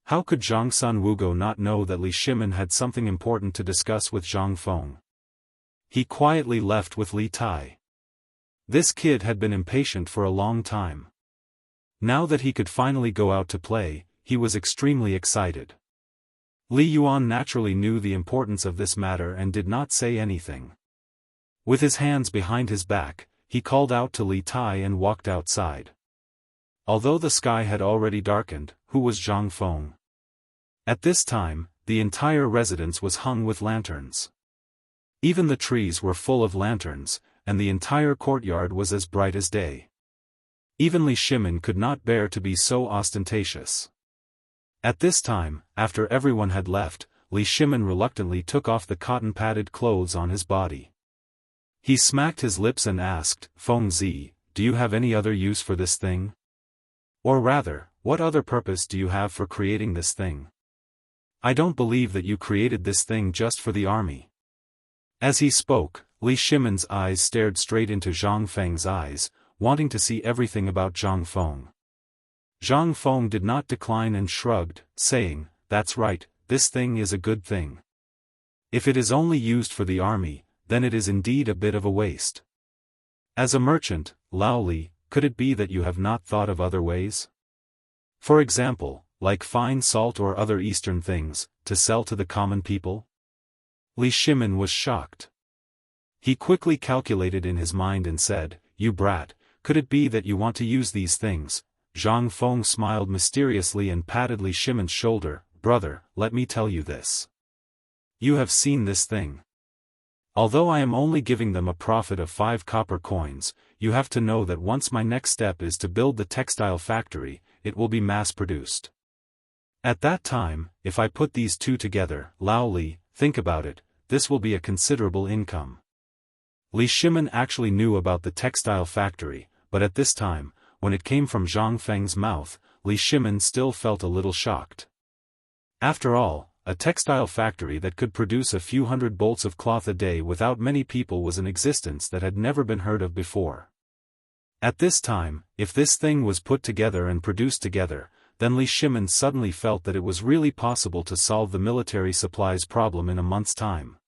How could Zhangsun Wugo not know that Li Shimin had something important to discuss with Zhang Feng? He quietly left with Li Tai. This kid had been impatient for a long time. Now that he could finally go out to play, he was extremely excited. Li Yuan naturally knew the importance of this matter and did not say anything. With his hands behind his back, he called out to Li Tai and walked outside. Although the sky had already darkened, who was Zhang Feng? At this time, the entire residence was hung with lanterns. Even the trees were full of lanterns, and the entire courtyard was as bright as day. Even Li Shimin could not bear to be so ostentatious. At this time, after everyone had left, Li Shimin reluctantly took off the cotton-padded clothes on his body. He smacked his lips and asked, "Feng Zi, do you have any other use for this thing? Or rather, what other purpose do you have for creating this thing? I don't believe that you created this thing just for the army." As he spoke, Li Shimin's eyes stared straight into Zhang Feng's eyes, wanting to see everything about Zhang Feng. Zhang Feng did not decline and shrugged, saying, "That's right, this thing is a good thing. If it is only used for the army, then it is indeed a bit of a waste. As a merchant, Lao Li, could it be that you have not thought of other ways? For example, like fine salt or other Eastern things, to sell to the common people?" Li Shimin was shocked. He quickly calculated in his mind and said, "You brat, could it be that you want to use these things?" Zhang Feng smiled mysteriously and patted Li Shimin's shoulder. "Brother, let me tell you this. You have seen this thing. Although I am only giving them a profit of 5 copper coins, you have to know that once my next step is to build the textile factory, it will be mass-produced. At that time, if I put these two together, Lao Li, think about it, this will be a considerable income." Li Shimin actually knew about the textile factory, but at this time, when it came from Zhang Feng's mouth, Li Shimin still felt a little shocked. After all, a textile factory that could produce a few hundred bolts of cloth a day without many people was an existence that had never been heard of before. At this time, if this thing was put together and produced together, then Li Shimin suddenly felt that it was really possible to solve the military supplies problem in a month's time.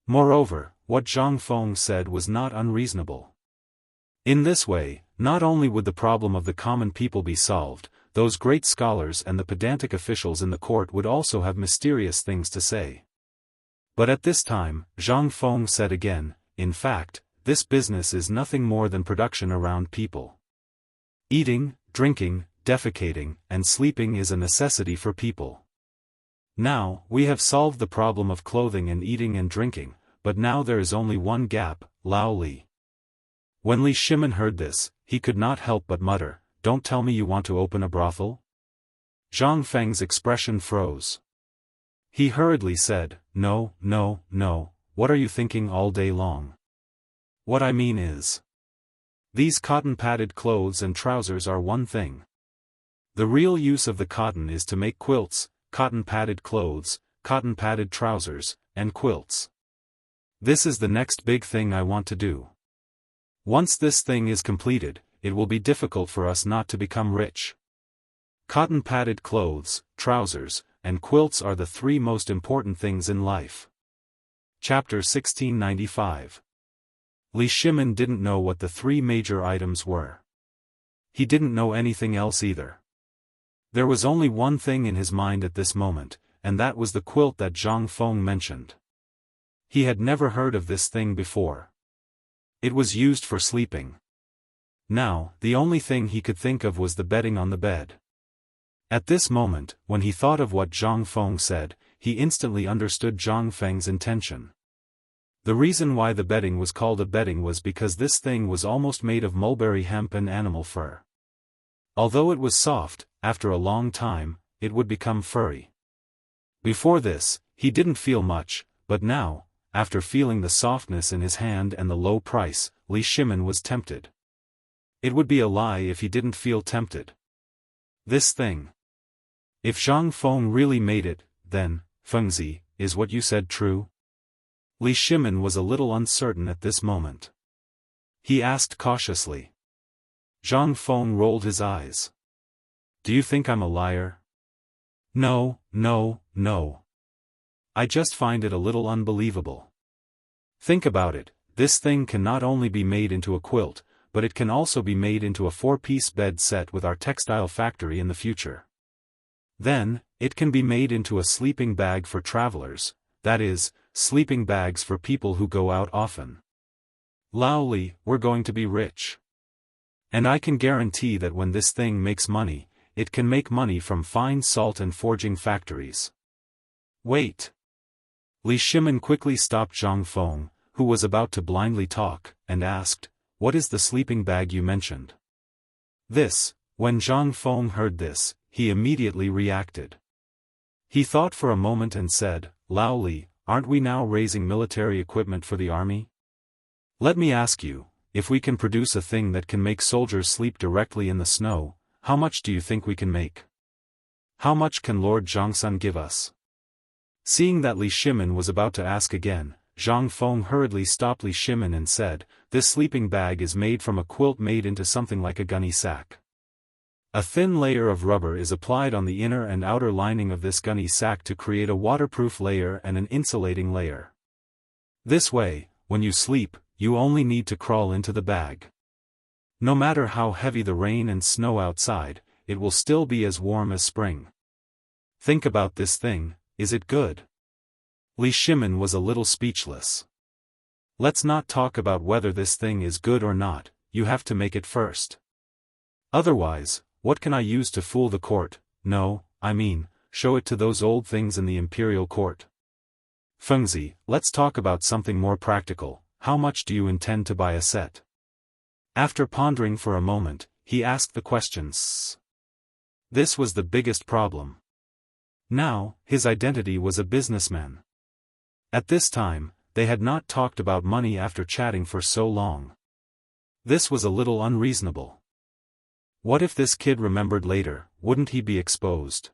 Moreover, what Zhang Feng said was not unreasonable. In this way, not only would the problem of the common people be solved, those great scholars and the pedantic officials in the court would also have mysterious things to say. But at this time, Zhang Feng said again, in fact, this business is nothing more than production around people. Eating, drinking, defecating, and sleeping is a necessity for people. Now, we have solved the problem of clothing and eating and drinking, but now there is only one gap, Lao Li. When Li Shimin heard this, he could not help but mutter, "Don't tell me you want to open a brothel?" Zhang Feng's expression froze. He hurriedly said, "No, no, no, what are you thinking all day long? What I mean is, these cotton-padded clothes and trousers are one thing. The real use of the cotton is to make quilts, cotton-padded clothes, cotton-padded trousers, and quilts. This is the next big thing I want to do. Once this thing is completed, it will be difficult for us not to become rich. Cotton-padded clothes, trousers, and quilts are the three most important things in life." Chapter 1695. Li Shimin didn't know what the three major items were. He didn't know anything else either. There was only one thing in his mind at this moment, and that was the quilt that Zhang Feng mentioned. He had never heard of this thing before. It was used for sleeping. Now, the only thing he could think of was the bedding on the bed. At this moment, when he thought of what Zhang Feng said, he instantly understood Zhang Feng's intention. The reason why the bedding was called a bedding was because this thing was almost made of mulberry hemp and animal fur. Although it was soft, after a long time, it would become furry. Before this, he didn't feel much, but now, after feeling the softness in his hand and the low price, Li Shimin was tempted. It would be a lie if he didn't feel tempted. This thing. If Zhang Feng really made it, then, Fengzi, is what you said true? Li Shimin was a little uncertain at this moment. He asked cautiously. Zhang Feng rolled his eyes. Do you think I'm a liar? No, no, no. I just find it a little unbelievable. Think about it, this thing can not only be made into a quilt, but it can also be made into a 4-piece bed set with our textile factory in the future. Then, it can be made into a sleeping bag for travelers, that is, sleeping bags for people who go out often. Lao Li, we're going to be rich. And I can guarantee that when this thing makes money, it can make money from fine salt and forging factories. Wait. Li Shimin quickly stopped Zhang Feng, who was about to blindly talk, and asked, "What is the sleeping bag you mentioned?" When Zhang Feng heard this, he immediately reacted. He thought for a moment and said, "Lao Li, aren't we now raising military equipment for the army? Let me ask you, if we can produce a thing that can make soldiers sleep directly in the snow, how much do you think we can make? How much can Lord Zhangsun give us?" Seeing that Li Shimin was about to ask again, Zhang Feng hurriedly stopped Li Shimin and said, "This sleeping bag is made from a quilt made into something like a gunny sack. A thin layer of rubber is applied on the inner and outer lining of this gunny sack to create a waterproof layer and an insulating layer. This way, when you sleep, you only need to crawl into the bag. No matter how heavy the rain and snow outside, it will still be as warm as spring. Think about this thing, is it good?" Li Shimin was a little speechless. "Let's not talk about whether this thing is good or not, you have to make it first. Otherwise, what can I use to fool the court? No, I mean, show it to those old things in the imperial court. Fengzi, let's talk about something more practical. How much do you intend to buy a set?" After pondering for a moment, he asked the questions. This was the biggest problem. Now, his identity was a businessman. At this time, they had not talked about money after chatting for so long. This was a little unreasonable. What if this kid remembered later, wouldn't he be exposed?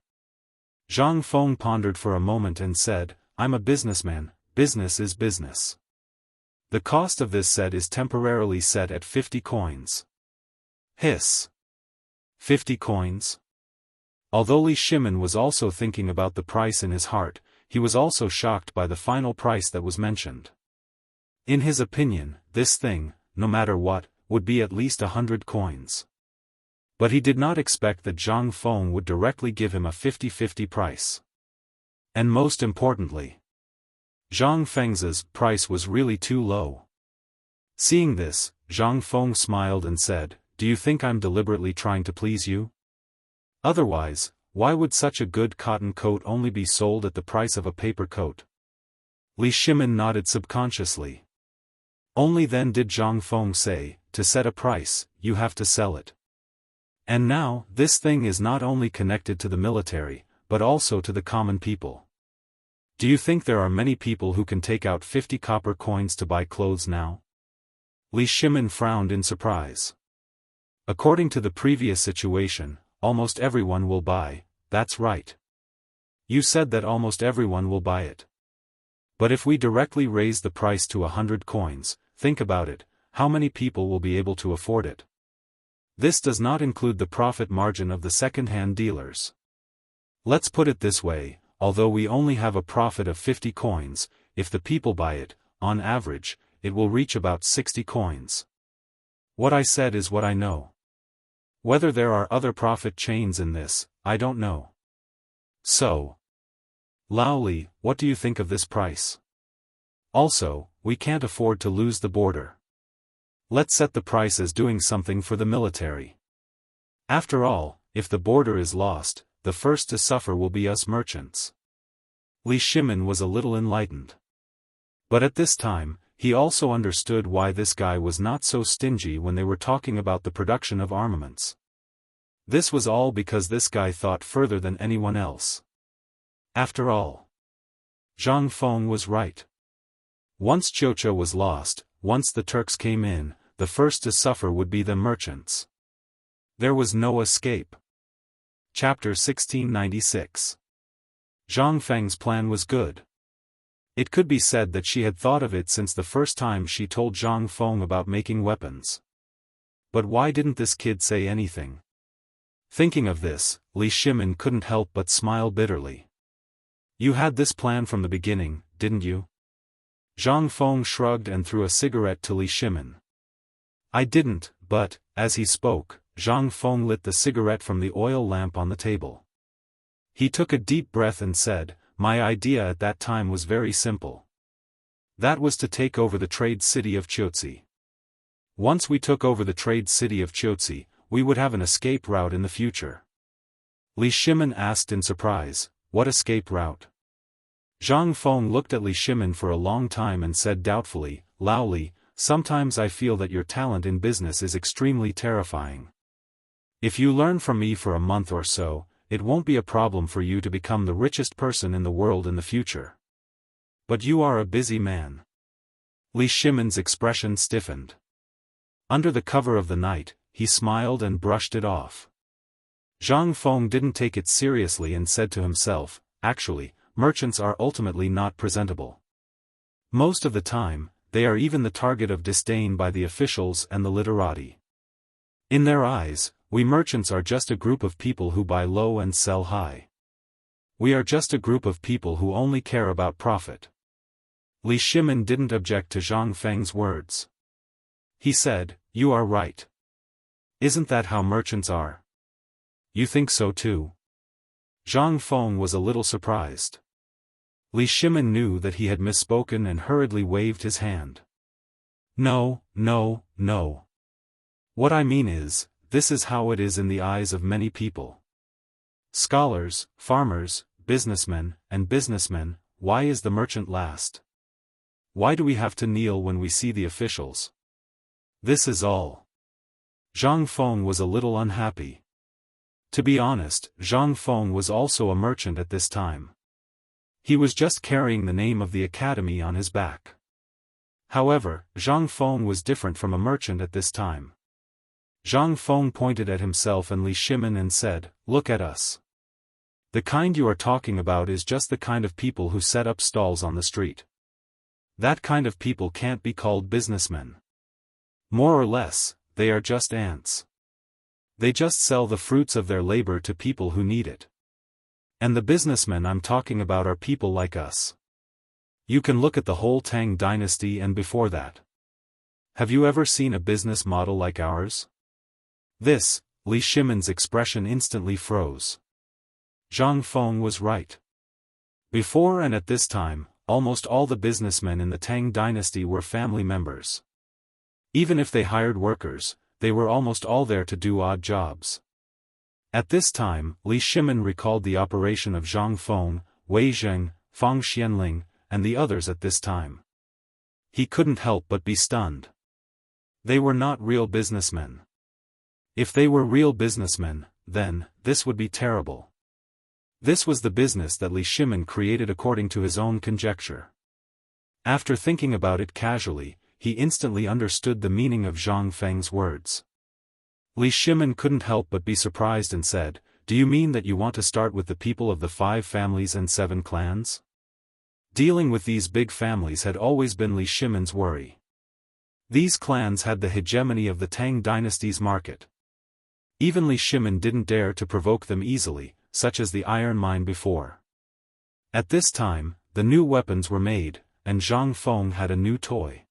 Zhang Feng pondered for a moment and said, "I'm a businessman, business is business. The cost of this set is temporarily set at 50 coins. Hiss. 50 coins? Although Li Shimin was also thinking about the price in his heart, he was also shocked by the final price that was mentioned. In his opinion, this thing, no matter what, would be at least 100 coins. But he did not expect that Zhang Feng would directly give him a 50-50 price. And most importantly, Zhang Feng's price was really too low. Seeing this, Zhang Feng smiled and said, "Do you think I'm deliberately trying to please you? Otherwise, why would such a good cotton coat only be sold at the price of a paper coat?" Li Shimin nodded subconsciously. Only then did Zhang Feng say, "To set a price, you have to sell it. And now, this thing is not only connected to the military, but also to the common people. Do you think there are many people who can take out 50 copper coins to buy clothes now?" Li Shimin frowned in surprise. According to the previous situation, almost everyone will buy. That's right. You said that almost everyone will buy it. But if we directly raise the price to 100 coins, think about it, how many people will be able to afford it? This does not include the profit margin of the second-hand dealers. Let's put it this way, although we only have a profit of 50 coins, if the people buy it, on average, it will reach about 60 coins. What I said is what I know. Whether there are other profit chains in this, I don't know. So, Lao Li, what do you think of this price? Also, we can't afford to lose the border. Let's set the price as doing something for the military. After all, if the border is lost, the first to suffer will be us merchants. Li Shimin was a little enlightened. But at this time, he also understood why this guy was not so stingy when they were talking about the production of armaments. This was all because this guy thought further than anyone else. After all, Zhang Feng was right. Once Chocha was lost, once the Turks came in, the first to suffer would be the merchants. There was no escape. Chapter 1696. Zhang Feng's plan was good. It could be said that she had thought of it since the first time she told Zhang Feng about making weapons. But why didn't this kid say anything? Thinking of this, Li Shimin couldn't help but smile bitterly. "You had this plan from the beginning, didn't you?" Zhang Feng shrugged and threw a cigarette to Li Shimin. "I didn't, but," as he spoke, Zhang Feng lit the cigarette from the oil lamp on the table. He took a deep breath and said, "My idea at that time was very simple. That was to take over the trade city of Chiotzi. Once we took over the trade city of Chiotzi, we would have an escape route in the future." Li Shimin asked in surprise, "What escape route?" Zhang Feng looked at Li Shimin for a long time and said doubtfully, "Lao Li, sometimes I feel that your talent in business is extremely terrifying. If you learn from me for a month or so, it won't be a problem for you to become the richest person in the world in the future. But you are a busy man." Li Shimin's expression stiffened. Under the cover of the night, he smiled and brushed it off. Zhang Feng didn't take it seriously and said to himself, "Actually, merchants are ultimately not presentable. Most of the time, they are even the target of disdain by the officials and the literati. In their eyes, we merchants are just a group of people who buy low and sell high. We are just a group of people who only care about profit." Li Shimin didn't object to Zhang Feng's words. He said, "You are right. Isn't that how merchants are?" "You think so too?" Zhang Feng was a little surprised. Li Shimin knew that he had misspoken and hurriedly waved his hand. "No, no, no. What I mean is, this is how it is in the eyes of many people. Scholars, farmers, businessmen, and businessmen, why is the merchant last? Why do we have to kneel when we see the officials? This is all." Zhang Feng was a little unhappy. To be honest, Zhang Feng was also a merchant at this time. He was just carrying the name of the academy on his back. However, Zhang Feng was different from a merchant at this time. Zhang Feng pointed at himself and Li Shimin and said, "Look at us. The kind you are talking about is just the kind of people who set up stalls on the street. That kind of people can't be called businessmen. More or less, they are just ants. They just sell the fruits of their labor to people who need it. And the businessmen I'm talking about are people like us. You can look at the whole Tang dynasty and before that. Have you ever seen a business model like ours? This, Li Shimin's expression instantly froze. Zhang Feng was right. Before and at this time, almost all the businessmen in the Tang dynasty were family members. Even if they hired workers, they were almost all there to do odd jobs. At this time, Li Shimin recalled the operation of Zhang Feng, Wei Zheng, Fang Xianling, and the others at this time. He couldn't help but be stunned. They were not real businessmen. If they were real businessmen, then, this would be terrible. This was the business that Li Shimin created according to his own conjecture. After thinking about it casually, he instantly understood the meaning of Zhang Feng's words. Li Shimin couldn't help but be surprised and said, "Do you mean that you want to start with the people of the 5 families and 7 clans?" Dealing with these big families had always been Li Shimin's worry. These clans had the hegemony of the Tang dynasty's market. Even Li Shimin didn't dare to provoke them easily, such as the iron mine before. At this time, the new weapons were made, and Zhang Feng had a new toy.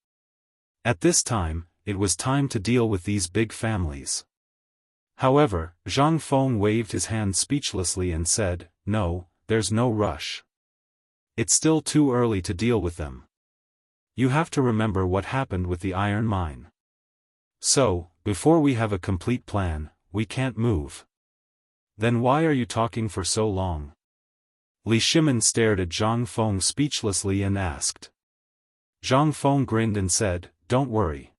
At this time, it was time to deal with these big families. However, Zhang Feng waved his hand speechlessly and said, "No, there's no rush. It's still too early to deal with them. You have to remember what happened with the iron mine. So, before we have a complete plan, we can't move." "Then why are you talking for so long?" Li Shimin stared at Zhang Feng speechlessly and asked. Zhang Feng grinned and said, "Don't worry.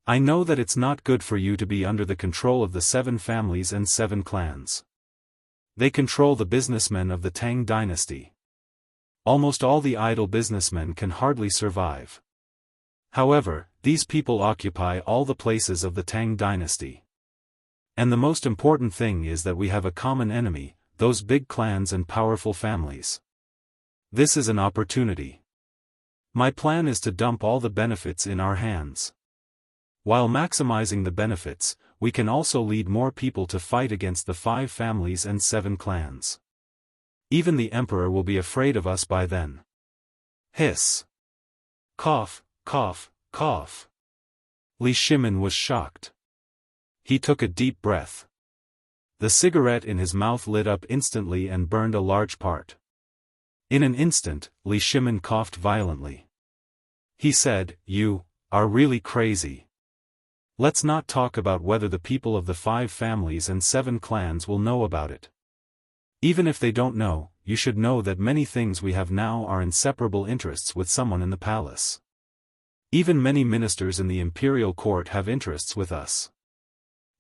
I know that it's not good for you to be under the control of the 7 families and 7 clans. They control the businessmen of the Tang dynasty. Almost all the idle businessmen can hardly survive. However, these people occupy all the places of the Tang dynasty. And the most important thing is that we have a common enemy, those big clans and powerful families. This is an opportunity. My plan is to dump all the benefits in our hands. While maximizing the benefits, we can also lead more people to fight against the 5 families and 7 clans. Even the emperor will be afraid of us by then." Hiss. Cough, cough, cough. Li Shimin was shocked. He took a deep breath. The cigarette in his mouth lit up instantly and burned a large part. In an instant, Li Shimin coughed violently. He said, "You are really crazy. Let's not talk about whether the people of the 5 families and 7 clans will know about it. Even if they don't know, you should know that many things we have now are inseparable interests with someone in the palace. Even many ministers in the imperial court have interests with us.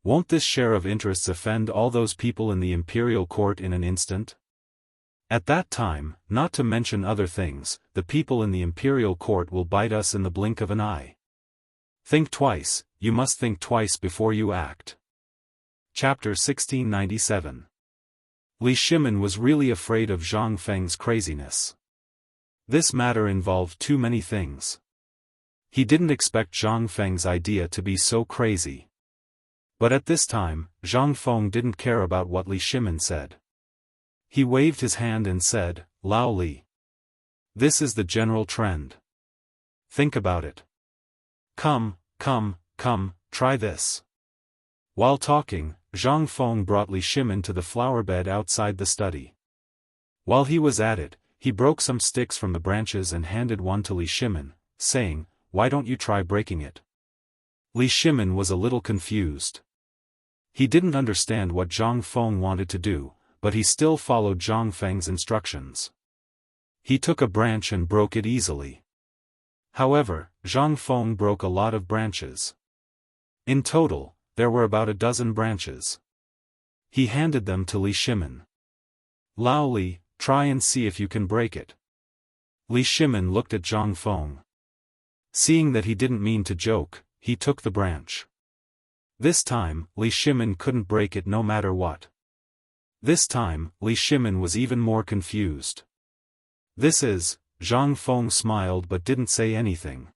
Won't this share of interests offend all those people in the imperial court in an instant? At that time, not to mention other things, the people in the imperial court will bite us in the blink of an eye. Think twice, you must think twice before you act." Chapter 1697. Li Shimin was really afraid of Zhang Feng's craziness. This matter involved too many things. He didn't expect Zhang Feng's idea to be so crazy. But at this time, Zhang Feng didn't care about what Li Shimin said. He waved his hand and said, "Lao Li. This is the general trend. Think about it. Come, try this." While talking, Zhang Feng brought Li Shimin to the flower bed outside the study. While he was at it, he broke some sticks from the branches and handed one to Li Shimin, saying, "Why don't you try breaking it?" Li Shimin was a little confused. He didn't understand what Zhang Feng wanted to do, but he still followed Zhang Feng's instructions. He took a branch and broke it easily. However, Zhang Feng broke a lot of branches. In total, there were about a dozen branches. He handed them to Li Shimin. "Lao Li, try and see if you can break it." Li Shimin looked at Zhang Feng. Seeing that he didn't mean to joke, he took the branch. This time, Li Shimin couldn't break it no matter what. This time, Li Shimin was even more confused. "This is..." Zhang Feng smiled but didn't say anything.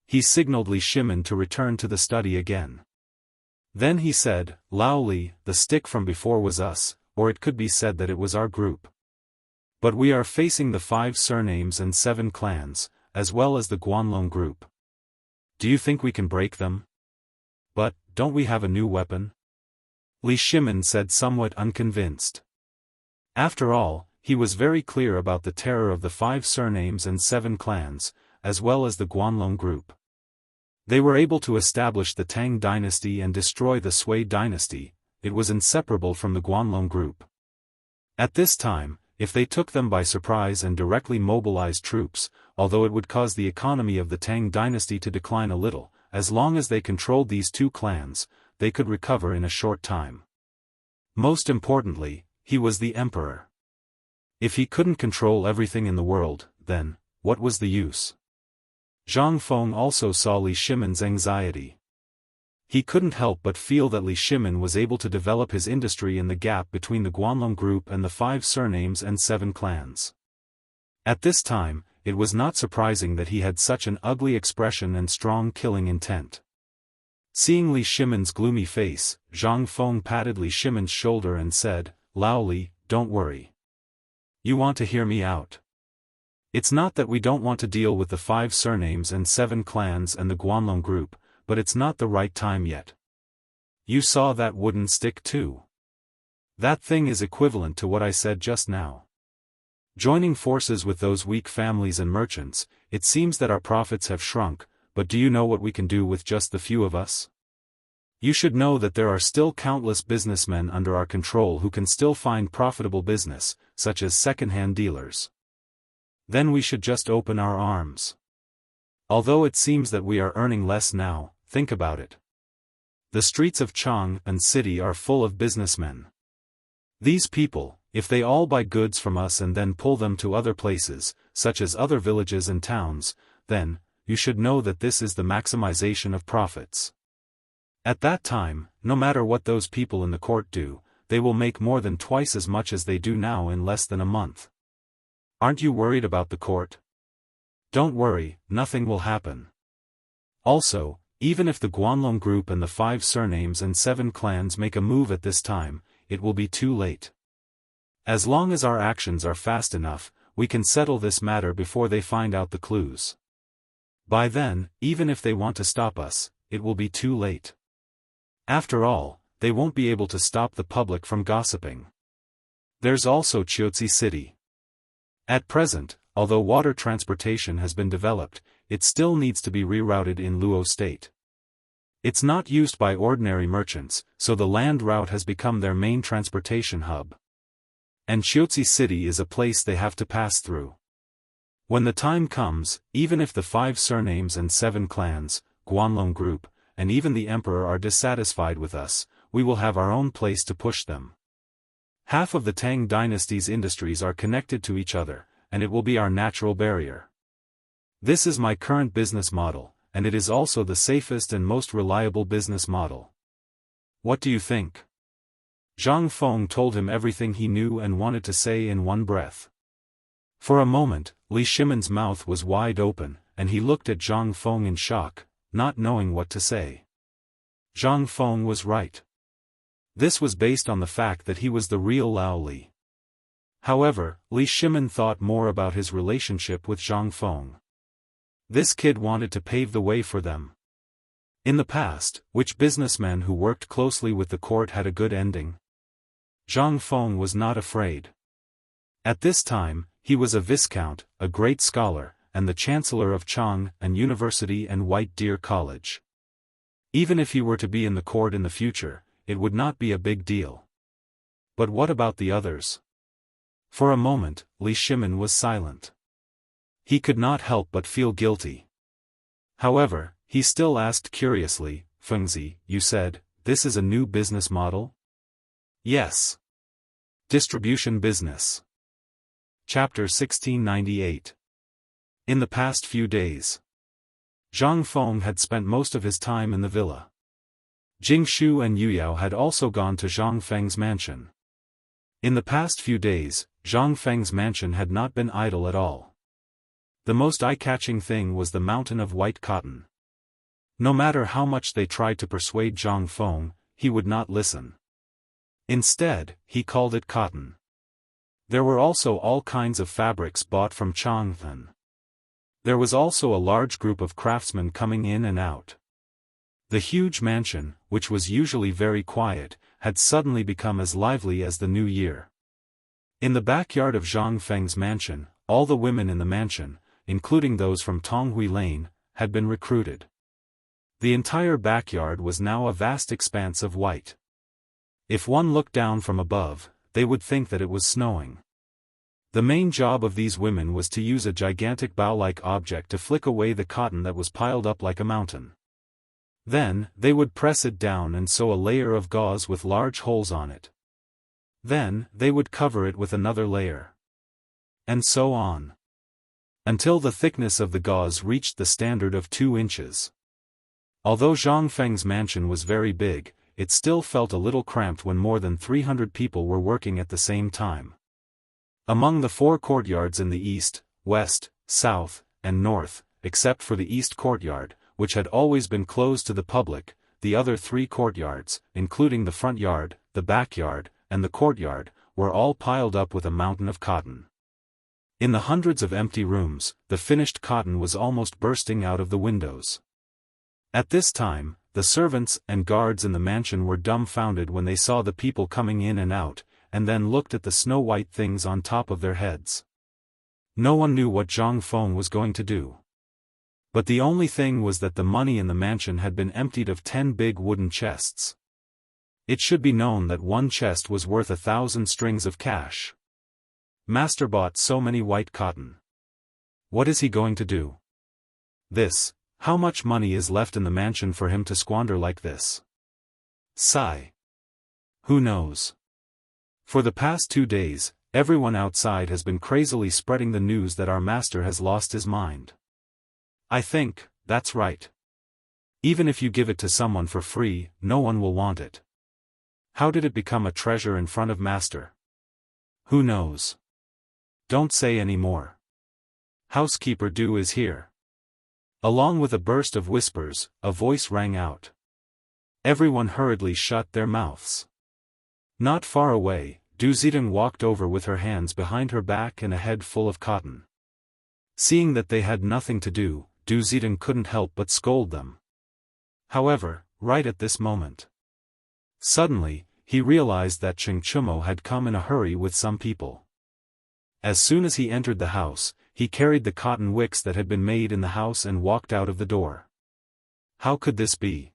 He signaled Li Shimin to return to the study again. Then he said, "Lao Li, the stick from before was us, or it could be said that it was our group. But we are facing the 5 surnames and 7 clans, as well as the Guanlong group. Do you think we can break them? But, don't we have a new weapon? Li Shimin said, somewhat unconvinced. After all, he was very clear about the terror of the 5 surnames and 7 clans, as well as the Guanlong group. They were able to establish the Tang dynasty and destroy the Sui dynasty. It was inseparable from the Guanlong group. At this time, if they took them by surprise and directly mobilized troops, although it would cause the economy of the Tang dynasty to decline a little, as long as they controlled these 2 clans, they could recover in a short time. Most importantly, he was the emperor. If he couldn't control everything in the world, then, what was the use? Zhang Feng also saw Li Shimin's anxiety. He couldn't help but feel that Li Shimin was able to develop his industry in the gap between the Guanlong group and the 5 surnames and 7 clans. At this time, it was not surprising that he had such an ugly expression and strong killing intent. Seeing Li Shimin's gloomy face, Zhang Feng patted Li Shimin's shoulder and said, "Lao Li, don't worry. You want to hear me out. It's not that we don't want to deal with the 5 surnames and 7 clans and the Guanlong group, but it's not the right time yet. You saw that wooden stick too. That thing is equivalent to what I said just now. Joining forces with those weak families and merchants, it seems that our profits have shrunk, but do you know what we can do with just the few of us? You should know that there are still countless businessmen under our control who can still find profitable business, such as second-hand dealers. Then we should just open our arms. Although it seems that we are earning less now, think about it. The streets of Chang'an City are full of businessmen. These people, if they all buy goods from us and then pull them to other places, such as other villages and towns, then, you should know that this is the maximization of profits. At that time, no matter what those people in the court do, they will make more than twice as much as they do now in less than a month. Aren't you worried about the court? Don't worry, nothing will happen. Also, even if the Guanlong group and the 5 surnames and 7 clans make a move at this time, it will be too late. As long as our actions are fast enough, we can settle this matter before they find out the clues. By then, even if they want to stop us, it will be too late. After all, they won't be able to stop the public from gossiping. There's also Chiaotzi City. At present, although water transportation has been developed, it still needs to be rerouted in Luo State. It's not used by ordinary merchants, so the land route has become their main transportation hub. And Chiaotzi City is a place they have to pass through. When the time comes, even if the 5 surnames and 7 clans, Guanlong group, and even the emperor are dissatisfied with us, we will have our own place to push them. Half of the Tang dynasty's industries are connected to each other, and it will be our natural barrier. This is my current business model, and it is also the safest and most reliable business model. What do you think? Zhang Feng told him everything he knew and wanted to say in one breath. For a moment, Li Shimin's mouth was wide open, and he looked at Zhang Feng in shock, not knowing what to say. Zhang Feng was right. This was based on the fact that he was the real Lao Li. However, Li Shimin thought more about his relationship with Zhang Feng. This kid wanted to pave the way for them. In the past, which businessmen who worked closely with the court had a good ending? Zhang Feng was not afraid. At this time, he was a viscount, a great scholar, and the chancellor of Chang'an University and White Deer College. Even if he were to be in the court in the future, it would not be a big deal. But what about the others? For a moment, Li Shimin was silent. He could not help but feel guilty. However, he still asked curiously, "Fengzi, you said, this is a new business model?" "Yes. Distribution business." Chapter 1698. In the past few days, Zhang Feng had spent most of his time in the villa. Jingshu and Yuyao had also gone to Zhang Feng's mansion. In the past few days, Zhang Feng's mansion had not been idle at all. The most eye-catching thing was the mountain of white cotton. No matter how much they tried to persuade Zhang Feng, he would not listen. Instead, he called it cotton. There were also all kinds of fabrics bought from Chang'an. There was also a large group of craftsmen coming in and out. The huge mansion, which was usually very quiet, had suddenly become as lively as the new year. In the backyard of Zhang Feng's mansion, all the women in the mansion, including those from Tonghui Lane, had been recruited. The entire backyard was now a vast expanse of white. If one looked down from above, they would think that it was snowing. The main job of these women was to use a gigantic bow-like object to flick away the cotton that was piled up like a mountain. Then, they would press it down and sew a layer of gauze with large holes on it. Then, they would cover it with another layer. And so on. Until the thickness of the gauze reached the standard of 2 inches. Although Zhang Feng's mansion was very big, it still felt a little cramped when more than 300 people were working at the same time. Among the 4 courtyards in the east, west, south, and north, except for the east courtyard, which had always been closed to the public, the other 3 courtyards, including the front yard, the backyard, and the courtyard, were all piled up with a mountain of cotton. In the hundreds of empty rooms, the finished cotton was almost bursting out of the windows. At this time, the servants and guards in the mansion were dumbfounded when they saw the people coming in and out, and then looked at the snow-white things on top of their heads. No one knew what Zhang Feng was going to do. But the only thing was that the money in the mansion had been emptied of 10 big wooden chests. It should be known that one chest was worth 1,000 strings of cash. Master bought so many white cotton. What is he going to do? How much money is left in the mansion for him to squander like this? Sigh. Who knows? For the past 2 days, everyone outside has been crazily spreading the news that our master has lost his mind. I think, that's right. Even if you give it to someone for free, no one will want it. How did it become a treasure in front of master? Who knows? Don't say any more. Housekeeper Du is here. Along with a burst of whispers, a voice rang out. Everyone hurriedly shut their mouths. Not far away, Du Zidong walked over with her hands behind her back and a head full of cotton. Seeing that they had nothing to do, Du Zidong couldn't help but scold them. However, right at this moment, suddenly, he realized that Cheng Chumo had come in a hurry with some people. As soon as he entered the house, he carried the cotton wicks that had been made in the house and walked out of the door. How could this be?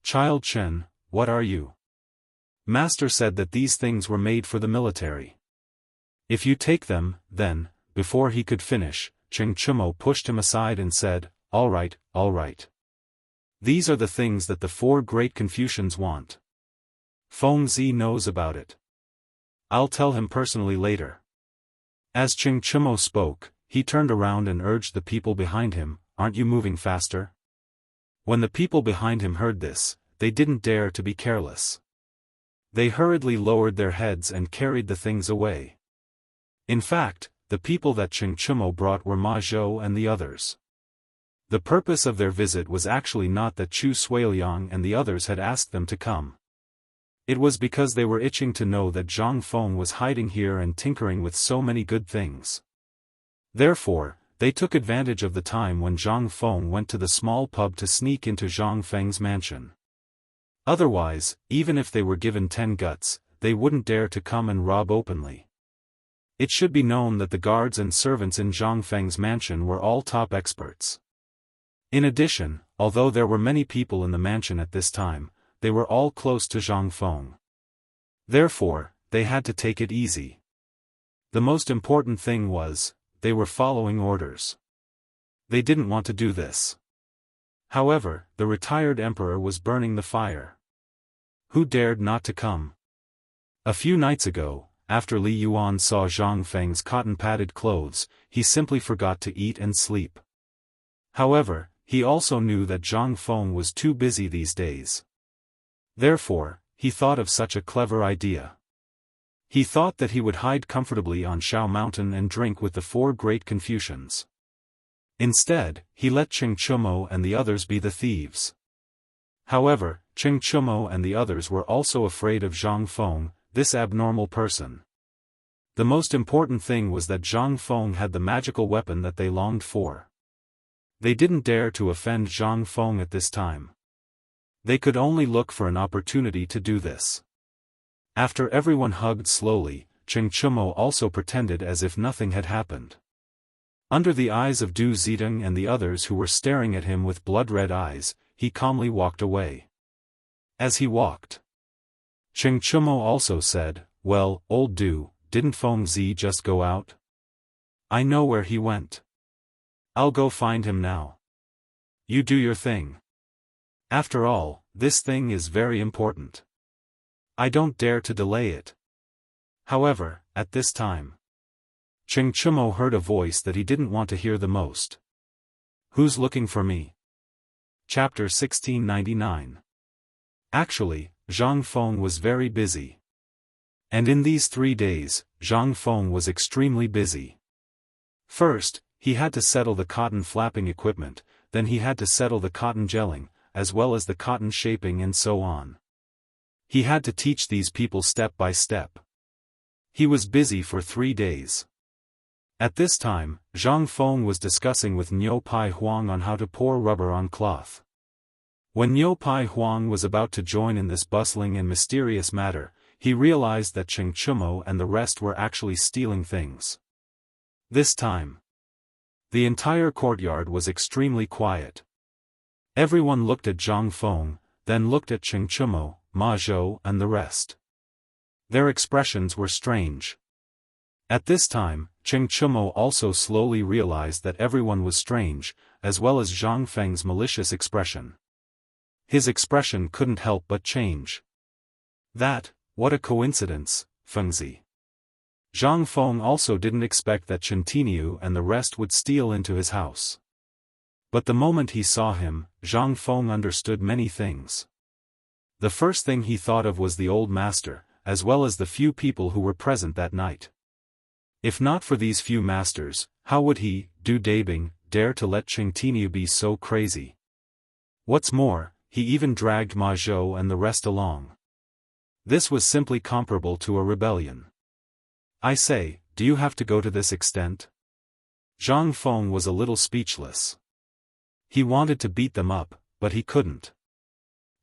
Child Chen, what are you? Master said that these things were made for the military. If you take them, then, before he could finish, Cheng Chumo pushed him aside and said, all right. These are the things that the 4 great Confucians want. Feng Zi knows about it. I'll tell him personally later. As Cheng Chumo spoke, he turned around and urged the people behind him, aren't you moving faster? When the people behind him heard this, they didn't dare to be careless. They hurriedly lowered their heads and carried the things away. In fact, the people that Cheng Chumo brought were Ma Zhou and the others. The purpose of their visit was actually not that Chu Suiliang and the others had asked them to come. It was because they were itching to know that Zhang Feng was hiding here and tinkering with so many good things. Therefore, they took advantage of the time when Zhang Feng went to the small pub to sneak into Zhang Feng's mansion. Otherwise, even if they were given 10 guts, they wouldn't dare to come and rob openly. It should be known that the guards and servants in Zhang Feng's mansion were all top experts. In addition, although there were many people in the mansion at this time, they were all close to Zhang Feng. Therefore, they had to take it easy. The most important thing was, they were following orders. They didn't want to do this. However, the retired emperor was burning the fire. Who dared not to come? A few nights ago, after Li Yuan saw Zhang Feng's cotton-padded clothes, he simply forgot to eat and sleep. However, he also knew that Zhang Feng was too busy these days. Therefore, he thought of such a clever idea. He thought that he would hide comfortably on Shao Mountain and drink with the 4 great Confucians. Instead, he let Cheng Chumo and the others be the thieves. However, Cheng Chumo and the others were also afraid of Zhang Feng, this abnormal person. The most important thing was that Zhang Feng had the magical weapon that they longed for. They didn't dare to offend Zhang Feng at this time. They could only look for an opportunity to do this. After everyone hugged slowly, Cheng Chumo also pretended as if nothing had happened. Under the eyes of Du Zidong and the others who were staring at him with blood-red eyes, he calmly walked away. As he walked, Cheng Chumo also said, "Well, old Du, didn't Feng Zi just go out? I know where he went. I'll go find him now. You do your thing. After all, this thing is very important. I don't dare to delay it." However, at this time, Cheng Chumo heard a voice that he didn't want to hear the most. "Who's looking for me?" Chapter 1699. Actually, Zhang Feng was very busy. And in these 3 days, Zhang Feng was extremely busy. First, he had to settle the cotton flapping equipment, then he had to settle the cotton gelling, as well as the cotton shaping and so on. He had to teach these people step by step. He was busy for 3 days. At this time, Zhang Feng was discussing with Niu Pai Huang on how to pour rubber on cloth. When Niu Pai Huang was about to join in this bustling and mysterious matter, he realized that Cheng Chumo and the rest were actually stealing things. This time, the entire courtyard was extremely quiet. Everyone looked at Zhang Feng, then looked at Cheng Chumo, Ma Zhou and the rest. Their expressions were strange. At this time, Cheng Chumo also slowly realized that everyone was strange, as well as Zhang Feng's malicious expression. His expression couldn't help but change. What a coincidence, Fengzi. Zhang Feng also didn't expect that Chen Tiniu and the rest would steal into his house. But the moment he saw him, Zhang Feng understood many things. The first thing he thought of was the old master, as well as the few people who were present that night. If not for these few masters, how would he, Du Dabing, dare to let Chen Tiniu be so crazy? What's more, he even dragged Ma Zhou and the rest along. This was simply comparable to a rebellion. I say, do you have to go to this extent? Zhang Feng was a little speechless. He wanted to beat them up, but he couldn't.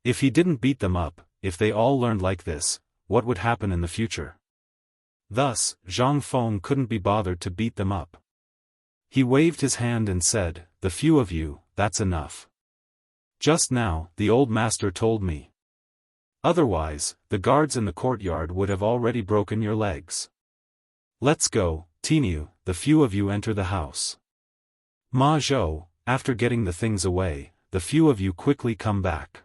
If he didn't beat them up, if they all learned like this, what would happen in the future? Thus, Zhang Feng couldn't be bothered to beat them up. He waved his hand and said, "The few of you, that's enough. Just now, the old master told me. Otherwise, the guards in the courtyard would have already broken your legs. Let's go, Tiniu, the few of you enter the house. Ma Zhou, after getting the things away, the few of you quickly come back.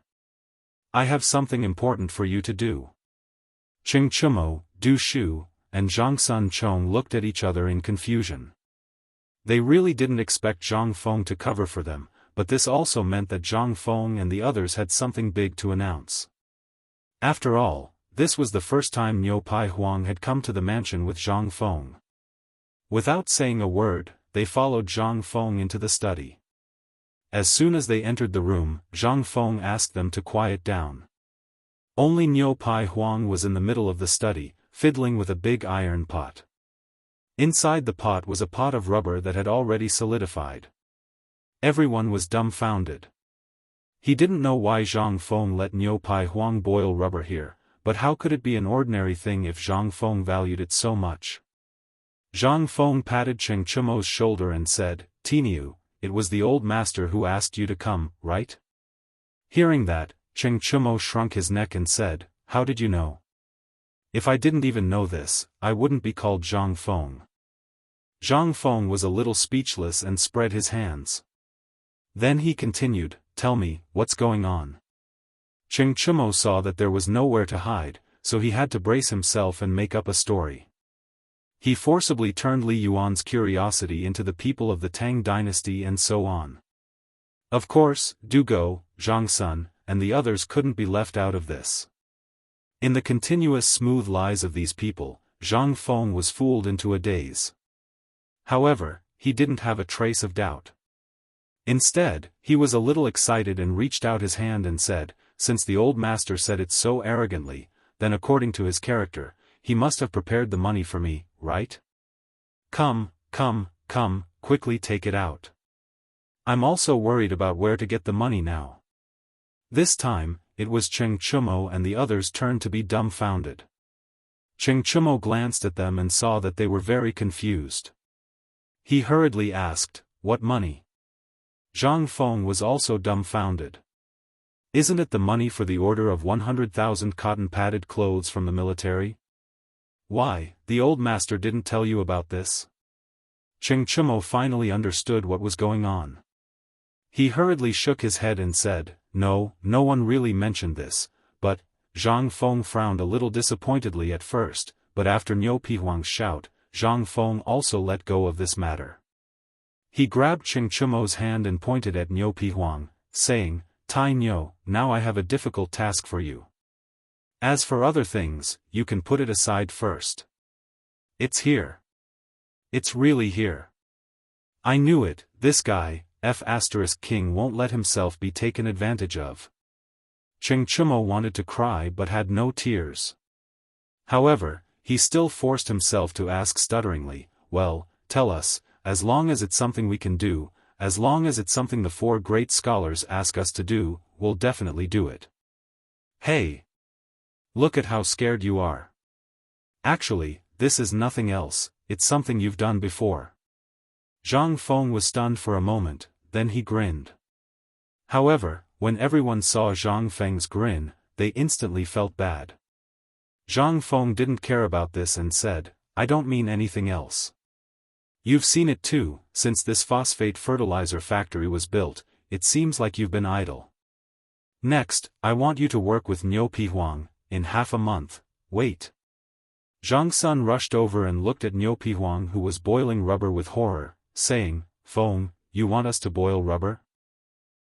I have something important for you to do." Cheng Chumo, Du Shu, and Zhang Sun Chong looked at each other in confusion. They really didn't expect Zhang Feng to cover for them, but this also meant that Zhang Feng and the others had something big to announce. After all, this was the first time Niu Pai Huang had come to the mansion with Zhang Feng. Without saying a word, they followed Zhang Feng into the study. As soon as they entered the room, Zhang Feng asked them to quiet down. Only Niu Pai Huang was in the middle of the study, fiddling with a big iron pot. Inside the pot was a pot of rubber that had already solidified. Everyone was dumbfounded. He didn't know why Zhang Feng let Niu Pai Huang boil rubber here, but how could it be an ordinary thing if Zhang Feng valued it so much? Zhang Feng patted Cheng Chumo's shoulder and said, "Tiniu, it was the old master who asked you to come, right?" Hearing that, Cheng Chumo shrunk his neck and said, "How did you know? If I didn't even know this, I wouldn't be called Zhang Feng." Zhang Feng was a little speechless and spread his hands. Then he continued, "Tell me, what's going on?" Cheng Chumo saw that there was nowhere to hide, so he had to brace himself and make up a story. He forcibly turned Li Yuan's curiosity into the people of the Tang dynasty and so on. Of course, Du Go, Zhang Sun, and the others couldn't be left out of this. In the continuous smooth lies of these people, Zhang Feng was fooled into a daze. However, he didn't have a trace of doubt. Instead, he was a little excited and reached out his hand and said, since the old master said it so arrogantly, then according to his character, he must have prepared the money for me, right? Come, quickly take it out. I'm also worried about where to get the money now. This time, it was Cheng Chumo and the others turned to be dumbfounded. Cheng Chumo glanced at them and saw that they were very confused. He hurriedly asked, "What money?" Zhang Feng was also dumbfounded. "Isn't it the money for the order of 100,000 cotton-padded clothes from the military? Why, the old master didn't tell you about this?" Cheng Chumo finally understood what was going on. He hurriedly shook his head and said, No one really mentioned this, but..." Zhang Feng frowned a little disappointedly at first, but after Niu Pihuang's shout, Zhang Feng also let go of this matter. He grabbed Cheng Chumo's hand and pointed at Niu Pihuang, saying, "Tai Niu, now I have a difficult task for you. As for other things, you can put it aside first. It's here. It's really here. I knew it, this guy, King won't let himself be taken advantage of." Cheng Chumo wanted to cry but had no tears. However, he still forced himself to ask stutteringly, "Well, tell us, as long as it's something we can do, as long as it's something the four great scholars ask us to do, we'll definitely do it." "Hey! Look at how scared you are. Actually, this is nothing else, it's something you've done before." Zhang Feng was stunned for a moment, then he grinned. However, when everyone saw Zhang Feng's grin, they instantly felt bad. Zhang Feng didn't care about this and said, "I don't mean anything else. You've seen it too, since this phosphate fertilizer factory was built, it seems like you've been idle. Next, I want you to work with Niu Pihuang, in half a month, wait." Zhang Sun rushed over and looked at Niu Pihuang who was boiling rubber with horror, saying, "Feng, you want us to boil rubber?"